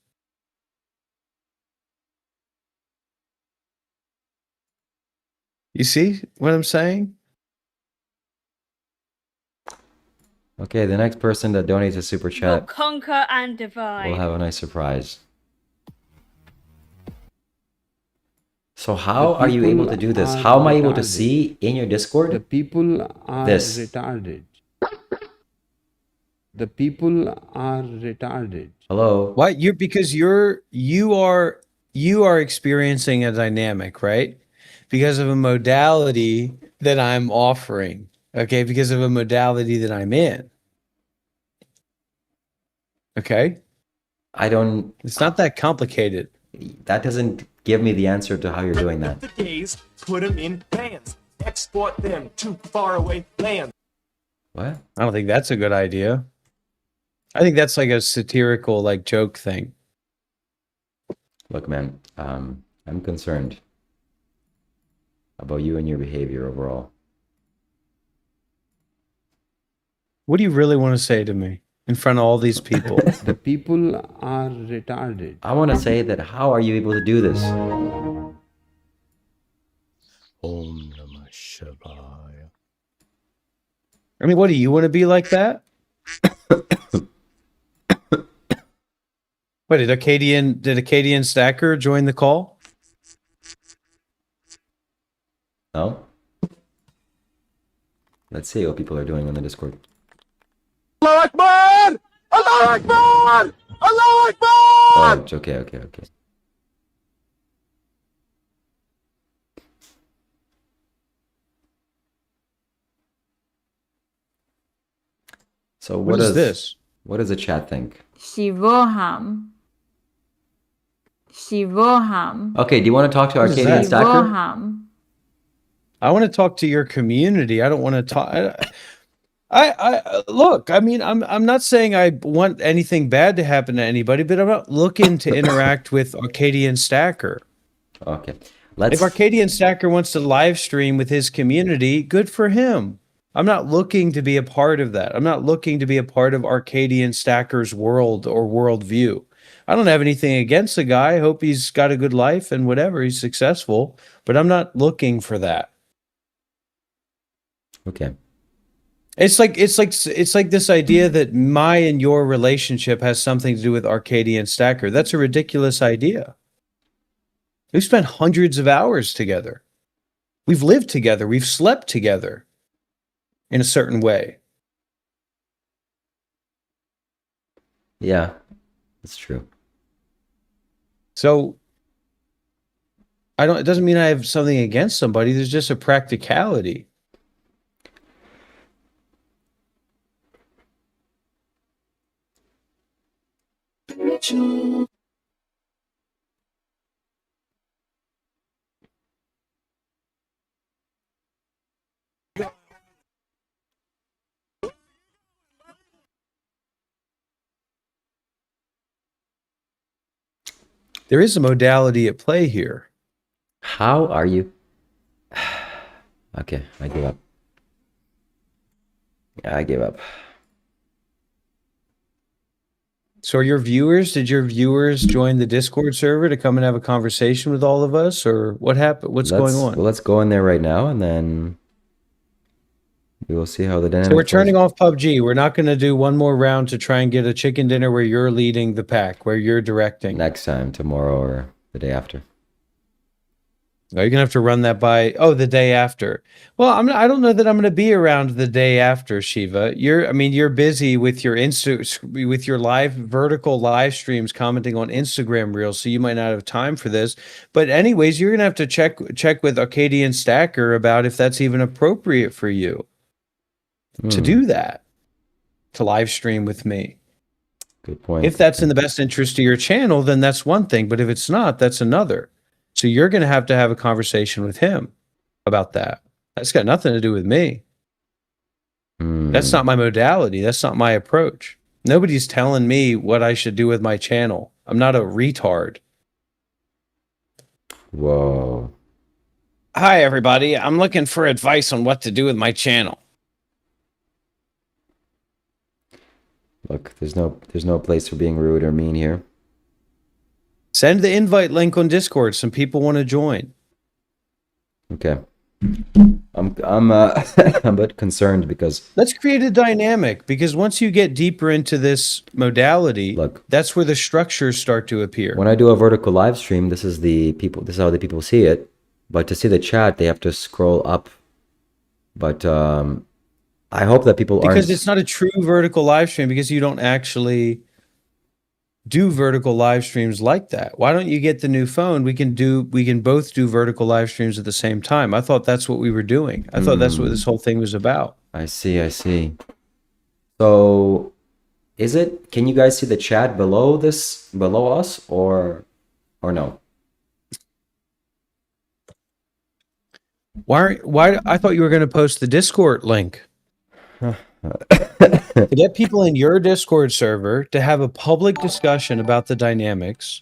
You see what I'm saying? Okay, the next person that donates a super Will chat conquer and divide. will have a nice surprise. So how are you able to do this? How am I able to see in your The Discord? people are This. retarded. The people are retarded. Hello? Why? You are experiencing a dynamic, right? Because of a modality that I'm offering. Okay, because of a modality that I'm in. Okay? It's not that complicated. That doesn't give me the answer to how you're doing that. The gays, put them in bands. Export them to faraway lands. What? I don't think that's a good idea. I think that's like a satirical joke thing. Look, man, I'm concerned about you and your behavior overall. What do you really want to say to me in front of all these people? The people are retarded. I want to say that how are you able to do this? Om Namah Shivaya. I mean, what do you want to be like that? What did Acadian Stacker join the call? No? Let's see what people are doing on the Discord. Allah Akbar! Allah Akbar! Allah Akbar! Oh, it's okay. So What is this? What does the chat think? Shivoham. Shivoham. Okay, do you want to talk to What is Arcadian that? Stacker? Shivoham. I want to talk to your community. I don't want to talk. I look. I mean, I'm not saying I want anything bad to happen to anybody, but I'm not looking to interact with Arcadian Stacker. Okay, If Arcadian Stacker wants to live stream with his community, good for him. I'm not looking to be a part of that. I'm not looking to be a part of Arcadian Stacker's world or worldview. I don't have anything against the guy. I hope he's got a good life and whatever, he's successful, but I'm not looking for that. Okay. It's like this idea that my and your relationship has something to do with Arcadian Stacker. That's a ridiculous idea. We've spent hundreds of hours together. We've lived together. We've slept together in a certain way. Yeah, that's true. So it doesn't mean I have something against somebody. There's just a practicality. There is a modality at play here. How are you? Okay, I give up. I give up. So did your viewers join the Discord server to come and have a conversation with all of us, or what happened? What's going on? Well, let's go in there right now, and then we will see how the dynamic. So we're turning off PUBG. We're not going to do one more round to try and get a chicken dinner where you're leading the pack, where you're directing. Next time, tomorrow or the day after. Oh, you're gonna have to run that by. Oh, the day after. Well, I don't know that I'm gonna be around the day after, Shiva. You're busy with your with your vertical live streams, commenting on Instagram Reels, so you might not have time for this. But anyways, you're gonna have to check with Arcadian Stacker about if that's even appropriate for you to do that, to live stream with me. Good point. If that's in the best interest of your channel, then that's one thing. But if it's not, that's another. So you're going to have a conversation with him about that. That's got nothing to do with me. That's not my modality. That's not my approach. Nobody's telling me what I should do with my channel. I'm not a retard. Whoa. Hi, everybody. I'm looking for advice on what to do with my channel. Look, there's no place for being rude or mean here. Send the invite link on Discord. Some people want to join. Okay. I'm a bit concerned because let's create a dynamic, because once you get deeper into this modality, look, that's where the structures start to appear. When I do a vertical live stream, this is how the people see it. But to see the chat, they have to scroll up. But I hope that people because it's not a true vertical live stream, because you don't actually do vertical live streams like that. Why don't you get the new phone? We can both do vertical live streams at the same time. I thought that's what we were doing. I thought that's what this whole thing was about. I see. So can you guys see the chat below us or no? Why I thought you were going to post the Discord link. To get people in your Discord server to have a public discussion about the dynamics.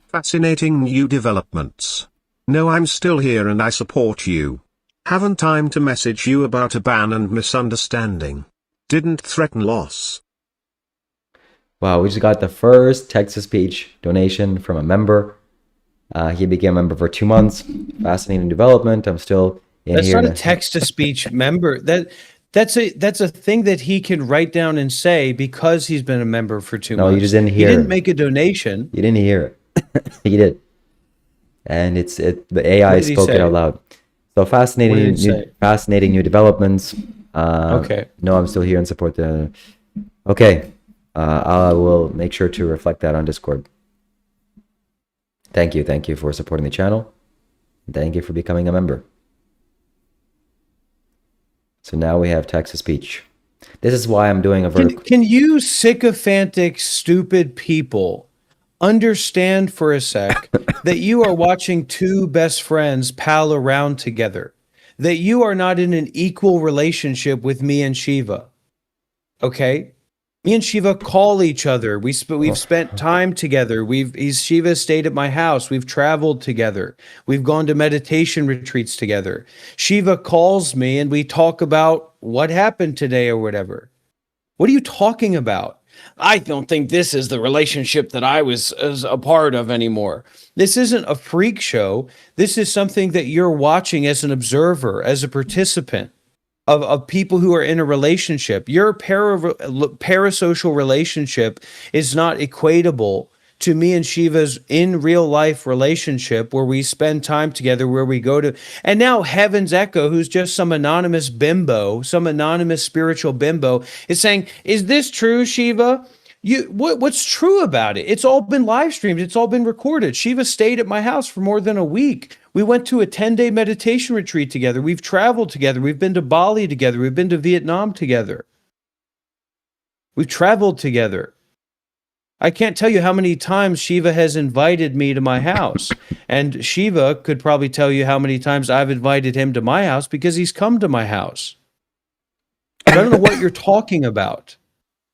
Fascinating new developments. No, I'm still here and I support you. Haven't time to message you about a ban and misunderstanding. Didn't threaten loss. Wow, we just got the first text-to-speech donation from a member. He became a member for 2 months. Fascinating development. I'm still in That's here. That's not a text-to-speech member. That's a thing that he can write down and say because he's been a member for 2 months. No, you just didn't hear. He didn't make a donation. You didn't hear it. He did. And the AI spoke it out loud. So fascinating new developments. Okay. No, I'm still here and support the. Okay. I will make sure to reflect that on Discord. Thank you for supporting the channel. Thank you for becoming a member. So now we have text-to-speech. This is why I'm doing a vertical. Can you sycophantic, stupid people understand for a sec that you are watching two best friends pal around together, that you are not in an equal relationship with me and Shiva. Okay? Me and Shiva call each other. We've spent time together. Shiva stayed at my house. We've traveled together. We've gone to meditation retreats together. Shiva calls me and we talk about what happened today or whatever. What are you talking about? I don't think this is the relationship that I was a part of anymore. This isn't a freak show. This is something that you're watching as an observer, as a participant of people who are in a relationship. Your parasocial relationship is not equatable to me and Shiva's in real life relationship where we spend time together, where we go to. And now Heaven's Echo, who's just some anonymous bimbo, some anonymous spiritual bimbo, is saying, is this true, Shiva? What's true about it? It's all been live streamed. It's all been recorded. Shiva stayed at my house for more than a week. We went to a 10-day meditation retreat together. We've traveled together. We've been to Bali together. We've been to Vietnam together. We've traveled together. I can't tell you how many times Shiva has invited me to my house. And Shiva could probably tell you how many times I've invited him to my house because he's come to my house. I don't know what you're talking about.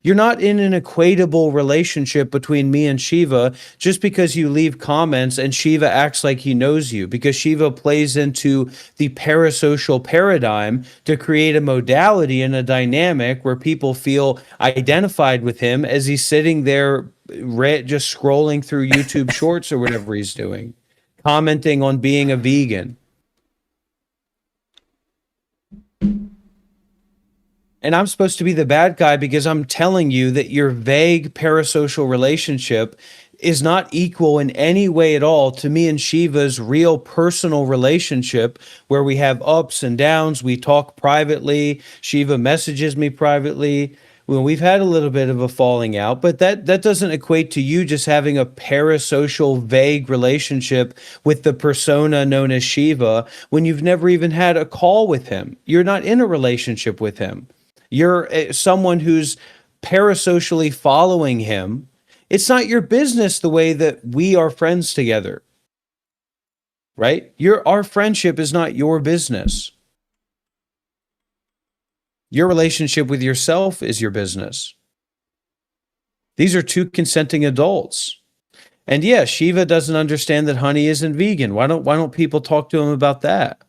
You're not in an equatable relationship between me and Shiva just because you leave comments and Shiva acts like he knows you, because Shiva plays into the parasocial paradigm to create a modality and a dynamic where people feel identified with him as he's sitting there just scrolling through YouTube shorts or whatever he's doing, commenting on being a vegan. And I'm supposed to be the bad guy because I'm telling you that your vague parasocial relationship is not equal in any way at all to me and Shiva's real personal relationship where we have ups and downs. We talk privately. Shiva messages me privately. Well, we've had a little bit of a falling out, but that doesn't equate to you just having a parasocial, vague relationship with the persona known as Shiva when you've never even had a call with him. You're not in a relationship with him. You're someone who's parasocially following him. It's not your business the way that we are friends together, right? Our friendship is not your business. Your relationship with yourself is your business. These are two consenting adults. And yeah, Shiva doesn't understand that honey isn't vegan. Why don't people talk to him about that?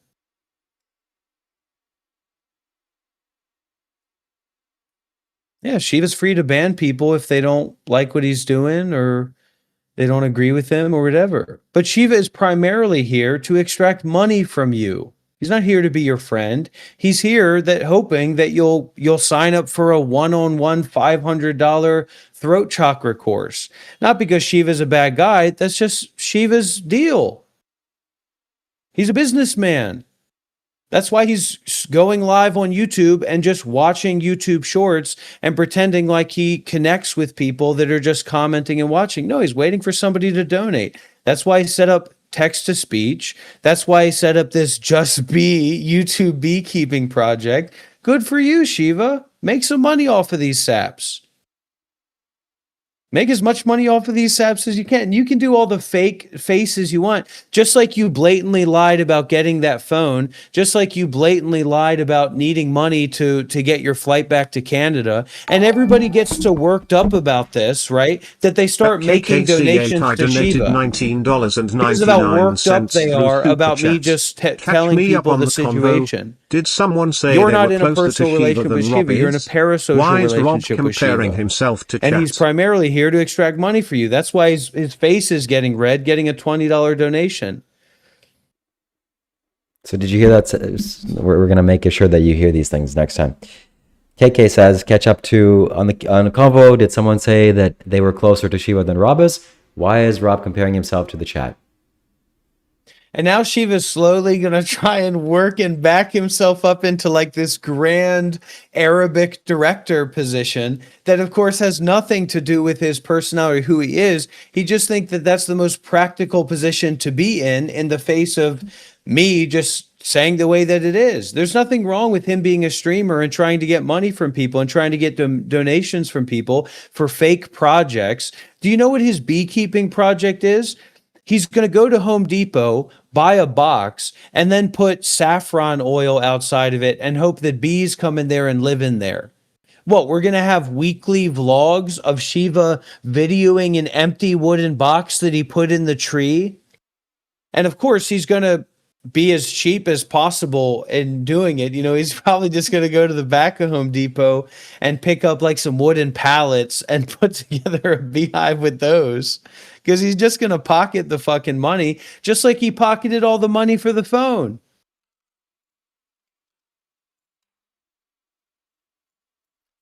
Yeah, Shiva's free to ban people if they don't like what he's doing or they don't agree with him or whatever. But Shiva is primarily here to extract money from you. He's not here to be your friend. He's here hoping that you'll sign up for a one-on-one $500 throat chakra course. Not because Shiva's a bad guy. That's just Shiva's deal. He's a businessman. That's why he's going live on YouTube and just watching YouTube shorts and pretending like he connects with people that are just commenting and watching. No, he's waiting for somebody to donate. That's why he set up text to speech. That's why he set up this Just Bee YouTube beekeeping project. Good for you, Shiva. Make some money off of these saps. Make as much money off of these saps as you can. You can do all the fake faces you want. Just like you blatantly lied about getting that phone, just like you blatantly lied about needing money to get your flight back to Canada. And everybody gets so worked up about this, right? That they start making donations to Shiva. This is how worked up they are about me just telling people the situation. Did someone say you're they not were in a personal relationship with Shiva? You're in a parasocial relationship with Shiva. Himself to and chat? He's primarily here to extract money for you. That's why his face is getting red, getting a $20 donation. So did you hear that? We're going to make sure that you hear these things next time. KK says, catch up to on the convo. Did someone say that they were closer to Shiva than Rob is? Why is Rob comparing himself to the chat? And now Shiva's slowly going to try and work and back himself up into like this grand Arabic director position that, of course, has nothing to do with his personality, who he is. He just thinks that that's the most practical position to be in the face of me just saying the way that it is. There's nothing wrong with him being a streamer and trying to get money from people and trying to get donations from people for fake projects. Do you know what his beekeeping project is? He's going to go to Home Depot, buy a box, and then put saffron oil outside of it and hope that bees come in there and live in there. What, we're going to have weekly vlogs of Shiva videoing an empty wooden box that he put in the tree? And of course, he's going to be as cheap as possible in doing it. You know, he's probably just going to go to the back of Home Depot and pick up like some wooden pallets and put together a beehive with those, because he's just going to pocket the fucking money, just like he pocketed all the money for the phone.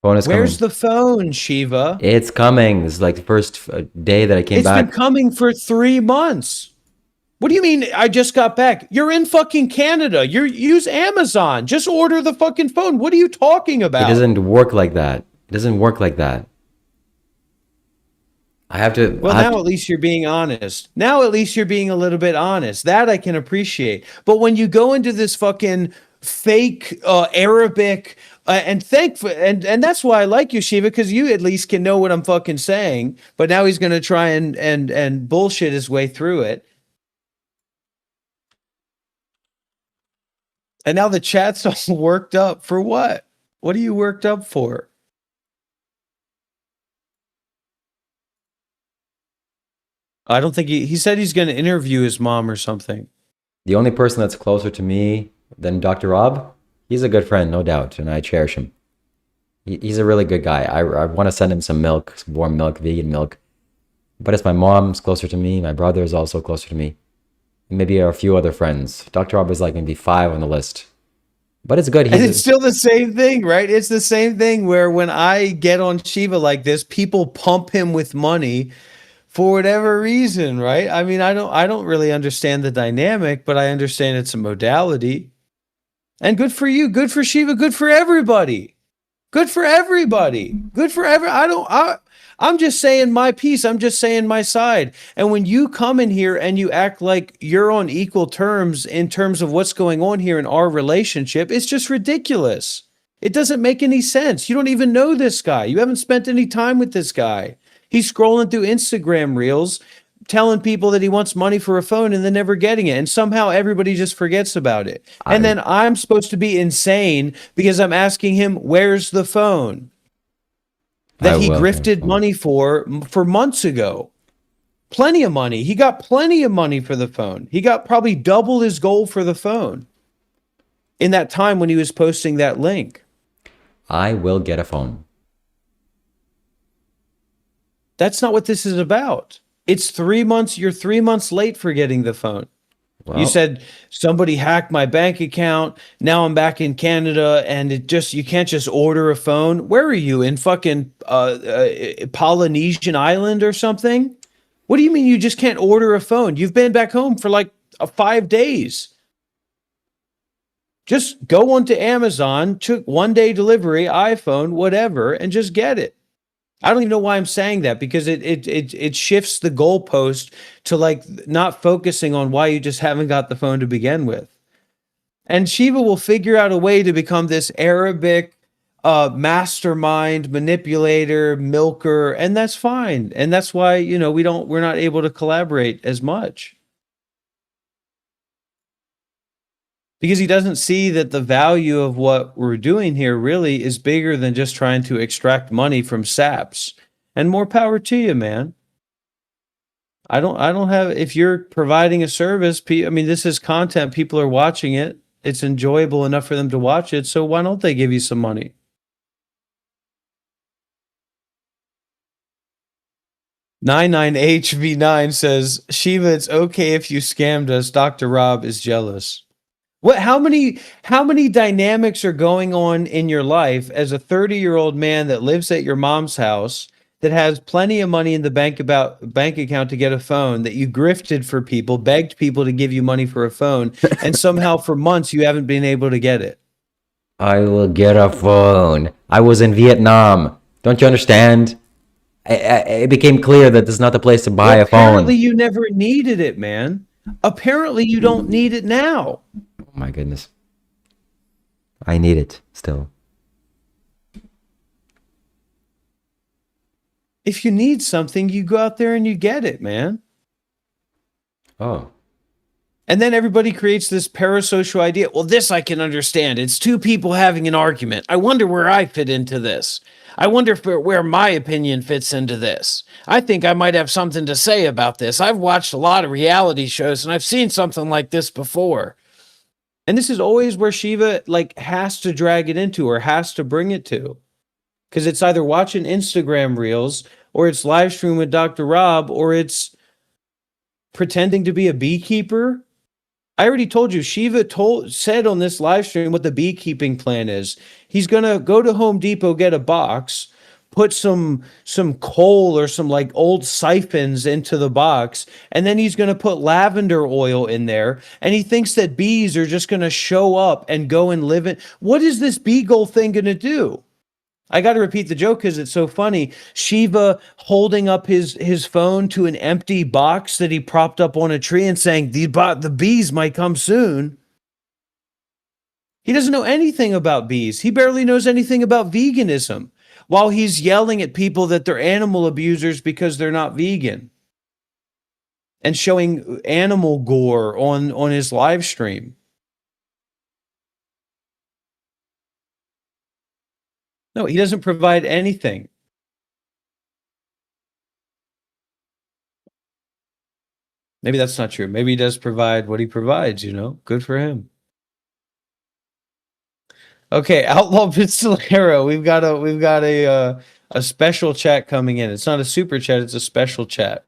Phone is Where's coming. the phone, Shiva? It's coming. This is like the first day that I came back. It's been coming for 3 months. What do you mean I just got back? You're in fucking Canada. You use Amazon. Just order the fucking phone. What are you talking about? It doesn't work like that. It doesn't work like that. I have to... Well, now at least you're being honest. Now at least you're being a little bit honest. That I can appreciate. But when you go into this fucking fake Arabic... and that's why I like you, Shiva, because you at least can know what I'm fucking saying. But now he's going to try and bullshit his way through it. And now the chat's all worked up for what? What are you worked up for? I don't think he said he's going to interview his mom or something. The only person that's closer to me than Dr. Rob, he's a good friend, no doubt, and I cherish him. He's a really good guy. I want to send him some milk, some warm milk, vegan milk. But it's my mom's closer to me. My brother is also closer to me. Maybe a few other friends. Dr. Rob is like maybe 5 on the list. But it's good. And it's still the same thing, right? It's the same thing where when I get on Shiva like this, people pump him with money for whatever reason, right? I mean, I don't really understand the dynamic, but I understand it's a modality. And good for you, good for Shiva, good for everybody. Good for everybody. Good for I'm just saying my piece. I'm just saying my side. And when you come in here and you act like you're on equal terms in terms of what's going on here in our relationship, it's just ridiculous. It doesn't make any sense. You don't even know this guy. You haven't spent any time with this guy. He's scrolling through Instagram reels, telling people that he wants money for a phone and then never getting it. And somehow everybody just forgets about it. And then I'm supposed to be insane because I'm asking him, where's the phone? That he grifted money for months ago. Plenty of money. He got plenty of money for the phone. He got probably double his goal for the phone in that time when he was posting that link. I will get a phone. That's not what this is about. It's 3 months. You're 3 months late for getting the phone. Well, you said somebody hacked my bank account. Now I'm back in Canada and you can't just order a phone. Where are you, in fucking Polynesian island or something? What do you mean you just can't order a phone? You've been back home for like 5 days. Just go onto Amazon, took 1-day delivery, iPhone, whatever, and just get it. I don't even know why I'm saying that, because it shifts the goalpost to like not focusing on why you just haven't got the phone to begin with. And Shiva will figure out a way to become this Arabic mastermind, manipulator, milker, and that's fine. And that's why, you know, we're not able to collaborate as much. Because he doesn't see that the value of what we're doing here really is bigger than just trying to extract money from saps. And more power to you, man. I don't have, if you're providing a service, I mean, this is content, people are watching it. It's enjoyable enough for them to watch it. So why don't they give you some money? $99HV9 says, Shiva, it's okay if you scammed us. Dr. Rob is jealous. What? How many dynamics are going on in your life as a 30-year-old man that lives at your mom's house, that has plenty of money in the bank account to get a phone, that you grifted for people, begged people to give you money for a phone, and somehow for months you haven't been able to get it? I will get a phone. I was in Vietnam. Don't you understand? It became clear that this is not the place to buy a phone. Apparently you never needed it, man. Apparently, you don't need it now. Oh my goodness. I need it still. If you need something, you go out there and you get it, man. Oh. And then everybody creates this parasocial idea. Well, this I can understand. It's two people having an argument. I wonder where I fit into this. I wonder where my opinion fits into this. I think I might have something to say about this. I've watched a lot of reality shows and I've seen something like this before. And this is always where Shiva like has to drag it into or has to bring it to. Because it's either watching Instagram reels or it's live stream with Dr. Rob or it's pretending to be a beekeeper. I already told you, Shiva said on this live stream what the beekeeping plan is. He's going to go to Home Depot, get a box, put some coal or some like old siphons into the box, and then he's going to put lavender oil in there, and he thinks that bees are just going to show up and go and live in. What is this beagle thing going to do? I got to repeat the joke because it's so funny. Shiva holding up his phone to an empty box that he propped up on a tree and saying, the bees might come soon. He doesn't know anything about bees. He barely knows anything about veganism while he's yelling at people that they're animal abusers because they're not vegan and showing animal gore on his live stream. No, he doesn't provide anything. Maybe that's not true. Maybe he does provide what he provides, you know? Good for him. Okay, Outlaw Pistolero, we've got a special chat coming in. It's not a super chat, it's a special chat.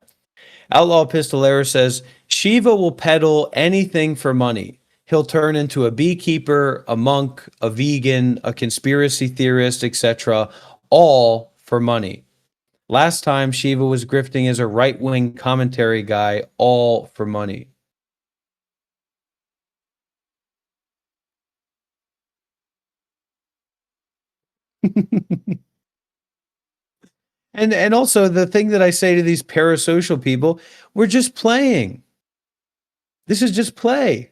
Outlaw Pistolero says, Shiva will peddle anything for money. He'll turn into a beekeeper, a monk, a vegan, a conspiracy theorist, etc., all for money. Last time, Shiva was grifting as a right-wing commentary guy, all for money. And also the thing that I say to these parasocial people, we're just playing. This is just play.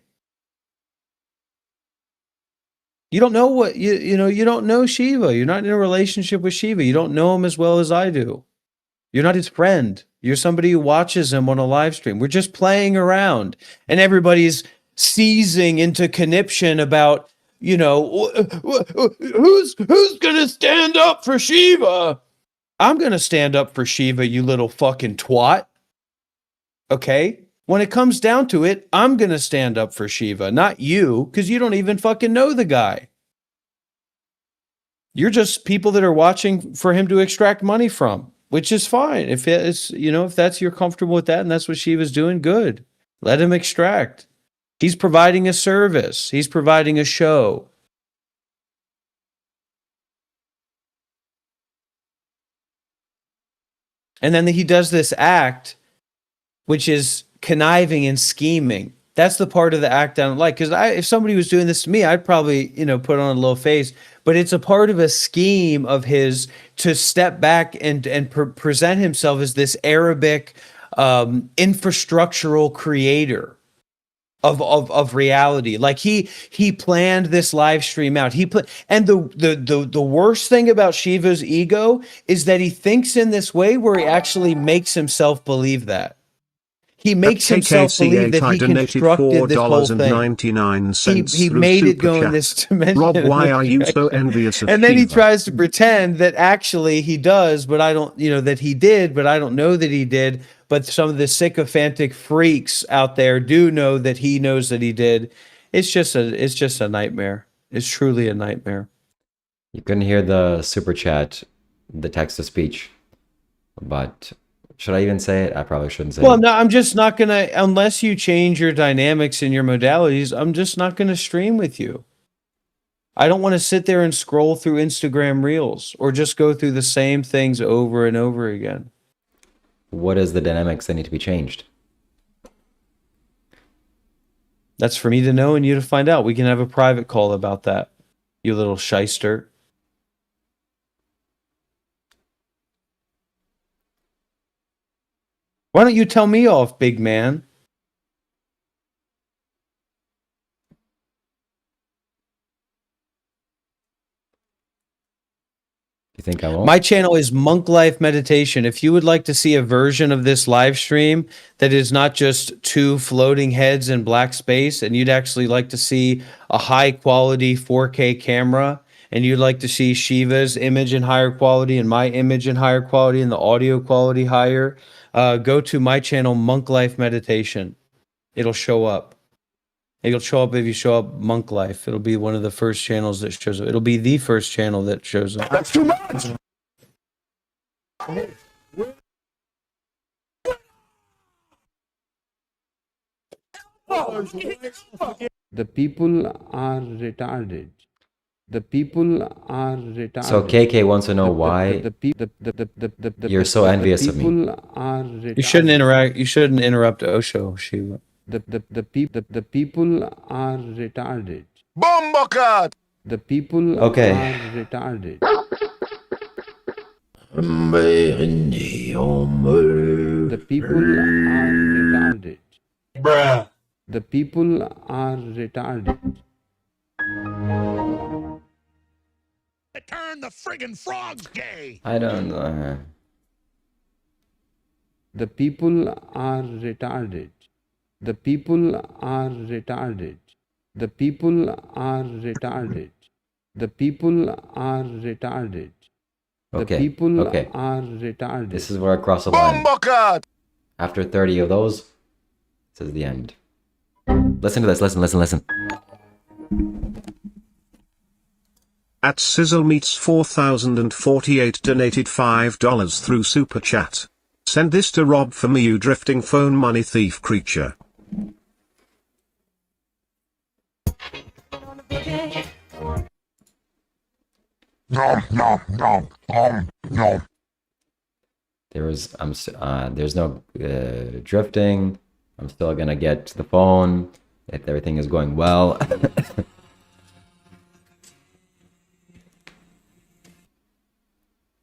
You don't know what you know, you don't know Shiva. You're not in a relationship with Shiva. You don't know him as well as I do. You're not his friend. You're somebody who watches him on a live stream. We're just playing around and everybody's seizing into conniption about, you know, who's going to stand up for Shiva? I'm going to stand up for Shiva, you little fucking twat. Okay? When it comes down to it, I'm going to stand up for Shiva, not you, because you don't even fucking know the guy. You're just people that are watching for him to extract money from, which is fine. If it's, you know, if that's you're comfortable with that and that's what Shiva's doing, good. Let him extract. He's providing a service. He's providing a show. And then he does this act, which is conniving and scheming. That's the part of the act I don't like. Because if somebody was doing this to me, I'd probably, you know, put on a little face. But it's a part of a scheme of his to step back and present himself as this Arabic infrastructural creator of reality. Like he planned this live stream out. And the worst thing about Shiva's ego is that he thinks in this way where he actually makes himself believe that. He makes himself believe that he constructed this whole thing. He made it go in this dimension. Rob, why are you so envious of And then he Shiva? tries to pretend that actually he does, but I don't, you know, that he did, but I don't know that he did. But some of the sycophantic freaks out there do know that he knows that he did. It's just a nightmare. It's truly a nightmare. You couldn't hear the super chat, the text to speech, but should I even say it? I probably shouldn't say it. Well, no, I'm just not going to, unless you change your dynamics and your modalities, I'm just not going to stream with you. I don't want to sit there and scroll through Instagram Reels or just go through the same things over and over again. What is the dynamics that need to be changed? That's for me to know and you to find out. We can have a private call about that, you little shyster. Why don't you tell me off, big man? You think I won't? My channel is Monk Life Meditation. If you would like to see a version of this live stream that is not just two floating heads in black space, and you'd actually like to see a high quality 4K camera, and you'd like to see Shiva's image in higher quality and my image in higher quality and the audio quality higher, go to my channel, Monk Life Meditation. It'll show up. It'll show up if you show up Monk Life. It'll be one of the first channels that shows up. It'll be the first channel that shows up. That's too much. The people are retarded. The people are retarded. So KK wants to know why you're so envious of me. You shouldn't interact. You shouldn't interrupt Osho, Shiva. The people are retarded. Bombocat! The people Okay. are retarded. The The people are retarded. Bruh. The people are retarded. Turn the friggin' frogs gay! I don't know. The people are retarded. The people are retarded. The people are retarded. The people are retarded. The Okay. people Okay. are retarded. This is where I cross the line. Bombocat! After 30 of those, this is the end. Listen to this. Listen. At Sizzle Meets 4048 donated $5 through Super Chat. Send this to Rob for me, you drifting phone money thief creature. No. There's no drifting. I'm still gonna get to the phone if everything is going well.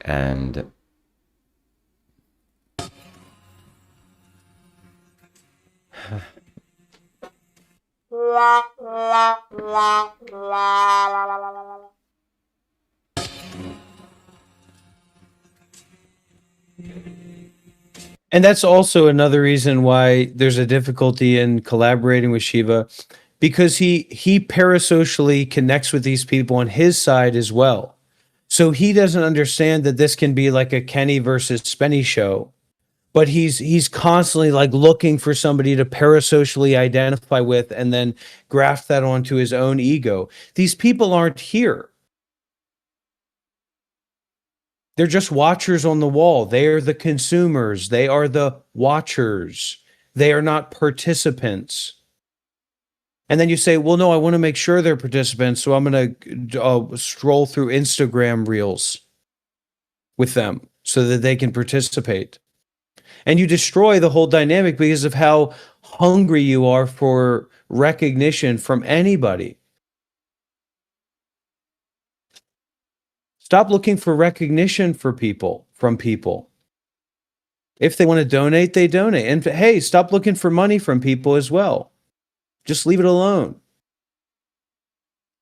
And And that's also another reason why there's a difficulty in collaborating with Shiva, because he parasocially connects with these people on his side as well. So he doesn't understand that this can be like a Kenny versus Spenny show, but he's constantly like looking for somebody to parasocially identify with and then graft that onto his own ego. These people aren't here. They're just watchers on the wall. They are the consumers. They are the watchers. They are not participants. And then you say, well, no, I want to make sure they're participants, so I'm going to stroll through Instagram reels with them so that they can participate. And you destroy the whole dynamic because of how hungry you are for recognition from anybody. Stop looking for recognition from people. If they want to donate, they donate. And hey, stop looking for money from people as well. Just leave it alone.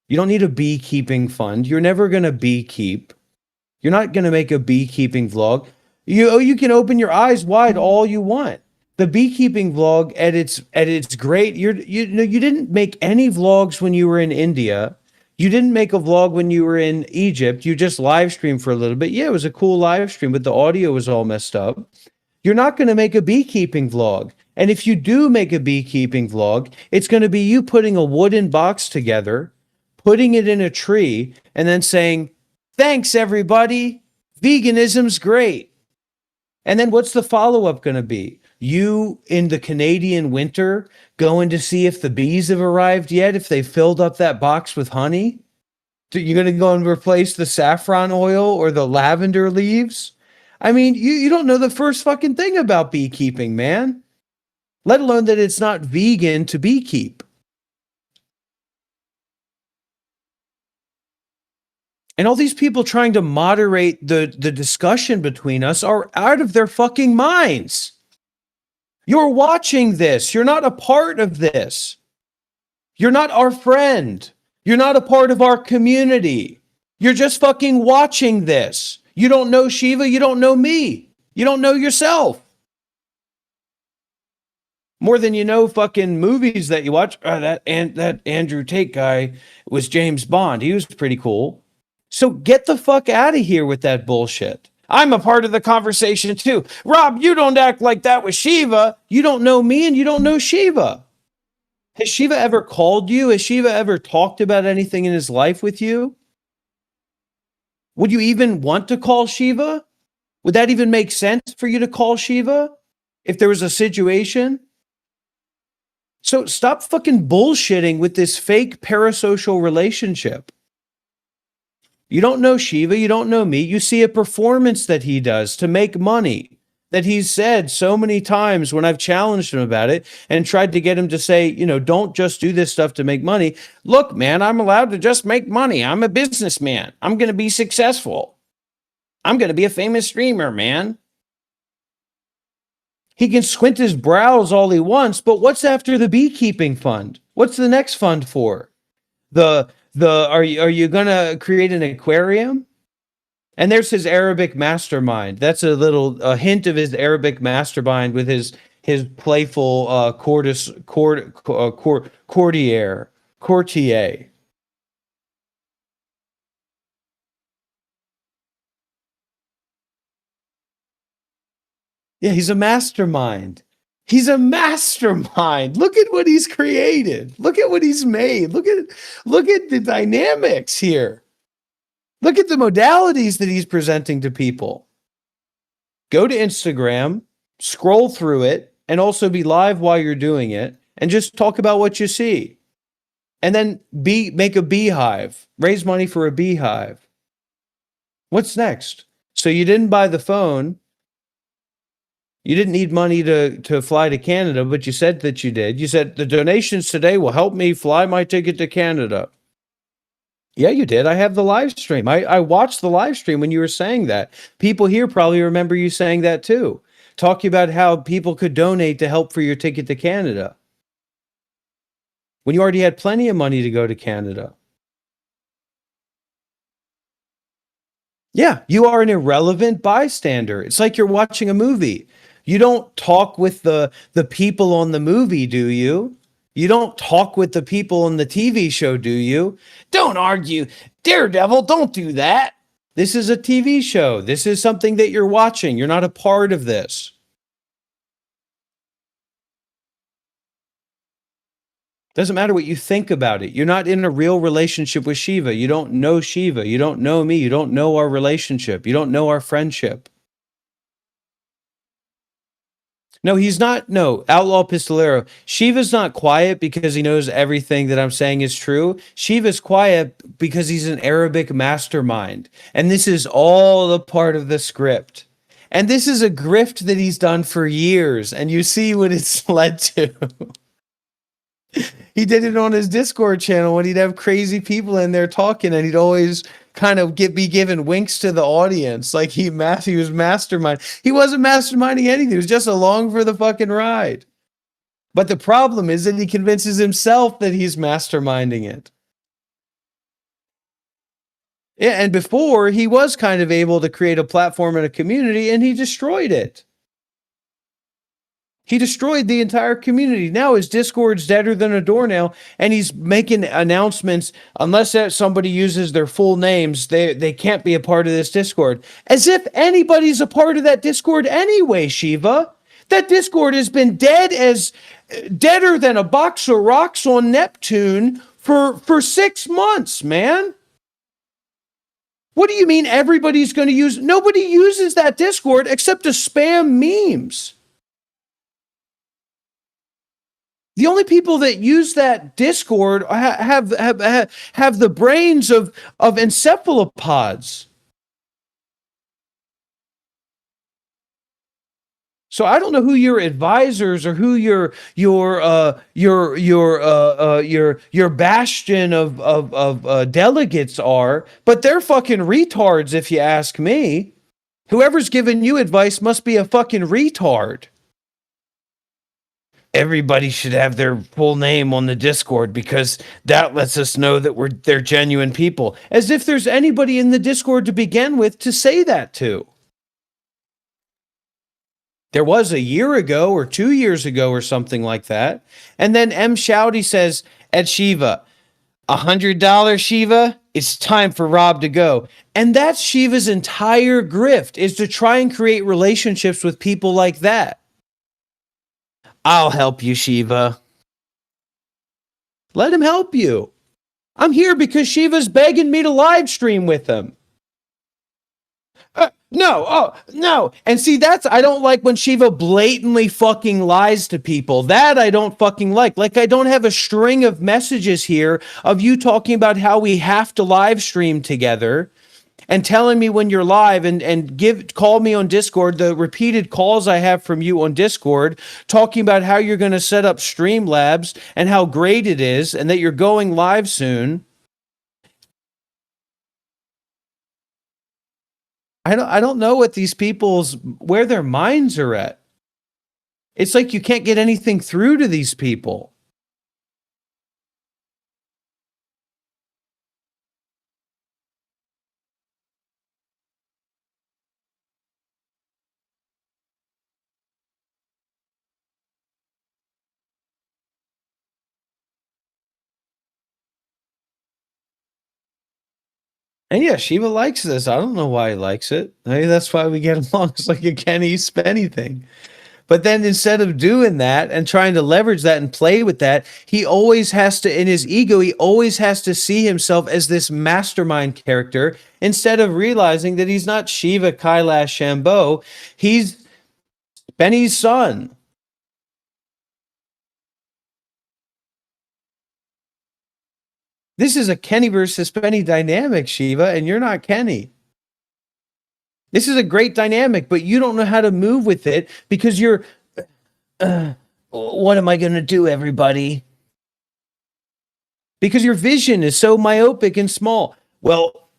You don't need a beekeeping fund. You're never going to beekeep. You're not going to make a beekeeping vlog. You can open your eyes wide all you want. The beekeeping vlog at its great, you didn't make any vlogs when you were in India. You didn't make a vlog when you were in Egypt. You just live streamed for a little bit. Yeah, it was a cool live stream, but the audio was all messed up. You're not going to make a beekeeping vlog. And if you do make a beekeeping vlog, it's going to be you putting a wooden box together, putting it in a tree, and then saying, thanks, everybody. Veganism's great. And then what's the follow-up going to be? You in the Canadian winter going to see if the bees have arrived yet, if they filled up that box with honey? You're going to go and replace the saffron oil or the lavender leaves? I mean, you don't know the first fucking thing about beekeeping, man. Let alone that it's not vegan to beekeep. And all these people trying to moderate the discussion between us are out of their fucking minds. You're watching this. You're not a part of this. You're not our friend. You're not a part of our community. You're just fucking watching this. You don't know Shiva, you don't know me. You don't know yourself. More than you know fucking movies that you watch. That Andrew Tate guy was James Bond. He was pretty cool. So get the fuck out of here with that bullshit. I'm a part of the conversation too. Rob, you don't act like that with Shiva. You don't know me and you don't know Shiva. Has Shiva ever called you? Has Shiva ever talked about anything in his life with you? Would you even want to call Shiva? Would that even make sense for you to call Shiva if there was a situation? So stop fucking bullshitting with this fake parasocial relationship. You don't know Shiva, you don't know me. You see a performance that he does to make money that he's said so many times when I've challenged him about it and tried to get him to say, you know, don't just do this stuff to make money. Look, man, I'm allowed to just make money. I'm a businessman. I'm going to be successful. I'm going to be a famous streamer, man. He can squint his brows all he wants, but what's after the beekeeping fund? What's the next fund for? Are you gonna create an aquarium? And there's his Arabic mastermind. That's a hint of his Arabic mastermind with his playful courtier. Yeah, he's a mastermind. He's a mastermind. Look at what he's created. Look at what he's made. Look at the dynamics here. Look at the modalities that he's presenting to people. Go to Instagram, scroll through it, and also be live while you're doing it, and just talk about what you see. And then make a beehive. Raise money for a beehive. What's next? So you didn't buy the phone. You didn't need money to fly to Canada, but you said that you did. You said the donations today will help me fly my ticket to Canada. Yeah, you did. I have the live stream. I watched the live stream when you were saying that. People here probably remember you saying that too. Talking about how people could donate to help for your ticket to Canada. When you already had plenty of money to go to Canada. Yeah, you are an irrelevant bystander. It's like you're watching a movie. You don't talk with the people on the movie, do you? You don't talk with the people on the TV show, do you? Don't argue. Daredevil, don't do that. This is a TV show. This is something that you're watching. You're not a part of this. Doesn't matter what you think about it. You're not in a real relationship with Shiva. You don't know Shiva. You don't know me. You don't know our relationship. You don't know our friendship. No, he's not. No, Outlaw Pistolero. Shiva's not quiet because he knows everything that I'm saying is true. Shiva's quiet because he's an Arabic mastermind. And this is all a part of the script. And this is a grift that he's done for years. And you see what it's led to. He did it on his Discord channel when he'd have crazy people in there talking, and he'd always kind of be giving winks to the audience like he was mastermind. He wasn't masterminding anything. He was just along for the fucking ride. But the problem is that he convinces himself that he's masterminding it. Yeah, and before he was kind of able to create a platform and a community, and he destroyed it. He destroyed the entire community. Now his Discord's deader than a doornail, and he's making announcements. Unless somebody uses their full names, they can't be a part of this Discord. As if anybody's a part of that Discord anyway, Shiva. That Discord has been deader than a box of rocks on Neptune for 6 months, man. What do you mean everybody's going to use? Nobody uses that Discord except to spam memes. The only people that use that Discord have the brains of encephalopods. So I don't know who your advisors or who your bastion of delegates are, but they're fucking retards if you ask me. Whoever's giving you advice must be a fucking retard. everybody should have their full name on the Discord because that lets us know that they're genuine people. As if there's anybody in the Discord to begin with to say that to. There was a year ago or 2 years ago or something like that. And then M. Shouty says, at Shiva, $100 Shiva, it's time for Rob to go. And that's Shiva's entire grift, is to try and create relationships with people like that. I'll help you, Shiva. Let him help you. I'm here because Shiva's begging me to live stream with him. No. And see, I don't like when Shiva blatantly fucking lies to people. That I don't fucking like. Like, I don't have a string of messages here of you talking about how we have to live stream together and telling me when you're live and call me on Discord, the repeated calls I have from you on Discord, talking about how you're going to set up Streamlabs and how great it is and that you're going live soon. I don't know what these where their minds are at. It's like you can't get anything through to these people. And yeah, Shiva likes this. I don't know why he likes it. Maybe that's why we get along. It's like a Kenny Spenny thing. But then instead of doing that and trying to leverage that and play with that, he always has to, in his ego, he always has to see himself as this mastermind character instead of realizing that he's not Shiva, Kailash, Shambho. He's Benny's son. This is a Kenny versus Benny dynamic, Shiva, and you're not Kenny. This is a great dynamic, but you don't know how to move with it because you're, what am I going to do, everybody? Because your vision is so myopic and small. Well,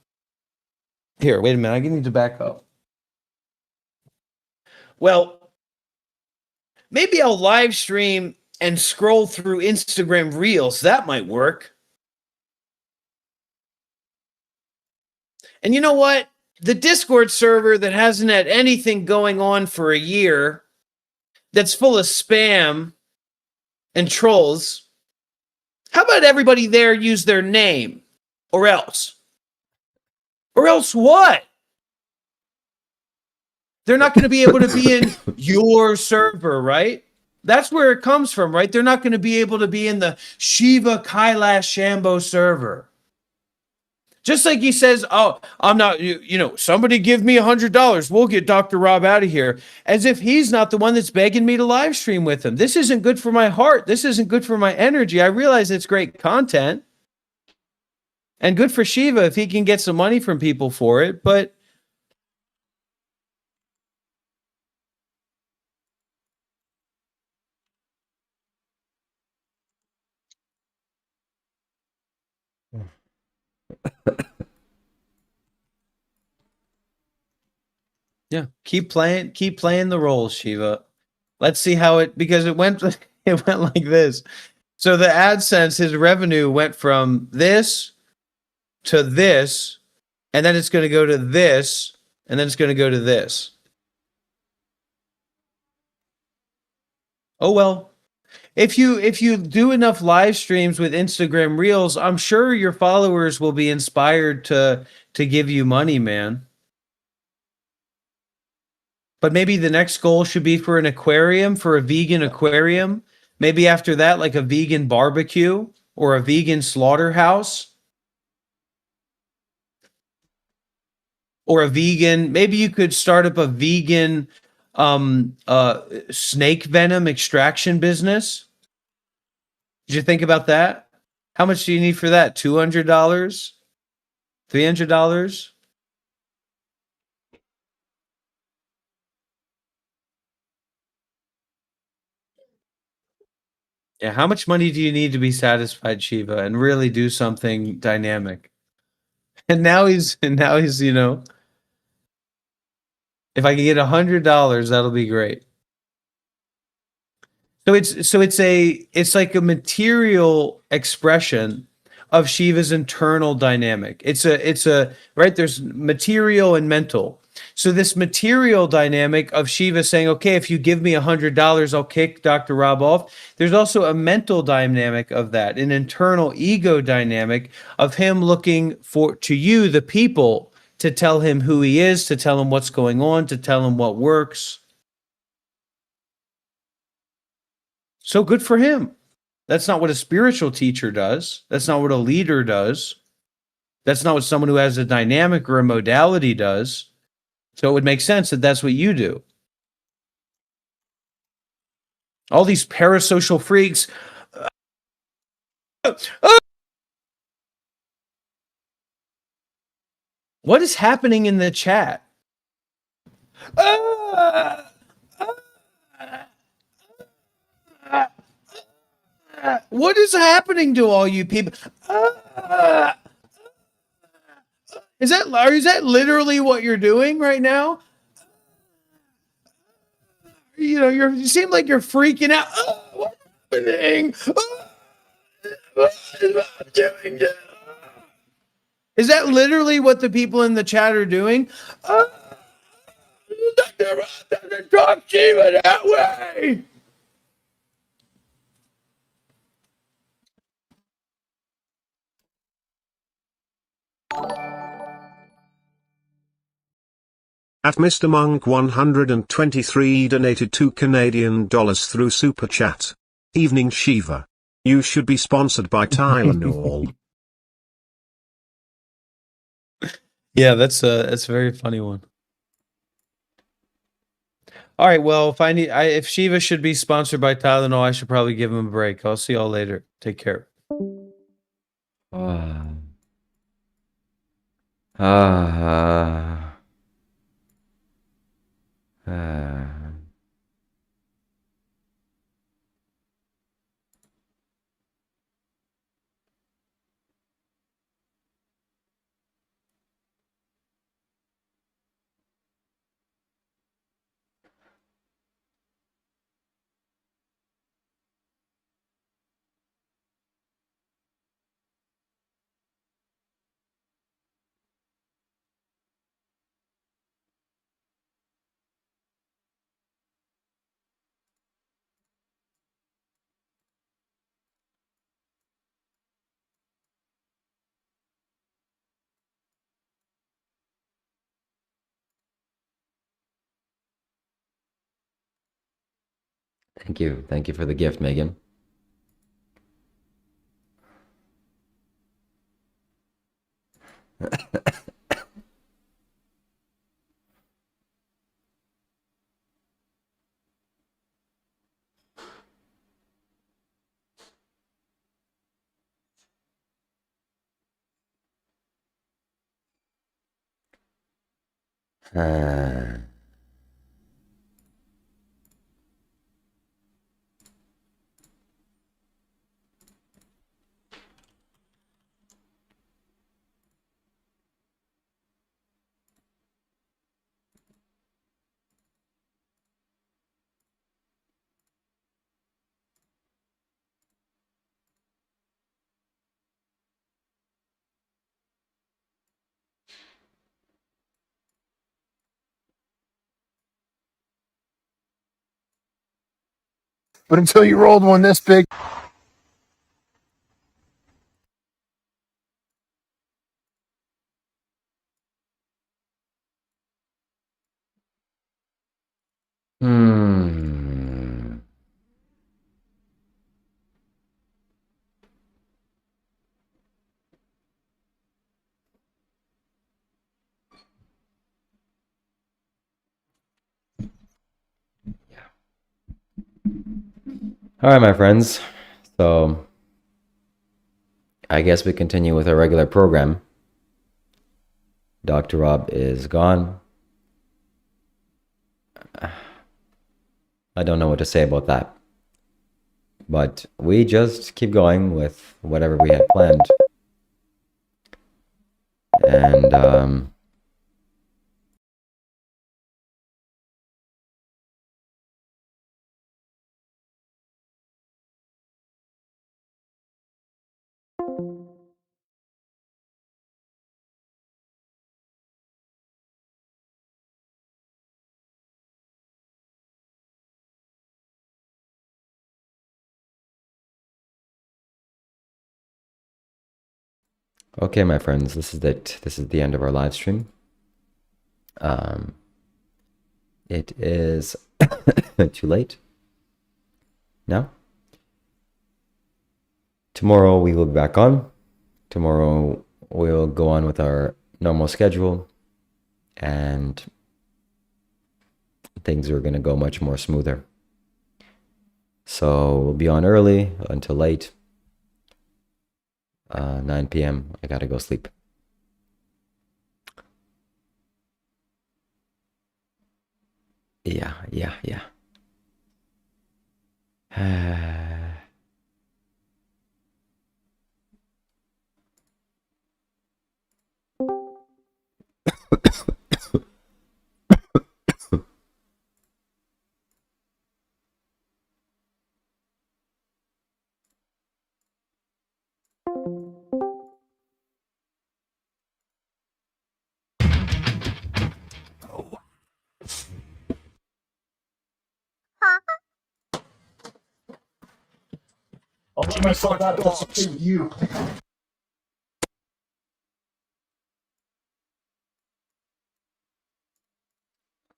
here, wait a minute. I need to back up. Well, maybe I'll live stream and scroll through Instagram Reels. That might work. And you know what? The Discord server that hasn't had anything going on for a year, that's full of spam and trolls, how about everybody there use their name? Or else? Or else what? They're not going to be able to be in your server, right? That's where it comes from, right? They're not going to be able to be in the Shiva Kailash Shambho server. Just like he says, oh, I'm not, somebody give me $100. We'll get Dr. Rob out of here. As if he's not the one that's begging me to live stream with him. This isn't good for my heart. This isn't good for my energy. I realize it's great content. And good for Shiva if he can get some money from people for it. But yeah, keep playing the roles, Shiva. Let's see how because it went like this. So the AdSense, his revenue went from this to this, and then it's going to go to this, and then it's going to go to this. Oh well. If you do enough live streams with Instagram Reels, I'm sure your followers will be inspired to give you money, man. But maybe the next goal should be for an aquarium, for a vegan aquarium. Maybe after that, like a vegan barbecue or a vegan slaughterhouse. Or a vegan, maybe you could start up a vegan snake venom extraction business. Did you think about that? How much do you need for that? $200? $300? Yeah, how much money do you need to be satisfied, Shiva, and really do something dynamic? And now he's, if I can get $100, that'll be great. It's like a material expression of Shiva's internal dynamic. It's a right, there's material and mental. So this material dynamic of Shiva saying, okay, if you give me $100, I'll kick Dr. Rob off. There's also a mental dynamic of that, an internal ego dynamic of him looking to you, the people, to tell him who he is, to tell him what's going on, to tell him what works. So good for him. That's not what a spiritual teacher does. That's not what a leader does. That's not what someone who has a dynamic or a modality does. So it would make sense that that's what you do. All these parasocial freaks. What is happening in the chat? What is happening to all you people? Is that literally what you're doing right now? You know, you seem like you're freaking out. What's happening? What am I doing? Is that literally what the people in the chat are doing? Doesn't talk Shiva that way. At Mr. Monk 123 donated $2 through Super Chat. Evening Shiva. You should be sponsored by Tylenol. Yeah, that's a very funny one. All right, well, if Shiva should be sponsored by Tylenol, I should probably give him a break. I'll see y'all later. Take care. Thank you. Thank you for the gift, Megan. But until you rolled one this big. All right, my friends. So I guess we continue with our regular program. Dr. Rob is gone. I don't know what to say about that. But we just keep going with whatever we had planned. And Okay, my friends, this is it. This is the end of our live stream. It is too late now. Tomorrow we will be back on. Tomorrow we'll go on with our normal schedule, and things are going to go much more smoother. So we'll be on early until late. 9 p.m. I gotta go sleep. Yeah. I'll let myself out to you.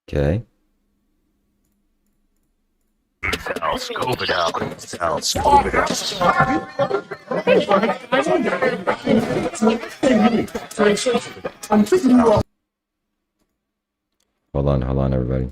Okay. I'll scope it out. I'll scope it out. Hold on, everybody.